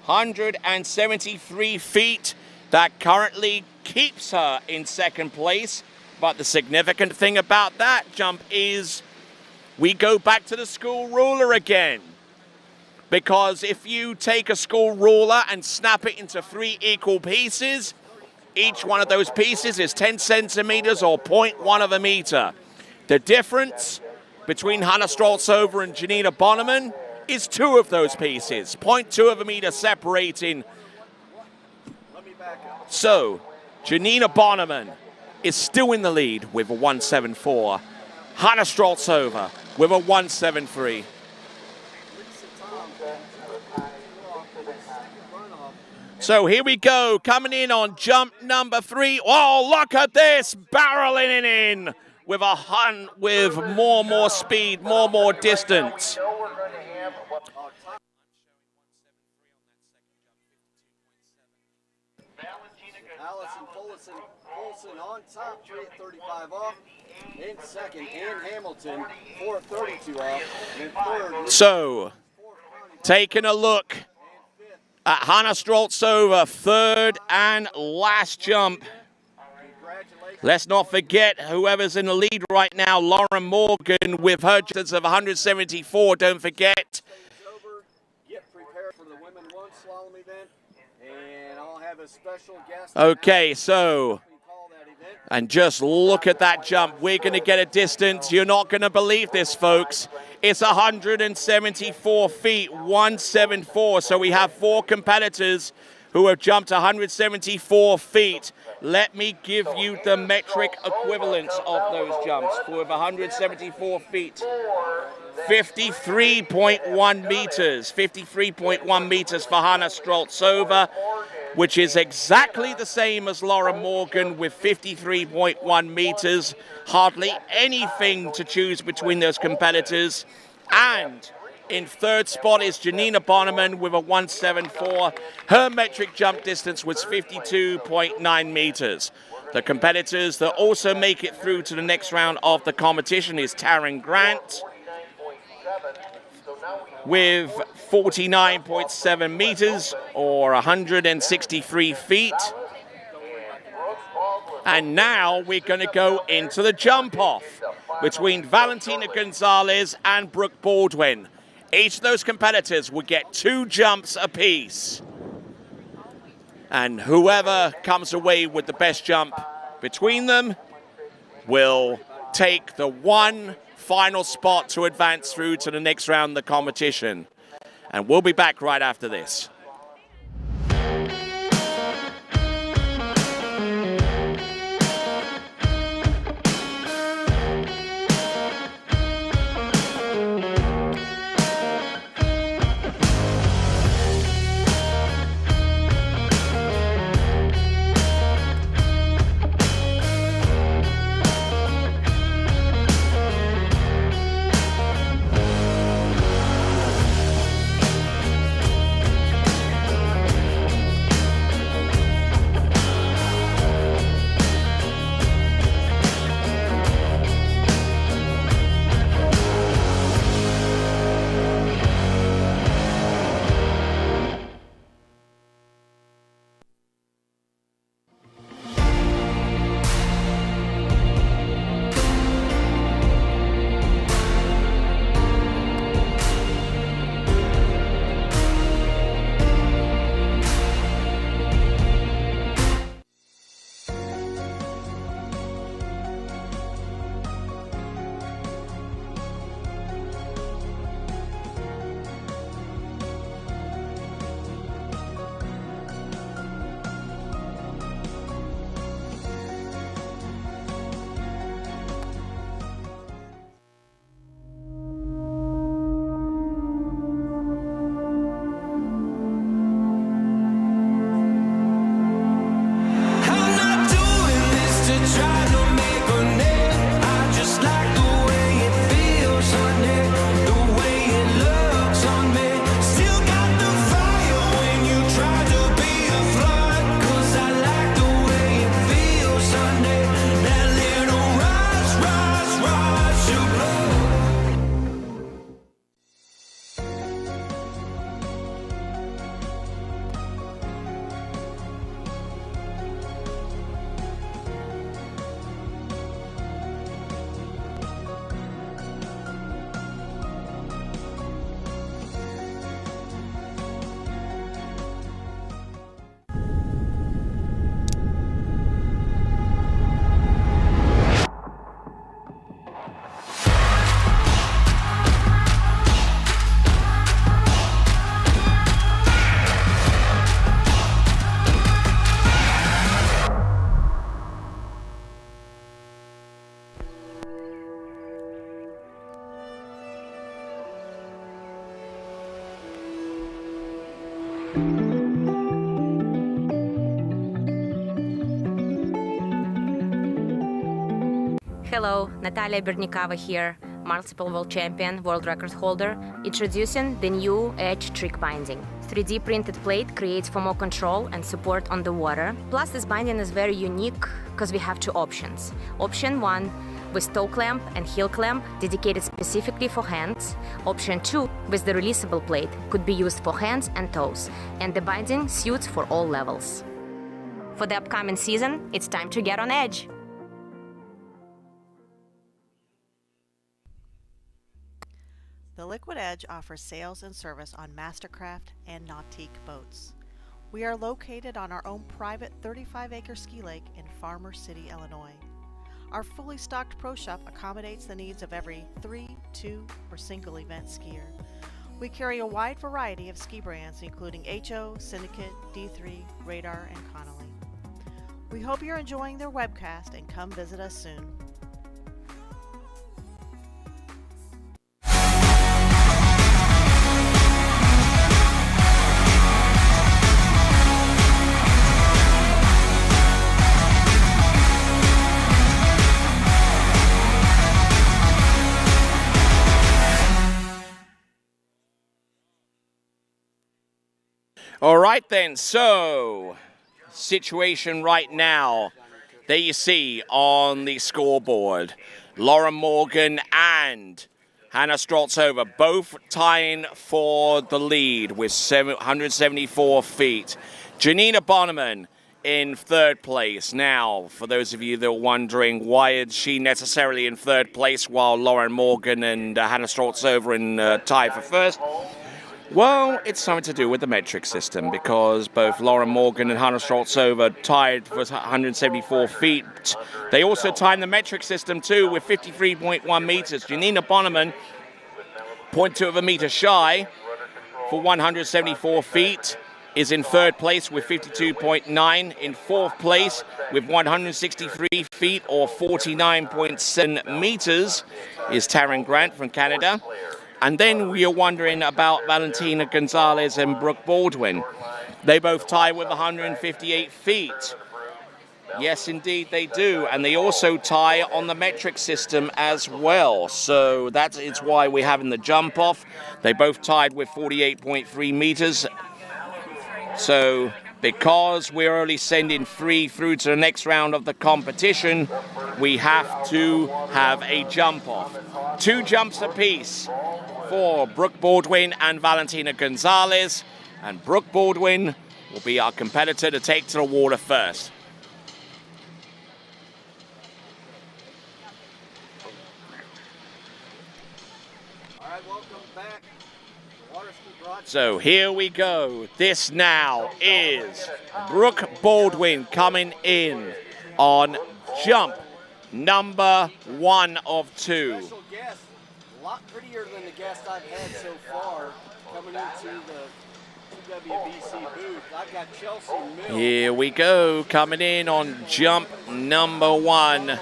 173 feet. That currently keeps her in second place. But the significant thing about that jump is we go back to the school ruler again. Because if you take a school ruler and snap it into 3 equal pieces, each one of those pieces is 10 centimeters or 0.1 of a meter. The difference between Hannah Streltsova and Janina Bonneman is 2 of those pieces, 0.2 of a meter separating. So, Janina Bonneman is still in the lead with a 174. Hannah Streltsova with a 173. So here we go, coming in on jump number 3. Oh, look at this, barreling in with with more speed, more distance. Allison Polson on top, 3:35 off. In second, Ann Hamilton, 4:32 off. And in third. So, taking a look at Hannah Streltsova, third and last jump. Let's not forget whoever's in the lead right now, Lauren Morgan, with her distance of 174. Don't forget. Get prepared for the women one slalom event, and I'll have a special guest. Okay, so, and just look at that jump. We're going to get a distance. You're not going to believe this, folks. It's 174 feet, 174. So we have 4 competitors who have jumped 174 feet. Let me give you the metric equivalents of those jumps for 174 feet. 53.1 meters. 53.1 meters for Hannah Streltsova, which is exactly the same as Laura Morgan with 53.1 meters. Hardly anything to choose between those competitors. And in third spot is Janina Bonneman with a 174. Her metric jump distance was 52.9 meters. The competitors that also make it through to the next round of the competition is Taryn Grant with 49.7 meters or 163 feet. And now we're going to go into the jump off between Valentina Gonzalez and Brooke Baldwin. Each of those competitors will get 2 jumps apiece. And whoever comes away with the best jump between them will take the one final spot to advance through to the next round of the competition. And we'll be back right after this. Hello, Natalia Bernikava here, multiple world champion, world record holder, introducing the new Edge trick binding. 3D printed plate creates for more control and support on the water. Plus, this binding is very unique because we have 2 options. Option 1 with toe clamp and heel clamp dedicated specifically for hands. Option 2 with the releasable plate could be used for hands and toes, and the binding suits for all levels. For the upcoming season, it's time to get on edge. The Liquid Edge offers sales and service on Mastercraft and Nautique boats. We are located on our own private 35-acre ski lake in Farmer City, Illinois. Our fully stocked pro shop accommodates the needs of every 3, 2, or single event skier. We carry a wide variety of ski brands including HO, Syndicate, D3, Radar, and Connolly. We hope you're enjoying their webcast and come visit us soon. All right then, so situation right now. There you see on the scoreboard, Lauren Morgan and Hannah Stroltsova both tying for the lead with 174 feet. Janina Bonneman in third place. Now, for those of you that are wondering, why is she necessarily in third place while Lauren Morgan and Hannah Stroltsova in tie for first? Well, it's something to do with the metric system, because both Lauren Morgan and Hannah Stroltsova tied for 174 feet. They also tied the metric system too with 53.1 meters. Janina Bonneman, 0.2 of a meter shy for 174 feet, is in third place with 52.9. In fourth place with 163 feet or 49.7 meters is Taryn Grant from Canada. And then we are wondering about Valentina Gonzalez and Brooke Baldwin. They both tie with 158 feet. Yes, indeed they do. And they also tie on the metric system as well. So that is why we're having the jump off. They both tied with 48.3 meters. So because we're only sending 3 through to the next round of the competition, we have to have a jump off. 2 jumps apiece for Brooke Baldwin and Valentina Gonzalez. And Brooke Baldwin will be our competitor to take to the water first. All right, welcome back. So here we go. This now is Brooke Baldwin coming in on jump number 1 of 2. Special guest, a lot prettier than the guest I've had so far coming into the WBC booth. I've got Chelsea Mills. Here we go, coming in on jump number 1.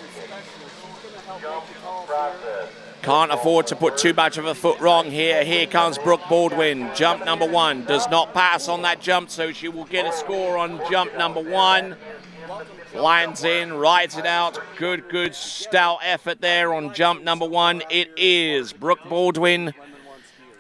Can't afford to put too much of a foot wrong here. Here comes Brooke Baldwin. Jump number 1. Does not pass on that jump, so she will get a score on jump number 1. Lands in, rides it out. Good stout effort there on jump number 1. It is Brooke Baldwin.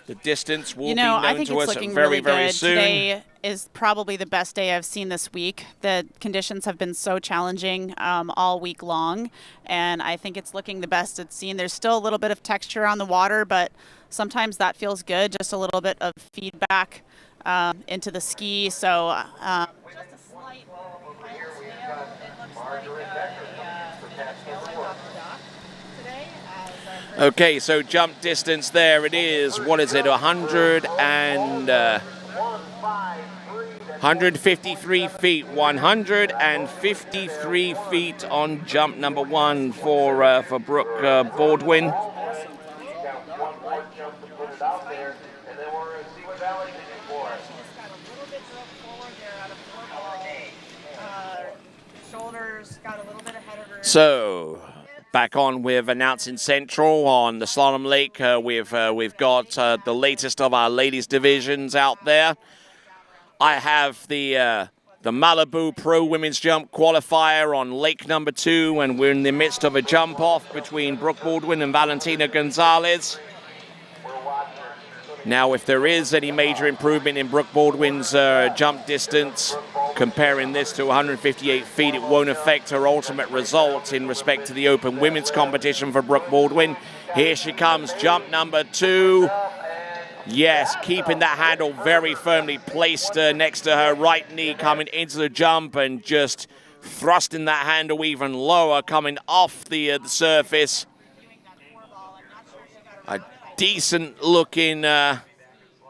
The distance will be known I think to it's us looking very, really very good. soon. Today is probably the best day I've seen this week. The conditions have been so challenging all week long, and I think it's looking the best it's seen. There's still a little bit of texture on the water, but sometimes that feels good, just a little bit of feedback into the ski. So just a slight scale. It looks like scaling off the dock today. Okay, so jump distance there it is. What is it? 153 feet. 153 feet on jump number 1 for Brooke Baldwin. Shoulders got a little bit ahead of her. So, back on with Announcing Central on the Slalom Lake. We've got the latest of our ladies divisions out there. I have the Malibu Pro Women's Jump Qualifier on lake number 2, and we're in the midst of a jump off between Brooke Baldwin and Valentina Gonzalez. Now, if there is any major improvement in Brooke Baldwin's jump distance, comparing this to 158 feet, it won't affect her ultimate result in respect to the Open Women's competition for Brooke Baldwin. Here she comes, jump number 2. Yes, keeping that handle very firmly placed next to her right knee, coming into the jump and just thrusting that handle even lower, coming off the surface. decent looking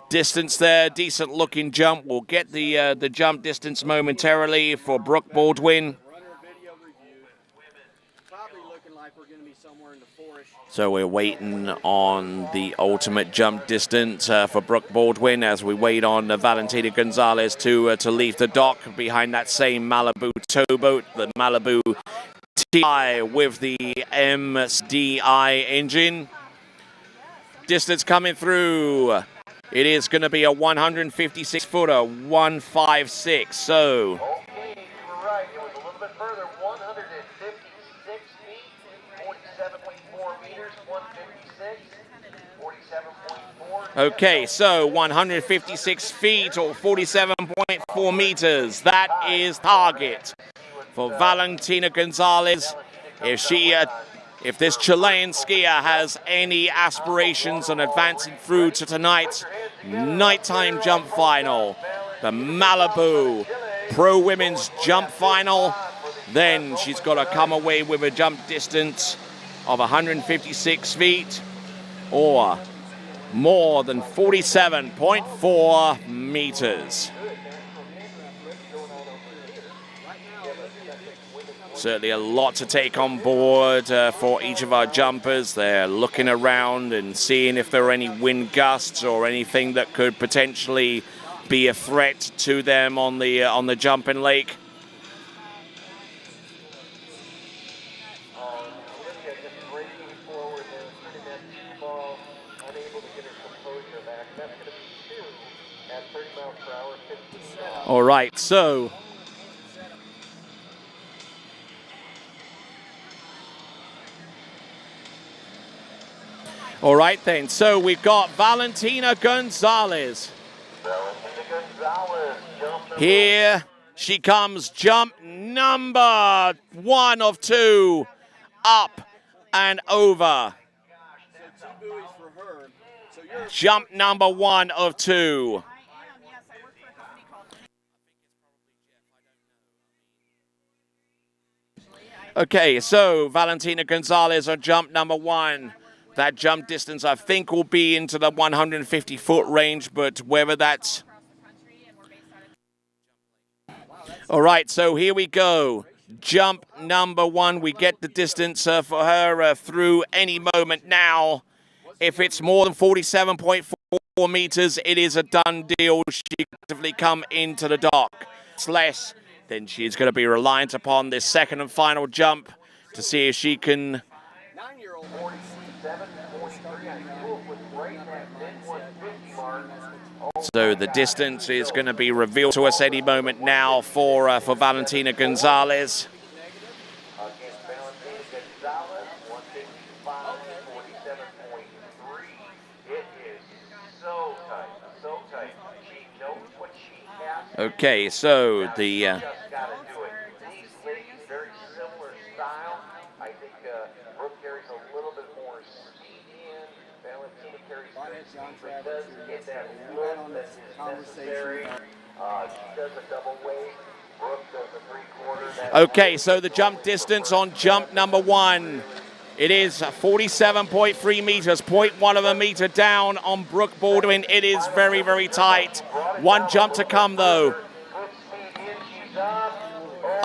distance there, decent looking jump. We'll get the jump distance momentarily for Brooke Baldwin. So we're waiting on the ultimate jump distance for Brooke Baldwin as we wait on Valentina Gonzalez to leave the dock behind that same Malibu towboat, the Malibu TI with the MDI engine. Distance coming through. It is going to be a 156-footer, 156. So. Okay, so 156 feet or 47.4 meters. That is target for Valentina Gonzalez. If this Chilean skier has any aspirations on advancing through to tonight's nighttime jump final, the Malibu Pro Women's Jump Final, then she's got to come away with a jump distance of 156 feet or more than 47.4 meters. Certainly a lot to take on board for each of our jumpers. They're looking around and seeing if there are any wind gusts or anything that could potentially be a threat to them on the jumping lake. All right, so all right then, so we've got Valentina Gonzalez. Here she comes, jump number 1 of 2, up and over. Jump number 1 of 2. Okay, so Valentina Gonzalez on jump number 1. That jump distance, I think, will be into the 150-foot range, but whether that's... All right, so here we go. Jump number 1. We get the distance for her through any moment now. If it's more than 47.4 meters, it is a done deal. She can actively come into the dock. It's less, then she's going to be reliant upon this second and final jump to see if she can... So the distance is going to be revealed to us any moment now for Valentina Gonzalez. Okay, so the... Okay, so the jump distance on jump number 1, it is 47.3 meters, 0.1 of a meter down on Brooke Baldwin. It is very, very tight. One jump to come, though.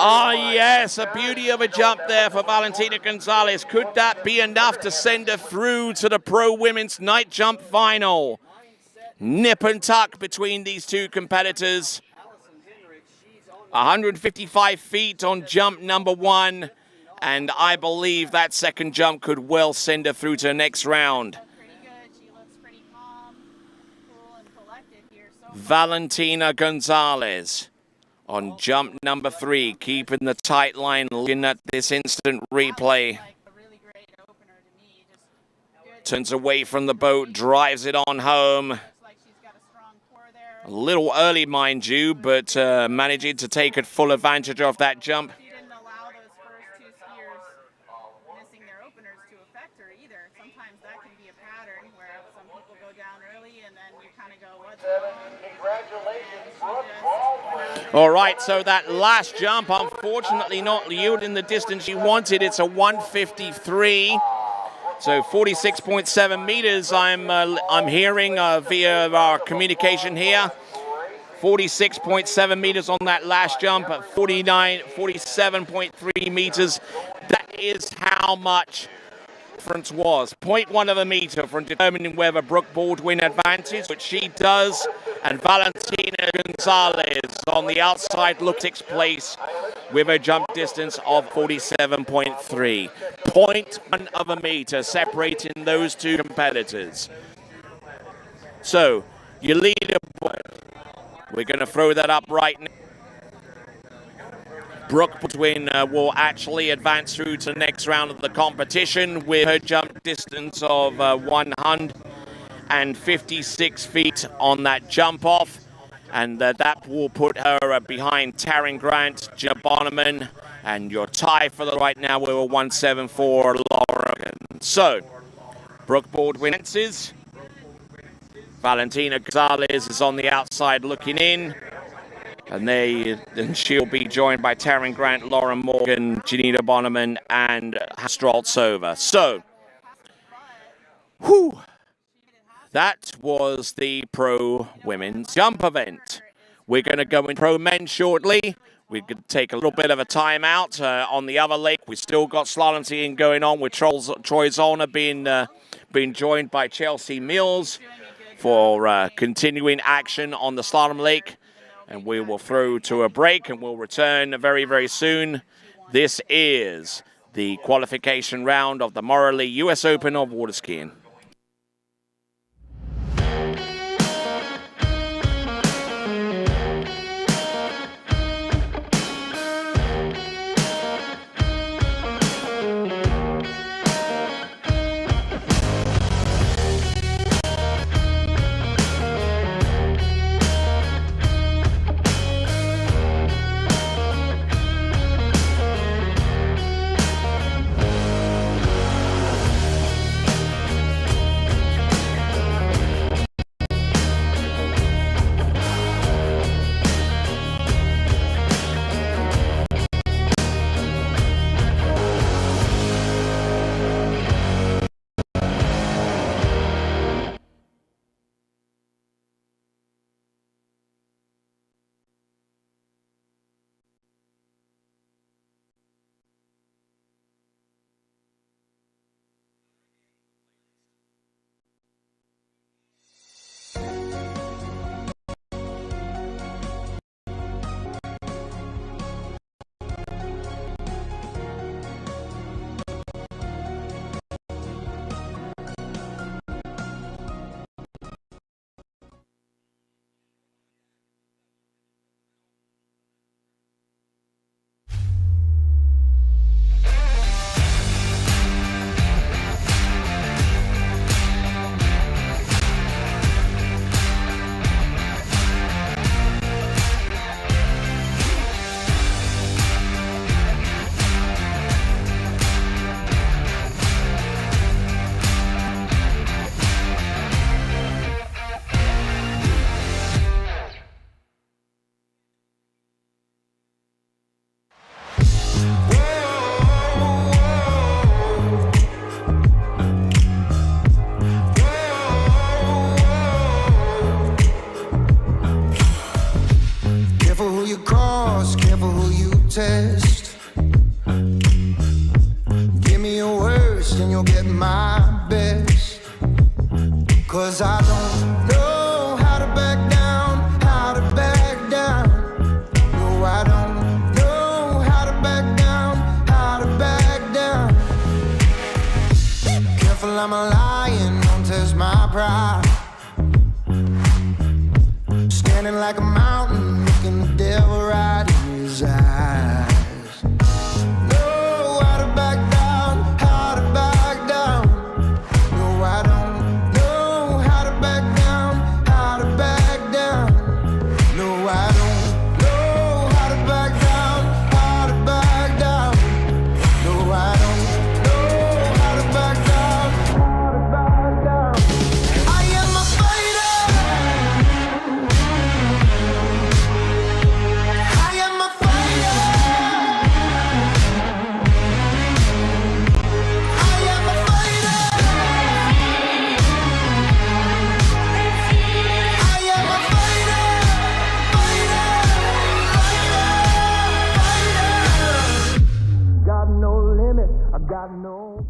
Ah, yes, a beauty of a jump there for Valentina Gonzalez. Could that be enough to send her through to the Pro Women's Night Jump Final? Nip and tuck between these two competitors. 155 feet on jump number 1, and I believe that second jump could well send her through to the next round. Valentina Gonzalez on jump number 3, keeping the tight line, looking at this instant replay. Turns away from the boat, drives it on home. A little early, mind you, but managing to take full advantage of that jump. All right, so that last jump, unfortunately not yielding the distance she wanted. It's a 153. So 46.7 meters I'm hearing via our communication here. 46.7 meters on that last jump at 47.3 meters. That is how much difference was. 0.1 of a meter from determining whether Brooke Baldwin advances, which she does, and Valentina Gonzalez on the outside looks sixth place with a jump distance of 47.3. 0.1 of a meter separating those two competitors. So, your leaderboard. We're going to throw that up right now. Brooke Baldwin will actually advance through to the next round of the competition with her jump distance of 156 feet on that jump off. And that will put her behind Taryn Grant, Gina Bonneman, and your tie for the right now with a 174 Laura. So, Brooke Baldwin advances. Valentina Gonzalez is on the outside looking in. And she'll be joined by Taryn Grant, Lauren Morgan, Janina Bonneman, and Straltsova. So, that was the pro women's jump event. We're going to go in pro men shortly. We could take a little bit of a timeout on the other lake. We've still got slalom skiing going on with Troy Zollner being joined by Chelsea Mills for continuing action on the slalom lake. And we will throw to a break and we'll return very, very soon. This is the qualification round of the Morley US Open of water skiing. test. Give me your worst and you'll get my best. 'Cause I don't know how to back down, how to back down. No, I don't know how to back down, how to back down. Careful, I'm a lion, don't test my pride. Standing like a mountain, looking the devil right in his eyes. Know how to back down, how to back down. No, I don't know how to back down, how to back down. No, I don't know how to back down, how to back down. No, I don't know how to back down, how to back down. I am a fighter. limit. I got no.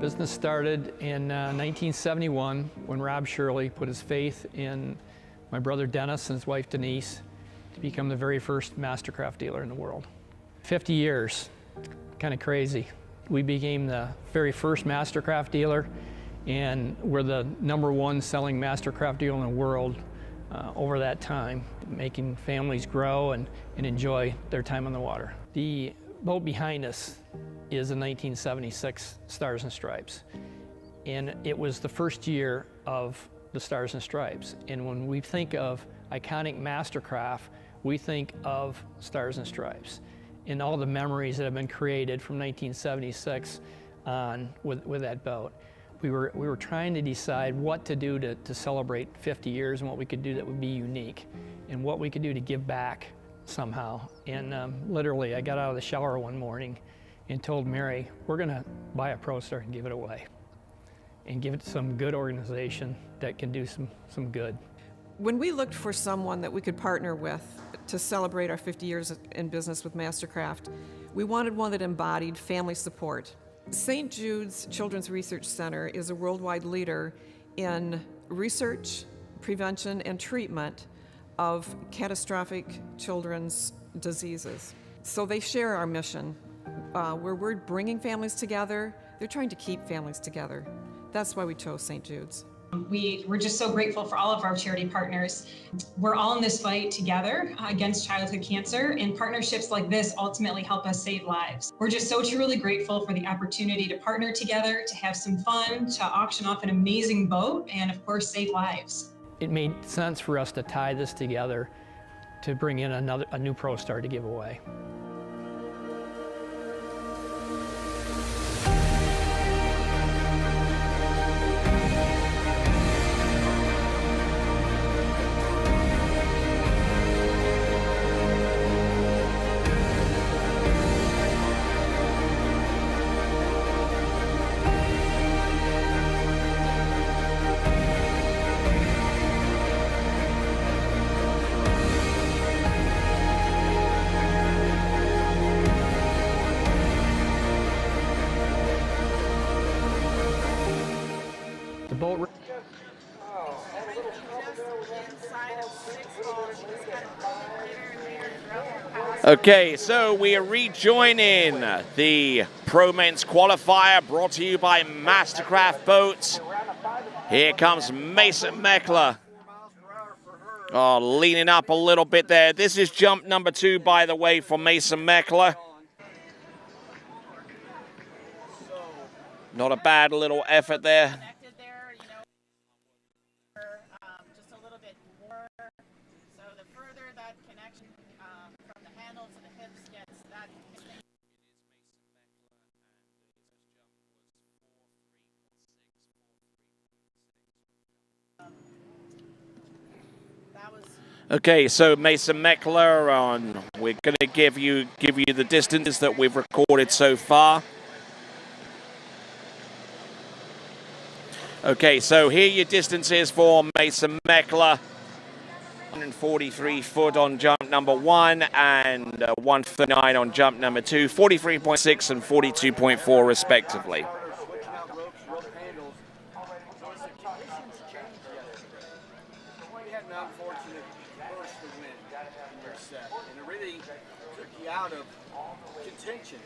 Business started in 1971 when Rob Shirley put his faith in my brother Dennis and his wife Denise to become the very first Mastercraft dealer in the world. 50 years, kind of crazy. We became the very first Mastercraft dealer, and we're the #1 selling Mastercraft dealer in the world over that time, making families grow and enjoy their time on the water. The boat behind us is a 1976 Stars and Stripes, and it was the first year of the Stars and Stripes. And when we think of iconic Mastercraft, we think of Stars and Stripes and all the memories that have been created from 1976 on with that boat. We were trying to decide what to do to celebrate 50 years and what we could do that would be unique and what we could do to give back somehow. And literally, I got out of the shower one morning and told Mary, we're gonna buy a ProStar and give it away and give it to some good organization that can do some good. When we looked for someone that we could partner with to celebrate our 50 years in business with Mastercraft, we wanted one that embodied family support. St. Jude's Children's Research Center is a worldwide leader in research, prevention, and treatment of catastrophic children's diseases. So they share our mission. Where we're bringing families together, they're trying to keep families together. That's why we chose St. Jude's. We're just so grateful for all of our charity partners. We're all in this fight together against childhood cancer, and partnerships like this ultimately help us save lives. We're just so truly grateful for the opportunity to partner together, to have some fun, to auction off an amazing boat, and of course, save lives. It made sense for us to tie this together to bring in a new ProStar to give away. Okay, so we are rejoining the Pro Men's Qualifier brought to you by Mastercraft Boats. Here comes Mason Meckler. Oh, leaning up a little bit there. This is jump number 2, by the way, for Mason Meckler. Not a bad little effort there. Okay, so Mason Meckler on. We're going to give you the distances that we've recorded so far. Okay, so here your distances for Mason Meckler. 143 foot on jump number 1 and 139 on jump number 2. 43.6 and 42.4 respectively. Out of contention.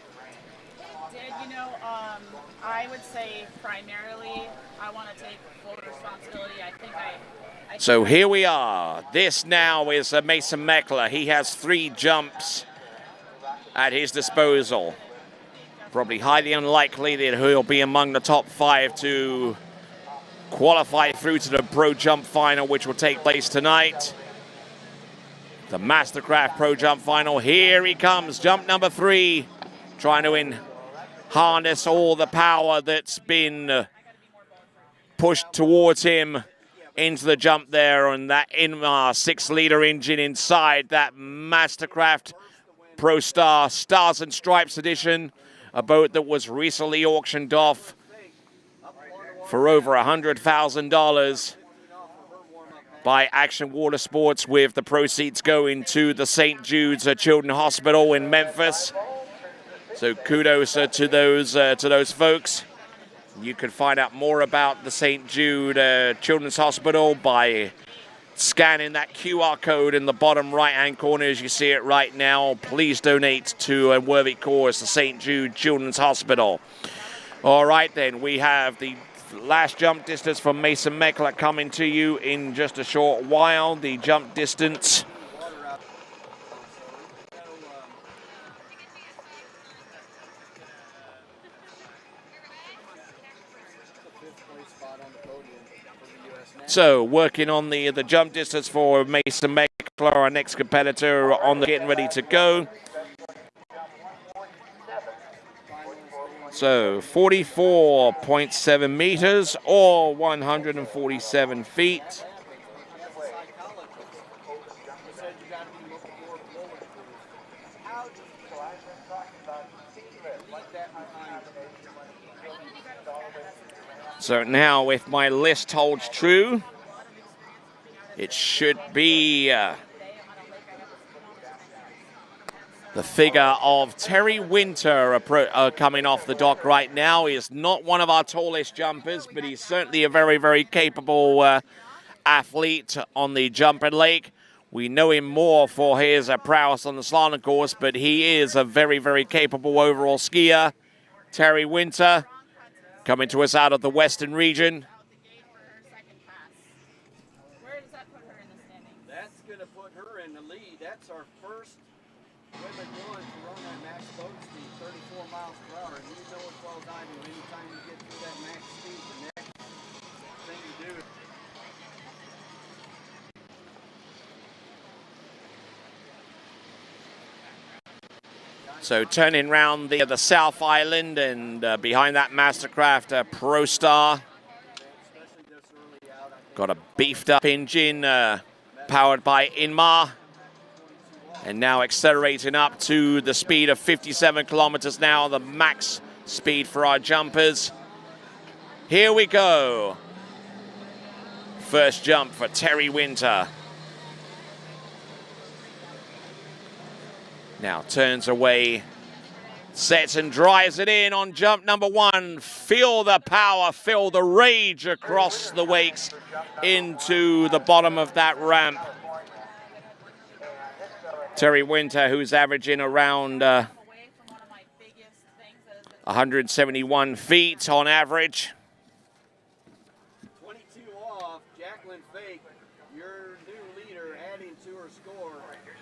I would say primarily I want to take full responsibility. I think So here we are. This now is Mason Meckler. He has 3 jumps at his disposal. Probably highly unlikely that he'll be among the top 5 to qualify through to the Pro Jump Final, which will take place tonight. The Mastercraft Pro Jump Final. Here he comes, jump number 3, trying to harness all the power that's been pushed towards him into the jump there on that Inmar 6-liter engine inside that Mastercraft Pro Star Stars and Stripes edition, a boat that was recently auctioned off for over $100,000 by Action Water Sports, with the proceeds going to the St. Jude's Children's Hospital in Memphis. So kudos to those folks. You can find out more about the St. Jude Children's Hospital by scanning that QR code in the bottom right-hand corner as you see it right now. Please donate to a worthy cause, the St. Jude Children's Hospital. All right, then, we have the last jump distance from Mason Meckler coming to you in just a short while. The jump distance So working on the jump distance for Mason Meckler, our next competitor, on the getting ready to go. So 44.7 meters or 147 feet. So now, if my list holds true, it should be the figure of Terry Winter coming off the dock right now. He is not one of our tallest jumpers, but he's certainly a very, very capable athlete on the jumping lake. We know him more for his prowess on the slalom course, but he is a very, very capable overall skier. Terry Winter, coming to us out of the Western region. Where does that put her in the standing? That's going to put her in the lead. That's our first women one to run that max boat speed, 34 miles per hour. And you know as well as I do, anytime you get through that max speed, the next thing you do is... So turning round the South Island, and behind that Mastercraft Pro Star. Got a beefed up engine powered by Inmar. And now accelerating up to the speed of 57 kilometers now, the max speed for our jumpers. Here we go. First jump for Terry Winter. Now turns away, sets and drives it in on jump number 1. Feel the power, feel the rage across the wakes into the bottom of that ramp. Terry Winter, who's averaging around 171 feet on average. 22 off, Jacqueline Fake, your new leader, adding to her score.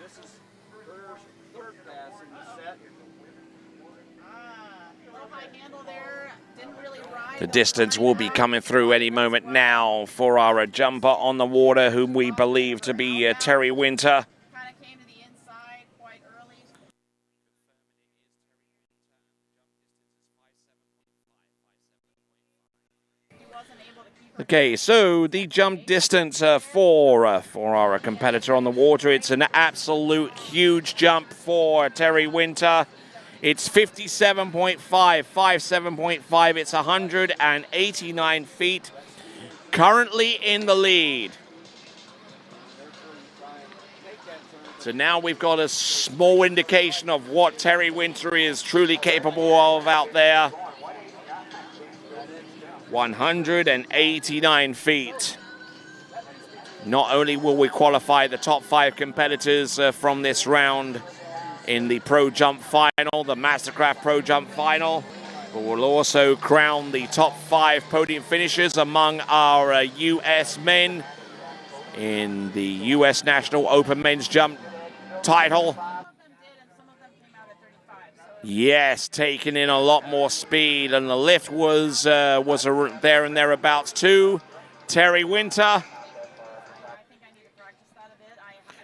This is her third pass in the set. Little high handle there, didn't really ride. The distance will be coming through any moment now for our jumper on the water, whom we believe to be Terry Winter. Okay, so the jump distance for our competitor on the water, it's an absolute huge jump for Terry Winter. It's 57.5, 57.5. It's 189 feet. Currently in the lead. So now we've got a small indication of what Terry Winter is truly capable of out there. 189 feet. Not only will we qualify the top 5 competitors from this round in the Pro Jump Final, the Mastercraft Pro Jump Final, but we'll also crown the top 5 podium finishers among our U.S. men in the U.S. National Open Men's Jump title. Yes, taking in a lot more speed, and the lift was there and thereabouts too. Terry Winter,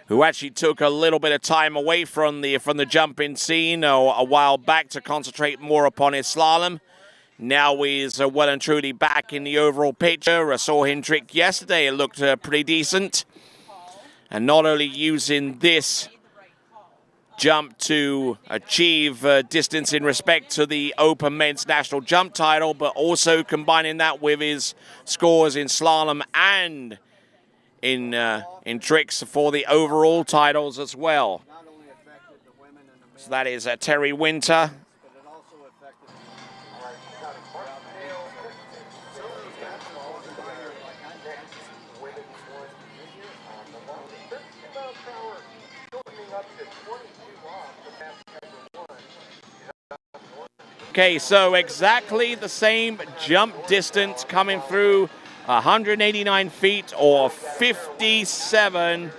who actually took a little bit of time away from the jumping scene a while back to concentrate more upon his slalom. Now he's well and truly back in the overall picture. I saw him trick yesterday. It looked pretty decent. And not only using this jump to achieve distance in respect to the Open Men's National Jump title, but also combining that with his scores in slalom and in tricks for the overall titles as well. So that is Terry Winter. Okay, so exactly the same jump distance coming through 189 feet or 57.6,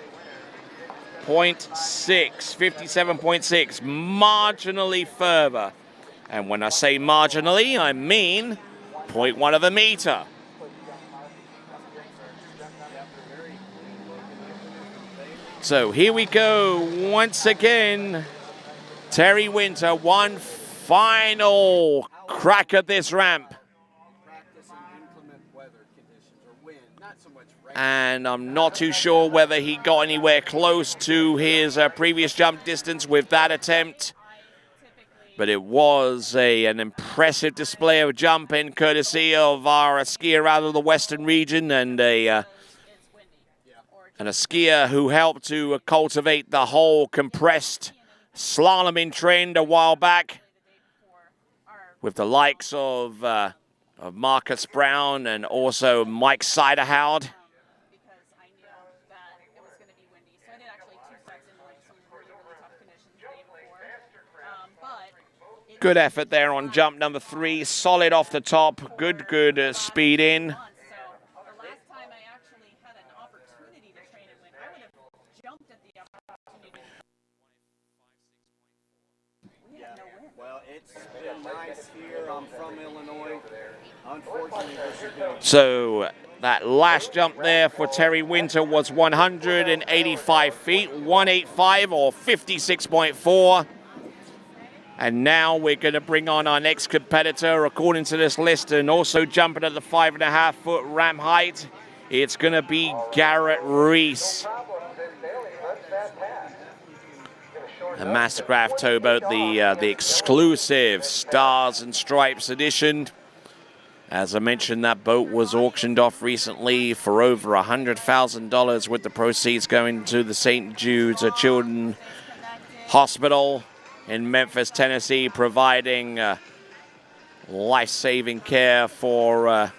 marginally further. And when I say marginally, I mean 0.1 of a meter. So here we go once again. Terry Winter, one final crack at this ramp. And I'm not too sure whether he got anywhere close to his previous jump distance with that attempt. But it was an impressive display of jumping, courtesy of our skier out of the Western region and a skier who helped to cultivate the whole compressed slaloming trend a while back, with the likes of Marcus Brown and also Mike Siderhoud. Good effort there on jump number 3. Solid off the top. Good speed in. Well, it's been nice here. I'm from Illinois. Unfortunately, this has been So that last jump there for Terry Winter was 185 feet, 185 or 56.4. And now we're going to bring on our next competitor, according to this list, and also jumping at the 5.5-foot ramp height. It's going to be Garrett Reese. A Mastercraft towboat, the exclusive Stars and Stripes edition. As I mentioned, that boat was auctioned off recently for over $100,000, with the proceeds going to the St. Jude's Children's Hospital in Memphis, Tennessee, providing life-saving care for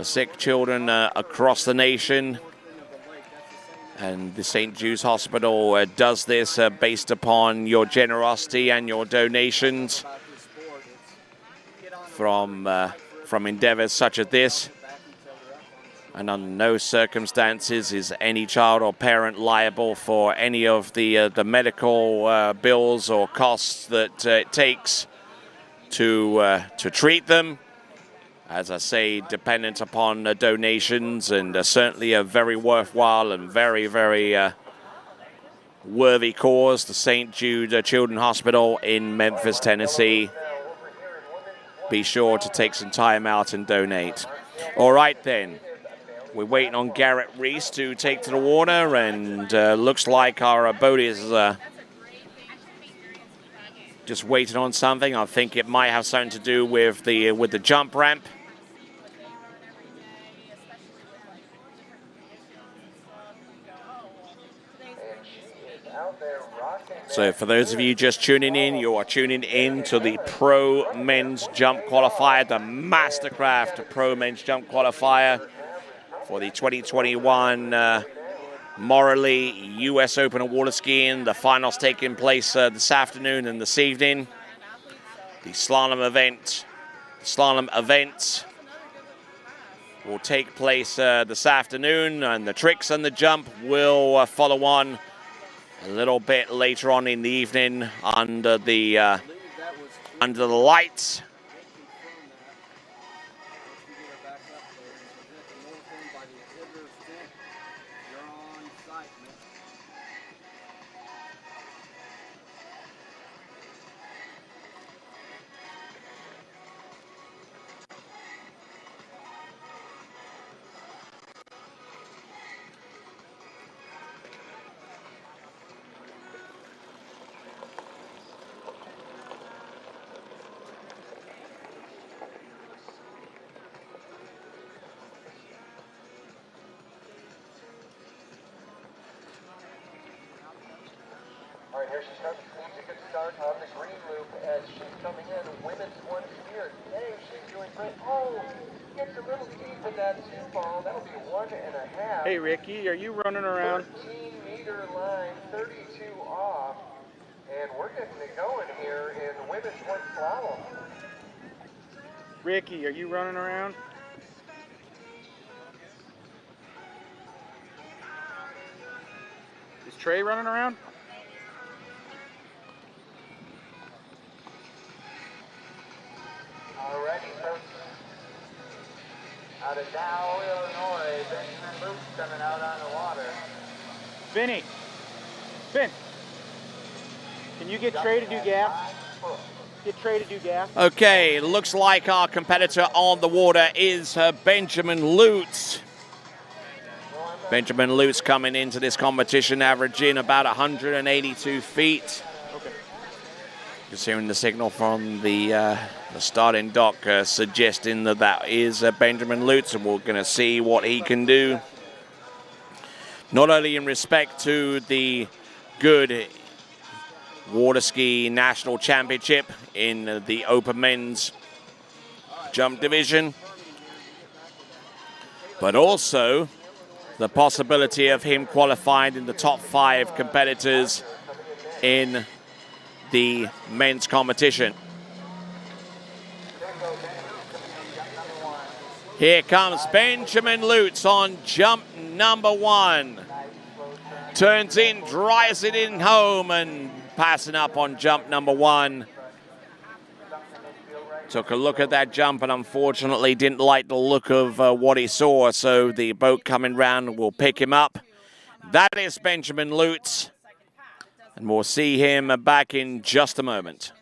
sick children across the nation. And the St. Jude's Hospital does this based upon your generosity and your donations from endeavors such as this. And under no circumstances is any child or parent liable for any of the medical bills or costs that it takes to treat them. As I say, dependent upon donations, and certainly a very worthwhile and very, very worthy cause, the St. Jude Children's Hospital in Memphis, Tennessee. Be sure to take some time out and donate. All right, then. We're waiting on Garrett Reese to take to the water, and looks like our boat is just waiting on something. I think it might have something to do with the jump ramp. So for those of you just tuning in, you are tuning in to the Pro Men's Jump Qualifier, the Mastercraft Pro Men's Jump Qualifier for the 2021 Morley U.S. Open of Water Skiing. The finals taking place this afternoon and this evening. The slalom event will take place this afternoon, and the tricks and the jump will follow on a little bit later on in the evening under the under the lights. All right, here she starts. Needs a good start on the green loop as she's coming in. Women's one here. Hey, she's doing great. Oh, gets a little deep in that two ball. That'll be 1.5. Hey, Ricky, are you running around? 13-meter line, 32 off. And we're getting it going here in the women's one slalom. Ricky, are you running around? Is Trey running around? Alrighty, folks. Out of Dow, Illinois, Benjamin Luke coming out on the water. Vinny, Vin, can you get Trey to do gas? Get Trey to do gas. Okay, looks like our competitor on the water is Benjamin Lutz. Benjamin Lutz coming into this competition averaging about 182 feet. Okay. Just hearing the signal from the starting dock suggesting that that is Benjamin Lutz, and we're going to see what he can do. Not only in respect to the Goode Waterski National Championship in the open men's jump division, but also the possibility of him qualifying in the top 5 competitors in the men's competition. Here comes Benjamin Lutz on jump number 1. Turns in, drives it in home, and passing up on jump number 1. Took a look at that jump and unfortunately didn't like the look of what he saw, so the boat coming round will pick him up. That is Benjamin Lutz, and we'll see him back in just a moment.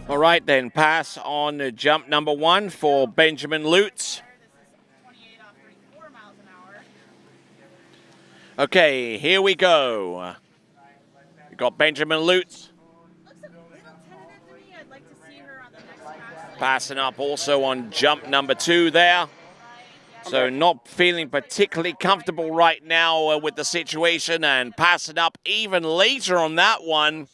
All right, then pass on jump number 1 for Benjamin Lutz. Okay, here we go. We got Benjamin Lutz. Passing up also on jump number 2 there. So not feeling particularly comfortable right now with the situation, and passing up even later on that one.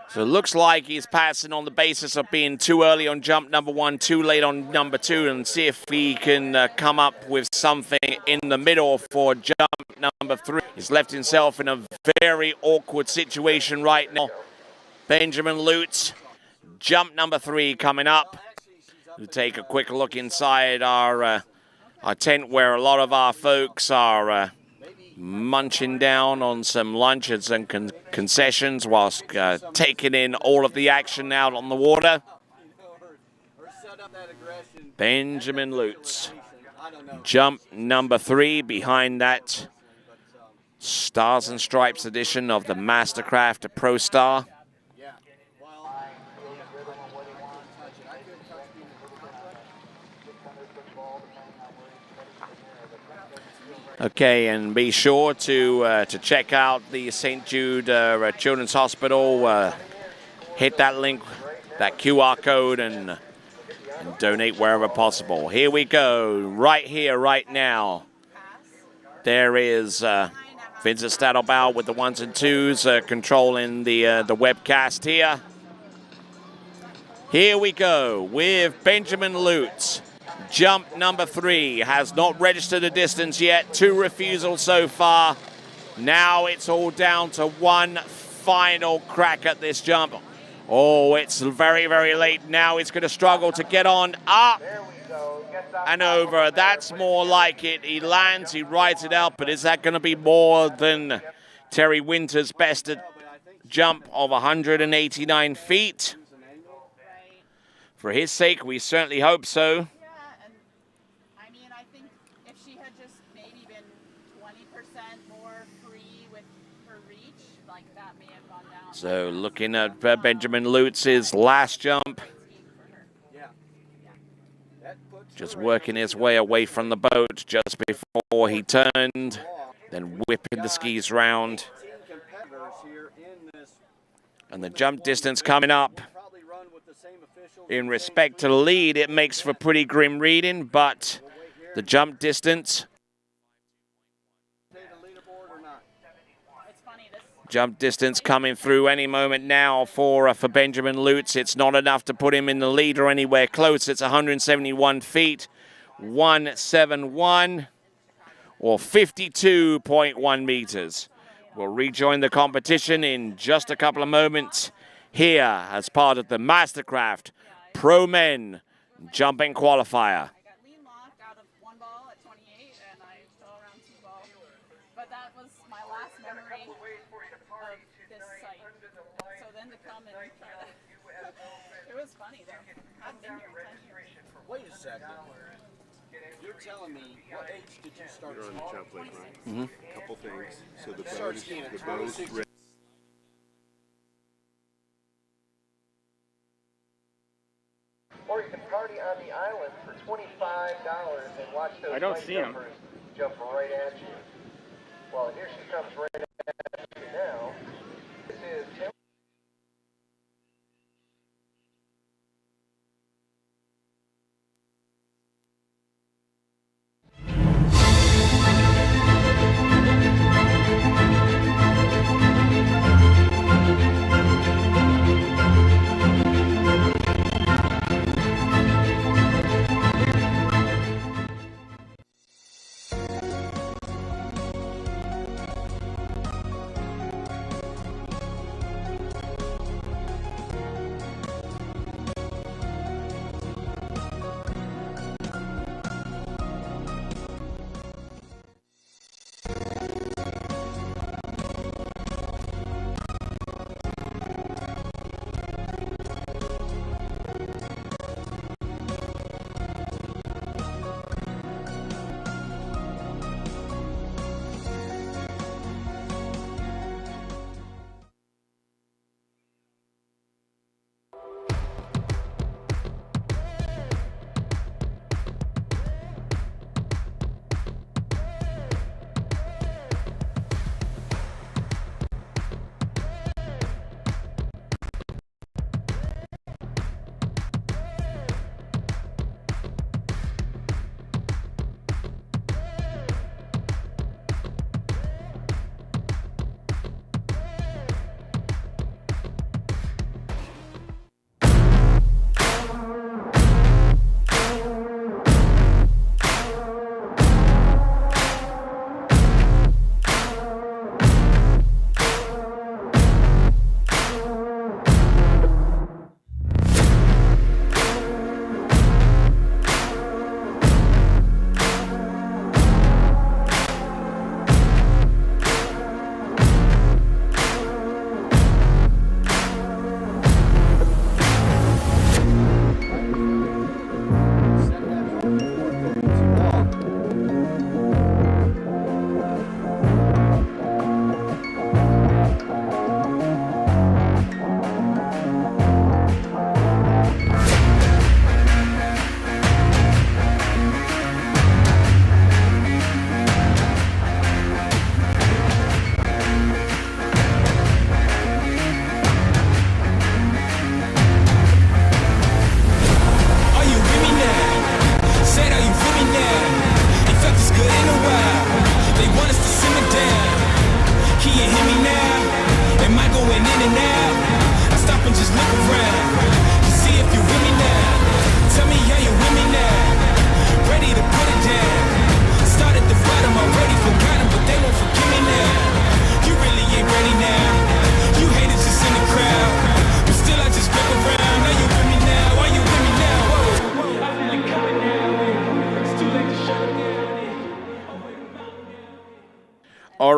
So it looks like he's passing on the basis of being too early on jump number 1, too late on number 2, and see if he can come up with something in the middle for jump number 3. He's left himself in a very awkward situation right now. Benjamin Lutz, jump number 3 coming up. We'll take a quick look inside our tent where a lot of our folks are munching down on some lunch and some concessions whilst taking in all of the action out on the water. Benjamin Lutz, jump number 3 behind that Stars and Stripes edition of the Mastercraft Pro Star. Okay, and be sure to check out the St. Jude Children's Hospital. Hit that link, that QR code, and donate wherever possible. Here we go, right here, right now. There is Vincent Stadelbaugh with the 1s and 2s controlling the webcast here. Here we go with Benjamin Lutz. Jump number 3 has not registered a distance yet. 2 refusals so far. Now it's all down to one final crack at this jump. Oh, it's very, very late now. It's going to struggle to get on up and over. That's more like it. He lands, he rides it out, but is that going to be more than Terry Winter's best jump of 189 feet? For his sake, we certainly hope so. So looking at Benjamin Lutz's last jump. Just working his way away from the boat just before he turned, then whipping the skis round. And the jump distance coming up. In respect to the lead, it makes for pretty grim reading, but the jump distance coming through any moment now for Benjamin Lutz. It's not enough to put him in the lead or anywhere close. It's 171 feet, 171, or 52.1 meters. We'll rejoin the competition in just a couple of moments here as part of the Mastercraft Pro Men Jumping Qualifier. Wait a second. You're telling me, what age did you start You're on the jump lake, right? Mm-hmm. A couple things. So the Start bows, skiing at the bows 26. ready. Or you can party on the island for $25 and watch those I don't light see 'em. jumpers jump right at you. Well, here she comes right at you now. This is Tim.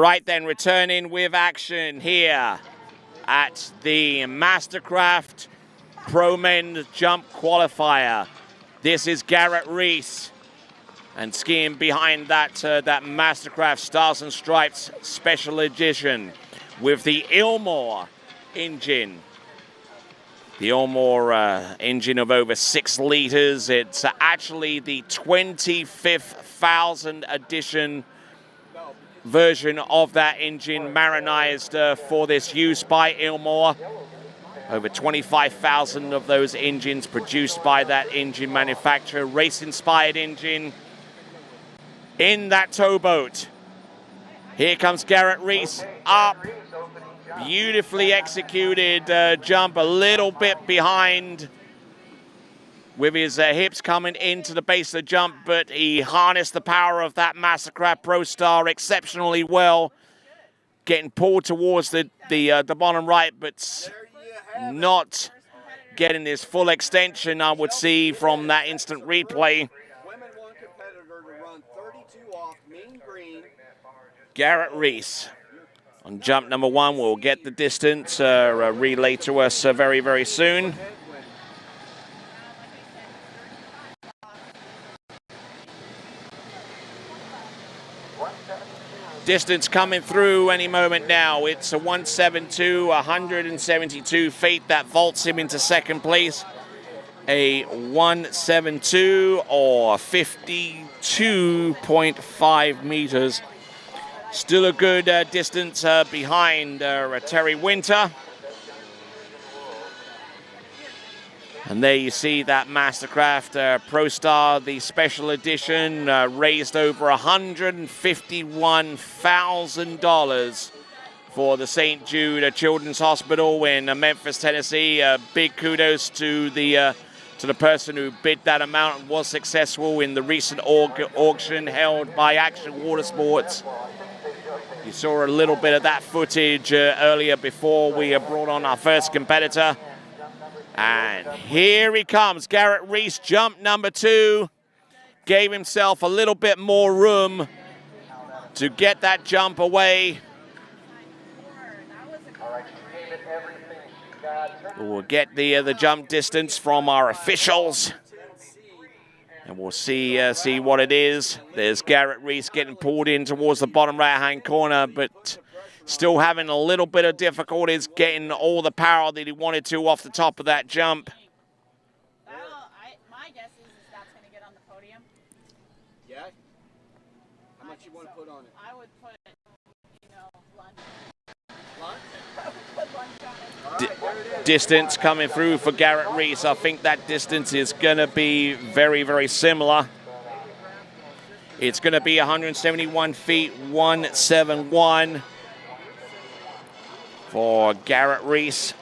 right then, returning with action here at the Mastercraft Pro Men Jump Qualifier. This is Garrett Reese, and skiing behind that that Mastercraft Stars and Stripes Special Edition with the Ilmor engine. The Ilmor engine of over 6 liters. It's actually the 25,000 edition version of that engine, marinized for this use by Ilmor. Over 25,000 of those engines produced by that engine manufacturer, race-inspired engine in that towboat. Here comes Garrett Reese up. Beautifully executed jump, a little bit behind with his hips coming into the base of the jump, but he harnessed the power of that Mastercraft Pro Star exceptionally well, getting pulled towards the bottom right, but not getting this full extension, I would see, from that instant replay. Garrett Reese on jump number 1 will get the distance relayed to us very, very soon. Distance coming through any moment now. It's a 172, 172 feet. That vaults him into second place. A 172 or 52.5 meters. Still a good distance behind Terry Winter. And there you see that Mastercraft Pro Star, the special edition, raised over $151,000 for the St. Jude Children's Hospital in Memphis, Tennessee. Big kudos to the person who bid that amount and was successful in the recent auction held by Action Water Sports. You saw a little bit of that footage earlier before we brought on our first competitor. And here he comes, Garrett Reese, jump number 2. Gave himself a little bit more room to get that jump away. We'll get the jump distance from our officials. And we'll see what it is. There's Garrett Reese getting pulled in towards the bottom right-hand corner, but still having a little bit of difficulties getting all the power that he wanted to off the top of that jump. My guess is that's going to get on the podium. Yeah? How much you want to put on it? I would put, lunch. Distance coming through for Garrett Reese. I think that distance is going to be very, very similar. It's going to be 171 feet, 171 for Garrett Reese.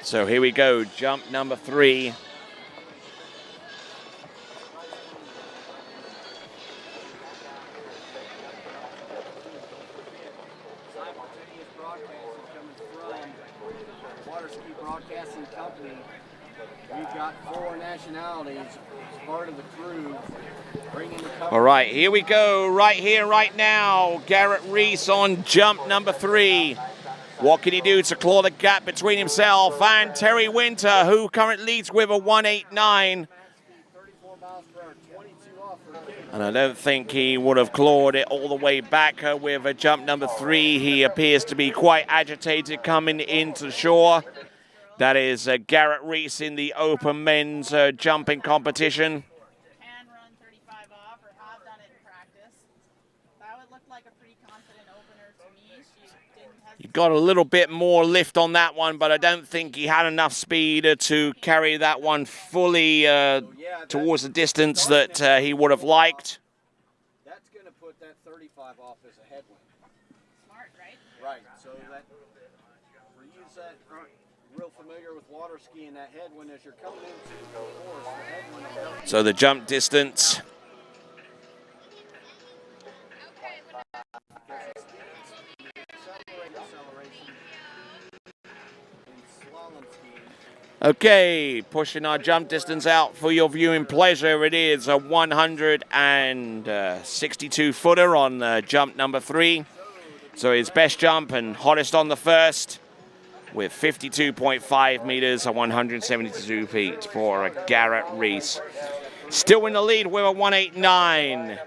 So here we go, jump number 3. Waterski Broadcasting Company. We've got 4 nationalities as part of the crew bringing the coverage. All right, here we go, right here, right now. Garrett Reese on jump number 3. What can he do to claw the gap between himself and Terry Winter, who currently leads with a 189? And I don't think he would have clawed it all the way back with a jump number 3. He appears to be quite agitated coming into the shore. That is Garrett Reese in the open men's jumping competition. Can run 35 off or have done it in practice. That would look like a pretty confident opener to me. She didn't have He got a little bit more lift on that one, but I don't think he had enough speed to carry that one fully towards the distance that he would have liked. That's going to put that 35 off as a headwind. Smart, right? Right. So that for you that aren't real familiar with water skiing, that headwind as you're coming into the course, the headwind will help you. So the jump distance. Okay, pushing our jump distance out for your viewing pleasure. It is a 162 footer on jump number 3. So his best jump and hottest on the first with 52.5 meters and 172 feet for Garrett Reese. Still in the lead with a 189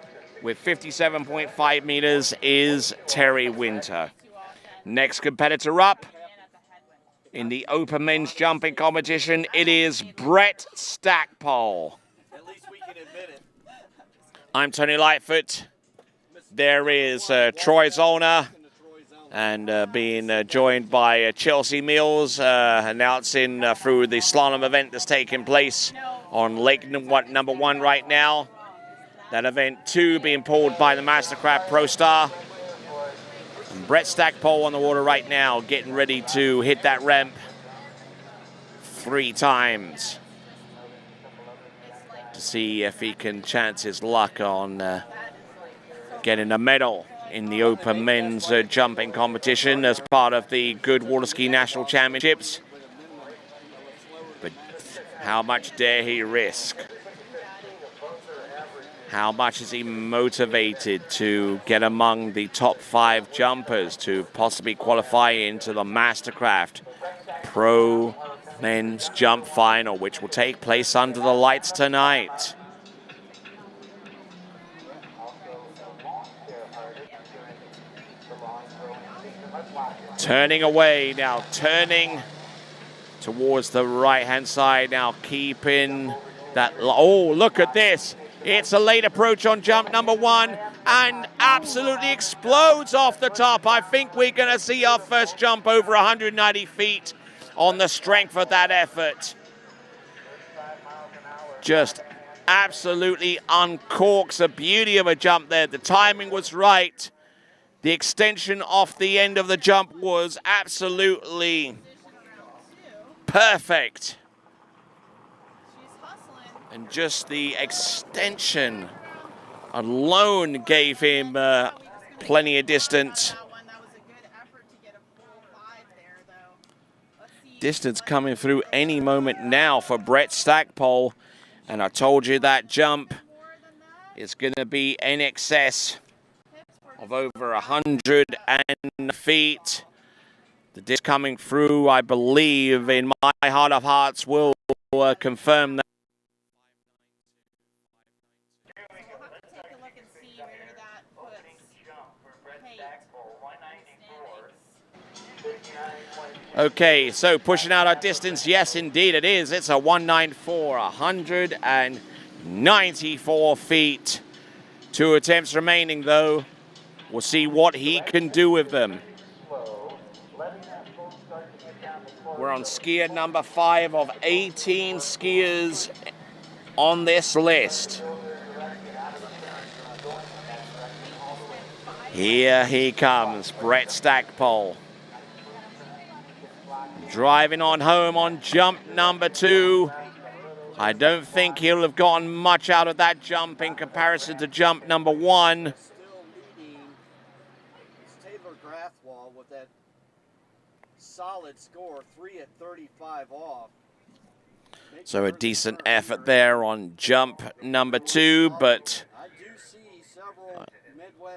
with 57.5 meters is Terry Winter. Next competitor up in the open men's jumping competition, it is Brett Stackpole. I'm Tony Lightfoot. There is Troy Zollner, and being joined by Chelsea Mills, announcing through the slalom event that's taking place on Lake number 1 right now. That event 2 being pulled by the Mastercraft Pro Star. And Brett Stackpole on the water right now, getting ready to hit that ramp 3 times to see if he can chance his luck on getting a medal in the open men's jumping competition as part of the Goode Waterski National Championships. But how much dare he risk? How much is he motivated to get among the top 5 jumpers to possibly qualify into the Mastercraft Pro Men's Jump Final, which will take place under the lights tonight? Turning away now, turning towards the right-hand side now, keeping that. Oh, look at this. It's a late approach on jump number 1 and absolutely explodes off the top. I think we're going to see our first jump over 190 feet on the strength of that effort. Just absolutely uncorks the beauty of a jump there. The timing was right. The extension off the end of the jump was absolutely perfect. And just the extension alone gave him plenty of distance. Distance coming through any moment now for Brett Stackpole. And I told you that jump is going to be in excess of over 100 feet. The distance coming through, I believe, in my heart of hearts, will confirm that. Okay, so pushing out our distance, yes, indeed it is. It's a 194, 194 feet. 2 attempts remaining, though. We'll see what he can do with them. We're on skier number 5 of 18 skiers on this list. Here he comes, Brett Stackpole. Driving on home on jump number 2. I don't think he'll have gotten much out of that jump in comparison to jump number 1. With that solid score, 3 at 35 off. So a decent effort there on jump number 2, but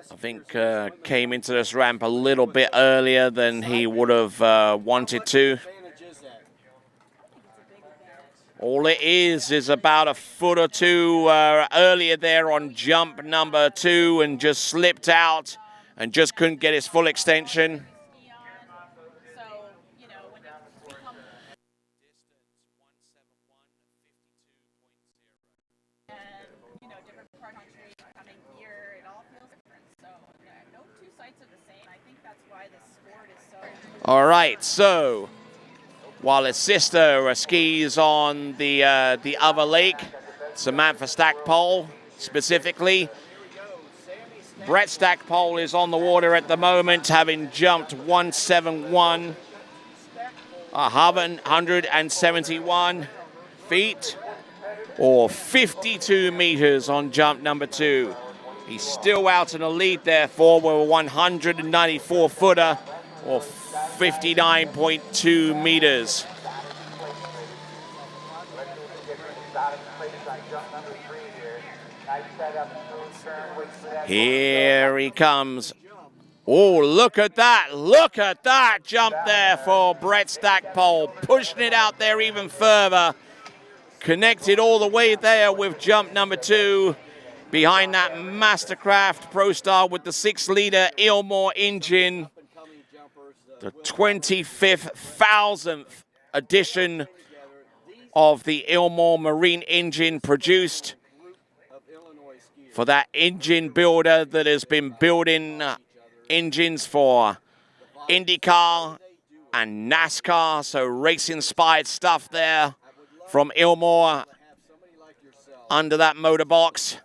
I think came into this ramp a little bit earlier than he would have wanted to. All it is about a foot or 2 earlier there on jump number 2 and just slipped out and just couldn't get his full extension. All right, so while his sister skis on the other lake, Samantha Stackpole specifically, Brett Stackpole is on the water at the moment, having jumped 171, 171 feet, or 52 meters on jump number 2. He's still out in the lead, therefore, with a 194 footer, or 59.2 meters. Here he comes. Oh, look at that. Look at that jump there for Brett Stackpole. Pushing it out there even further. Connected all the way there with jump number 2. Behind that Mastercraft Pro Star with the 6-liter Ilmor engine. The 25th, 1000th edition of the Ilmor Marine engine produced for that engine builder that has been building engines for IndyCar and NASCAR. So race-inspired stuff there from Ilmor under that motor box.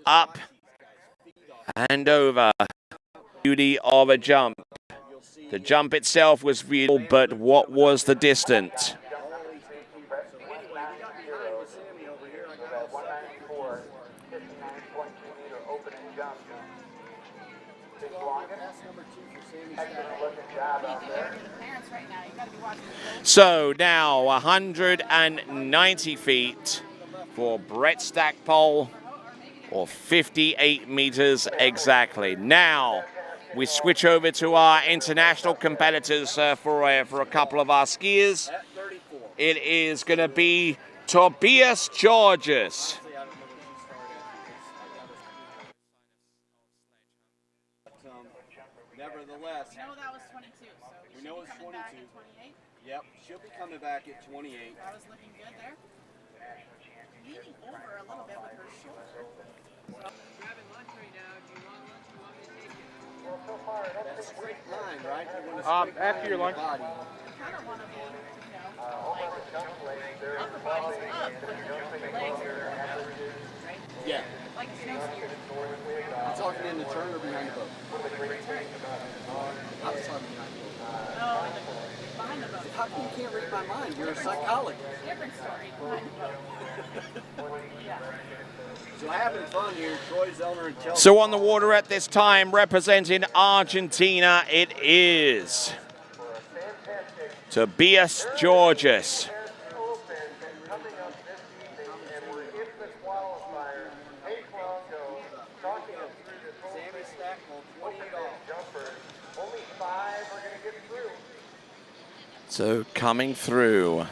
Up and over. Beauty of a jump. The jump itself was real, but what was the distance? So now 190 feet for Brett Stackpole, or 58 meters exactly. Now we switch over to our international competitors for a couple of our skiers. It is going to be Tobias Georges. Nevertheless, we know that was 22. So we know it's 22. Yep, she'll be coming back at 28. That was looking good there. Leaning over a little bit with her shoulder. Grabbing lunch right now. Do you want lunch? Do you want me to take it? Well, so far, that's a straight line, right? You want to After your lunch. I kind of want to be, upper body's up, but the legs are out. Yeah. Like a snow skier. I'm talking in the turn or behind the boat? I was talking behind the boat. No, behind the boat. How come you can't read my mind? You're a psychologist. Different story. Behind the boat. Yeah. So having fun here, Troy Zellner and Chelsea. So on the water at this time, representing Argentina, it is Tobias Georges. So coming through.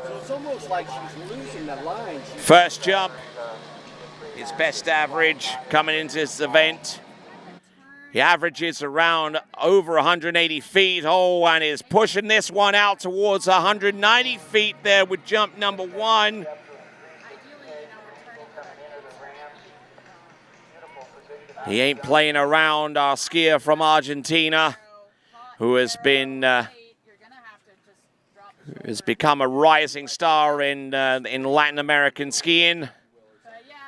So it's almost like she's losing the line. First jump, his best average coming into this event. He averages around over 180 feet. Oh, and is pushing this one out towards 190 feet there with jump number 1. He ain't playing around, our skier from Argentina, who has been has become a rising star in Latin American skiing.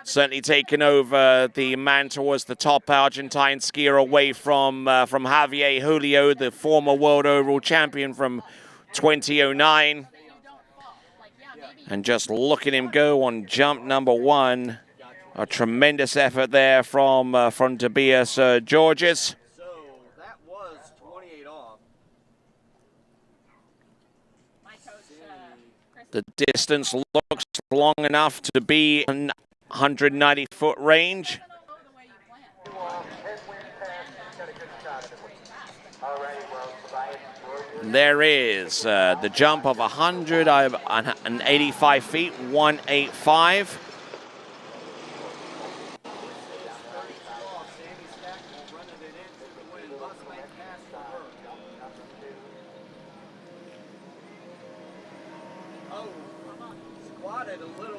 Certainly taken over the mantle as the top Argentine skier away from Javier Julio, the former world overall champion from 2009. And just look at him go on jump number 1. A tremendous effort there from Tobias Georges. So that was 28 off. The distance looks long enough to be an 190-foot range. There is the jump of 185 feet, 185.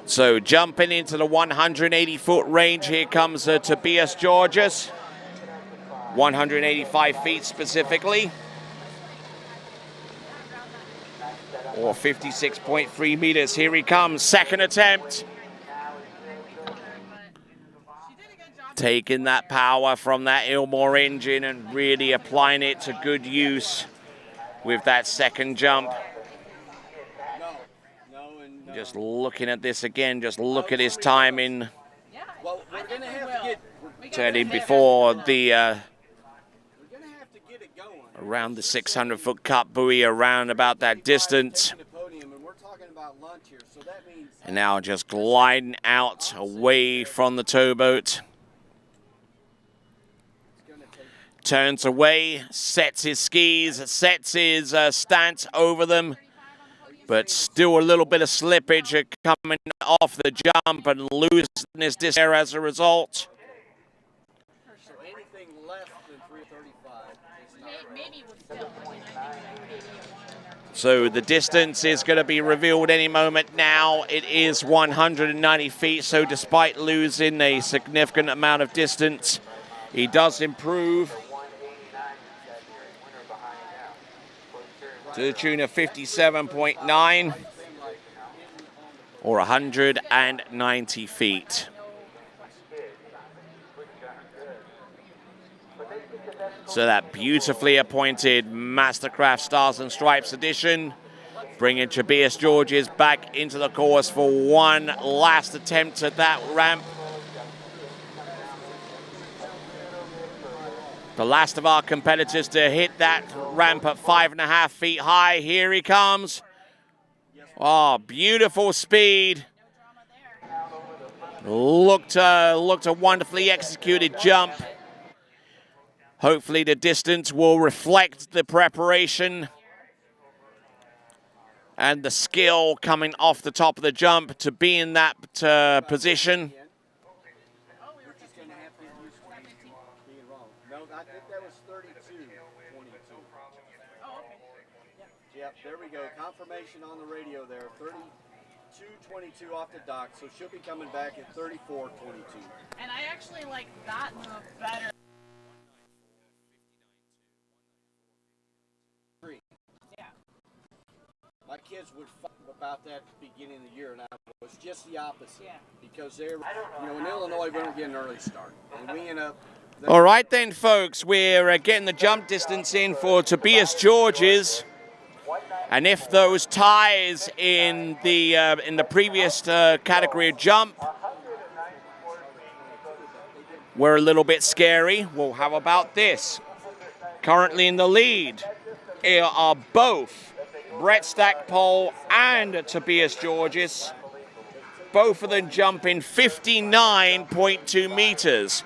So jumping into the 180-foot range, here comes Tobias Georges. 185 feet specifically. Or 56.3 meters. Here he comes, second attempt. Taking that power from that Ilmor engine and really applying it to good use with that second jump. Just looking at this again, just look at his timing. Well, we're going to have to get turning before the around the 600-foot cut buoy, around about that distance. And now just gliding out away from the towboat. Turns away, sets his skis, sets his stance over them, but still a little bit of slippage coming off the jump and losing his distance as a result. So anything less than 335 So the distance is going to be revealed any moment now. It is 190 feet, so despite losing a significant amount of distance, he does improve to the tune of 57.9 or 190 feet. So that beautifully appointed Mastercraft Stars and Stripes edition, bringing Tobias Georges back into the course for one last attempt at that ramp. The last of our competitors to hit that ramp at 5.5 feet high. Here he comes. Oh, beautiful speed. Looked a wonderfully executed jump. Hopefully the distance will reflect the preparation and the skill coming off the top of the jump to be in that position. Yep, there we go. Confirmation on the radio there. 32.22 off the dock, so she'll be coming back at 34.22. And I actually like that move better. Yeah. My kids would fight about that at the beginning of the year, and I was just the opposite. Yeah. Because they're, in Illinois, we don't get an early start, and we end up. All right then, folks, we're getting the jump distance in for Tobias Georges. And if those ties in the previous category of jump were a little bit scary, well, how about this? Currently in the lead are both Brett Stackpole and Tobias Georges. Both of them jumping 59.2 meters.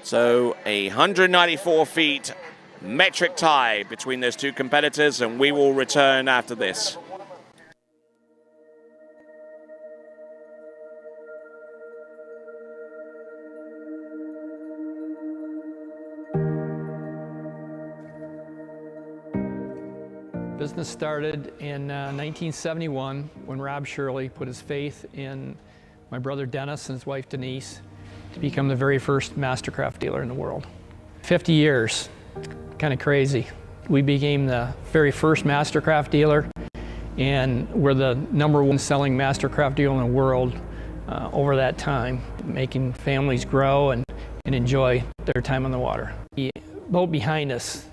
So 194 feet metric tie between those two competitors, and we will return after this. Business started in 1971 when Rob Shirley put his faith in my brother Dennis and his wife Denise to become the very first Mastercraft dealer in the world. 50 years. Kind of crazy. We became the very first Mastercraft dealer, and we're the #1 selling Mastercraft dealer in the world over that time, making families grow and enjoy their time on the water. The boat behind us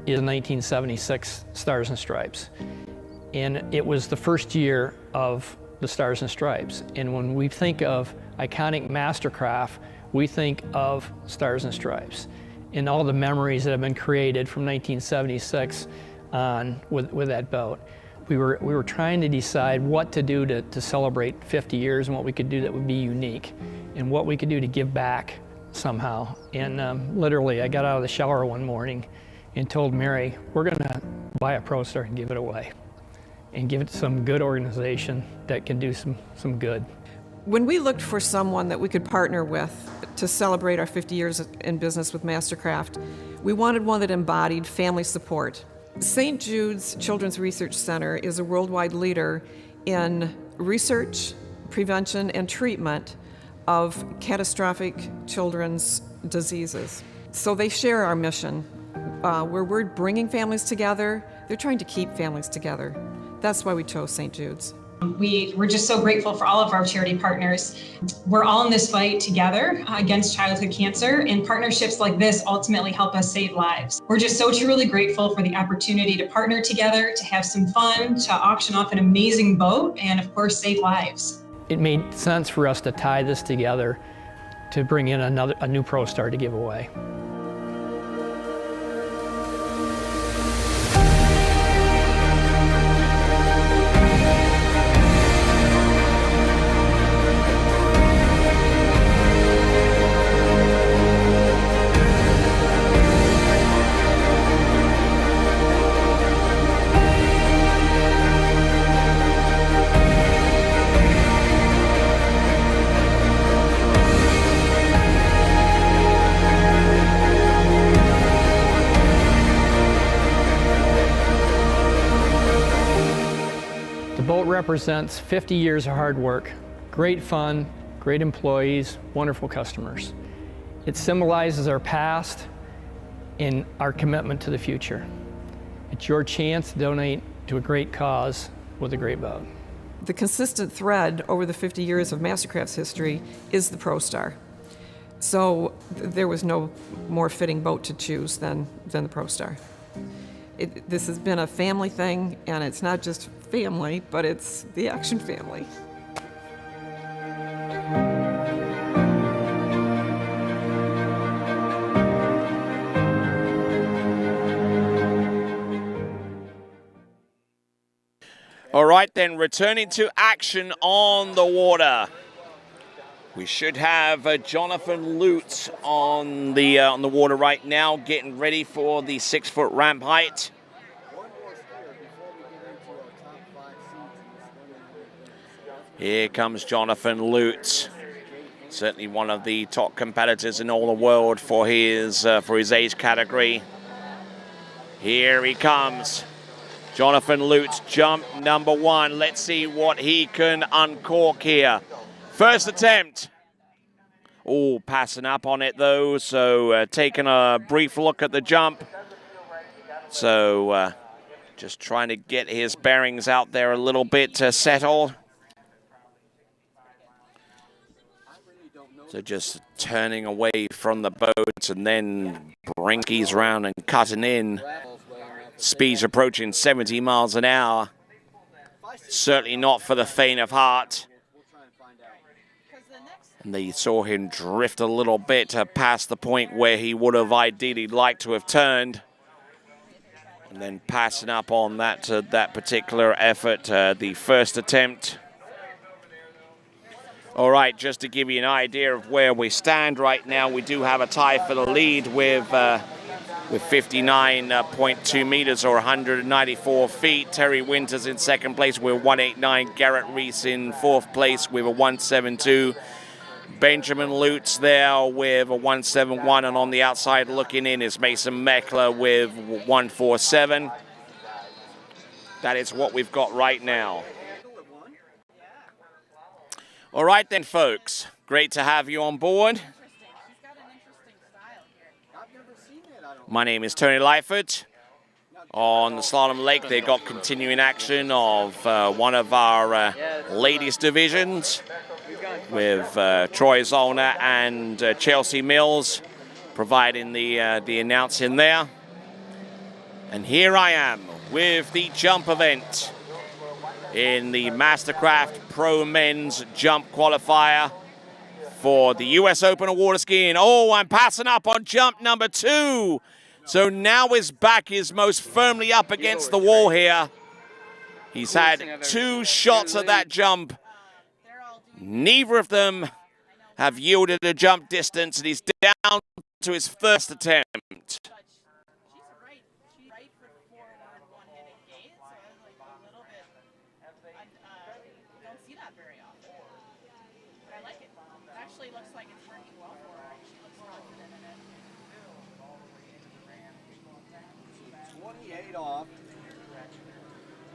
is a 1976 Stars and Stripes, and it was the first year of the Stars and Stripes. And when we think of iconic Mastercraft, we think of Stars and Stripes and all the memories that have been created from 1976 on with that boat. We were trying to decide what to do to celebrate 50 years and what we could do that would be unique and what we could do to give back somehow. And literally, I got out of the shower one morning and told Mary, we're gonna buy a ProStar and give it away and give it to some good organization that can do some good. When we looked for someone that we could partner with to celebrate our 50 years in business with Mastercraft, we wanted one that embodied family support. St. Jude's Children's Research Center is a worldwide leader in research, prevention, and treatment of catastrophic children's diseases. So they share our mission. Where we're bringing families together, they're trying to keep families together. That's why we chose St. Jude's. We're just so grateful for all of our charity partners. We're all in this fight together against childhood cancer, and partnerships like this ultimately help us save lives. We're just so truly grateful for the opportunity to partner together, to have some fun, to auction off an amazing boat, and of course, save lives. It made sense for us to tie this together to bring in a new Pro Star to give away. The boat represents 50 years of hard work, great fun, great employees, wonderful customers. It symbolizes our past and our commitment to the future. It's your chance to donate to a great cause with a great boat. The consistent thread over the 50 years of Mastercraft's history is the Pro Star. So there was no more fitting boat to choose than the Pro Star. This has been a family thing, and it's not just family, but it's the action family. All right, then, returning to action on the water. We should have Jonathan Lutz on the water right now, getting ready for the 6-foot ramp height. Here comes Jonathan Lutz, certainly one of the top competitors in all the world for his age category. Here he comes. Jonathan Lutz, jump number 1. Let's see what he can uncork here. First attempt. Oh, passing up on it though, so taking a brief look at the jump. So just trying to get his bearings out there a little bit to settle. So just turning away from the boat and then brinkies around and cutting in. Speeds approaching 70 miles an hour. Certainly not for the faint of heart. And they saw him drift a little bit past the point where he would have ideally liked to have turned. And then passing up on that particular effort, the first attempt. All right, just to give you an idea of where we stand right now, we do have a tie for the lead with 59.2 meters or 194 feet. Terry Winters in second place with 189. Garrett Reese in fourth place with a 172. Benjamin Lutz there with a 171, and on the outside looking in is Mason Meckler with 147. That is what we've got right now. All right then, folks. Great to have you on board. My name is Tony Lightfoot. On the Slalom Lake, they got continuing action of one of our ladies divisions with Troy Zollner and Chelsea Mills providing the announcing there. And here I am with the jump event in the Mastercraft Pro Men's Jump Qualifier for the US Open of water skiing. Oh, I'm passing up on jump number 2. So now his back is most firmly up against the wall here. He's had 2 shots at that jump. Neither of them have yielded a jump distance, and he's down to his first attempt. Off.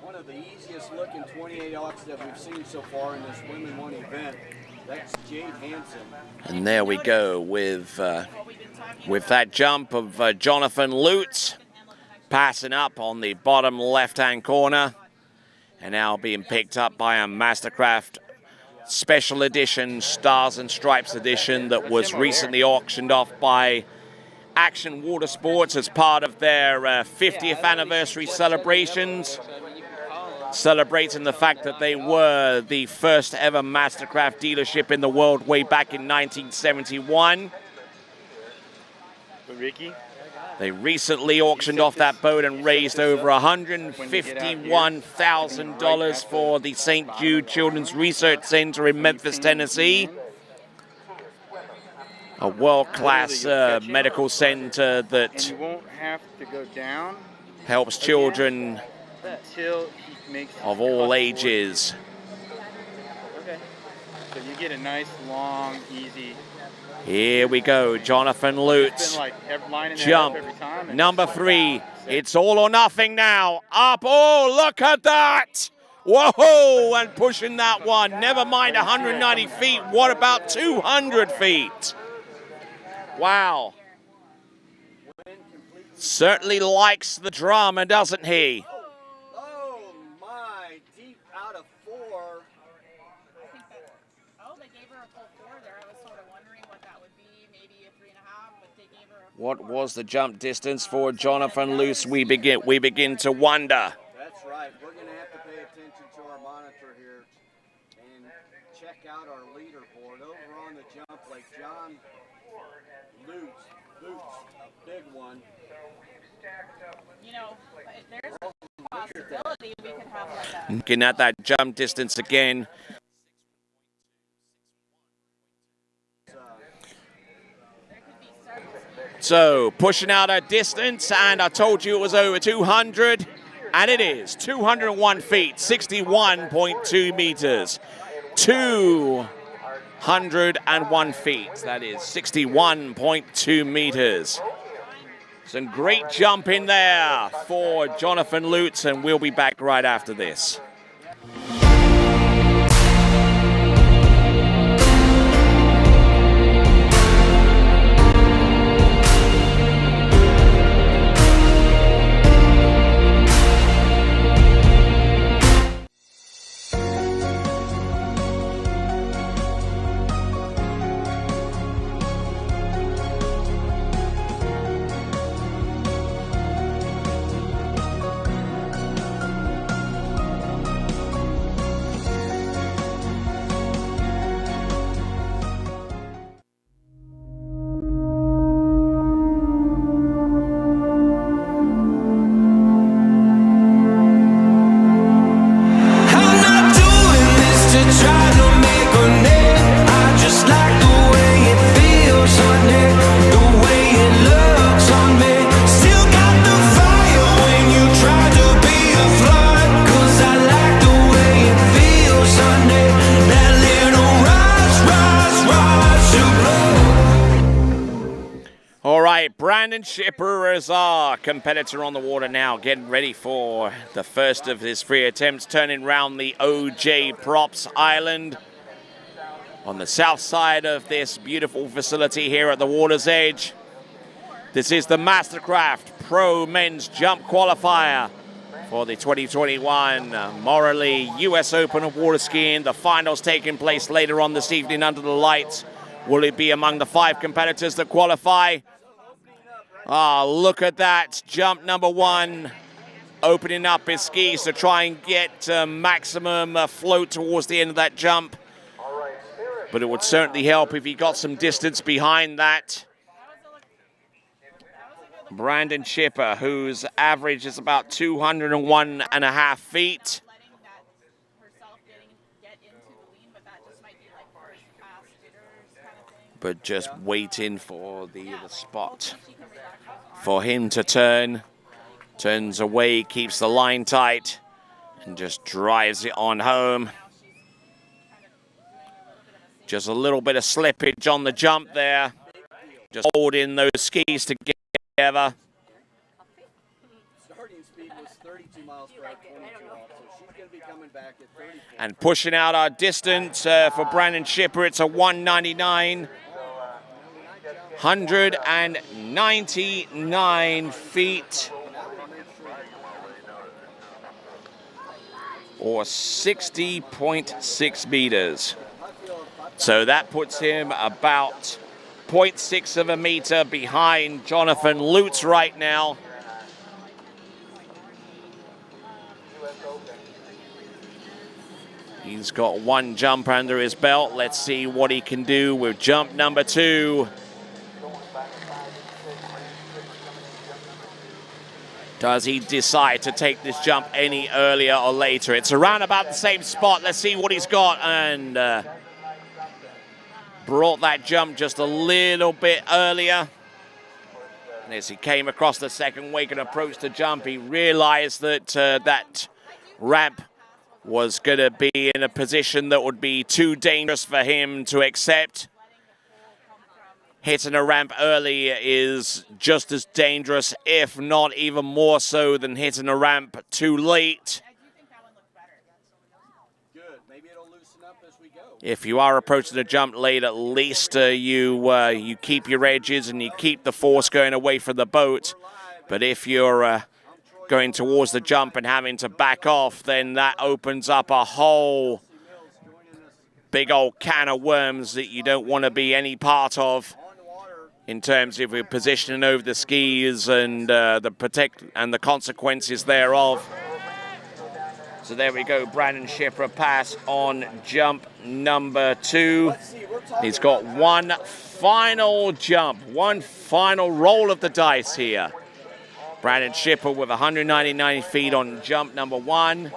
One of the easiest looking 28 offs that we've seen so far in this Women 1 event. That's Jade Hansen. And there we go with that jump of Jonathan Lutz passing up on the bottom left-hand corner, and now being picked up by a Mastercraft Special Edition Stars and Stripes edition that was recently auctioned off by Action Water Sports as part of their 50th anniversary celebrations. celebrating the fact that they were the first ever Mastercraft dealership in the world way back in 1971. But Ricky? They recently auctioned off that boat and raised over $151,000 for the St. Jude Children's Research Center in Memphis, Tennessee. A world-class medical center that And you won't have to go down helps children until he makes of all ages. Okay. So you get a nice, long, easy. Here we go, Jonathan Lutz. Jump number 3. It's all or nothing now. Up, oh, look at that. Whoa, and pushing that one. Never mind 190 feet. What about 200 feet? Wow. Certainly likes the drama, doesn't he? Oh my, deep out of 4. What was the jump distance for Jonathan Luce? We begin to wonder. That's right. We're going to have to pay attention to our monitor here and check out our leaderboard. Over on the jump, like John Lutz, a big one. You know, there's a possibility we could have like a... Looking at that jump distance again. So, pushing out a distance, and I told you it was over 200, and it is 201 feet, 61.2 meters. 201 feet, that is 61.2 meters. Some great jump in there for Jonathan Lutz, and we'll be back right after this. Shipper is our competitor on the water now, getting ready for the first of his 3 attempts, turning round the OJ Props Island on the south side of this beautiful facility here at the water's edge. This is the Mastercraft Pro Men's Jump Qualifier for the 2021 Morley US Open of Water Skiing. The finals taking place later on this evening under the lights. Will it be among the 5 competitors that qualify? Look at that. Jump number 1. Opening up his skis to try and get maximum float towards the end of that jump. But it would certainly help if he got some distance behind that. Brandon Shipper, whose average is about 201.5 feet. But just waiting for the spot for him to turn. Turns away, keeps the line tight, and just drives it on home. Just a little bit of slippage on the jump there. Just holding those skis together. Starting speed was 32 miles per hour, 22 off, so she's going to be coming back at 34. And pushing out our distance for Brandon Shipper, it's a 199. 199 feet, or 60.6 meters. So that puts him about 0.6 of a meter behind Jonathan Lutz right now. He's got one jump under his belt. Let's see what he can do with jump number 2. Does he decide to take this jump any earlier or later? It's around about the same spot. Let's see what he's got. And brought that jump just a little bit earlier. And as he came across the second wake and approached the jump, he realized that that ramp was going to be in a position that would be too dangerous for him to accept. Hitting a ramp early is just as dangerous, if not even more so, than hitting a ramp too late. If you are approaching the jump late, at least you keep your edges and you keep the force going away from the boat. But if you're going towards the jump and having to back off, then that opens up a whole big old can of worms that you don't want to be any part of, in terms of your positioning over the skis and the consequences thereof. So there we go, Brandon Schipper pass on jump number 2. He's got one final jump, one final roll of the dice here. Brandon Schipper with 199 feet on jump number 1.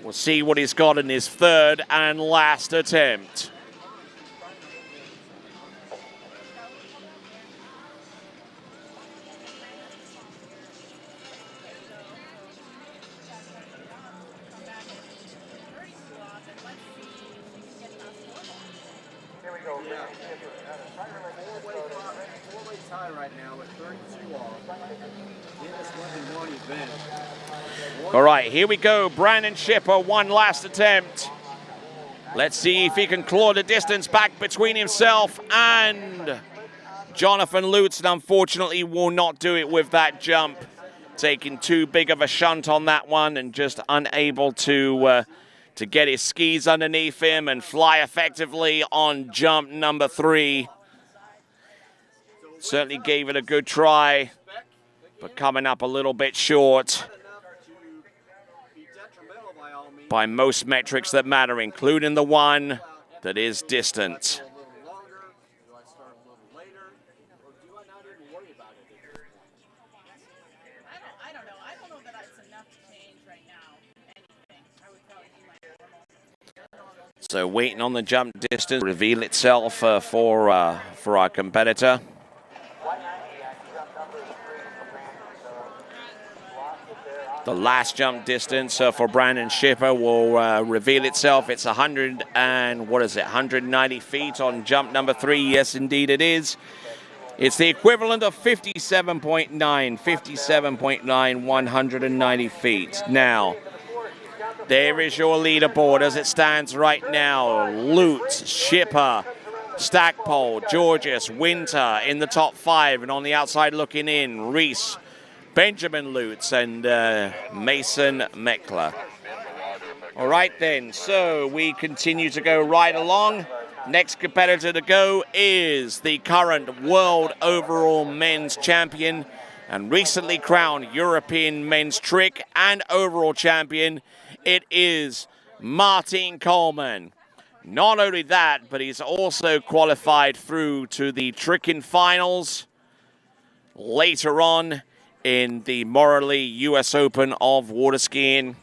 We'll see what he's got in his third and last attempt. All right, here we go. Brandon Schipper, one last attempt. Let's see if he can claw the distance back between himself and Jonathan Lutz, and unfortunately will not do it with that jump. Taking too big of a shunt on that one and just unable to get his skis underneath him and fly effectively on jump number 3. Certainly gave it a good try, but coming up a little bit short by most metrics that matter, including the one that is distance. So waiting on the jump distance to reveal itself for our competitor. The last jump distance for Brandon Schipper will reveal itself. It's 190 feet on jump number 3. Yes, indeed it is. It's the equivalent of 57.9, 190 feet. Now, there is your leaderboard as it stands right now. Lutz, Schipper, Stackpole, Georges, Winter in the top 5, and on the outside looking in, Reese, Benjamin Lutz, and Mason Meckler. All right then, so we continue to go right along. Next competitor to go is the current world overall men's champion and recently crowned European men's trick and overall champion. It is Martin Coleman. Not only that, but he's also qualified through to the tricking finals later on in the Morley US Open of water skiing.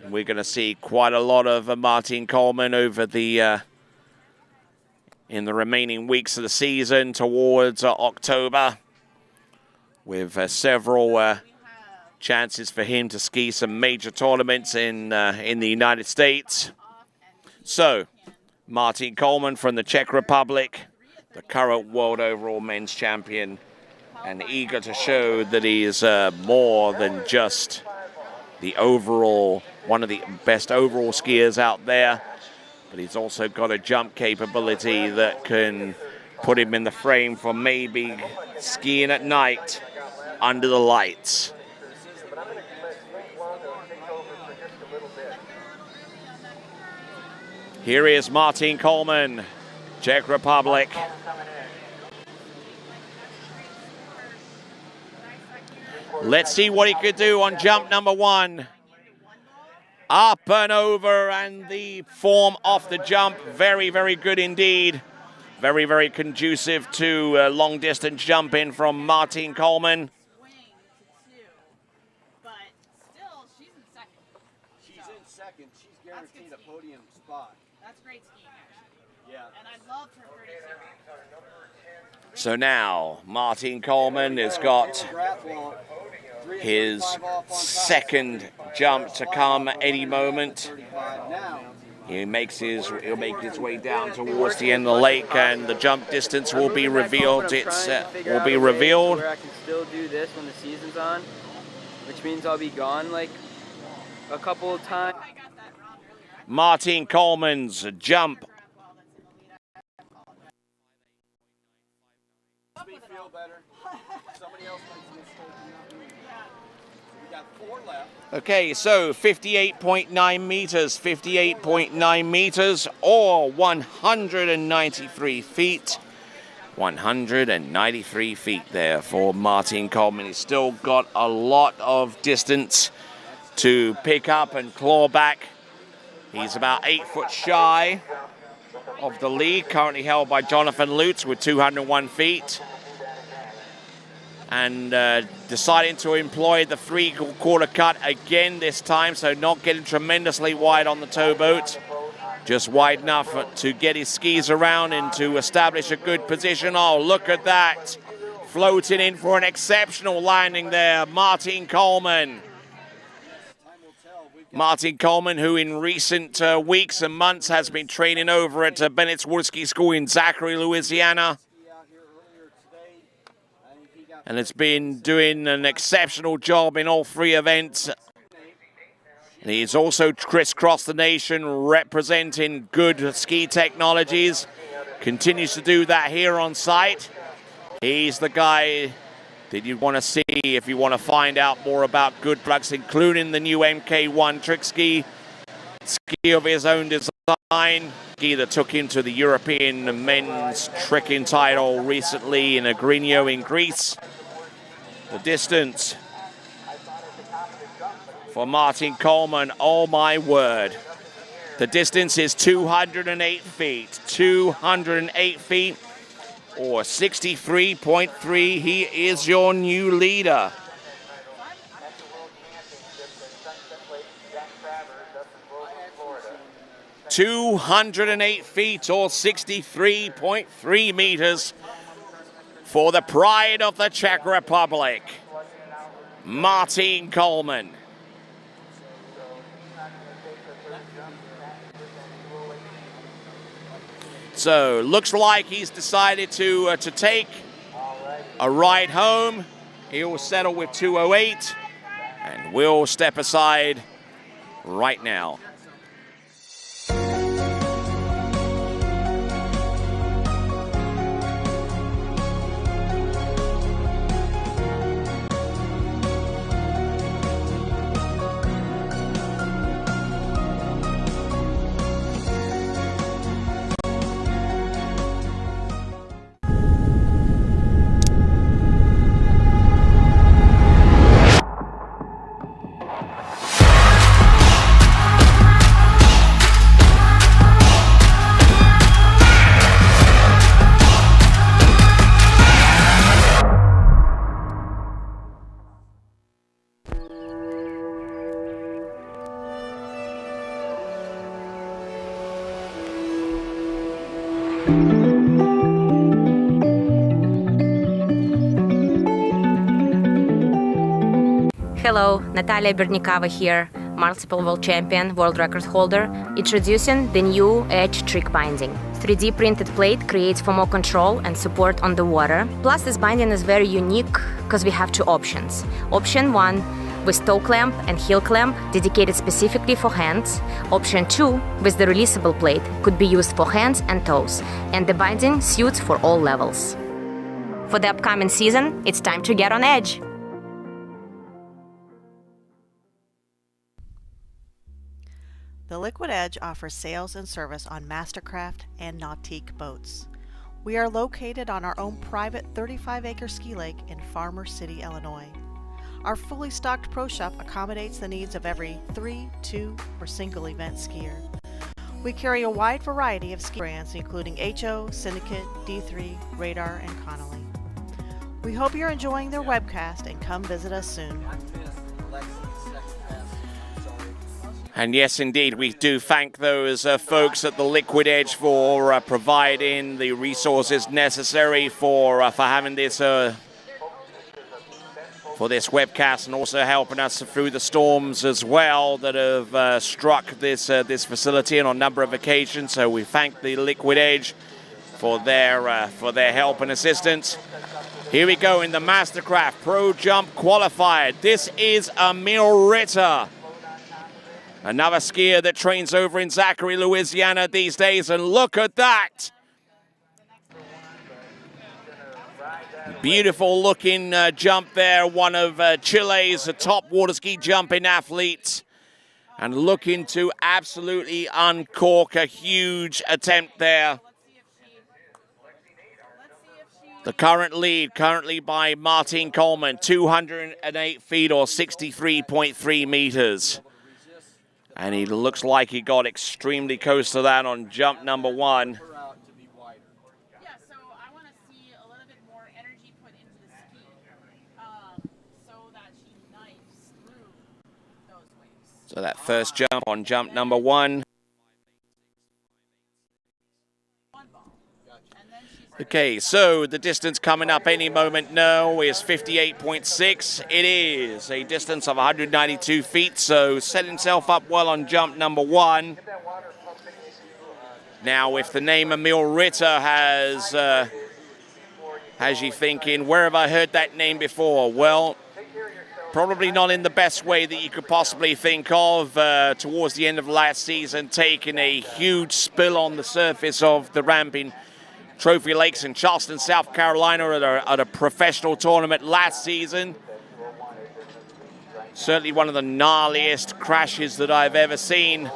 And we're going to see quite a lot of Martin Coleman over the in the remaining weeks of the season towards October, with several chances for him to ski some major tournaments in the United States. So, Martin Coleman from the Czech Republic, the current world overall men's champion, and eager to show that he is more than just the overall, one of the best overall skiers out there, but he's also got a jump capability that can put him in the frame for maybe skiing at night under the lights. Here is Martin Coleman, Czech Republic. Let's see what he could do on jump number 1. Up and over, and the form off the jump, very, very good indeed. Very, very conducive to long distance jumping from Martine Coleman. She's in second. She's guaranteed a podium spot. That's great skiing, actually. Yeah. And I loved her 37. So now Martine Coleman has got his second jump to come any moment. He'll make his way down towards the end of the lake, and the jump distance will be revealed. It's will be revealed. Where I can still do this when the season's on, which means I'll be gone like a couple of times. Martine Coleman's jump. Me feel better. Somebody else makes a mistake and not me. We got 4 left. Okay, so 58.9 meters, 58.9 meters, or 193 feet. 193 feet there for Martine Coleman. He's still got a lot of distance to pick up and claw back. He's about 8 foot shy of the lead, currently held by Jonathan Lutz with 201 feet. And deciding to employ the 3/4 cut again this time, so not getting tremendously wide on the towboat. Just wide enough to get his skis around and to establish a good position. Oh, look at that. Floating in for an exceptional landing there, Martine Coleman. Martine Coleman, who in recent weeks and months has been training over at Bennett's Waterski School in Zachary, Louisiana. And has been doing an exceptional job in all 3 events. And he's also crisscrossed the nation representing Goode ski technologies. Continues to do that here on site. He's the guy that you want to see if you want to find out more about Goode products, including the new MK1 trick ski of his own design. Ski that took him to the European men's tricking title recently in Agrigno in Greece. The distance for Martine Coleman, oh my word. The distance is 208 feet. 208 feet, or 63.3. He is your new leader. .208 feet, or 63.3 meters, for the pride of the Czech Republic, Martine Coleman. So, looks like he's decided to take a ride home. He'll settle with 208, and we'll step aside right now. Hello, Natalia Bernikava here, multiple world champion, world record holder, introducing the new Edge trick binding. 3D printed plate creates for more control and support on the water. Plus, this binding is very unique because we have 2 options. Option 1 with toe clamp and heel clamp dedicated specifically for hands. Option 2 with the releasable plate could be used for hands and toes, and the binding suits for all levels. For the upcoming season, it's time to get on edge. The Liquid Edge offers sales and service on Mastercraft and Nautique boats. We are located on our own private 35-acre ski lake in Farmer City, Illinois. Our fully stocked pro shop accommodates the needs of every 3, 2, or single event skier. We carry a wide variety of ski brands including HO, Syndicate, D3, Radar, and Connolly. We hope you're enjoying their webcast and come visit us soon. And yes, indeed, we do thank those folks at the Liquid Edge for providing the resources necessary for having this for this webcast, and also helping us through the storms as well that have struck this this facility on a number of occasions. So we thank the Liquid Edge for their help and assistance. Here we go in the Mastercraft Pro Jump Qualifier. This is Emil Ritter, another skier that trains over in Zachary, Louisiana these days, and look at that. Beautiful looking jump there, one of Chile's top water ski jumping athletes, and looking to absolutely uncork a huge attempt there. The current lead, currently by Martin Coleman, 208 feet or 63.3 meters. And he looks like he got extremely close to that on jump number 1. So that first jump on jump number 1. Okay, so the distance coming up any moment now is 58.6. It is a distance of 192 feet, so set himself up well on jump number 1. Now, if the name Emil Ritter has you thinking, where have I heard that name before? Well, probably not in the best way that you could possibly think of. Towards the end of last season, taking a huge spill on the surface of the ramp in Trophy Lakes in Charleston, South Carolina at a professional tournament last season. Certainly one of the gnarliest crashes that I've ever seen.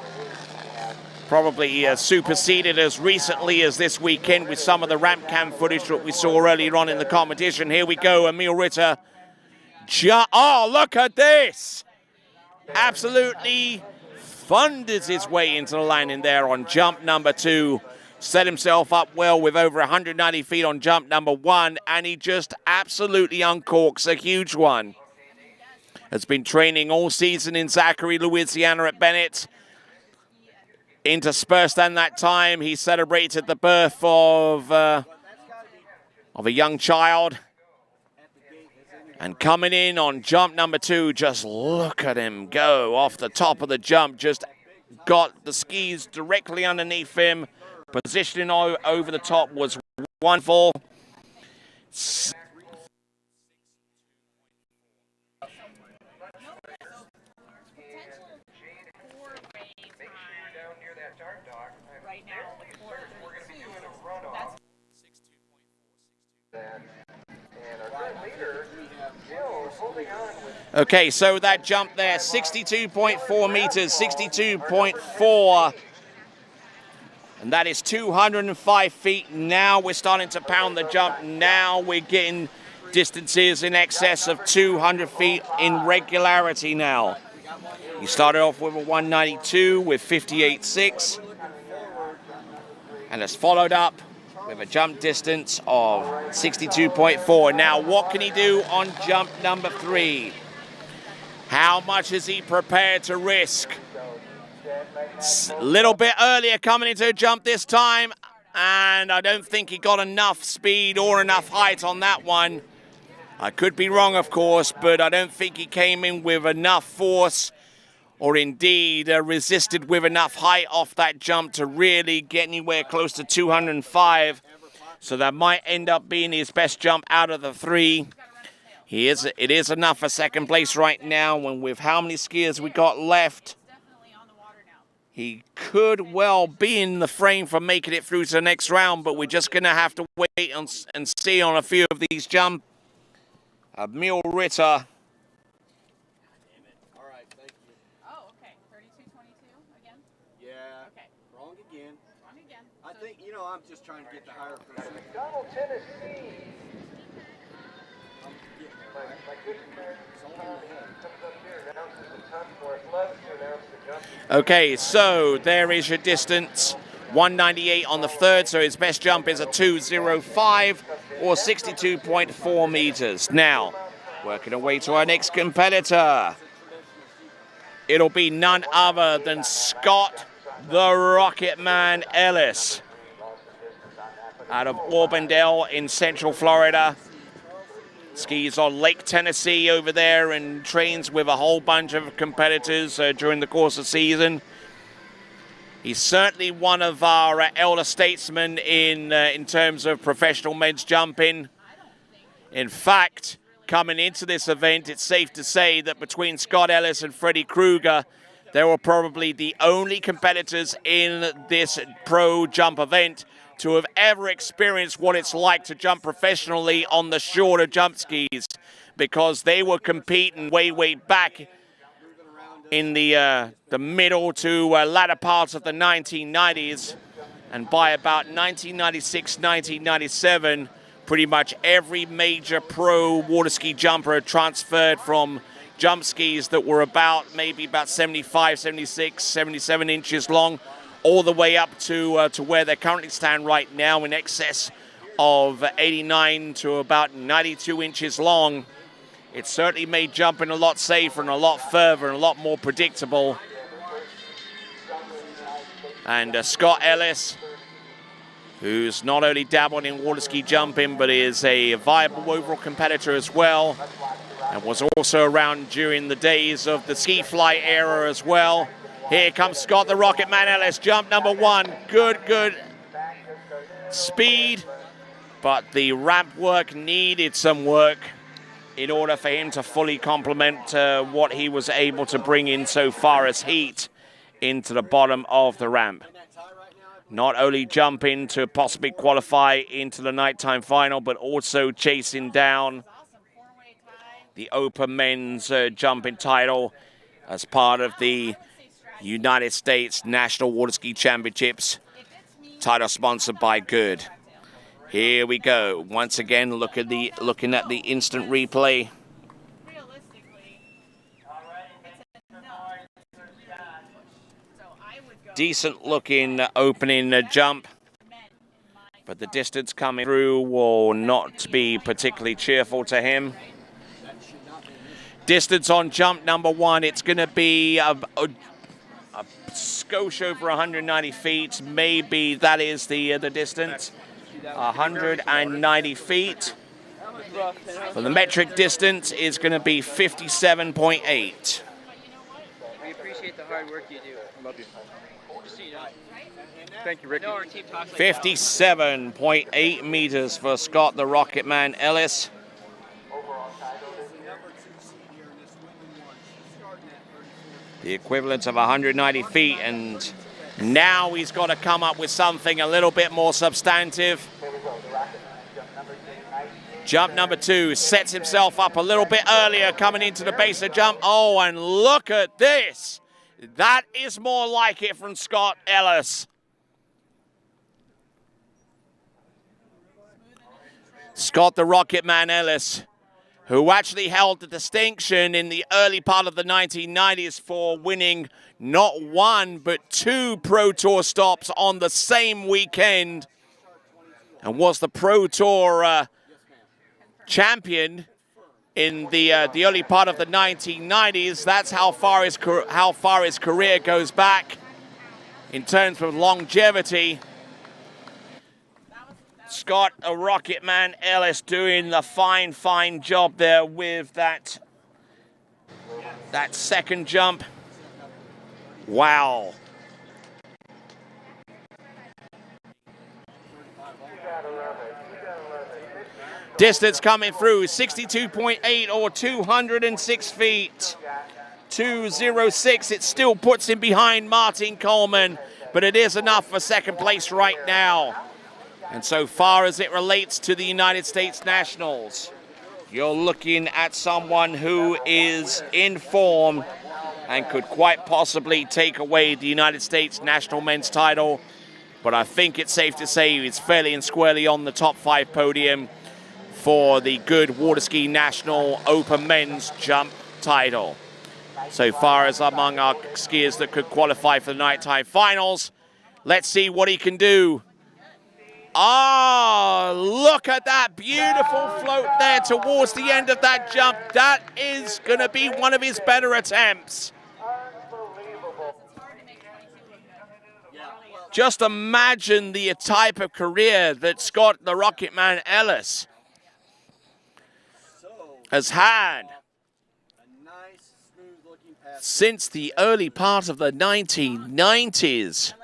Probably superseded as recently as this weekend with some of the ramp cam footage that we saw earlier on in the competition. Here we go, Emil Ritter. Oh, look at this! Absolutely thunders his way into the landing there on jump number 2. Set himself up well with over 190 feet on jump number 1, and he just absolutely uncorks a huge one. Has been training all season in Zachary, Louisiana at Bennett. Interspersed in that time, he celebrated the birth of a young child. And coming in on jump number 2, just look at him go off the top of the jump. Just got the skis directly underneath him. Positioning over the top was wonderful. Okay, so that jump there, 62.4 meters, 62.4. And that is 205 feet. Now we're starting to pound the jump. Now we're getting distances in excess of 200 feet in regularity now. You started off with a 192 with 58.6. And it's followed up with a jump distance of 62.4. Now, what can he do on jump number 3? How much is he prepared to risk? A little bit earlier coming into a jump this time, and I don't think he got enough speed or enough height on that one. I could be wrong, of course, but I don't think he came in with enough force or indeed resisted with enough height off that jump to really get anywhere close to 205. So that might end up being his best jump out of the 3. It is enough for second place right now, and with how many skiers we got left, he could well be in the frame for making it through to the next round, but we're just going to have to wait and see on a few of these jumps. Emil Ritter. All right, thank you. Oh, okay. 32.22 again? Yeah. Okay. Wrong again. Wrong again. I think, I'm just trying to get the higher percentage. McDonald, Tennessee. I'm getting there, right? It's only Okay, so there is your distance. 198 on the third, so his best jump is a 2:05 or 62.4 meters. Now, working our way to our next competitor. It'll be none other than Scott the Rocket Man Ellis out of Auburndale in Central Florida. Skis on Lake Tennessee over there and trains with a whole bunch of competitors during the course of the season. He's certainly one of our elder statesmen in terms of professional men's jumping. In fact, coming into this event, it's safe to say that between Scott Ellis and Freddie Krueger, they were probably the only competitors in this pro jump event to have ever experienced what it's like to jump professionally on the shorter jump skis, because they were competing way back in the middle to latter parts of the 1990s, and by about 1996, 1997, pretty much every major pro water ski jumper had transferred from jump skis that were maybe about 75, 76, 77 inches long, all the way up to where they currently stand right now, in excess of 89 to about 92 inches long. It certainly made jumping a lot safer and a lot further and a lot more predictable. And Scott Ellis, who's not only dabbled in water ski jumping, but is a viable overall competitor as well, and was also around during the days of the ski fly era as well. Here comes Scott the Rocket Man Ellis, jump number one. Good speed, but the ramp work needed some work in order for him to fully complement what he was able to bring in so far as heat into the bottom of the ramp. Not only jumping to possibly qualify into the nighttime final, but also chasing down the Open Men's jumping title as part of the United States National Water Ski Championships, title sponsored by Goode. Here we go. Once again, looking at the instant replay. Decent looking opening jump, but the distance coming through will not be particularly cheerful to him. Distance on jump number one, it's going to be a skosh over 190 feet. Maybe that is the distance. 190 feet. But the metric distance is going to be 57.8. We appreciate the hard work you do. Love you. Thank you, Ricky. 57.8 meters for Scott the Rocket Man Ellis. The equivalent of 190 feet, and now he's got to come up with something a little bit more substantive. Jump number two, sets himself up a little bit earlier coming into the base of jump. Oh, and look at this. That is more like it from Scott Ellis. Scott the Rocket Man Ellis, who actually held the distinction in the early part of the 1990s for winning not one, but two Pro Tour stops on the same weekend, and was the Pro Tour champion in the early part of the 1990s. That's how far his career goes back in terms of longevity. Scott a Rocket Man Ellis doing the fine job there with that second jump. Wow. Distance coming through, 62.8 or 206 feet. 206, it still puts him behind Martin Coleman, but it is enough for second place right now. And so far as it relates to the United States Nationals, you're looking at someone who is in form and could quite possibly take away the United States National Men's title. But I think it's safe to say he's fairly and squarely on the top 5 podium for the Goode Waterski National Open Men's Jump title. so far as among our skiers that could qualify for the nighttime finals. Let's see what he can do. Ah, look at that beautiful float there towards the end of that jump. That is going to be one of his better attempts. Just imagine the type of career that Scott the Rocketman Ellis has had since the early part of the 1990s.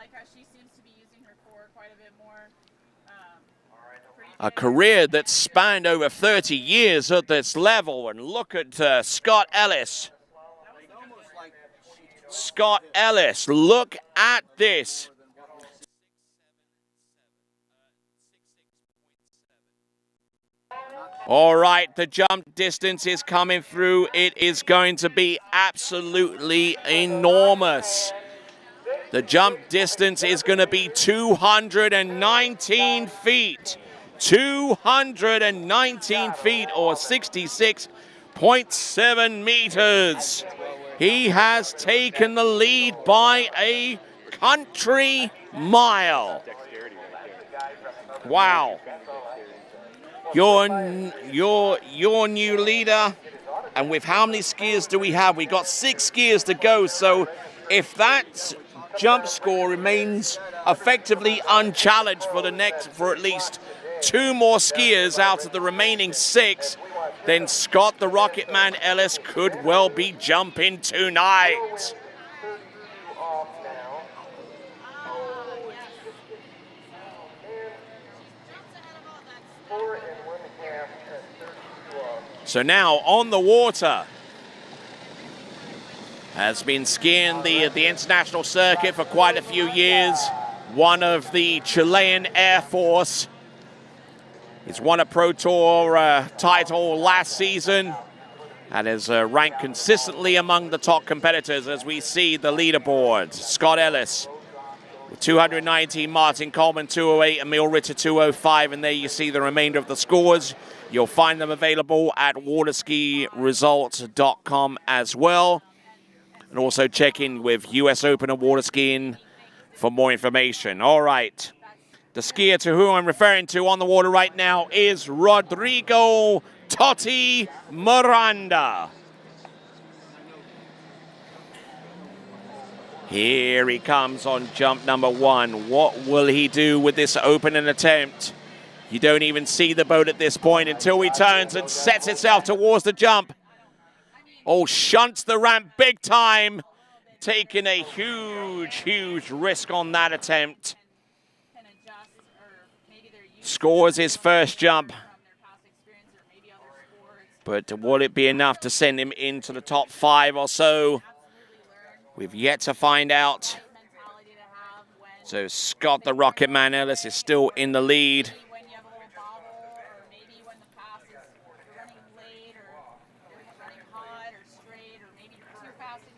A career that spanned over 30 years at this level. And look at Scott Ellis. Scott Ellis, look at this. All right, the jump distance is coming through. It is going to be absolutely enormous. The jump distance is going to be 219 feet. 219 feet, or 66.7 meters. He has taken the lead by a country mile. Wow. Your new leader, and with how many skiers do we have? We got 6 skiers to go, so if that jump score remains effectively unchallenged for at least 2 more skiers out of the remaining 6, then Scott the Rocketman Ellis could well be jumping tonight. So now on the water, has been skiing the international circuit for quite a few years. One of the Chilean Air Force. He's won a Pro Tour title last season and is ranked consistently among the top competitors as we see the leaderboard. Scott Ellis with 219, Martin Coleman 208, Emil Ritter 205, and there you see the remainder of the scores. You'll find them available at waterskiresults.com as well. And also check in with US Open and Waterskiing for more information. All right. The skier to whom I'm referring to on the water right now is Rodrigo Totti Miranda. Here he comes on jump number 1. What will he do with this opening attempt? You don't even see the boat at this point until he turns and sets itself towards the jump. Oh, shunts the ramp big time. Taking a huge risk on that attempt. Scores his first jump. But will it be enough to send him into the top 5 or so? We've yet to find out. So Scott the Rocketman Ellis is still in the lead.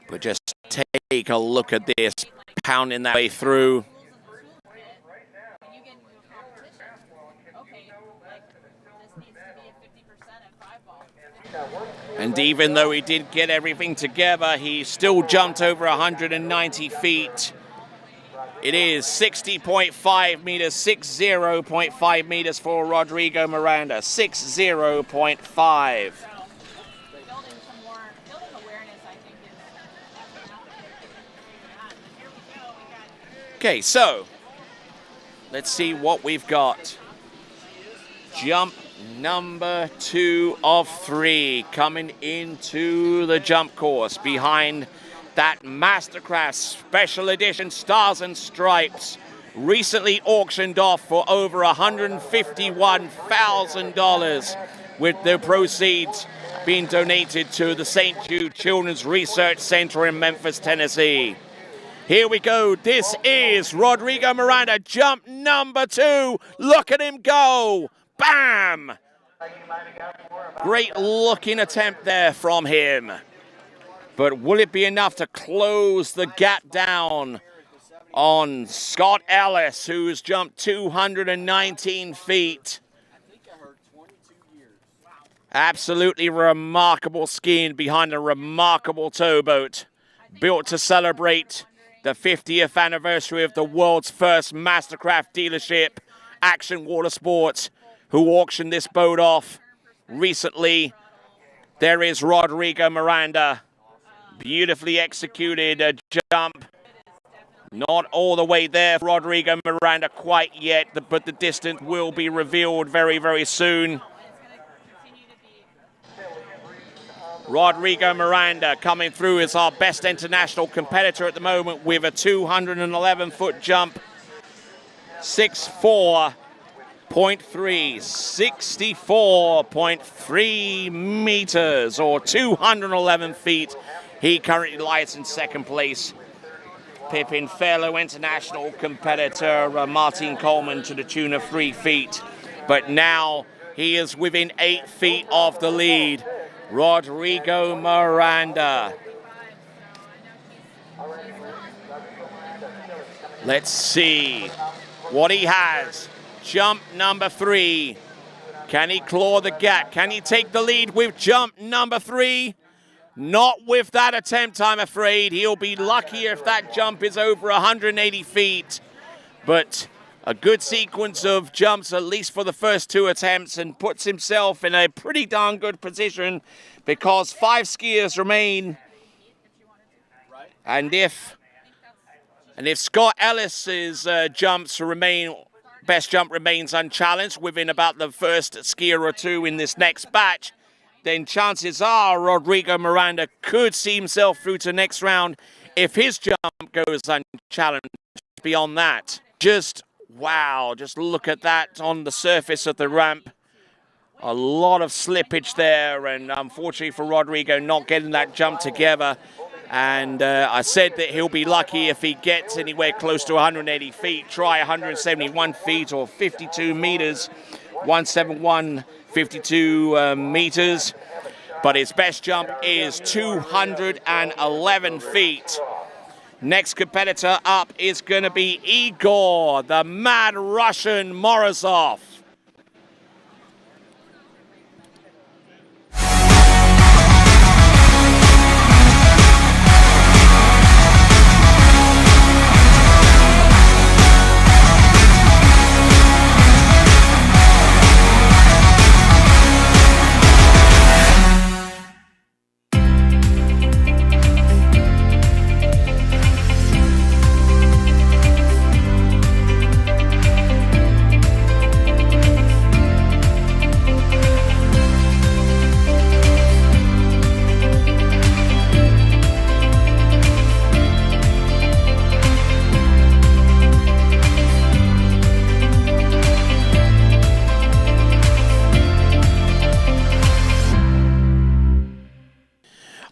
But just take a look at this, pounding that way through. And even though he did get everything together, he still jumped over 190 feet. It is 60.5 meters, 60.5 meters for Rodrigo Miranda, 60.5. Okay, so let's see what we've got. Jump number 2 of 3 coming into the jump course behind that Mastercraft Special Edition Stars and Stripes, recently auctioned off for over $151,000, with the proceeds being donated to the St. Jude Children's Research Center in Memphis, Tennessee. Here we go. This is Rodrigo Miranda, jump number 2. Look at him go. Bam! Great looking attempt there from him. But will it be enough to close the gap down on Scott Ellis, who's jumped 219 feet? Absolutely remarkable skiing behind a remarkable towboat, built to celebrate the 50th anniversary of the world's first Mastercraft dealership, Action Water Sports, who auctioned this boat off recently. There is Rodrigo Miranda. Beautifully executed jump. Not all the way there, Rodrigo Miranda quite yet, but the distance will be revealed very, very soon. Rodrigo Miranda coming through as our best international competitor at the moment with a 211-foot jump. 64.3, 64.3 meters, or 211 feet. He currently lies in second place. Pipping fellow international competitor Martin Coleman to the tune of 3 feet. But now he is within 8 feet of the lead. Rodrigo Miranda. Let's see what he has. Jump number 3. Can he claw the gap? Can he take the lead with jump number 3? Not with that attempt, I'm afraid. He'll be lucky if that jump is over 180 feet. But a good sequence of jumps, at least for the first 2 attempts, and puts himself in a pretty darn good position because 5 skiers remain. And if Scott Ellis's best jump remains unchallenged within about the first skier or 2 in this next batch, then chances are Rodrigo Miranda could see himself through to next round if his jump goes unchallenged beyond that. Wow, just look at that on the surface of the ramp. A lot of slippage there, and unfortunately for Rodrigo, not getting that jump together. And I said that he'll be lucky if he gets anywhere close to 180 feet. Try 171 feet or 52 meters, 171, 52 meters. But his best jump is 211 feet. Next competitor up is going to be Igor, the Mad Russian Morozov.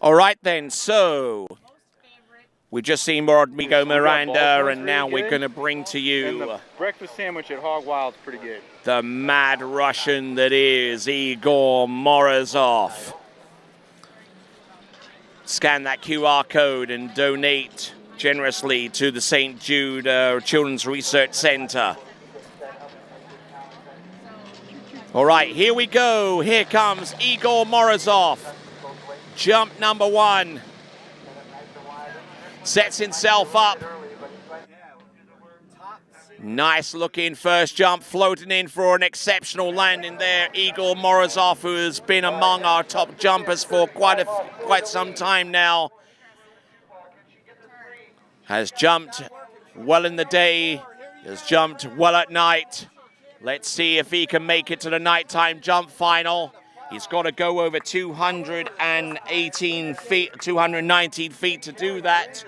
All right then, so we've just seen Rodrigo Miranda, and now we're going to bring to you and the breakfast sandwich at Hog Wild's pretty good. The Mad Russian that is Igor Morozov. Scan that QR code and donate generously to the St. Jude Children's Research Center. All right, here we go. Here comes Igor Morozov. Jump number 1. Sets himself up. Nice looking first jump, floating in for an exceptional landing there. Igor Morozov, who has been among our top jumpers for quite some time now, has jumped well in the day, has jumped well at night. Let's see if he can make it to the nighttime jump final. He's got to go over 218 feet, 219 feet to do that.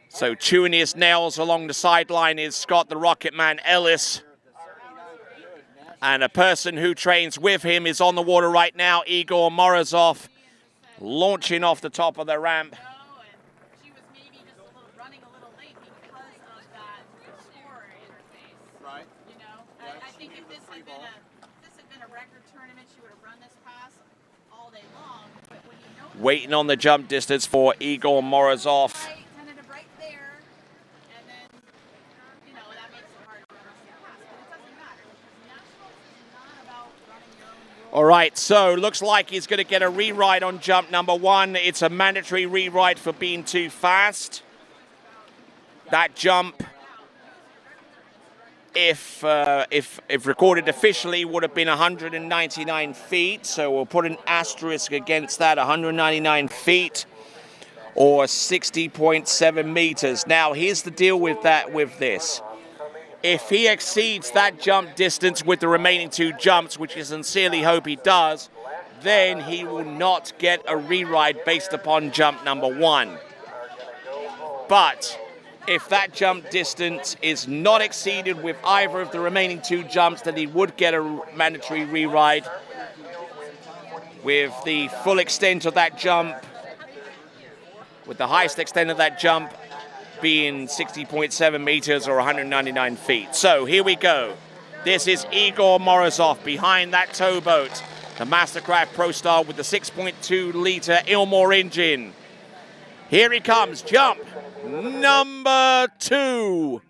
So chewing his nails along the sideline is Scott the Rocket Man Ellis. And a person who trains with him is on the water right now, Igor Morozov, launching off the top of the ramp. Waiting on the jump distance for Igor Morozov. right, so looks like he's going to get a rewrite on jump number 1. It's a mandatory rewrite for being too fast. That jump, if recorded officially, would have been 199 feet. So we'll put an asterisk against that, 199 feet or 60.7 meters. Now, here's the deal with this. If he exceeds that jump distance with the remaining 2 jumps, which I sincerely hope he does, then he will not get a rewrite based upon jump number 1. But if that jump distance is not exceeded with either of the remaining 2 jumps, then he would get a mandatory rewrite with the full extent of that jump, with the highest extent of that jump being 60.7 meters or 199 feet. So here we go. This is Igor Morozov behind that towboat, the Mastercraft ProStar with the 6.2 liter Ilmor engine. Here he comes, jump number 2.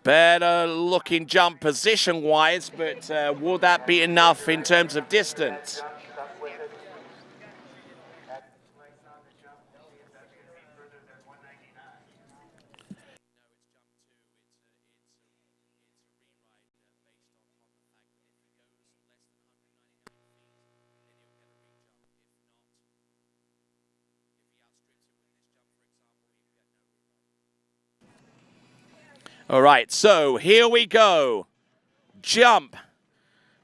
Better looking jump position wise, but will that be enough in terms of distance? All right, so here we go. Jump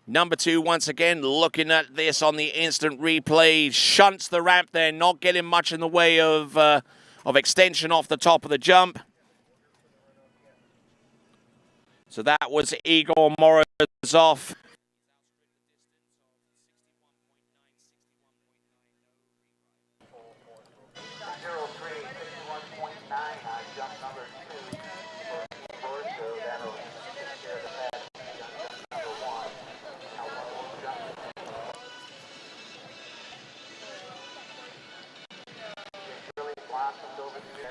number 2, once again, looking at this on the instant replay. Shunts the ramp there, not getting much in the way of extension off the top of the jump. So that was Igor Morozov.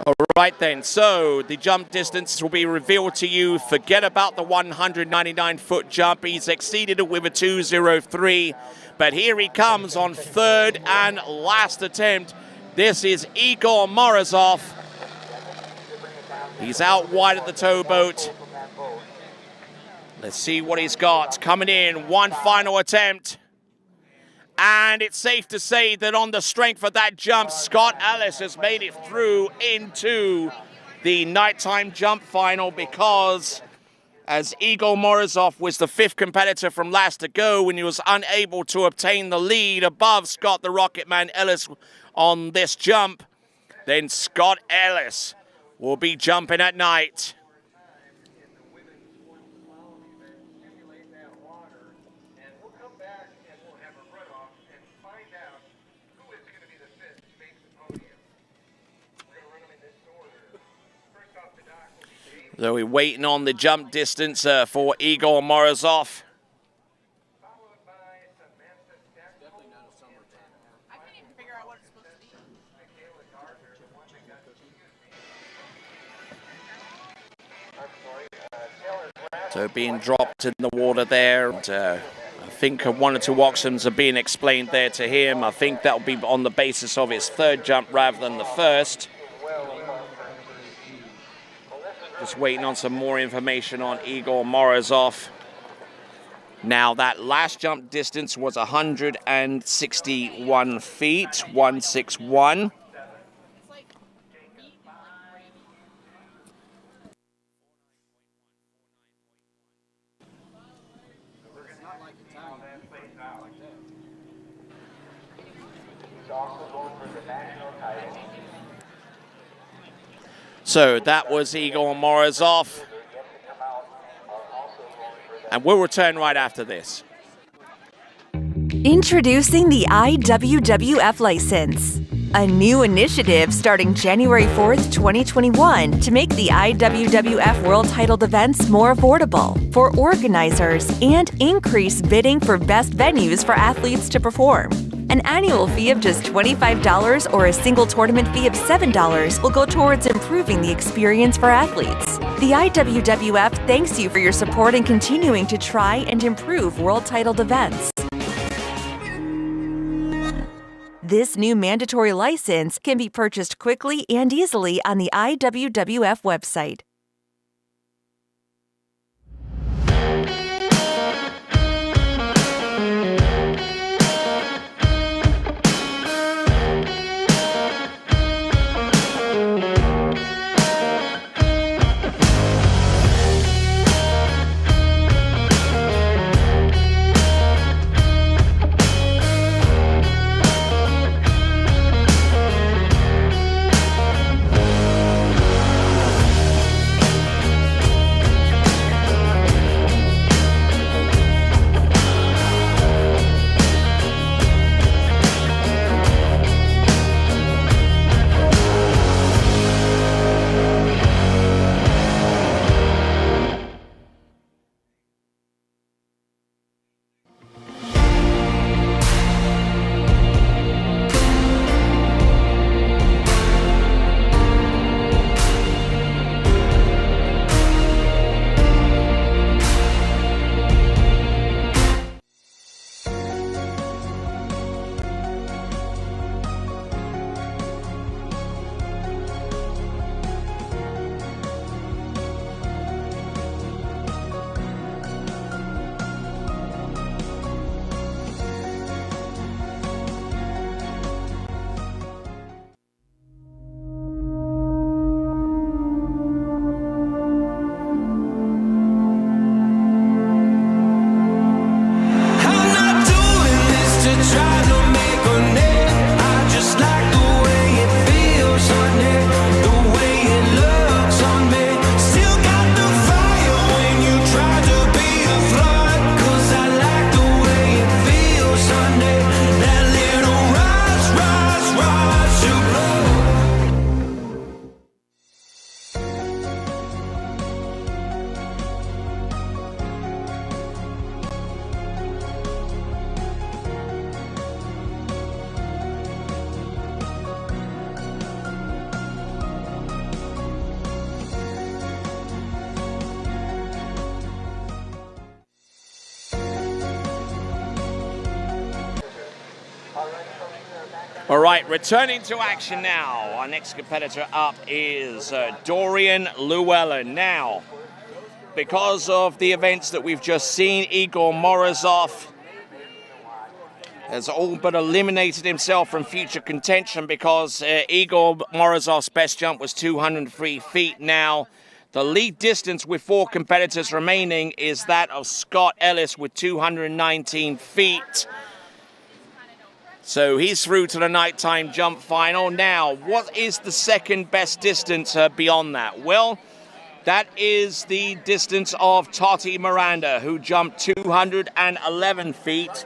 All right then, so the jump distance will be revealed to you. Forget about the 199-foot jump. He's exceeded it with a 2:03, but here he comes on 3rd and last attempt. This is Igor Morozov. He's out wide at the towboat. Let's see what he's got. Coming in, one final attempt. And it's safe to say that on the strength of that jump, Scott Ellis has made it through into the nighttime jump final, because as Igor Morozov was the 5th competitor from last to go, when he was unable to obtain the lead above Scott the Rocket Man Ellis on this jump, then Scott Ellis will be jumping at night. So we're waiting on the jump distance for Igor Morozov. So being dropped in the water there. And, I think 1 or 2 oxums are being explained there to him. I think that will be on the basis of his 3rd jump rather than the 1st. Just waiting on some more information on Igor Morozov. Now, that last jump distance was 161 feet, 161. So that was Igor Morozov. And we'll return right after this. Introducing the IWWF license, a new initiative starting January 4th, 2021 to make the IWWF World Titled events more affordable for organizers and increase bidding for best venues for athletes to perform. An annual fee of just $25 or a single tournament fee of $7 will go towards improving the experience for athletes. The IWWF thanks you for your support in continuing to try and improve World Titled events. This new mandatory license can be purchased quickly and easily on the IWWF website. All right, returning to action now. Our next competitor up is Dorian Llewellyn. Now, because of the events that we've just seen, Igor Morozov has all but eliminated himself from future contention because Igor Morozov's best jump was 203 feet. Now, the lead distance with 4 competitors remaining is that of Scott Ellis with 219 feet. So he's through to the nighttime jump final. Now, what is the second best distance beyond that? Well, that is the distance of Toti Miranda, who jumped 211 feet,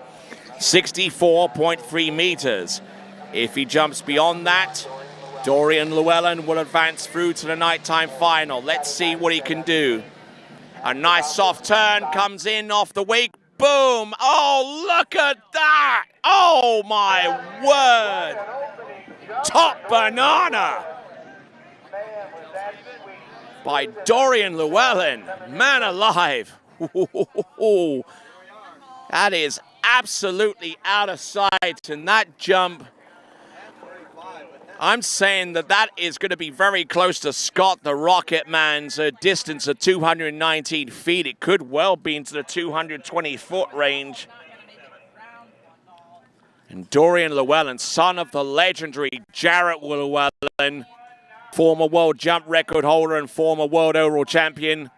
64.3 meters. If he jumps beyond that, Dorian Llewellyn will advance through to the nighttime final. Let's see what he can do. A nice soft turn comes in off the wake. Boom! Oh, look at that! Oh, my word! Top banana! By Dorian Llewellyn. Man alive. That is absolutely out of sight. And that jump, I'm saying that is going to be very close to Scott the Rocket Man's distance of 219 feet. It could well be into the 220-foot range. And Dorian Llewellyn, son of the legendary Jarrett Llewellyn, former world jump record holder and former world overall champion. Is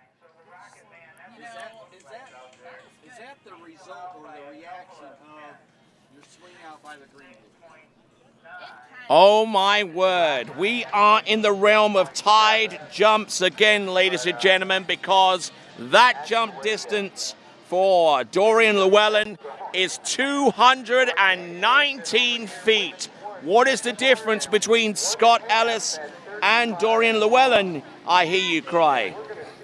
that the result or the reaction of your swing out by the green? Oh my word, we are in the realm of tied jumps again, ladies and gentlemen, because that jump distance for Dorian Llewellyn is 219 feet. What is the difference between Scott Ellis and Dorian Llewellyn? I hear you cry.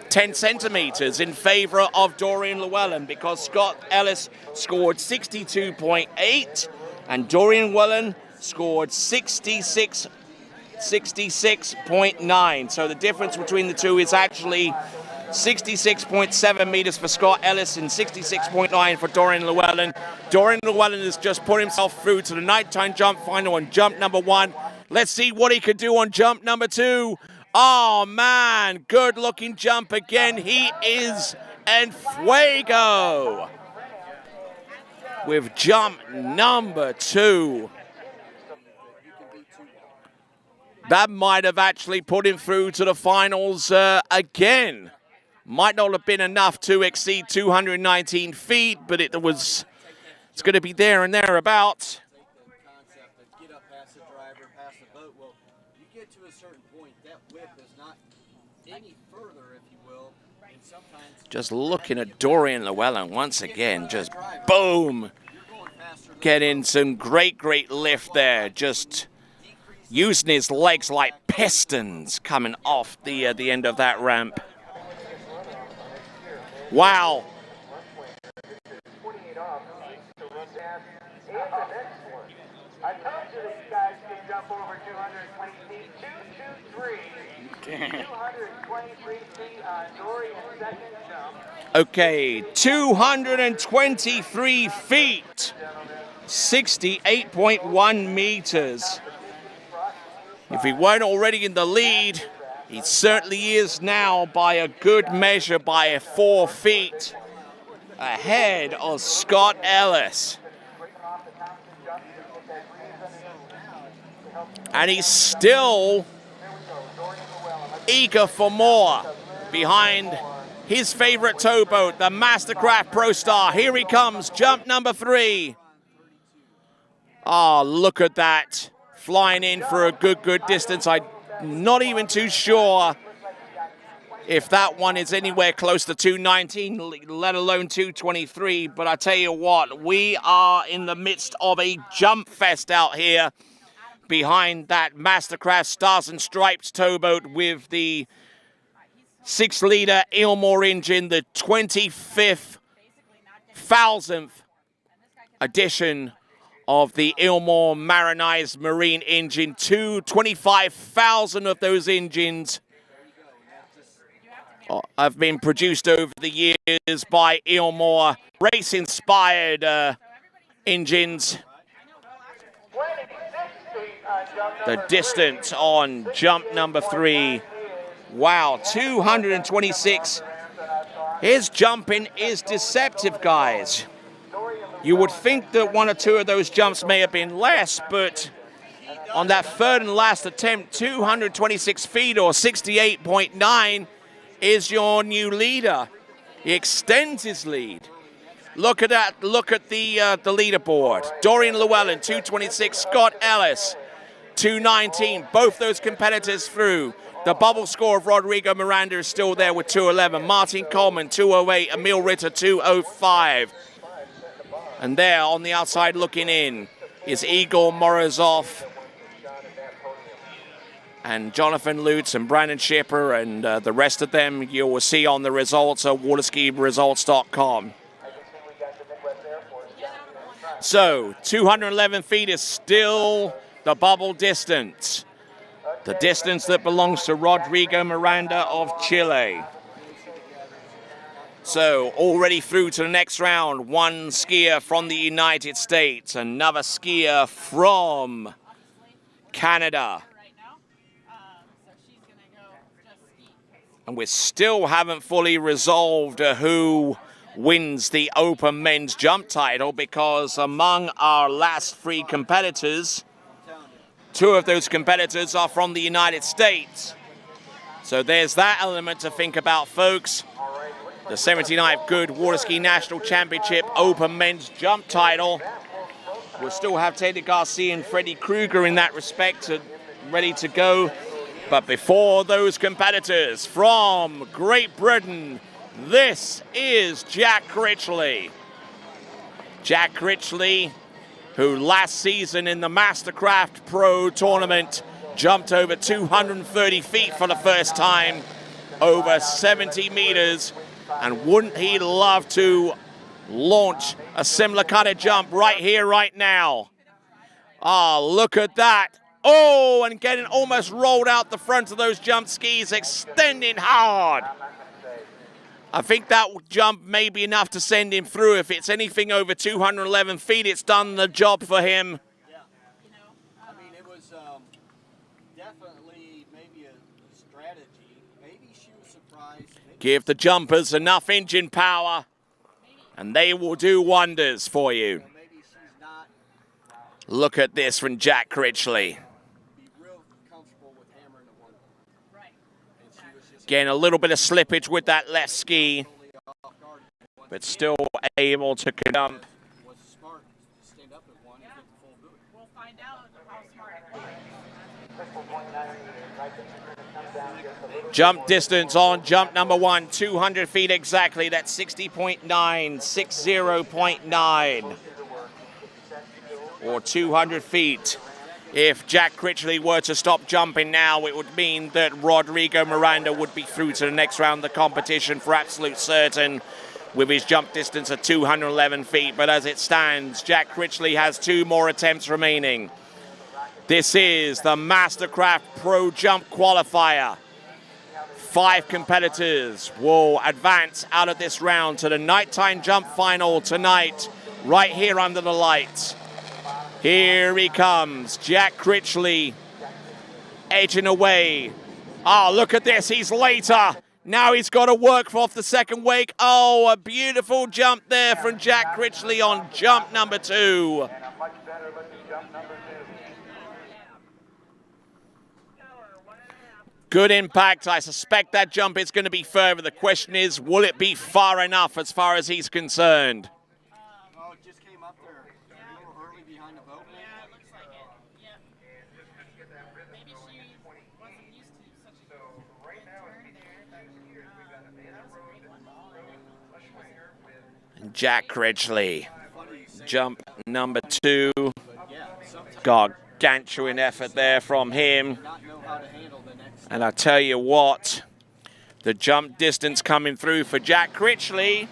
10 centimeters in favor of Dorian Llewellyn because Scott Ellis scored 62.8 and Dorian Llewellyn scored 66.9. So the difference between the two is actually 66.7 meters for Scott Ellis and 66.9 for Dorian Llewellyn. Dorian Llewellyn has just put himself through to the nighttime jump final on jump number 1. Let's see what he could do on jump number 2. Oh, man, good-looking jump again. He is en fuego with jump number 2. That might have actually put him through to the finals again. Might not have been enough to exceed 219 feet, but it's going to be there and thereabouts. Just looking at Dorian Llewellyn once again, just boom. Getting some great lift there. Just using his legs like pistons coming off the end of that ramp. Wow. I told you that you guys can jump over 220 feet. 223 feet on Dorian's second jump. Okay, 223 feet. 68.1 meters. If he weren't already in the lead, he certainly is now by a good measure, by 4 feet ahead of Scott Ellis. And he's still eager for more behind his favorite towboat, the Mastercraft Pro Star. Here he comes, jump number 3. Oh, look at that. Flying in for a good distance. I'm not even too sure if that one is anywhere close to 219, let alone 223. But I tell you what, we are in the midst of a jump fest out here behind that Mastercraft Stars and Stripes towboat with the 6-liter Ilmore engine, the 25,000th edition of the Ilmore Marinized Marine engine. 25,000 of those engines have been produced over the years by Ilmore race-inspired engines. The distance on jump number 3. Wow, 226. His jumping is deceptive, guys. You would think that 1 or 2 of those jumps may have been less, but on that third and last attempt, 226 feet or 68.9 is your new leader. He extends his lead. Look at that. Look at the leaderboard. Dorian Llewellyn, 226. Scott Ellis, 219. Both those competitors through. The bubble score of Rodrigo Miranda is still there with 211. Martin Coleman, 208. Emil Ritter, 205. And there on the outside looking in is Igor Morozov and Jonathan Lutz and Brandon Shipper, and the rest of them you will see on the results at waterskiresults.com. So 211 feet is still the bubble distance. The distance that belongs to Rodrigo Miranda of Chile. So already through to the next round, 1 skier from the United States, another skier from Canada. And we still haven't fully resolved who wins the Open Men's Jump title, because among our last 3 competitors, 2 of those competitors are from the United States. So there's that element to think about, folks. The 79th Goode Waterski National Championship Open Men's Jump title. We'll still have Teddy Garcia and Freddie Krueger in that respect, ready to go. But before those competitors from Great Britain, this is Jack Critchley. Jack Critchley, who last season in the Mastercraft Pro Tournament jumped over 230 feet for the first time, over 70 meters. And wouldn't he love to launch a similar kind of jump right here, right now? Ah, look at that. Oh, and getting almost rolled out the front of those jump skis, extending hard. I think that jump may be enough to send him through. If it's anything over 211 feet, it's done the job for him. Yeah. I mean, it was definitely maybe a strategy. Maybe she was surprised. Give the jumpers enough engine power, and they will do wonders for you. Look at this from Jack Critchley. Again, a little bit of slippage with that left ski, but still able to jump. Jump distance on jump number 1, 200 feet exactly. That's 60.9, 60.9. Or 200 feet. If Jack Critchley were to stop jumping now, it would mean that Rodrigo Miranda would be through to the next round of the competition for absolute certain with his jump distance of 211 feet. But as it stands, Jack Critchley has 2 more attempts remaining. This is the Mastercraft Pro Jump Qualifier. 5 competitors will advance out of this round to the nighttime jump final tonight, right here under the lights. Here he comes, Jack Critchley, edging away. Oh, look at this, he's later. Now he's got to work off the second wake. Oh, a beautiful jump there from Jack Critchley on jump number 2. Good impact. I suspect that jump is going to be further. The question is, will it be far enough as far as he's concerned? Oh, it just came up there a little early behind the boat. Yeah, it looks like it. Yeah. Maybe she wasn't used to such a good turn there. And Jack Critchley, jump number 2. Gargantuan effort there from him. And I tell you what, the jump distance coming through for Jack Critchley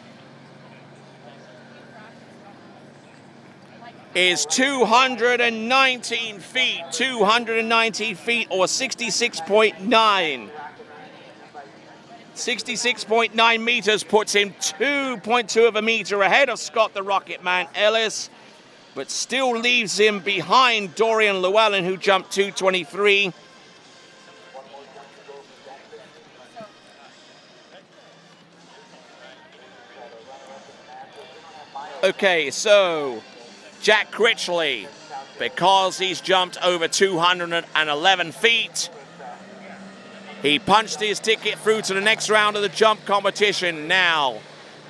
is 219 feet. 219 feet or 66.9. 66.9 meters puts him 2.2 of a meter ahead of Scott the Rocket Man Ellis, but still leaves him behind Dorian Llewellyn, who jumped 223. Okay, so Jack Critchley, because he's jumped over 211 feet, he punched his ticket through to the next round of the jump competition. Now,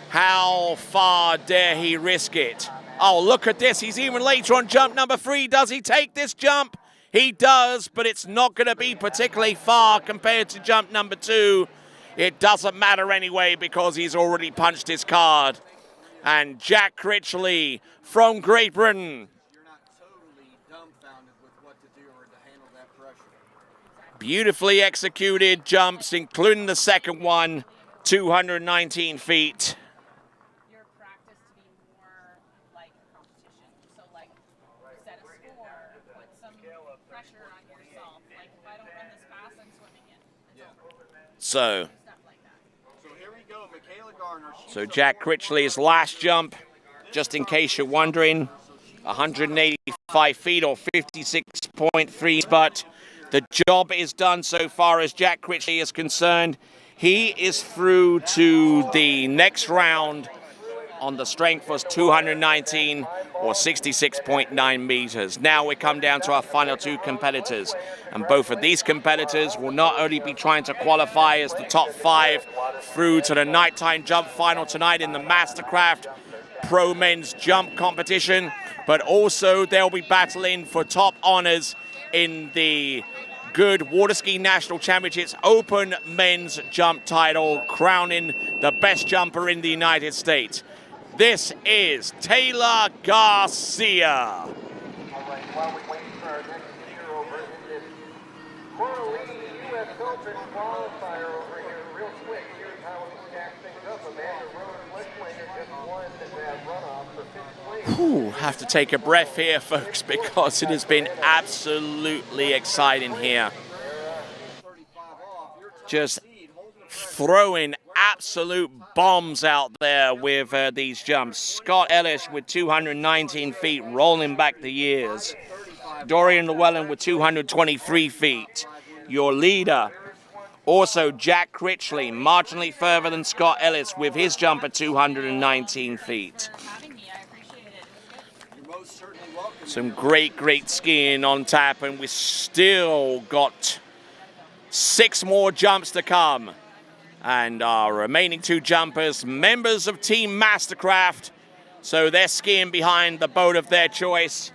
how far dare he risk it? Oh, look at this. He's even later on jump number 3. Does he take this jump? He does, but it's not going to be particularly far compared to jump number 2. It doesn't matter anyway because he's already punched his card. And Jack Critchley from Great Britain. You're not totally dumbfounded with what to do or to handle that pressure. Beautifully executed jumps, including the second one, 219 feet. Your practice to be more like a competition. So like set a score, put some pressure on yourself. Like if I don't run this fast, I'm swimming in. So here we go, Michaela Garner. So Jack Critchley's last jump, just in case you're wondering, 185 feet or 56.3, but the job is done so far as Jack Critchley is concerned. He is through to the next round on the strength was 219 or 66.9 meters. Now we come down to our final 2 competitors, and both of these competitors will not only be trying to qualify as the top 5 through to the nighttime jump final tonight in the Mastercraft Pro Men's Jump Competition, but also they'll be battling for top honors in the Goode Waterski National Championships Open Men's Jump title, crowning the best jumper in the United States. This is Taylor Garcia. All right, while we wait for our next speaker over in this Corralini U.S. Open qualifier over here, real quick, here's how we stack things up. Amanda Rose-Fletchlander just won that runoff for 5th place. Have to take a breath here, folks, because it has been absolutely exciting here. Just throwing absolute bombs out there with these jumps. Scott Ellis with 219 feet, rolling back the years. Dorian Llewellyn with 223 feet. Your leader, also Jack Critchley, marginally further than Scott Ellis with his jump at 219 feet. Some great, great skiing on tap, and we still got 6 more jumps to come. And our remaining 2 jumpers, members of Team Mastercraft, so they're skiing behind the boat of their choice.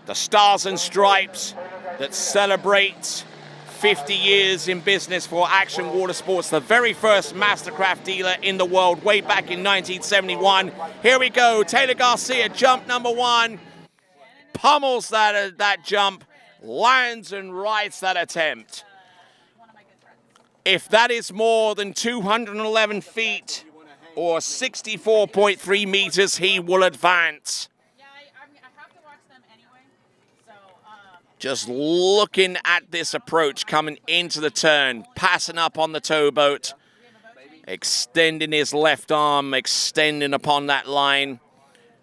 The Stars and Stripes that celebrates 50 years in business for Action Water Sports, the very first Mastercraft dealer in the world, way back in 1971. Here we go, Taylor Garcia, jump number 1, pummels that jump, lands and rides that attempt. If that is more than 211 feet or 64.3 meters, he will advance. Just looking at this approach, coming into the turn, passing up on the towboat, extending his left arm, extending upon that line,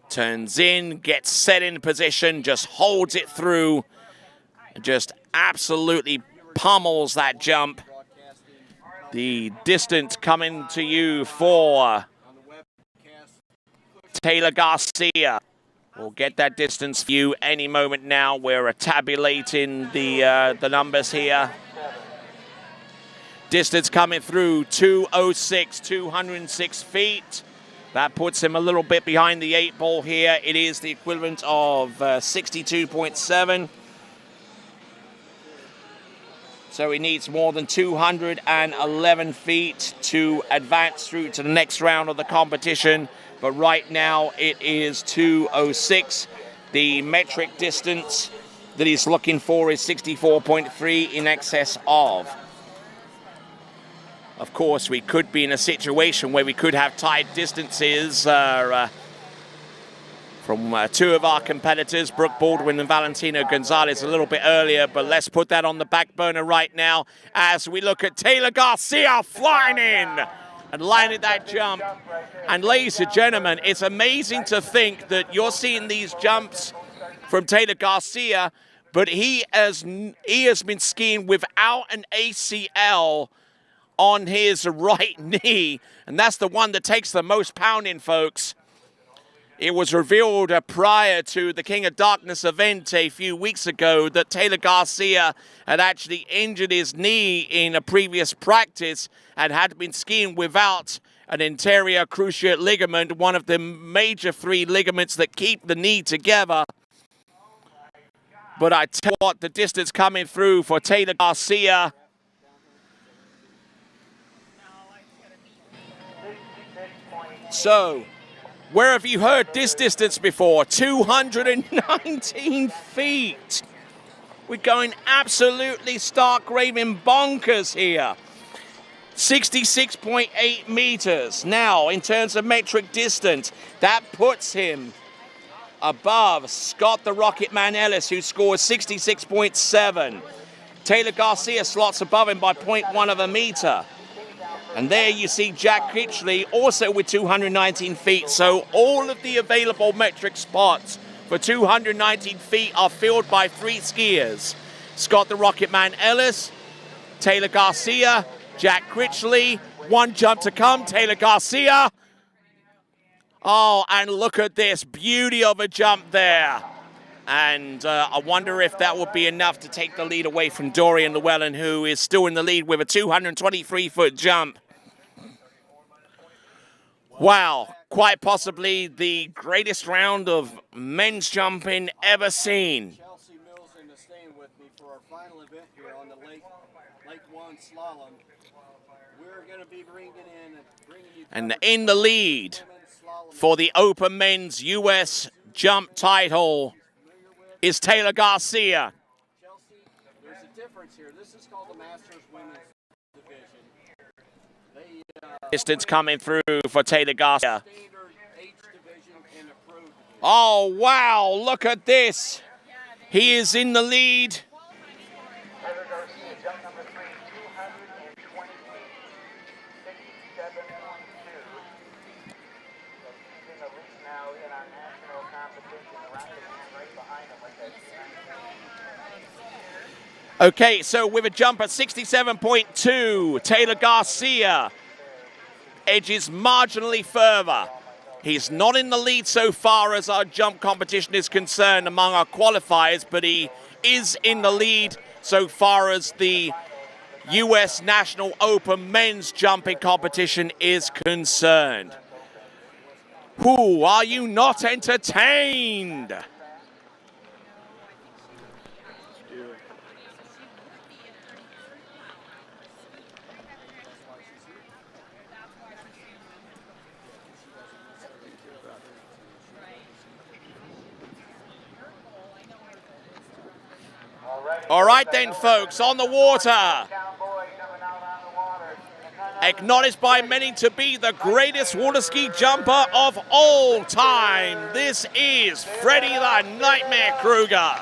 turns in, gets set in position, just holds it through, just absolutely pummels that jump. The distance coming to you for Taylor Garcia. We'll get that distance for you any moment now. We're tabulating the numbers here. Distance coming through 206, 206 feet. That puts him a little bit behind the 8 ball here. It is the equivalent of 62.7. So he needs more than 211 feet to advance through to the next round of the competition. But right now it is 206. The metric distance that he's looking for is 64.3 in excess of. Of course, we could be in a situation where we could have tied distances from 2 of our competitors, Brooke Baldwin and Valentino Gonzalez, a little bit earlier, but let's put that on the back burner right now as we look at Taylor Garcia flying in and landed that jump. And ladies and gentlemen, it's amazing to think that you're seeing these jumps from Taylor Garcia, but he has been skiing without an ACL on his right knee, and that's the one that takes the most pounding, folks. It was revealed prior to the King of Darkness event a few weeks ago that Taylor Garcia had actually injured his knee in a previous practice and had been skiing without an anterior cruciate ligament, one of the major 3 ligaments that keep the knee together. But I tell you what, the distance coming through for Taylor Garcia. So, where have you heard this distance before? 219 feet. We're going absolutely stark raving bonkers here. 66.8 meters. Now, in terms of metric distance, that puts him above Scott the Rocket Man Ellis, who scores 66.7. Taylor Garcia slots above him by 0.1 of a meter. And there you see Jack Critchley also with 219 feet. So all of the available metric spots for 219 feet are filled by 3 skiers. Scott the Rocket Man Ellis, Taylor Garcia, Jack Critchley. 1 jump to come, Taylor Garcia. Oh, and look at this beauty of a jump there. And I wonder if that will be enough to take the lead away from Dorian Llewellyn, who is still in the lead with a 223-foot jump. Wow, quite possibly the greatest round of men's jumping ever seen. Chelsea Mills in the stand with me for our final event here on the Lake One Slalom. We're going to be bringing you... And in the lead for the Open Men's U.S. Jump title is Taylor Garcia. Chelsea, there's a difference here. This is called the Masters Women's Division. Distance coming through for Taylor Garcia. Oh, wow, look at this. He is in the lead. Okay, so with a jump at 67.2, Taylor Garcia edges marginally further. He's not in the lead so far as our jump competition is concerned among our qualifiers, but he is in the lead so far as the U.S. National Open men's jumping competition is concerned. Who are you not entertained? All right then, folks, on the water. Acknowledged by many to be the greatest water ski jumper of all time. This is Freddy the Nightmare Krueger.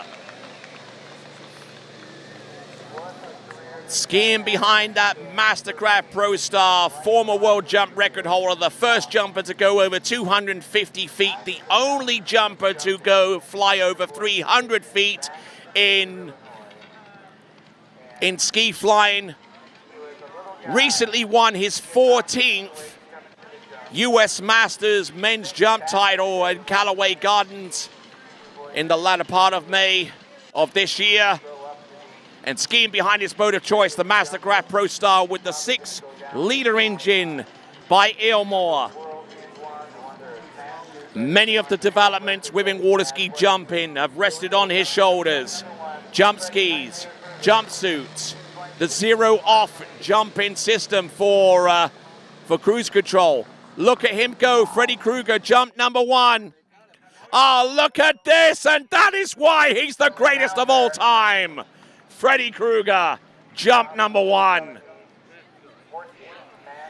Skiing behind that Mastercraft Pro Star, former world jump record holder, the first jumper to go over 250 feet, the only jumper to fly over 300 feet in ski flying. Recently won his 14th U.S. Masters men's jump title in Callaway Gardens in the latter part of May of this year. And skiing behind his boat of choice, the Mastercraft Pro Star with the 6-liter engine by Ilmor. Many of the developments within water ski jumping have rested on his shoulders. Jump skis, jumpsuits, the zero-off jumping system for cruise control. Look at him go, Freddy Krueger, jump number 1. Oh, look at this, and that is why he's the greatest of all time. Freddy Krueger, jump number 1.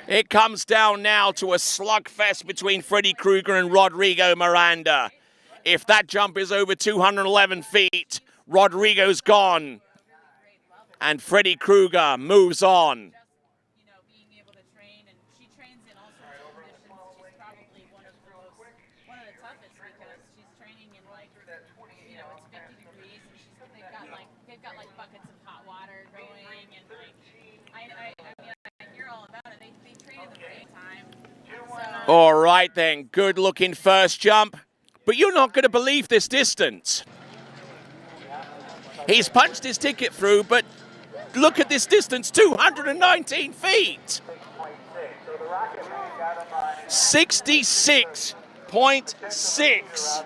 It comes down now to a slugfest between Freddy Krueger and Rodrigo Miranda. If that jump is over 211 feet, Rodrigo's gone. And Freddy Krueger moves on. All right then, good looking first jump, but you're not going to believe this distance. He's punched his ticket through, but look at this distance, 219 feet. 66.6.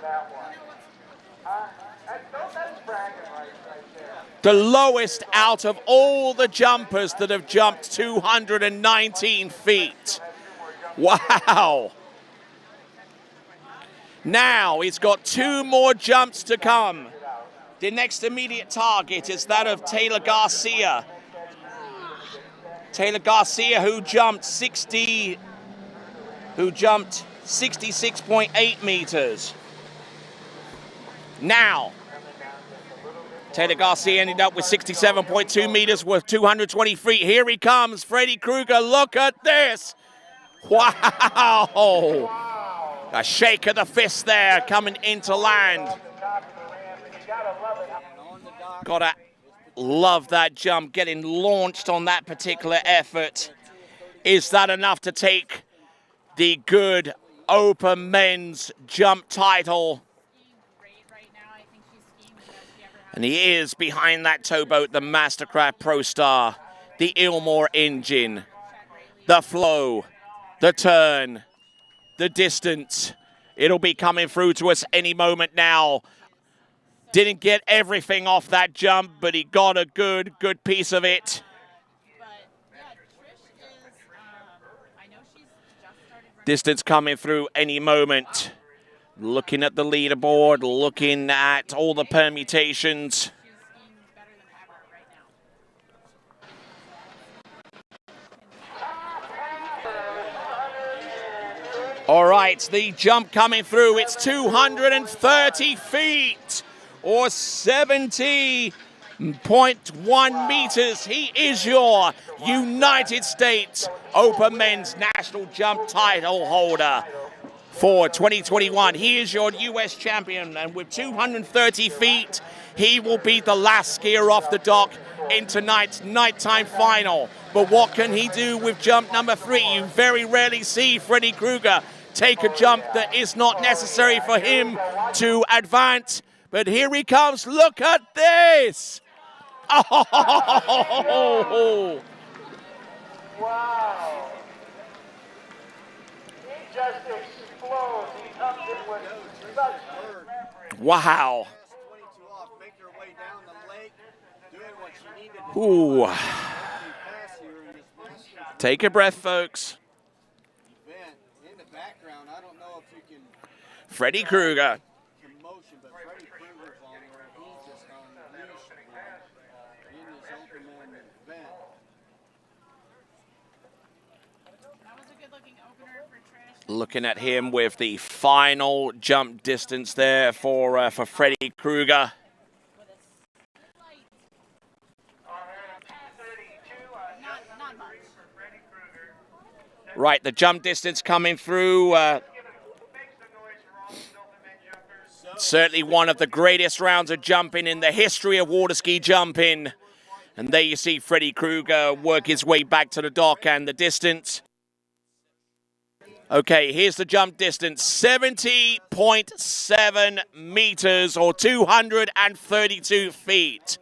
The lowest out of all the jumpers that have jumped 219 feet. Wow. Now he's got 2 more jumps to come. The next immediate target is that of Taylor Garcia. Taylor Garcia, who jumped 66.8 meters. Now, Taylor Garcia ended up with 67.2 meters worth 220 feet. Here he comes, Freddy Krueger. Look at this. Wow. A shake of the fist there coming into land. Gotta love that jump, getting launched on that particular effort. Is that enough to take the Goode Open men's jump title? And he is behind that towboat, the Mastercraft Pro Star, the Ilmor engine, the flow, the turn, the distance. It'll be coming through to us any moment now. Didn't get everything off that jump, but he got a good piece of it. Distance coming through any moment. Looking at the leaderboard, looking at all the permutations. All right, the jump coming through. It's 230 feet or 70.1 meters. He is your United States Open Men's National Jump title holder for 2021. He is your U.S. champion, and with 230 feet, he will be the last skier off the dock in tonight's nighttime final. But what can he do with jump number 3? You very rarely see Freddy Krueger take a jump that is not necessary for him to advance. But here he comes. Look at this. Oh! Wow. He just explodes. He comes in with such Wow. Ooh. Take a breath, folks. Freddy Krueger. Looking at him with the final jump distance there for Freddy Krueger. Right, the jump distance coming through. Certainly one of the greatest rounds of jumping in the history of waterski jumping. And there you see Freddy Krueger work his way back to the dock and the distance. Okay, here's the jump distance, 70.7 meters or 232 feet.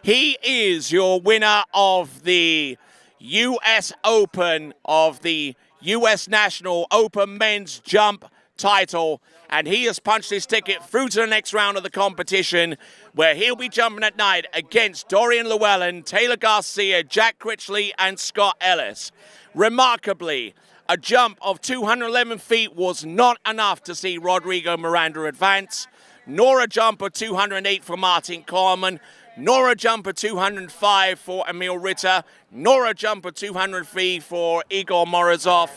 He is your winner of the U.S. Open, of the U.S. National Open Men's Jump title. And he has punched his ticket through to the next round of the competition, where he'll be jumping at night against Dorian Llewellyn, Taylor Garcia, Jack Critchley, and Scott Ellis. Remarkably, a jump of 211 feet was not enough to see Rodrigo Miranda advance, nor a jump of 208 for Martin Coleman, nor a jump of 205 for Emil Ritter, nor a jump of 203 for Igor Morozov.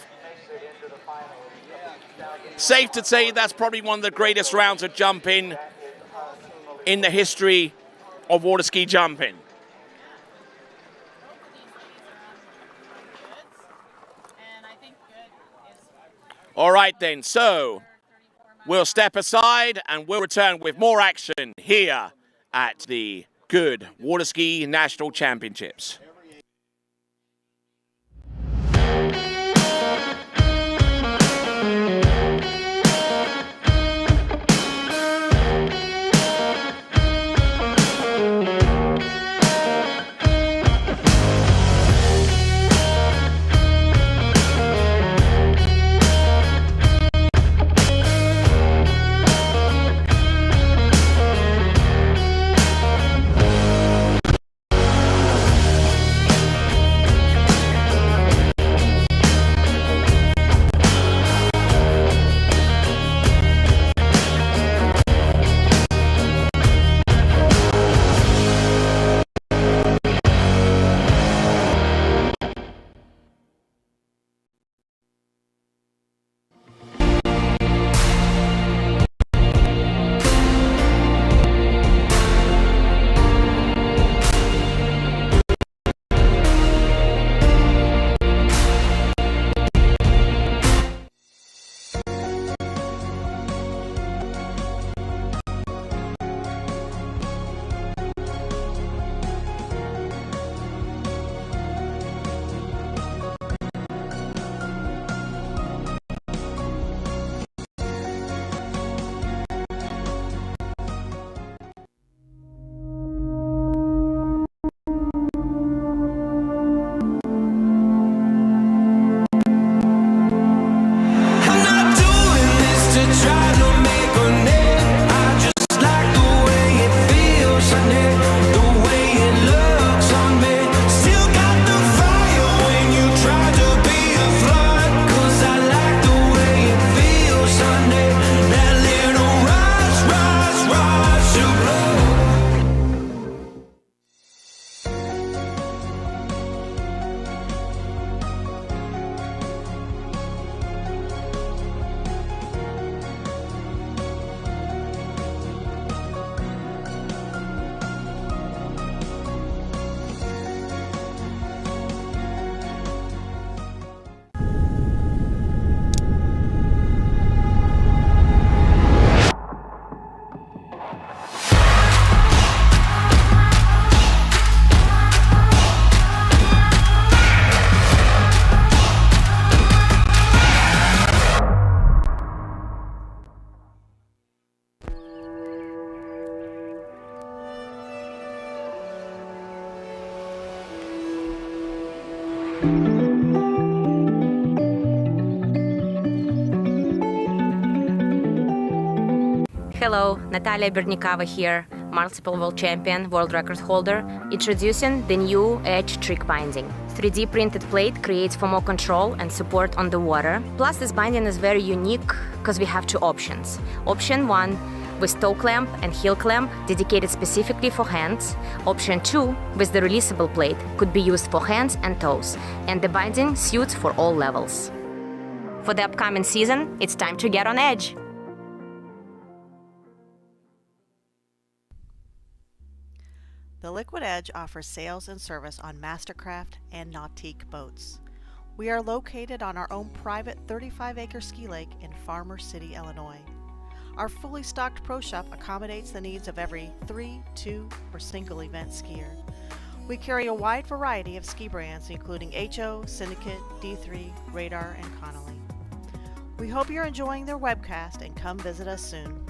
Safe to say that's probably one of the greatest rounds of jumping in the history of waterski jumping. All right then, so we'll step aside and we'll return with more action here at the Goode Waterski National Championships. Hello, Natalia Bernikava here, multiple world champion, world record holder, introducing the new Edge trick binding. 3D printed plate creates for more control and support on the water. Plus, this binding is very unique because we have two options. Option 1 with toe clamp and heel clamp dedicated specifically for hands. Option 2 with the releasable plate could be used for hands and toes, and the binding suits for all levels. For the upcoming season, it's time to get on Edge. The Liquid Edge offers sales and service on Mastercraft and Nautique boats. We are located on our own private 35-acre ski lake in Farmer City, Illinois. Our fully stocked pro shop accommodates the needs of every 3, 2, or single event skier. We carry a wide variety of ski brands including HO, Syndicate, D3, Radar, and Connolly. We hope you're enjoying their webcast and come visit us soon.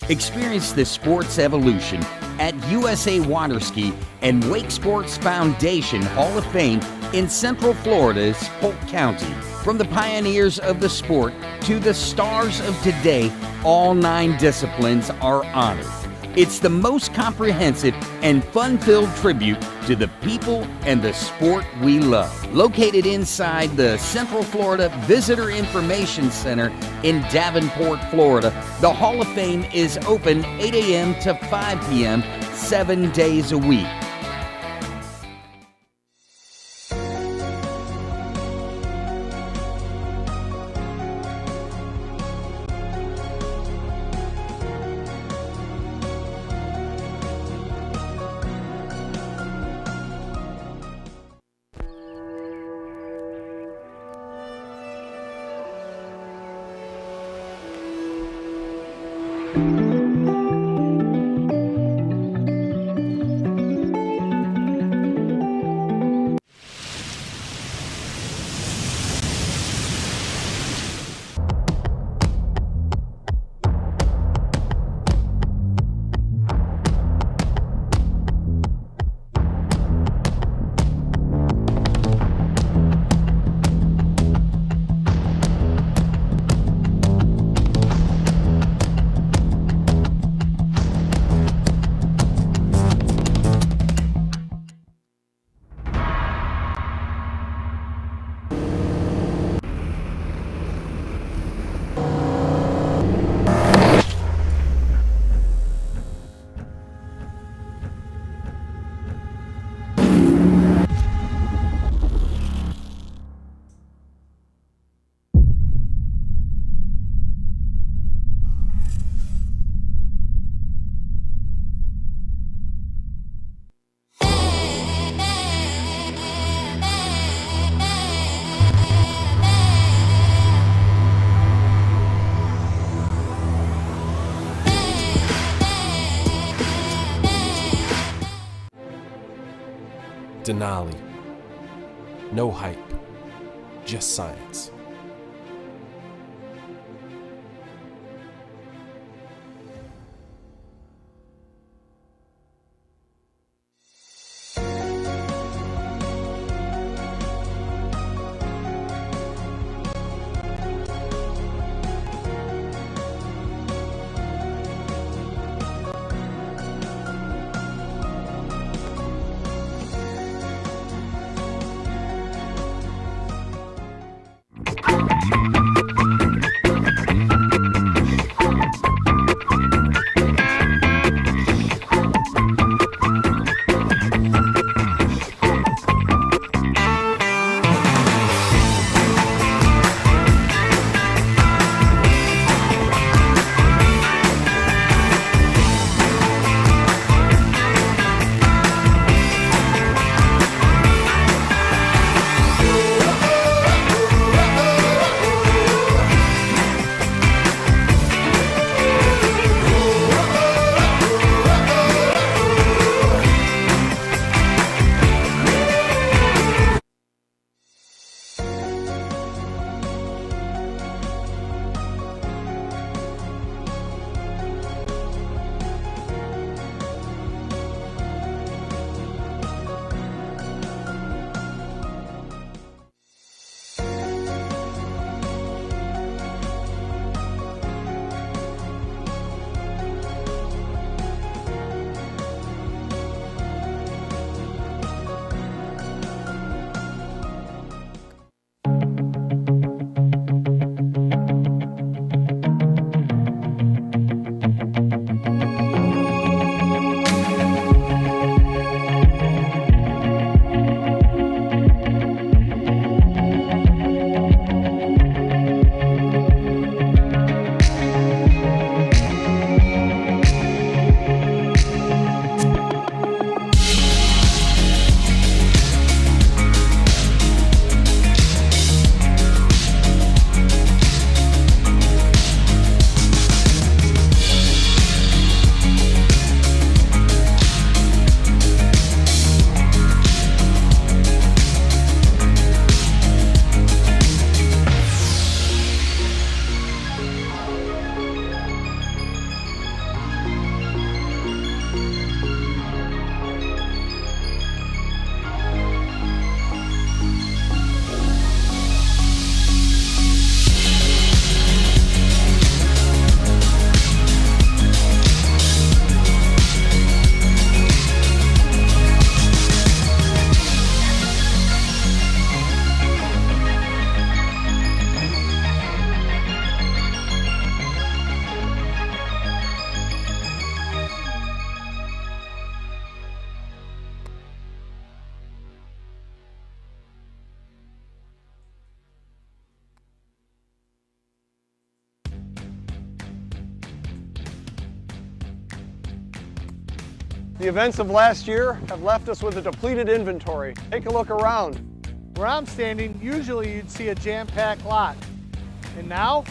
Experience the sports evolution at USA Waterski and Wake Sports Foundation Hall of Fame in Central Florida's Polk County. From the pioneers of the sport to the stars of today, all 9 disciplines are honored. It's the most comprehensive and fun-filled tribute to the people and the sport we love. Located inside the Central Florida Visitor Information Center in Davenport, Florida, the Hall of Fame is open 8 a.m. to 5 p.m. 7 days a week. Denali. No hype, just science. The events of last year have left us with a depleted inventory. Take a look around. Where I'm standing, usually you'd see a jam-packed lot. And now?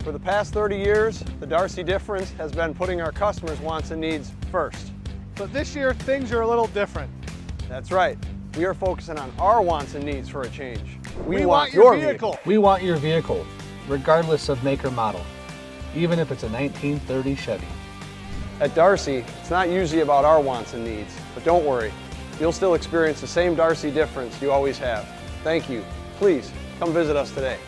For the past 30 years, the Darcy difference has been putting our customers' wants and needs first. But this year, things are a little different. That's right. We are focusing on our wants and needs for a change. We want your vehicle. We want your vehicle, regardless of make or model, even if it's a 1930 Chevy. At Darcy, it's not usually about our wants and needs, but don't worry. You'll still experience the same Darcy difference you always have. Thank you. Please, come visit us today.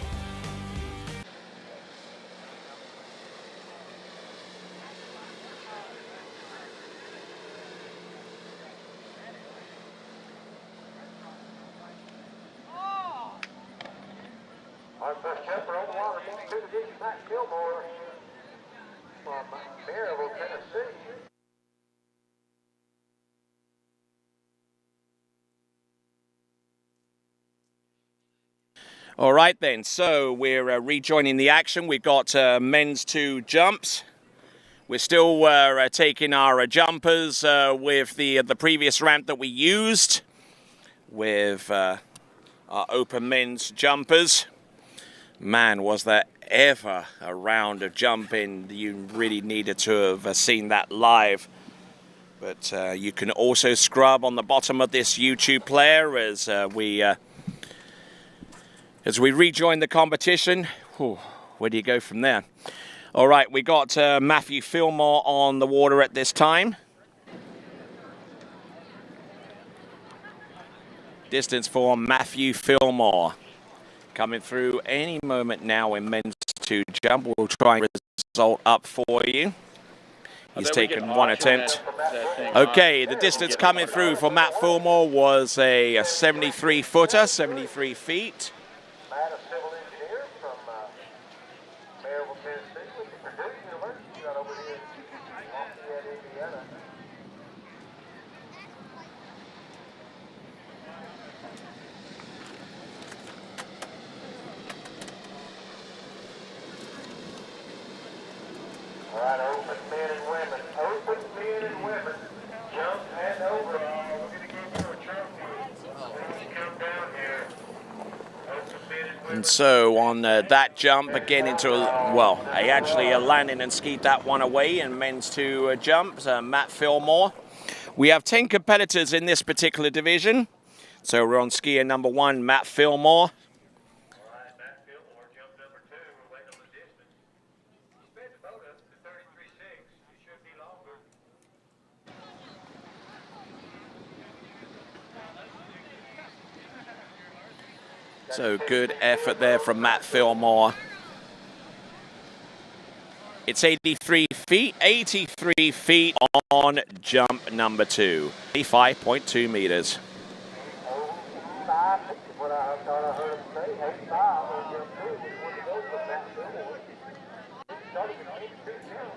Our first jumper on the water comes to the ditch, Matt Fillmore from Maryville, Tennessee. All right then, so we're rejoining the action. We've got men's 2 jumps. We're still taking our jumpers with the previous ramp that we used with our open men's jumpers. Man, was there ever a round of jumping. You really needed to have seen that live. But you can also scrub on the bottom of this YouTube player as we rejoin the competition. Whew, where do you go from there? All right, we got Matthew Fillmore on the water at this time. Distance for Matthew Fillmore. Coming through any moment now in men's 2 jump. We'll try and result up for you. He's taken one attempt. Okay, the distance coming through for Matt Fillmore was a 73-footer, 73 feet. Matt, a civil engineer from Maryville, Tennessee, with the Purdue University right over here in Lafayette, Indiana. All right, open men and women. Open men and women. Jump and overall. We're going to give you a trophy when you come down here. Open men and women. And so on that jump, again into, I actually landed and skied that one away in men's 2 jumps, Matt Fillmore. We have 10 competitors in this particular division. So we're on skier number 1, Matt Fillmore. So good effort there from Matt Fillmore. It's 83 feet on jump number 2. 85.2 meters. What I thought I heard him say, 85 on jump 2 was when it goes from Matt Fillmore. It started at 83 now.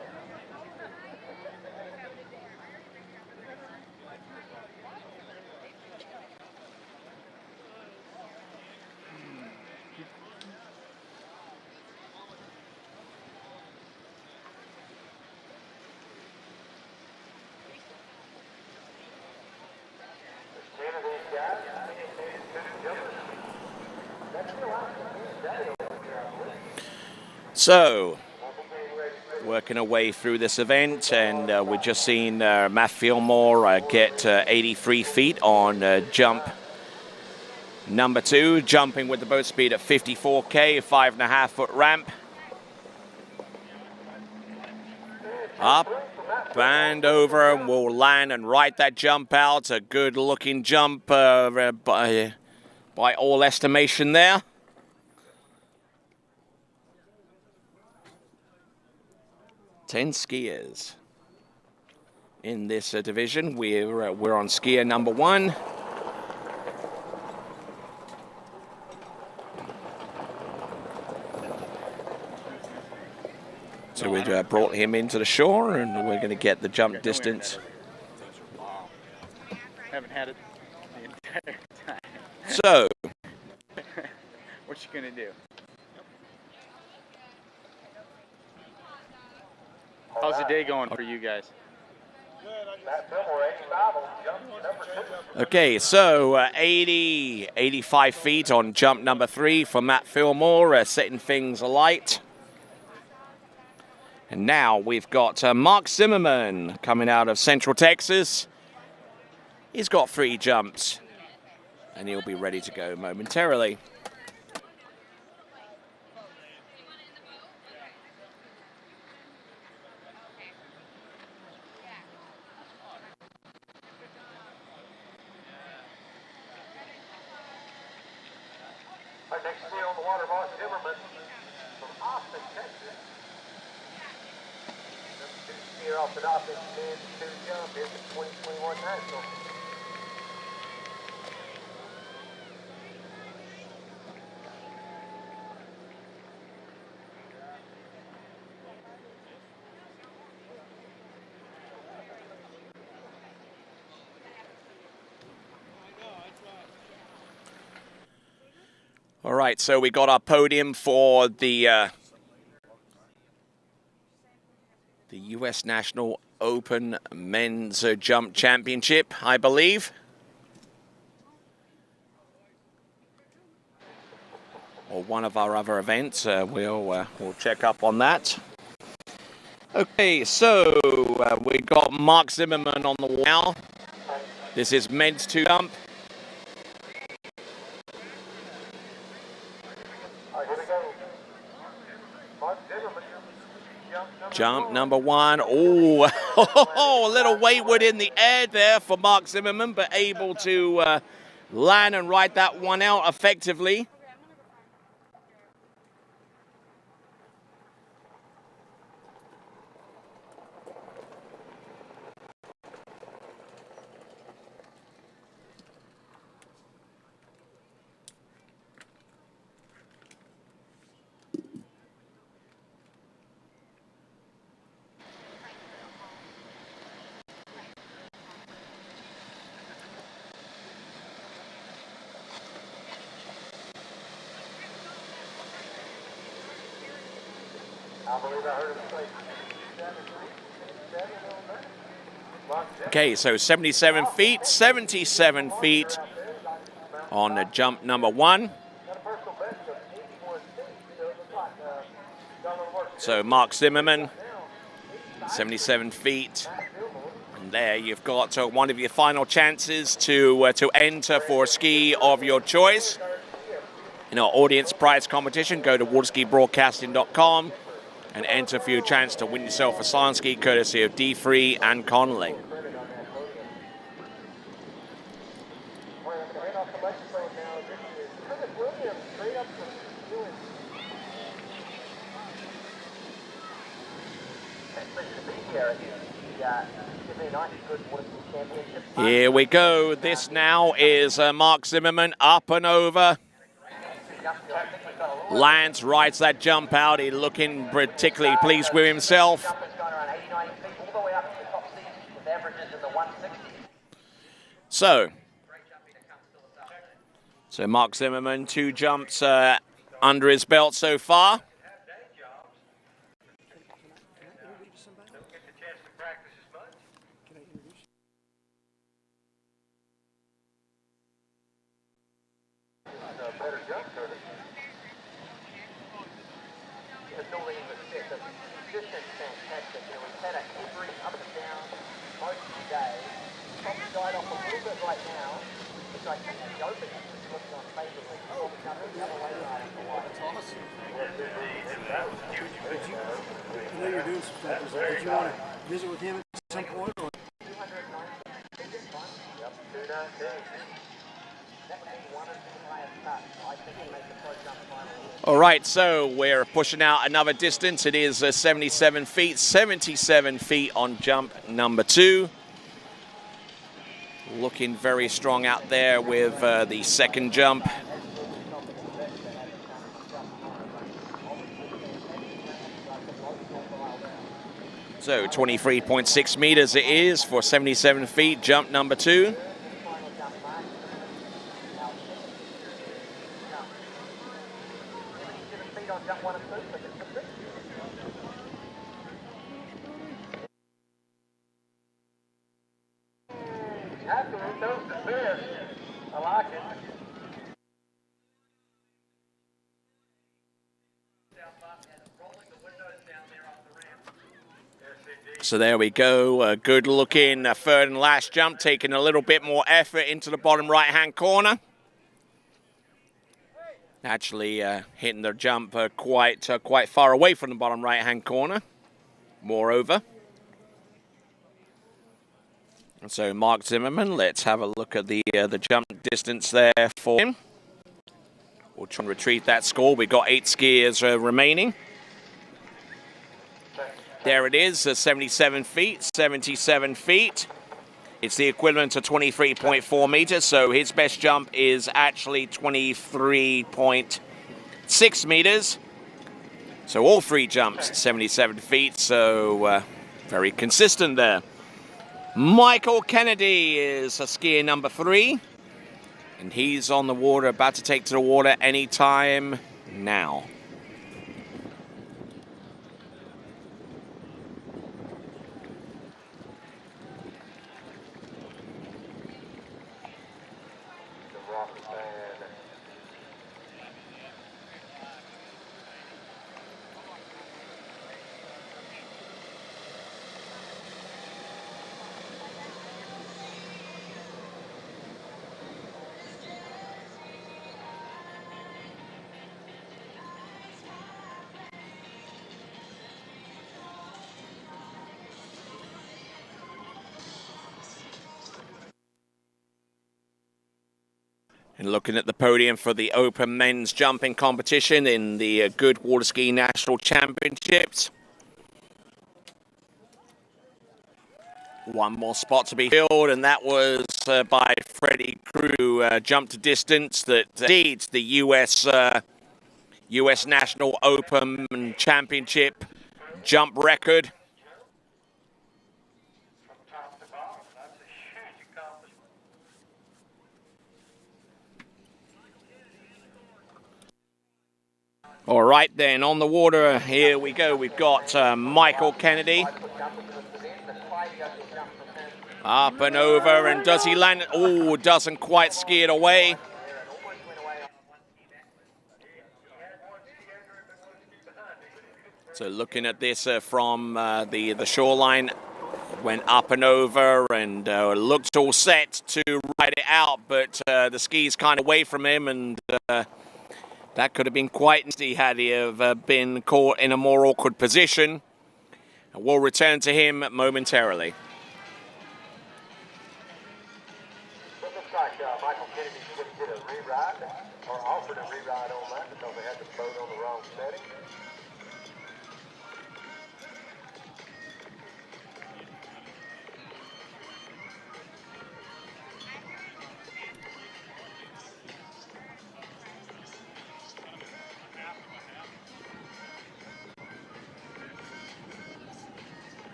So, working our way through this event, and we're just seeing Matt Fillmore get 83 feet on jump number 2, jumping with the boat speed at 54K, a 5.5-foot ramp. Up and over, and we'll land and ride that jump out. A good-looking jump by all estimation there. Ten skiers in this division. We're on skier number 1. So we brought him into the shore, and we're going to get the jump distance. Haven't had it the entire time. So, what you gonna do? How's the day going for you guys? Okay, so 85 feet on jump number 3 for Matt Fillmore, setting things alight. And now we've got Mark Zimmerman coming out of Central Texas. He's got 3 jumps, and he'll be ready to go momentarily. Our next steer on the water, Mark Zimmerman from Austin, Texas. Number 2 steer off the dock, and 2 jump in the 2021 National. All right, so we got our podium for the U.S. National Open Men's Jump Championship, I believe. Or one of our other events. We'll check up on that. Okay, so we got Mark Zimmerman on the wall now. This is men's 2 jump. Jump number 1. Oh, a little wayward in the air there for Mark Zimmerman, but able to land and ride that one out effectively. I believe I heard him say 77. Okay, so 77 feet, 77 feet on the jump number 1. So Mark Zimmerman, 77 feet. And there you've got one of your final chances to enter for a ski of your choice. In our audience prize competition, go to waterskibroadcasting.com and enter for your chance to win yourself a slalom ski courtesy of D3 and Connolly. Here we go. This now is Mark Zimmerman up and over. Lands, rides that jump out. He's looking particularly pleased with himself. So Mark Zimmerman, 2 jumps under his belt so far. I know you're doing some practice. Did you want to visit with him at some point? Or? All right, so we're pushing out another distance. It is 77 feet on jump number 2. Looking very strong out there with the second jump. So 23.6 meters it is for 77 feet, jump number 2. So there we go. Good looking third and last jump, taking a little bit more effort into the bottom right-hand corner. Actually hitting the jump quite far away from the bottom right-hand corner, moreover. And so Mark Zimmerman, let's have a look at the jump distance there for him. We'll try and retrieve that score. We've got 8 skiers remaining. There it is, 77 feet, 77 feet. It's the equivalent to 23.4 meters, so his best jump is actually 23.6 meters. So all 3 jumps, 77 feet, so very consistent there. Michael Kennedy is a skier number 3, and he's on the water, about to take to the water anytime now. And looking at the podium for the Open Men's Jumping Competition in the Goode Waterski National Championships. One more spot to be filled, and that was by Freddie Crew. Jumped a distance that exceeds the US National Open Championship jump record. All right, then, on the water, here we go. We've got Michael Kennedy. Up and over, and does he land? Oh, doesn't quite ski it away. So looking at this from the shoreline, went up and over and looked all set to ride it out, but the ski's kind of away from him, and that could have been quite nasty had he have been caught in a more awkward position. And we'll return to him momentarily. It looks like Michael Kennedy just did a reride, or offered a reride on that because they had the boat on the wrong setting.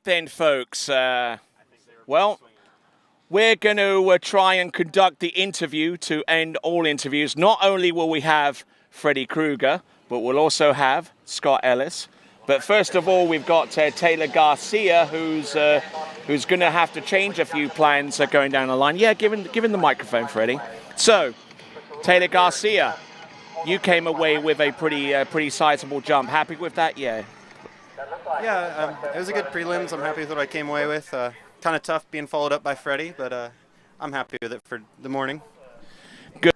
right then, folks. Well, we're going to try and conduct the interview to end all interviews. Not only will we have Freddy Krueger, but we'll also have Scott Ellis. But first of all, we've got Taylor Garcia, who's going to have to change a few plans going down the line. Yeah, give him the microphone, Freddie. So, Taylor Garcia, you came away with a pretty sizable jump. Happy with that? Yeah. Yeah, it was a good prelims. I'm happy with what I came away with. Kind of tough being followed up by Freddie, but I'm happy with it for the morning.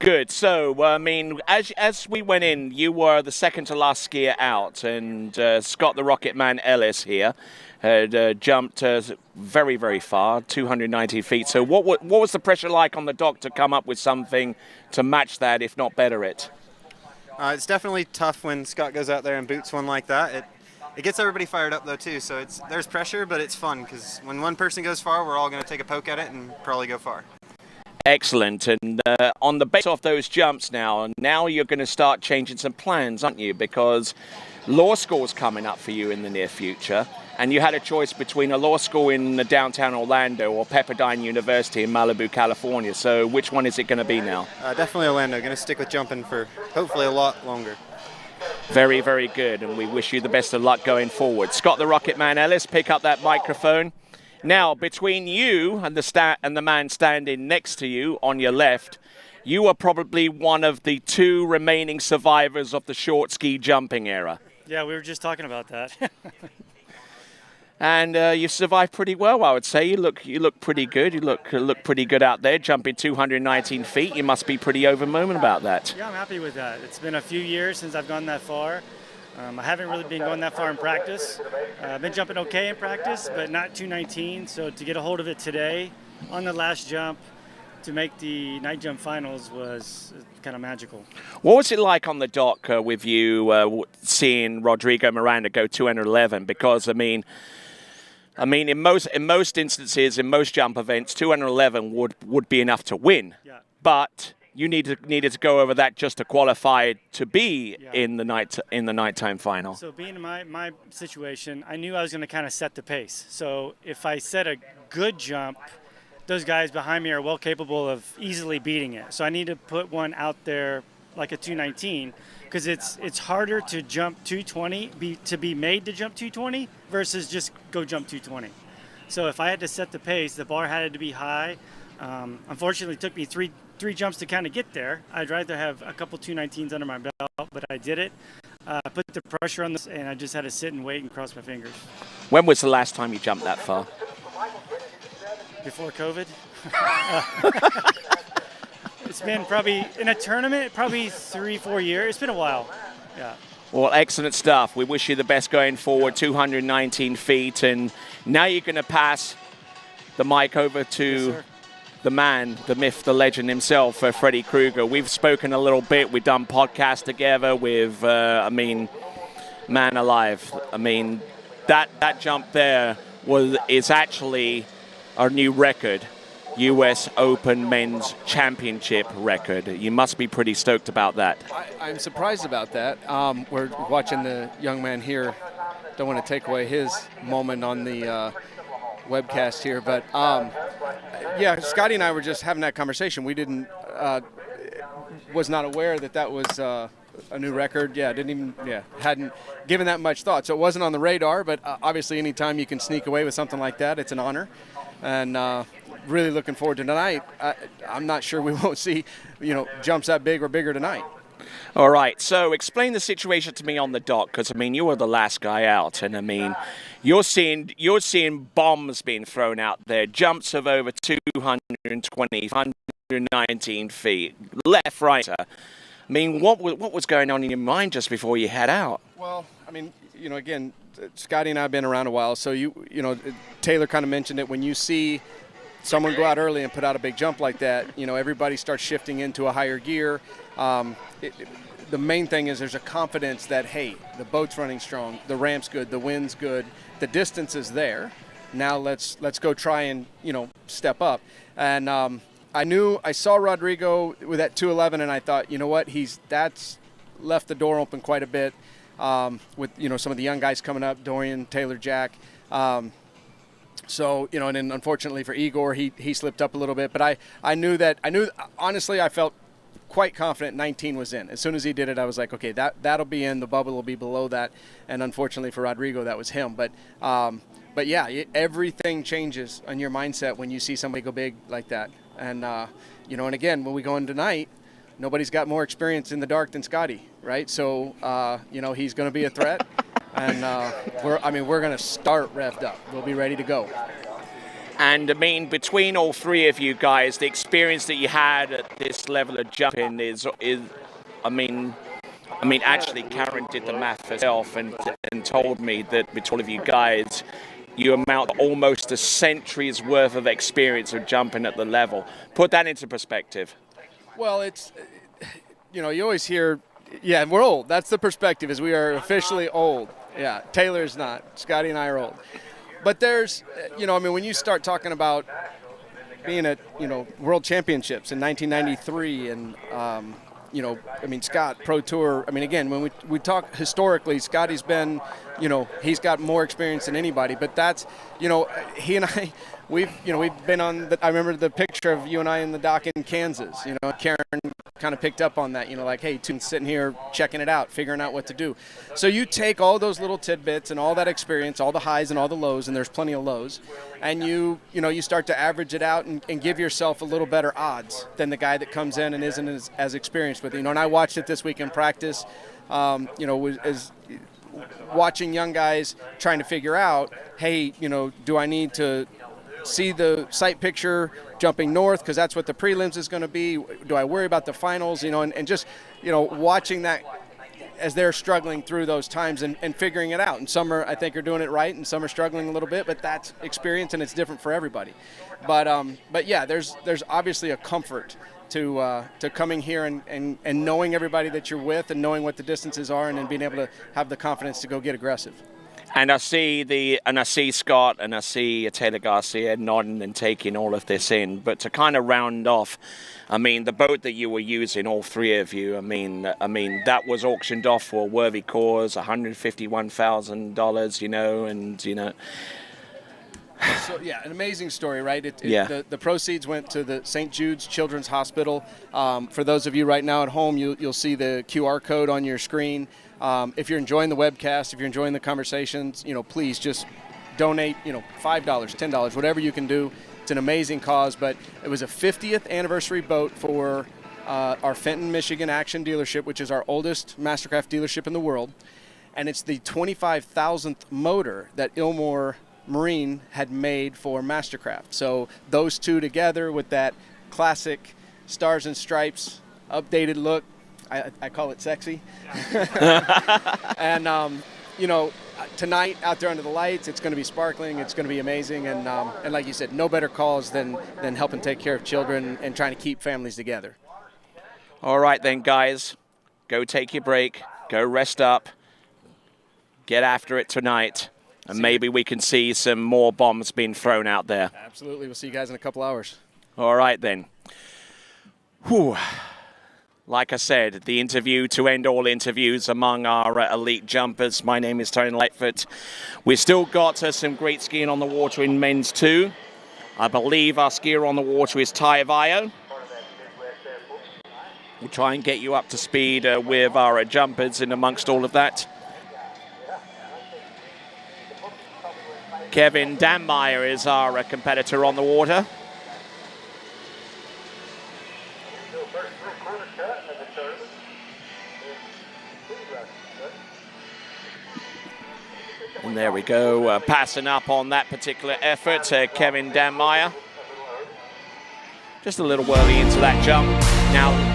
Good. So, I mean, as we went in, you were the second to last skier out, and Scott the Rocket Man Ellis here had jumped very, very far, 290 feet. So what was the pressure like on the dock to come up with something to match that, if not better it? It's definitely tough when Scott goes out there and boots one like that. It gets everybody fired up, though, too. So there's pressure, but it's fun, because when one person goes far, we're all going to take a poke at it and probably go far. Excellent. And on the basis of those jumps now you're going to start changing some plans, aren't you? Because law school's coming up for you in the near future, and you had a choice between a law school in downtown Orlando or Pepperdine University in Malibu, California. So which one is it going to be now? Definitely Orlando. Going to stick with jumping for hopefully a lot longer. Very, very good, and we wish you the best of luck going forward. Scott the Rocket Man Ellis, pick up that microphone. Now, between you and the man standing next to you on your left, you are probably one of the two remaining survivors of the short ski jumping era. Yeah, we were just talking about that. And you survived pretty well, I would say. You look pretty good. You look pretty good out there, jumping 219 feet. You must be pretty over the moon about that. Yeah, I'm happy with that. It's been a few years since I've gone that far. I haven't really been going that far in practice. I've been jumping okay in practice, but not 219. So to get a hold of it today on the last jump to make the night jump finals was kind of magical. What was it like on the dock with you seeing Rodrigo Miranda go 211? Because I mean, in most instances, in most jump events, 211 would be enough to win. Yeah. But you needed to go over that just to qualify to be in the nighttime final. So being in my situation, I knew I was going to kind of set the pace. So if I set a good jump, those guys behind me are well capable of easily beating it. So I need to put one out there like a 219, because it's harder to jump 220, to be made to jump 220 versus just go jump 220. So if I had to set the pace, the bar had to be high. Unfortunately, it took me three jumps to kind of get there. I'd rather have a couple 219s under my belt, but I did it. Put the pressure on this, and I just had to sit and wait and cross my fingers. When was the last time you jumped that far? Before COVID. It's been probably, in a tournament, probably 3-4 years. It's been a while, yeah. Well, excellent stuff. We wish you the best going forward, 219 feet. And now you're going to pass the mic over to the man, the myth, the legend himself, Freddy Krueger. We've spoken a little bit. We've done podcasts together with, man alive. I mean, that jump there is actually our new record. U.S. Open Men's Championship record. You must be pretty stoked about that. I'm surprised about that. We're watching the young man here. Don't want to take away his moment on the webcast here, but yeah, Scotty and I were just having that conversation. We was not aware that was a new record. Hadn't given that much thought. So it wasn't on the radar, but obviously anytime you can sneak away with something like that, it's an honor. And really looking forward to tonight. I'm not sure we won't see, jumps that big or bigger tonight. All right, so explain the situation to me on the dock, because, you were the last guy out, and, you're seeing bombs being thrown out there, jumps of over 220, 119 feet, left, right. What was going on in your mind just before you head out? Well, again, Scotty and I have been around a while, so Taylor kind of mentioned it. When you see someone go out early and put out a big jump like that, everybody starts shifting into a higher gear. The main thing is there's a confidence that, hey, the boat's running strong, the ramp's good, the wind's good, the distance is there. Now let's go try and step up. And I saw Rodrigo with that 211, and I thought, you know what, that's left the door open quite a bit with some of the young guys coming up, Dorian, Taylor, Jack. So, you know, and then unfortunately for Igor, he slipped up a little bit. But I knew honestly, I felt quite confident 19 was in. As soon as he did it, I was like, okay, that'll be in. The bubble will be below that. And unfortunately for Rodrigo, that was him. But yeah, everything changes on your mindset when you see somebody go big like that. And, you know, and again, when we go in tonight, nobody's got more experience in the dark than Scotty, right? So, you know, he's going to be a threat. And we're going to start revved up. We'll be ready to go. And I mean, between all three of you guys, the experience that you had at this level of jumping is I mean, actually, Karen did the math herself and told me that between all of you guys, you amount to almost a century's worth of experience of jumping at the level. Put that into perspective. Well, it's, you know, you always hear, yeah, we're old. That's the perspective, is we are officially old. Yeah, Taylor's not. Scotty and I are old. But there's, you know, I mean, when you start talking about being at, you know, World Championships in 1993 and, you know, I mean, Scott, Pro Tour, I mean, again, when we talk historically, Scotty's been, you know, he's got more experience than anybody. But that's, you know, he and I, we've been on, I remember the picture of you and I in the dock in Kansas. You know, Karen kind of picked up on that, you know, like, hey, two sitting here checking it out, figuring out what to do. So you take all those little tidbits and all that experience, all the highs and all the lows, and there's plenty of lows, and you start to average it out and give yourself a little better odds than the guy that comes in and isn't as experienced with it. You know, and I watched it this week in practice, you know, as watching young guys trying to figure out, hey, you know, do I need to see the sight picture jumping north because that's what the prelims is going to be? Do I worry about the finals? You know, and just, you know, watching that as they're struggling through those times and figuring it out. And some I think are doing it right, and some are struggling a little bit, but that's experience and it's different for everybody. But yeah, there's obviously a comfort to coming here and knowing everybody that you're with and knowing what the distances are and then being able to have the confidence to go get aggressive. And I see Scott and I see Taylor Garcia nodding and taking all of this in. But to kind of round off, I mean, the boat that you were using, all three of you, I mean that was auctioned off for a worthy cause, $151,000, you know, and you know. So yeah, an amazing story, right? Yeah. The proceeds went to the St. Jude's Children's Hospital. For those of you right now at home, you'll see the QR code on your screen. If you're enjoying the webcast, if you're enjoying the conversations, you know, please just donate, you know, $5, $10, whatever you can do. It's an amazing cause, but it was a 50th anniversary boat for our Fenton, Michigan Action dealership, which is our oldest Mastercraft dealership in the world. And it's the 25,000th motor that Ilmore Marine had made for Mastercraft. So those two together with that classic Stars and Stripes updated look, I call it sexy. And, you know, tonight out there under the lights, it's going to be sparkling. It's going to be amazing. And like you said, no better cause than helping take care of children and trying to keep families together. All right then, guys. Go take your break. Go rest up. Get after it tonight. And maybe we can see some more bombs being thrown out there. Absolutely. We'll see you guys in a couple hours. All right then. Whew. Like I said, the interview to end all interviews among our elite jumpers. My name is Tony Lightfoot. We've still got some great skiing on the water in men's too. I believe our skier on the water is Ty Vaio. We'll try and get you up to speed with our jumpers in amongst all of that. Kevin Danmeyer is our competitor on the water. And there we go, passing up on that particular effort, Kevin Danmeyer. Just a little whirly into that jump. Now,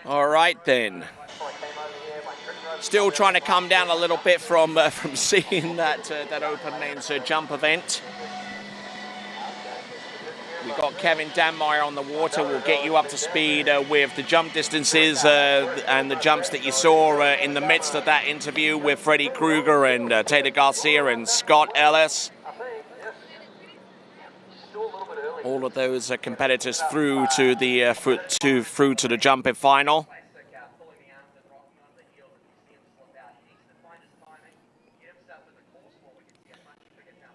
All right then. Still trying to come down a little bit from seeing that open men's jump event. We've got Kevin Danmeyer on the water. We'll get you up to speed with the jump distances and the jumps that you saw in the midst of that interview with Freddie Krueger and Taylor Garcia and Scott Ellis. All of those competitors through to the through to the jumping final.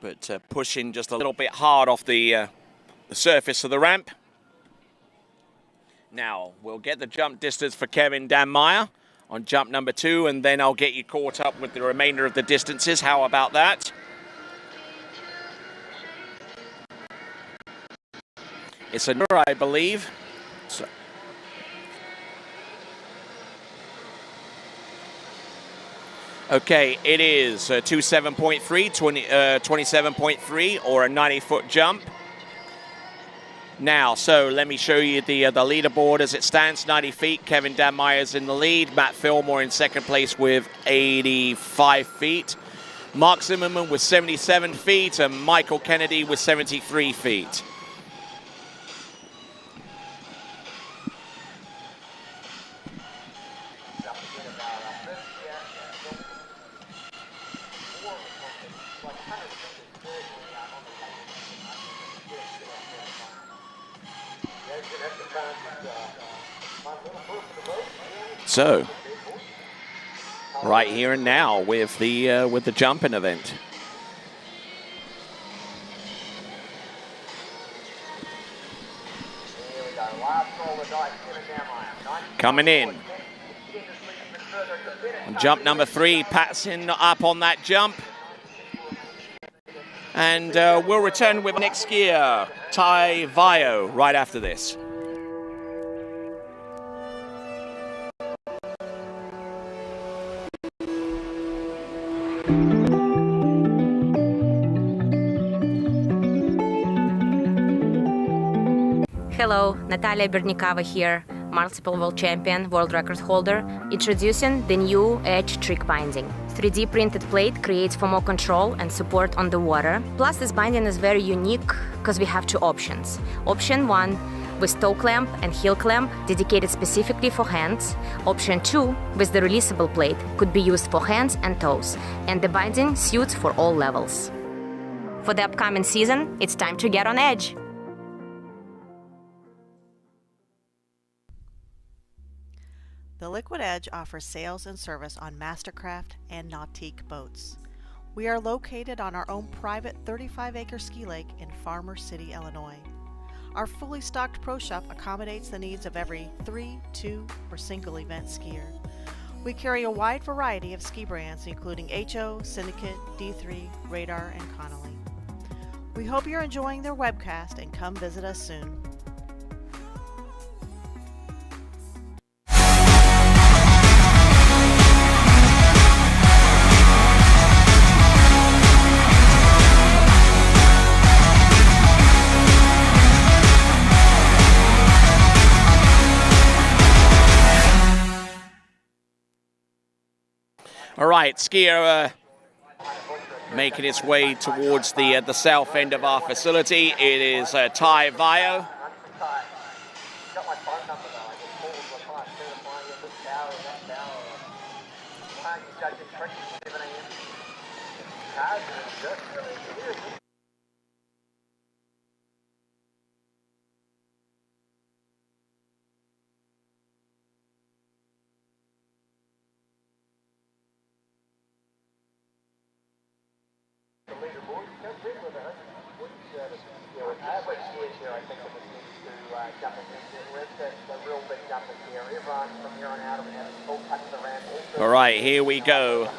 But pushing just a little bit hard off the surface of the ramp. Now, we'll get the jump distance for Kevin Danmeyer on jump number 2, and then I'll get you caught up with the remainder of the distances. How about that? It's a number, I believe. So. Okay, it is 27.3, 27.3, or a 90-foot jump. Now, so let me show you the leaderboard as it stands. 90 feet, Kevin Danmeyer's in the lead. Matt Fillmore in second place with 85 feet. Mark Zimmerman with 77 feet, and Michael Kennedy with 73 feet. So, right here and now with the jumping event. Coming in. Jump number 3, Patson up on that jump. And we'll return with next skier, Ty Vio, right after this. Hello, Natalia Bernikava here, multiple world champion, world record holder, introducing the new Edge trick binding. 3D printed plate creates for more control and support on the water. Plus, this binding is very unique because we have 2 options. Option 1 with toe clamp and heel clamp dedicated specifically for hands. Option 2 with the releasable plate could be used for hands and toes, and the binding suits for all levels. For the upcoming season, it's time to get on Edge. The Liquid Edge offers sales and service on Mastercraft and Nautique boats. We are located on our own private 35-acre ski lake in Farmer City, Illinois. Our fully stocked pro shop accommodates the needs of every 3, 2, or single event skier. We carry a wide variety of ski brands including HO, Syndicate, D3, Radar, and Connolly. We hope you're enjoying their webcast and come visit us soon. All right, skier making its way towards the south end of our facility. It is Ty Vio. All right, here we go.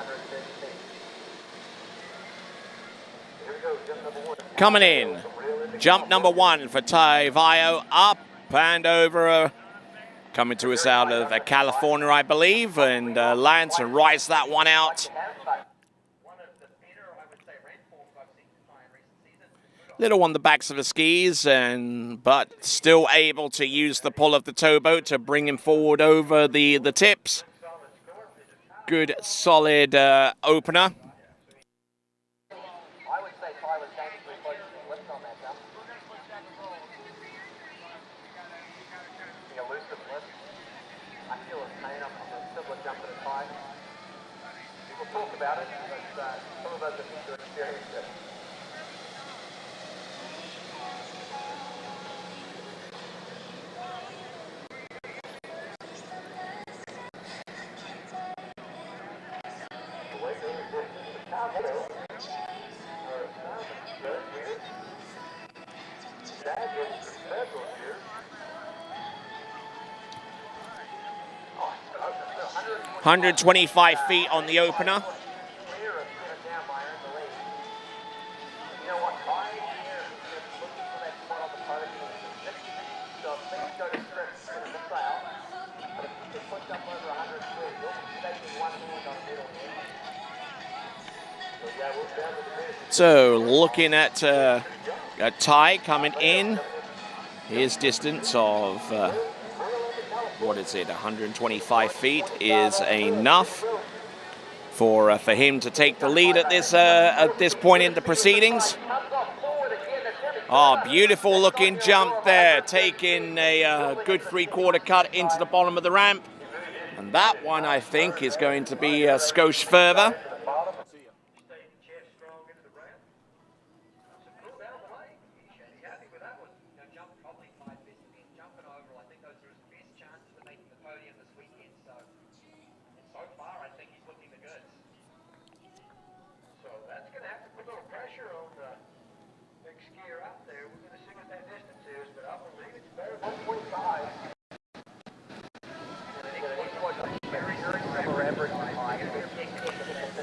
Coming in, jump number 1 for Ty Vio, up and over, coming to us out of California, I believe, and lands and rides that one out. little on the backs of the skis, but still able to use the pull of the towboat to bring him forward over the tips. Good, solid opener. Talk about it, but some of us have need to experience it. – 125 feet on the opener. So looking at Ty coming in, his distance of, what is it, 125 feet is enough for him to take the lead at this point in the proceedings. Oh, beautiful looking jump there, taking a good 3/4 cut into the bottom of the ramp. And that one, I think, is going to be a skosh further.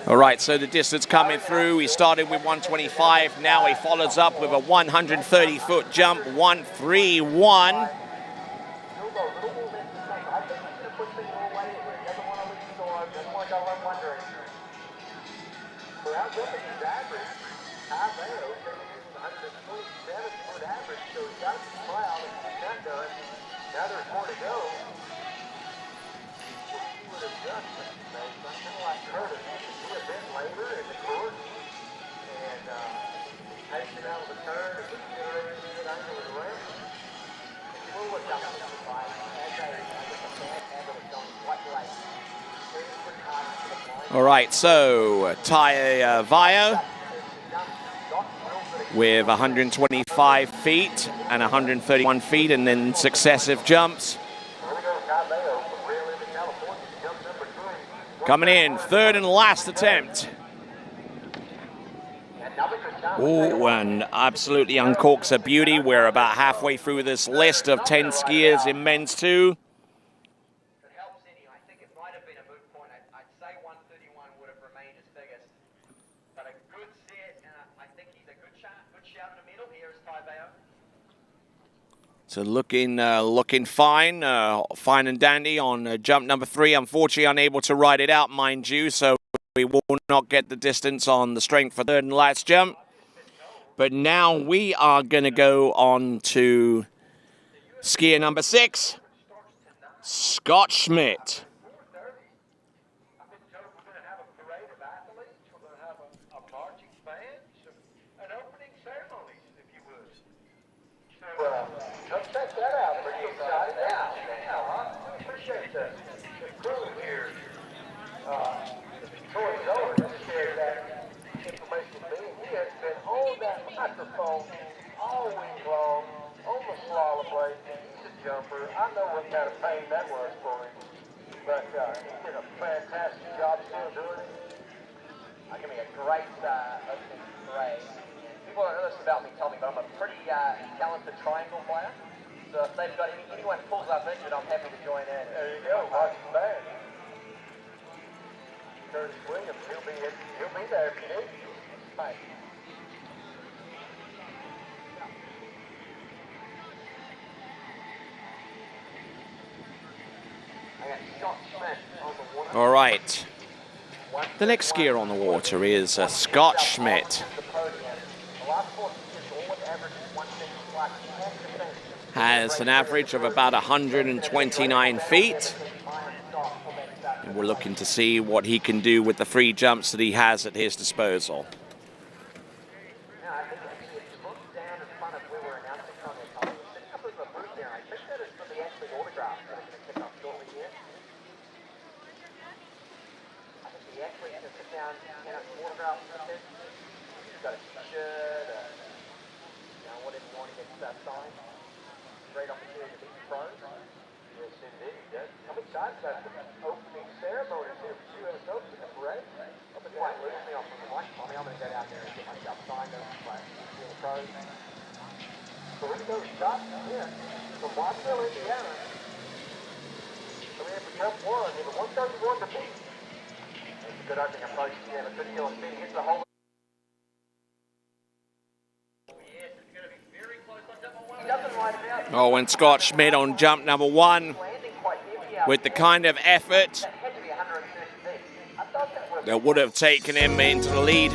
All right, so the distance coming through, he started with 125, now he follows up with a 130-foot jump, 131. All right, so Ty Vio with 125 feet and 131 feet and then successive jumps. Coming in, third and last attempt. Oh, and absolutely uncorks a beauty. We're about halfway through this list of 10 skiers in men's 2. So looking fine, fine and dandy on jump number 3. Unfortunately, unable to ride it out, mind you, so we will not get the distance on the strength for third and last jump. But now we are going to go on to skier number 6, Scott Schmidt. I know what kind of pain that was for him, but he did a fantastic job still doing it. Give me a great opening parade. People don't know this about me, tell me, but I'm a pretty talented triangle player. So if they've got anyone pulls up injured, I'm happy to join in. There you go, watch the band. Curtis Williams, he'll be there if you need him. Right. All right. The next skier on the water is Scott Schmidt. has an average of about 129 feet. And we're looking to see what he can do with the free jumps that he has at his disposal. Oh, and Scott Schmidt on jump number 1 with the kind of effort that would have taken him into the lead.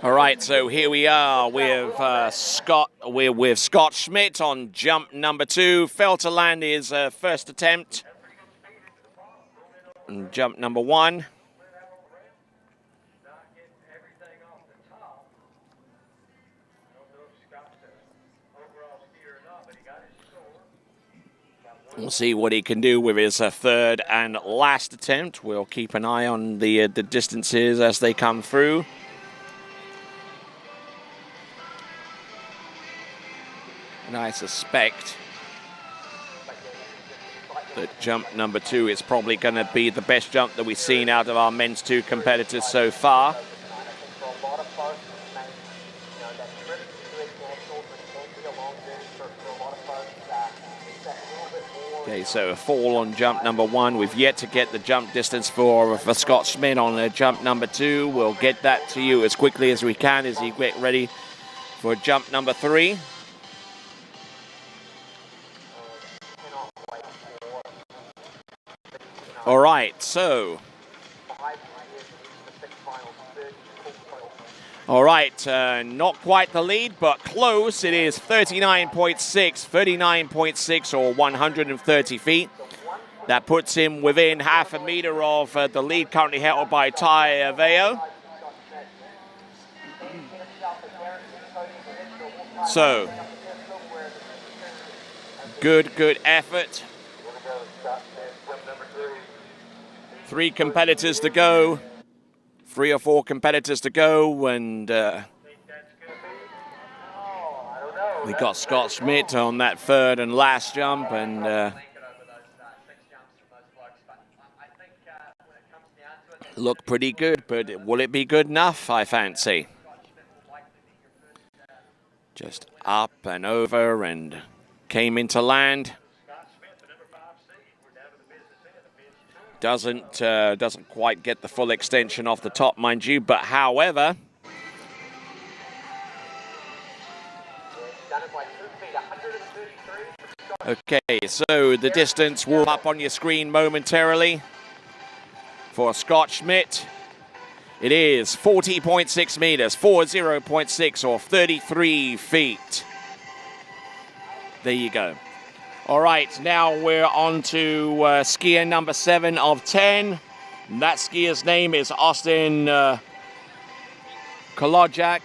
All right, so here we are with Scott Schmidt on jump number 2. Failed to land his first attempt. And jump number 1. We'll see what he can do with his third and last attempt. We'll keep an eye on the distances as they come through. And I suspect that jump number 2 is probably going to be the best jump that we've seen out of our men's 2 competitors so far. Okay, so a fall on jump number 1. We've yet to get the jump distance for Scott Schmidt on jump number 2. We'll get that to you as quickly as we can as he get ready for jump number 3. All right, so. All right, not quite the lead, but close. It is 39.6 or 130 feet. That puts him within half a meter of the lead currently held by Ty Veo. So, good effort. 3 competitors to go. 3 or 4 competitors to go, and We got Scott Schmidt on that third and last jump, and looked pretty good, but will it be good enough, I fancy? Just up and over and came into land. Doesn't quite get the full extension off the top, mind you, but however, okay, so the distance will up on your screen momentarily for Scott Schmidt. It is 40.6 meters, 40.6 or 33 feet. There you go. All right, now we're on to skier number 7 of 10. And that skier's name is Austin Kolodjak.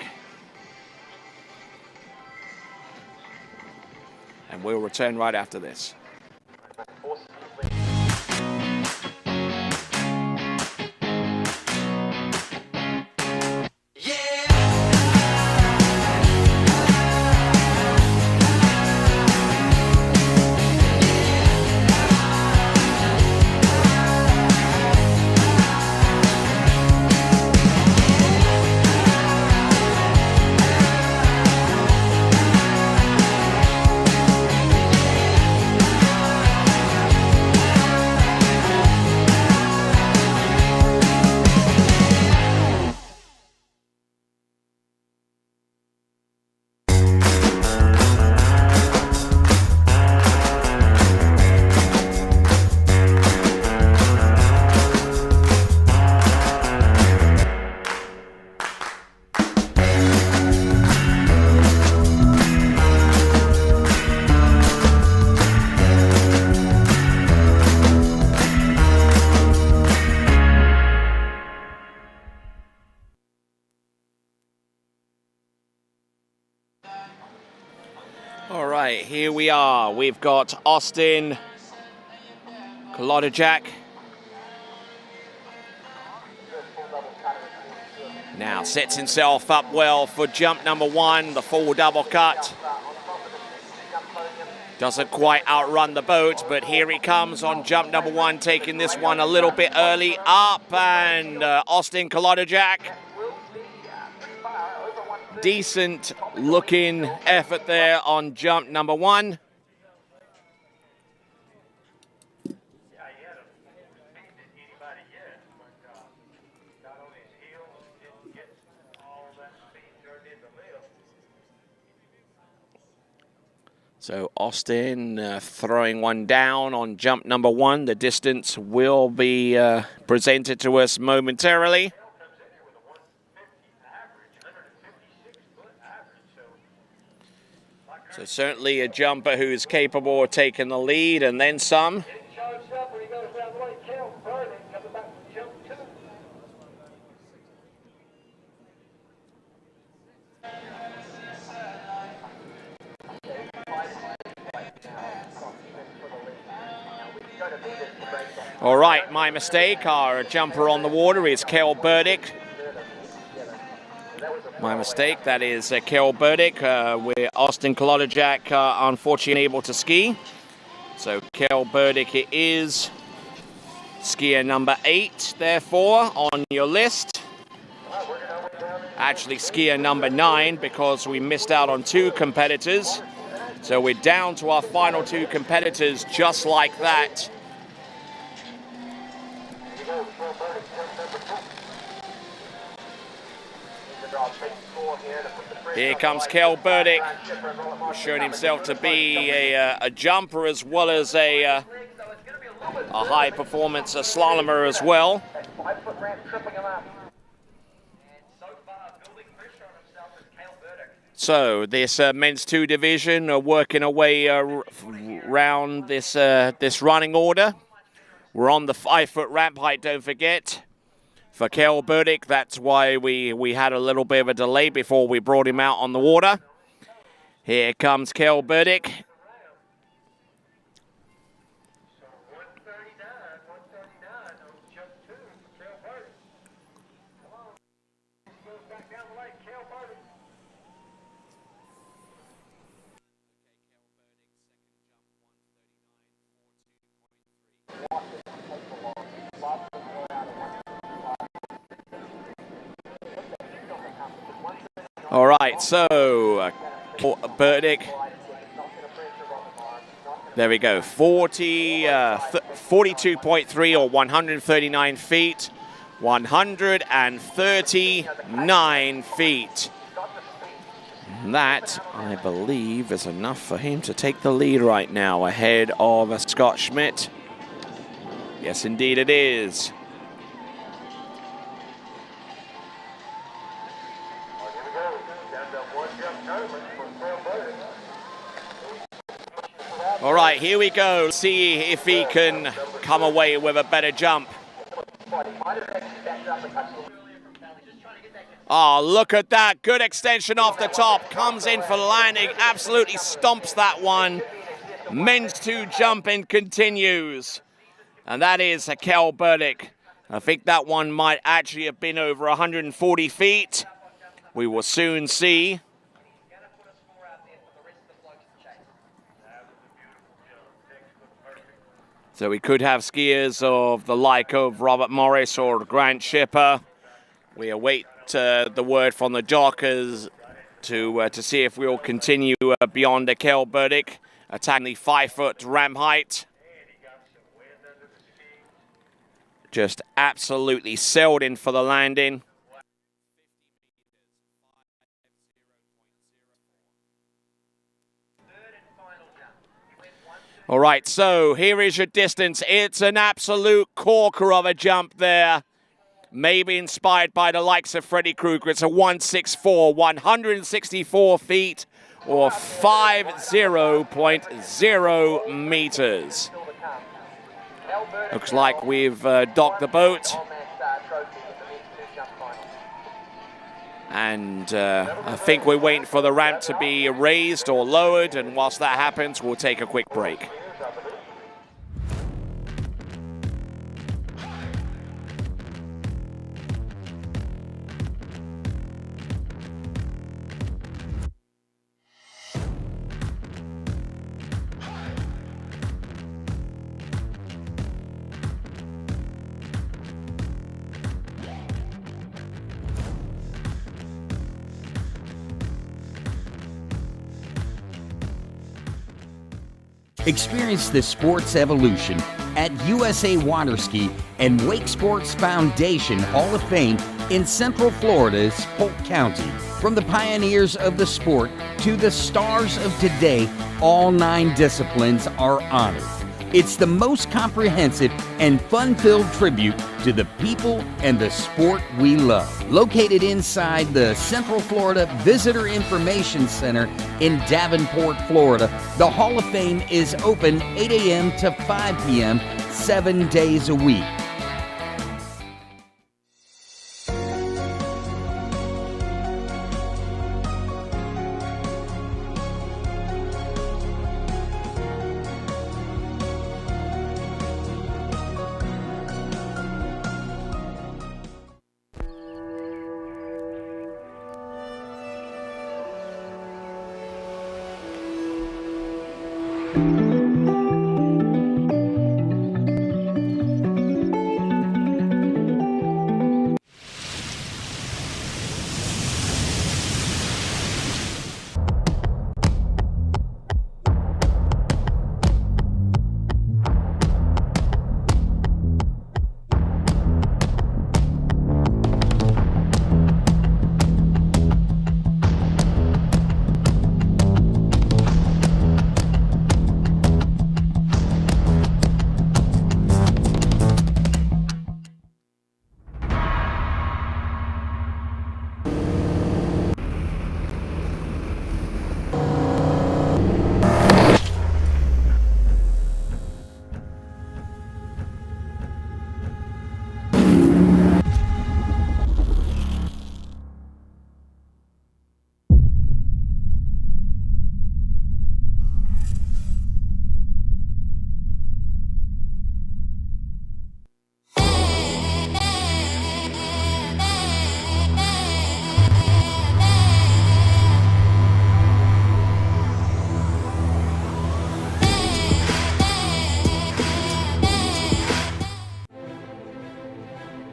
And we'll return right after this. All right, here we are. We've got Austin Kolodjak. Now sets himself up well for jump number 1, the full double cut. Doesn't quite outrun the boat, but here he comes on jump number 1, taking this one a little bit early. Up, and Austin Kolodjak. Decent looking effort there on jump number 1. So Austin throwing one down on jump number 1. The distance will be presented to us momentarily. So certainly a jumper who's capable of taking the lead and then some. All right, my mistake. Our jumper on the water is Kel Burdick. My mistake, that is Kel Burdick, where Austin Kolodjak unfortunately unable to ski. So Kel Burdick it is, skier number 8, therefore, on your list. Actually skier number 9, because we missed out on 2 competitors. So we're down to our final 2 competitors just like that. Here comes Kel Burdick, showing himself to be a jumper as well as a high-performance slalomer as well. So this men's 2 division are working our way around this running order. We're on the 5-foot ramp height, don't forget. For Kel Burdick, that's why we had a little bit of a delay before we brought him out on the water. Here comes Kel Burdick. All right, so Burdick. There we go, 42.3 or 139 feet, 139 feet. And that, I believe, is enough for him to take the lead right now ahead of Scott Schmidt. Yes, indeed it is. All right, here we go. See if he can come away with a better jump. Oh, look at that. Good extension off the top. Comes in for landing. Absolutely stomps that one. Men's 2 jump and continues. And that is Kel Burdick. I think that one might actually have been over 140 feet. We will soon see. So we could have skiers of the like of Robert Morris or Grant Shipper. We await the word from the jockers to see if we'll continue beyond the Kel Burdick, attacking the 5-foot ramp height. Just absolutely sailed in for the landing. All right, so here is your distance. It's an absolute corker of a jump there. Maybe inspired by the likes of Freddy Krueger. It's a 164, 164 feet or 50.0 meters. Looks like we've docked the boat. And I think we're waiting for the ramp to be raised or lowered. And whilst that happens, we'll take a quick break. Experience the sports evolution at USA Waterski and Wake Sports Foundation Hall of Fame in Central Florida's Polk County. From the pioneers of the sport to the stars of today, all 9 disciplines are honored. It's the most comprehensive and fun-filled tribute to the people and the sport we love. Located inside the Central Florida Visitor Information Center in Davenport, Florida, the Hall of Fame is open 8 a.m. to 5 p.m. 7 days a week.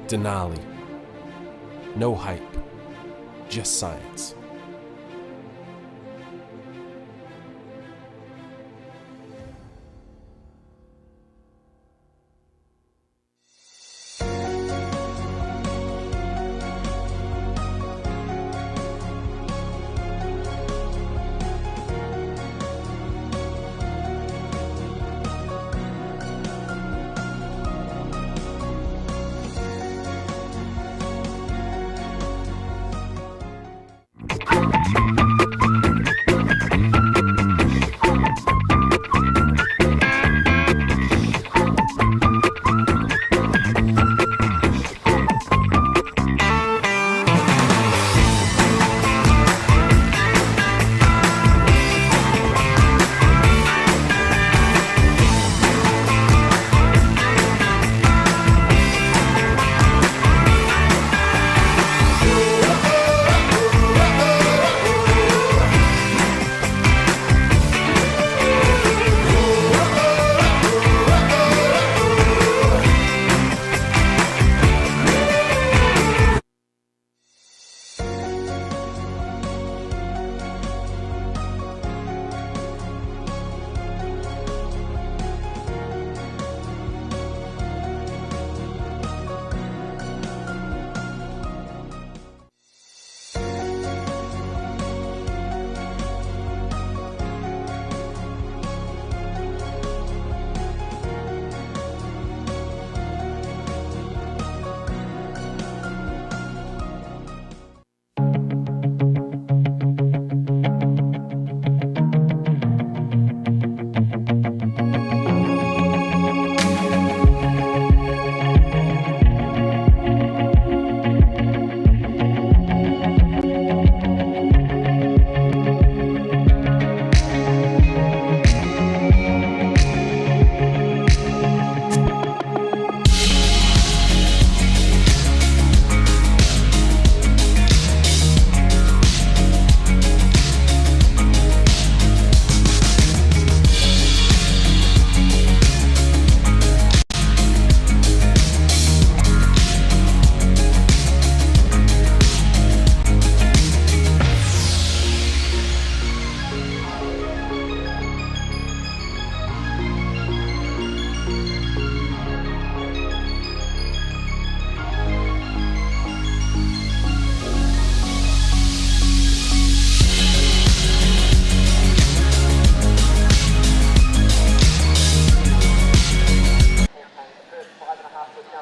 Denali. No hype, just science.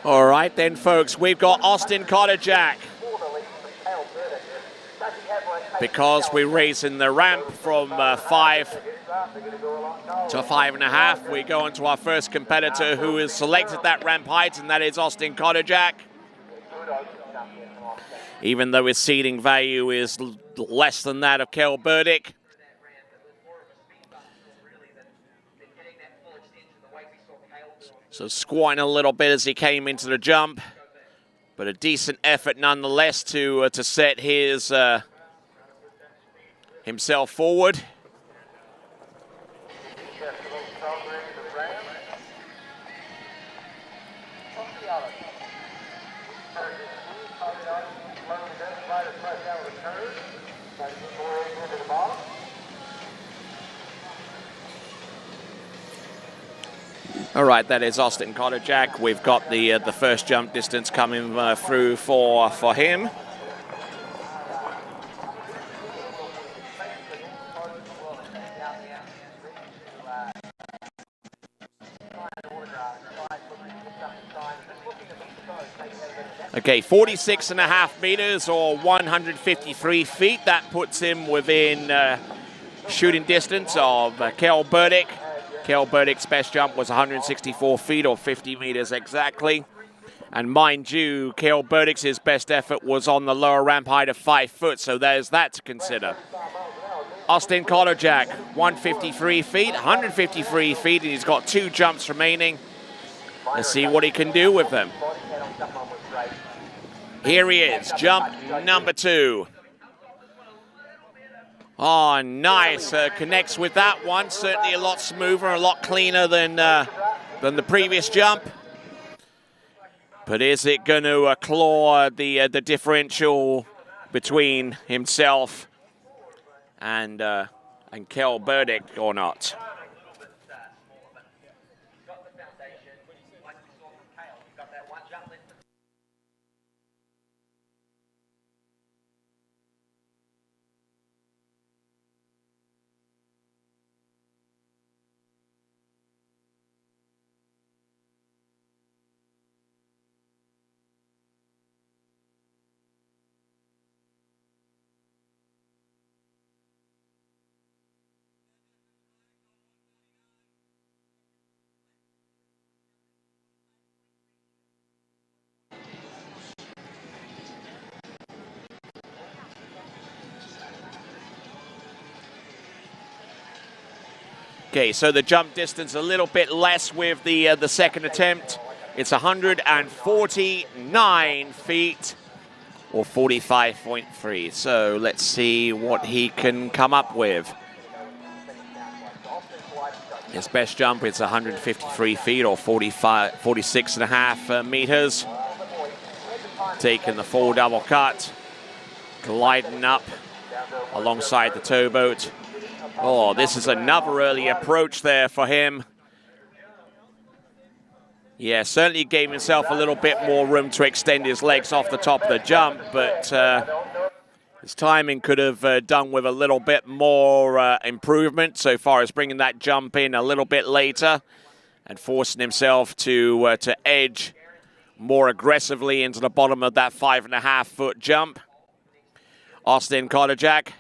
All right then, folks, we've got Austin Carter-Jack. Because we're raising the ramp from 5 to 5.5, we go on to our first competitor who has selected that ramp height, and that is Austin Carter-Jack. Even though his seeding value is less than that of Kel Burdick. So squatting a little bit as he came into the jump, but a decent effort nonetheless to set his himself forward. All right, that is Austin Carter-Jack. We've got the first jump distance coming through for him. Okay, 46.5 meters or 153 feet. That puts him within shooting distance of Kel Burdick. Kel Burdick's best jump was 164 feet or 50 meters exactly. And mind you, Kel Burdick's his best effort was on the lower ramp height of 5 foot, so there's that to consider. Austin Carter-Jack, 153 feet, 153 feet, and he's got 2 jumps remaining. Let's see what he can do with them. Here he is, jump number 2. Oh, nice. Connects with that one. Certainly a lot smoother, a lot cleaner than the previous jump. But is it going to claw the differential between himself and Kel Burdick or not? Okay, so the jump distance a little bit less with the second attempt. It's 149 feet or 45.3. So let's see what he can come up with. His best jump is 153 feet or 46.5 meters. Taking the full double cut, gliding up alongside the towboat. Oh, this is another early approach there for him. Yeah, certainly gave himself a little bit more room to extend his legs off the top of the jump, but his timing could have done with a little bit more improvement so far as bringing that jump in a little bit later and forcing himself to edge more aggressively into the bottom of that 5.5 foot jump. Austin Carter-Jack.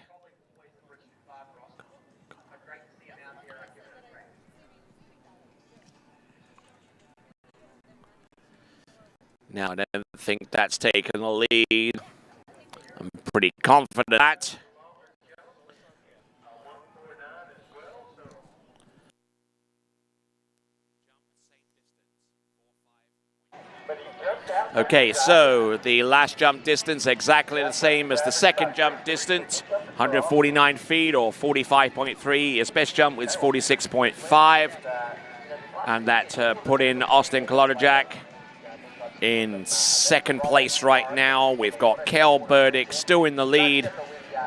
Now, I don't think that's taken the lead. I'm pretty confident of that. Okay, so the last jump distance exactly the same as the second jump distance, 149 feet or 45.3. His best jump was 46.5. And that put in Austin Carter-Jack in second place right now. We've got Kel Burdick still in the lead,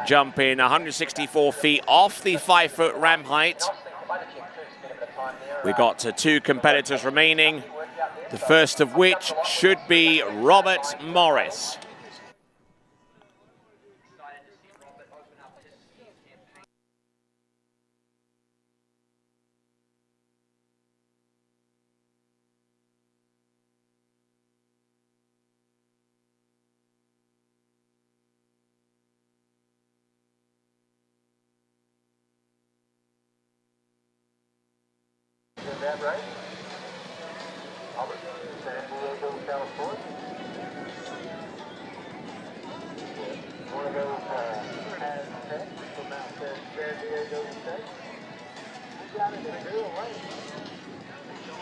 jumping 164 feet off the 5 foot ramp height. We've got 2 competitors remaining, the first of which should be Robert Morris. that right? Albert, San Diego, California. One of those Aztecs from out there in San Diego, Texas. You got it in the real lane.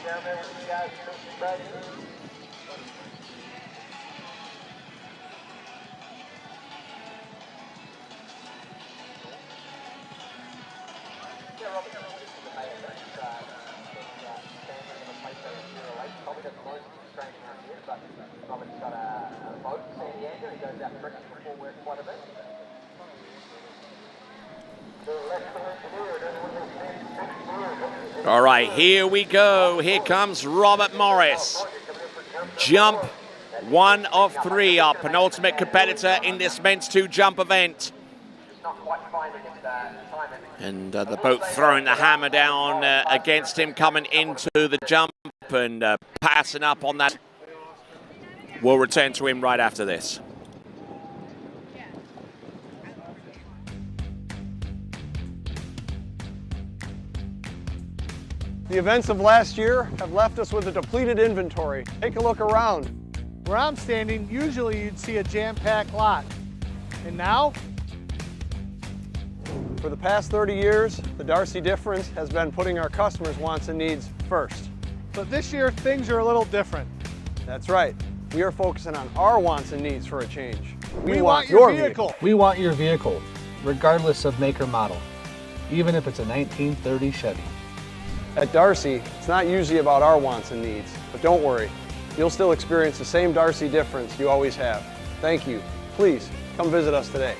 Down there with you guys fishing back here. All right, here we go. Here comes Robert Morris. Jump 1 of 3, our penultimate competitor in this men's 2 jump event. And the boat throwing the hammer down against him, coming into the jump and passing up on that. We'll return to him right after this. The events of last year have left us with a depleted inventory. Take a look around. Where I'm standing, usually you'd see a jam-packed lot. And now? For the past 30 years, the Darcy difference has been putting our customers' wants and needs first. But this year, things are a little different. That's right. We are focusing on our wants and needs for a change. We want your vehicle. We want your vehicle, regardless of make or model, even if it's a 1930 Chevy. At Darcy, it's not usually about our wants and needs, but don't worry. You'll still experience the same Darcy difference you always have. Thank you. Please, come visit us today.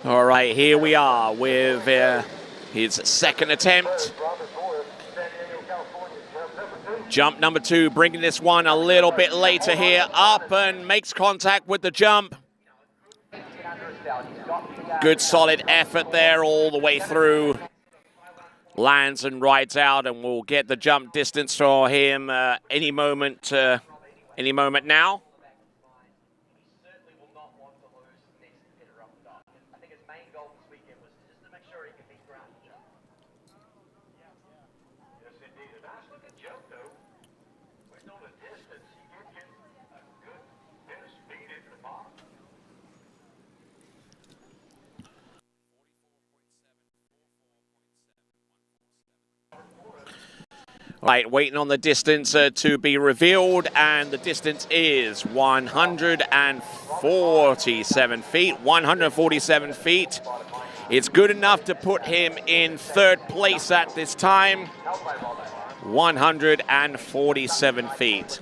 All right, here we are with his second attempt. Jump number 2, bringing this one a little bit later here. Up and makes contact with the jump. Good solid effort there all the way through. Lands and rides out, and we'll get the jump distance for him any moment now. Right, waiting on the distance to be revealed, and the distance is 147 feet. 147 feet. It's good enough to put him in 3rd place at this time. 147 feet.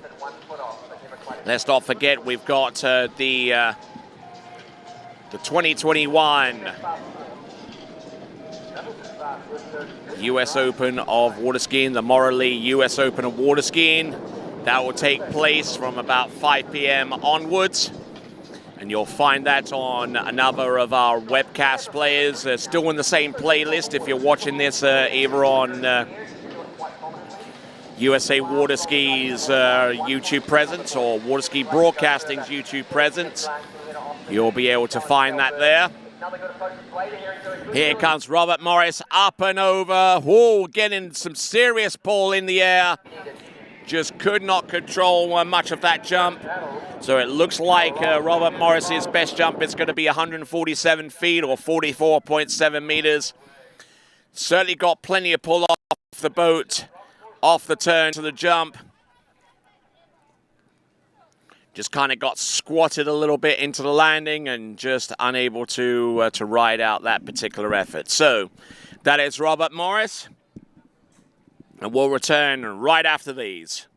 Let's not forget we've got the 2021 U.S. Open of water skiing, the Morley U.S. Open of water skiing. That will take place from about 5 p.m. onwards. And you'll find that on another of our webcast players. Still in the same playlist if you're watching this either on USA Waterski's YouTube presence or Waterski Broadcasting's YouTube presence. You'll be able to find that there. Here comes Robert Morris up and over. Whoa, getting some serious pull in the air. Just could not control much of that jump. So it looks like Robert Morris's best jump is going to be 147 feet or 44.7 meters. Certainly got plenty of pull off the boat, off the turn to the jump. just kind of got squatted a little bit into the landing and just unable to ride out that particular effort. So that is Robert Morris, and we'll return right after these.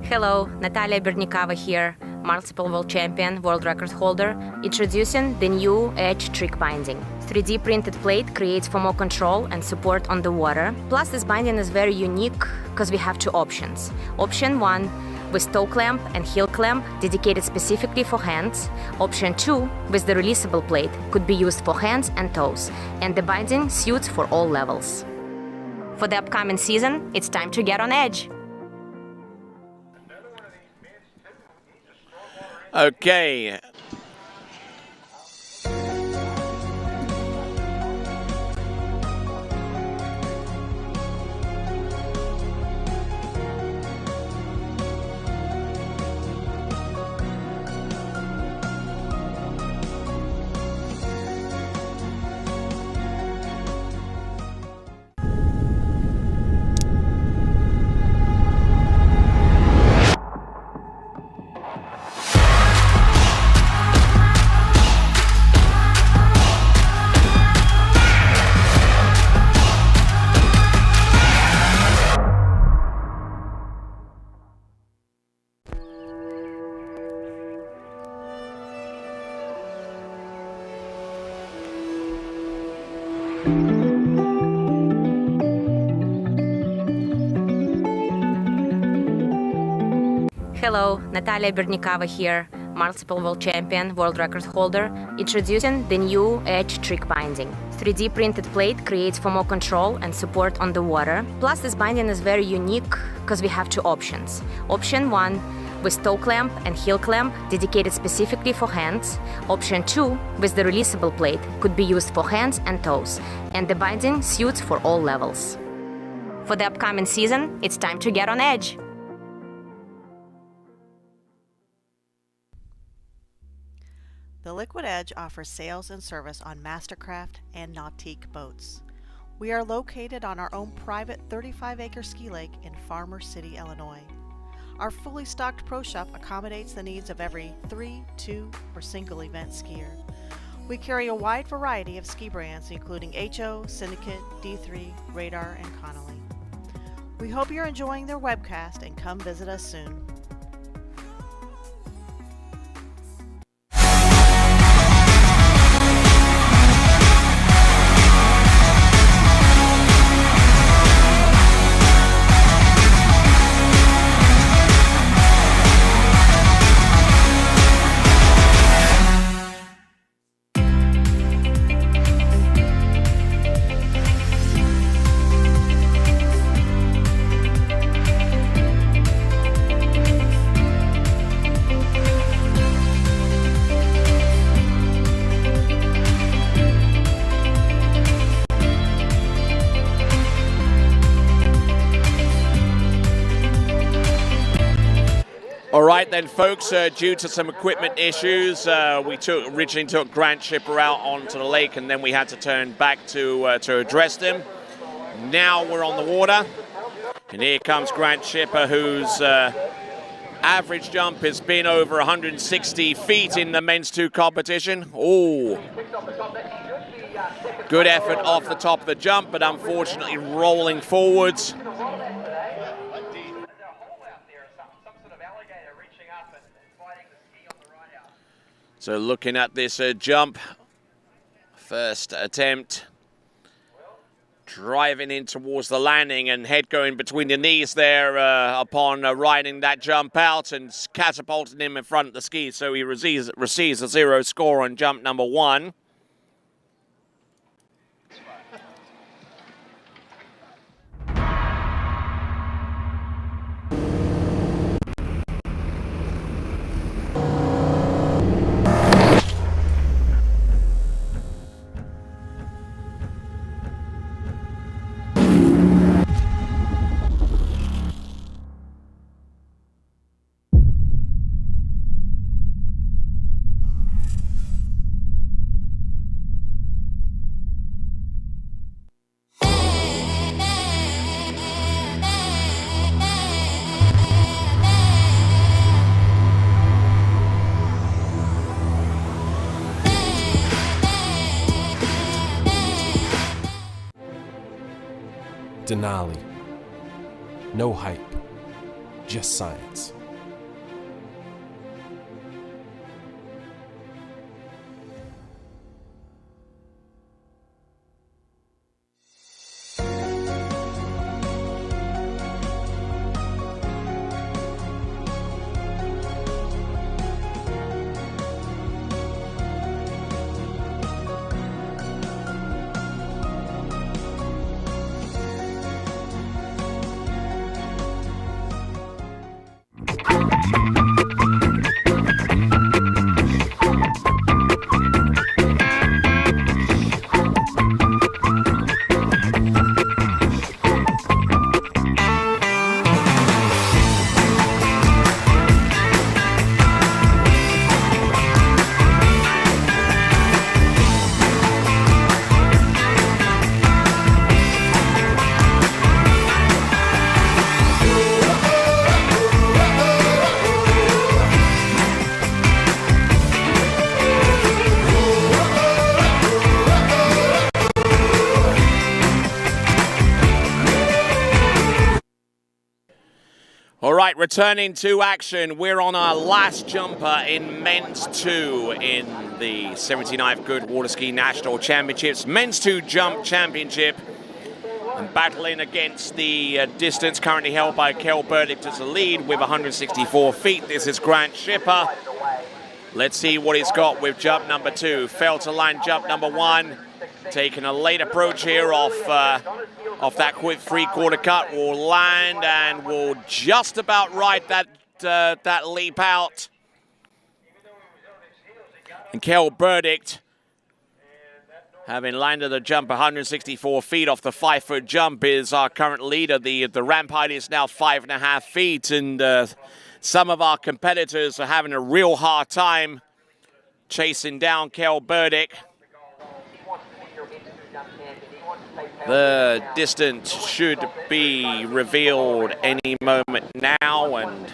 Hello, Natalia Bernikava here, multiple world champion, world record holder, introducing the new Edge trick binding. 3D printed plate creates for more control and support on the water. Plus, this binding is very unique because we have two options. Option 1 with toe clamp and heel clamp dedicated specifically for hands. Option 2 with the releasable plate could be used for hands and toes, and the binding suits for all levels. For the upcoming season, it's time to get on edge. Okay. Hello, Natalia Bernikava here, multiple world champion, world record holder, introducing the new Edge trick binding. 3D printed plate creates for more control and support on the water. Plus, this binding is very unique because we have two options. Option 1 with toe clamp and heel clamp dedicated specifically for hands. Option 2 with the releasable plate could be used for hands and toes, and the binding suits for all levels. For the upcoming season, it's time to get on edge. The Liquid Edge offers sales and service on Mastercraft and Nautique boats. We are located on our own private 35-acre ski lake in Farmer City, Illinois. Our fully stocked pro shop accommodates the needs of every 3, 2, or single event skier. We carry a wide variety of ski brands including HO, Syndicate, D3, Radar, and Connolly. We hope you're enjoying their webcast and come visit us soon. All right then, folks, due to some equipment issues, we originally took Grant Shipper out onto the lake, and then we had to turn back to address them. Now we're on the water, and here comes Grant Shipper, whose average jump has been over 160 feet in the men's 2 competition. Oh, good effort off the top of the jump, but unfortunately rolling forwards. So looking at this jump, first attempt, driving in towards the landing and head going between the knees there upon riding that jump out and catapulting him in front of the ski. So he receives a 0 score on jump number 1. Denali. No hype, just science. All right, returning to action, we're on our last jumper in men's 2 in the 79th Goode Waterski National Championships, men's 2 jump championship, and battling against the distance currently held by Kel Burdick as the lead with 164 feet. This is Grant Schipper. Let's see what he's got with jump number 2. Failed to land jump number 1, taking a late approach here off that quick 3/4 cut. Will land and will just about ride that leap out. And Kel Burdick, having landed the jump 164 feet off the 5-foot jump, is our current leader. The ramp height is now 5.5 feet, and some of our competitors are having a real hard time chasing down Kel Burdick. The distance should be revealed any moment now, and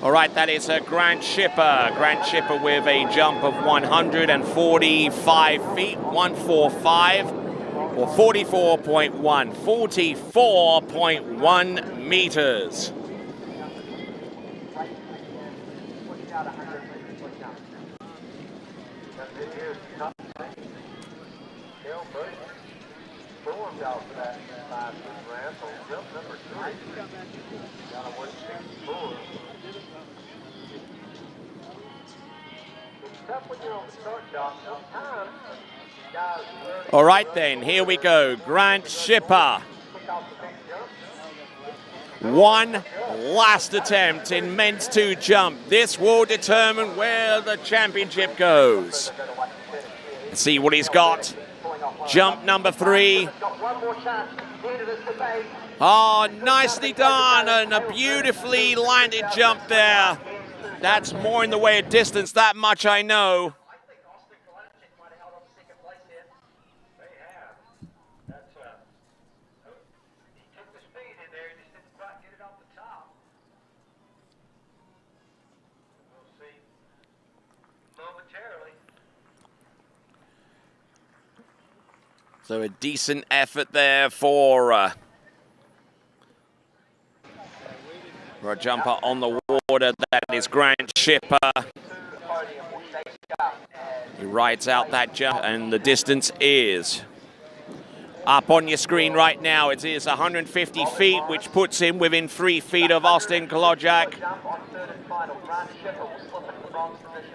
all right, that is Grant Schipper. Grant Schipper with a jump of 145 feet, 145, or 44.1 meters. All right then, here we go. Grant Schipper. One last attempt in men's 2 jump. This will determine where the championship goes. Let's see what he's got. Jump number 3. Oh, nicely done, and a beautifully landed jump there. That's more in the way of distance, that much I know. So a decent effort there for For a jumper on the water, that is Grant Shipper. He rides out that jump, and the distance is up on your screen right now. It is 150 feet, which puts him within 3 feet of Austin Kolodjak.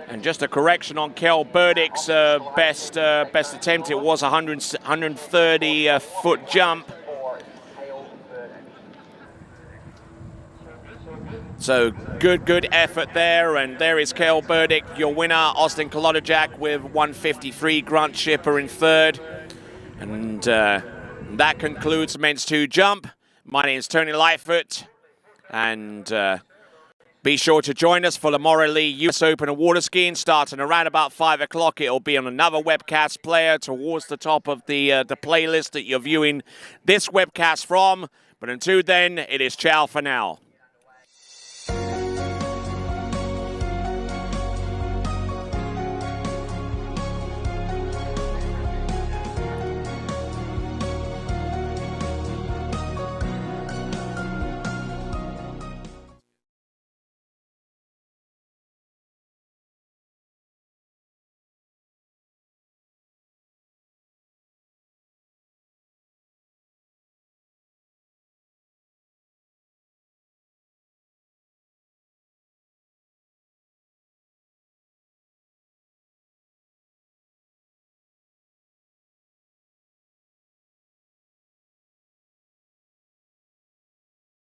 And just a correction on Kel Burdick's best attempt. It was 130 foot jump. So good effort there, and there is Kel Burdick, your winner. Austin Kolodjak with 153, Grant Shipper in third. And that concludes men's 2 jump. My name is Tony Lightfoot, and be sure to join us for the Morley US Open of water skiing starting around about 5 o'clock. It'll be on another webcast player towards the top of the playlist that you're viewing this webcast from. But until then, it is ciao for now.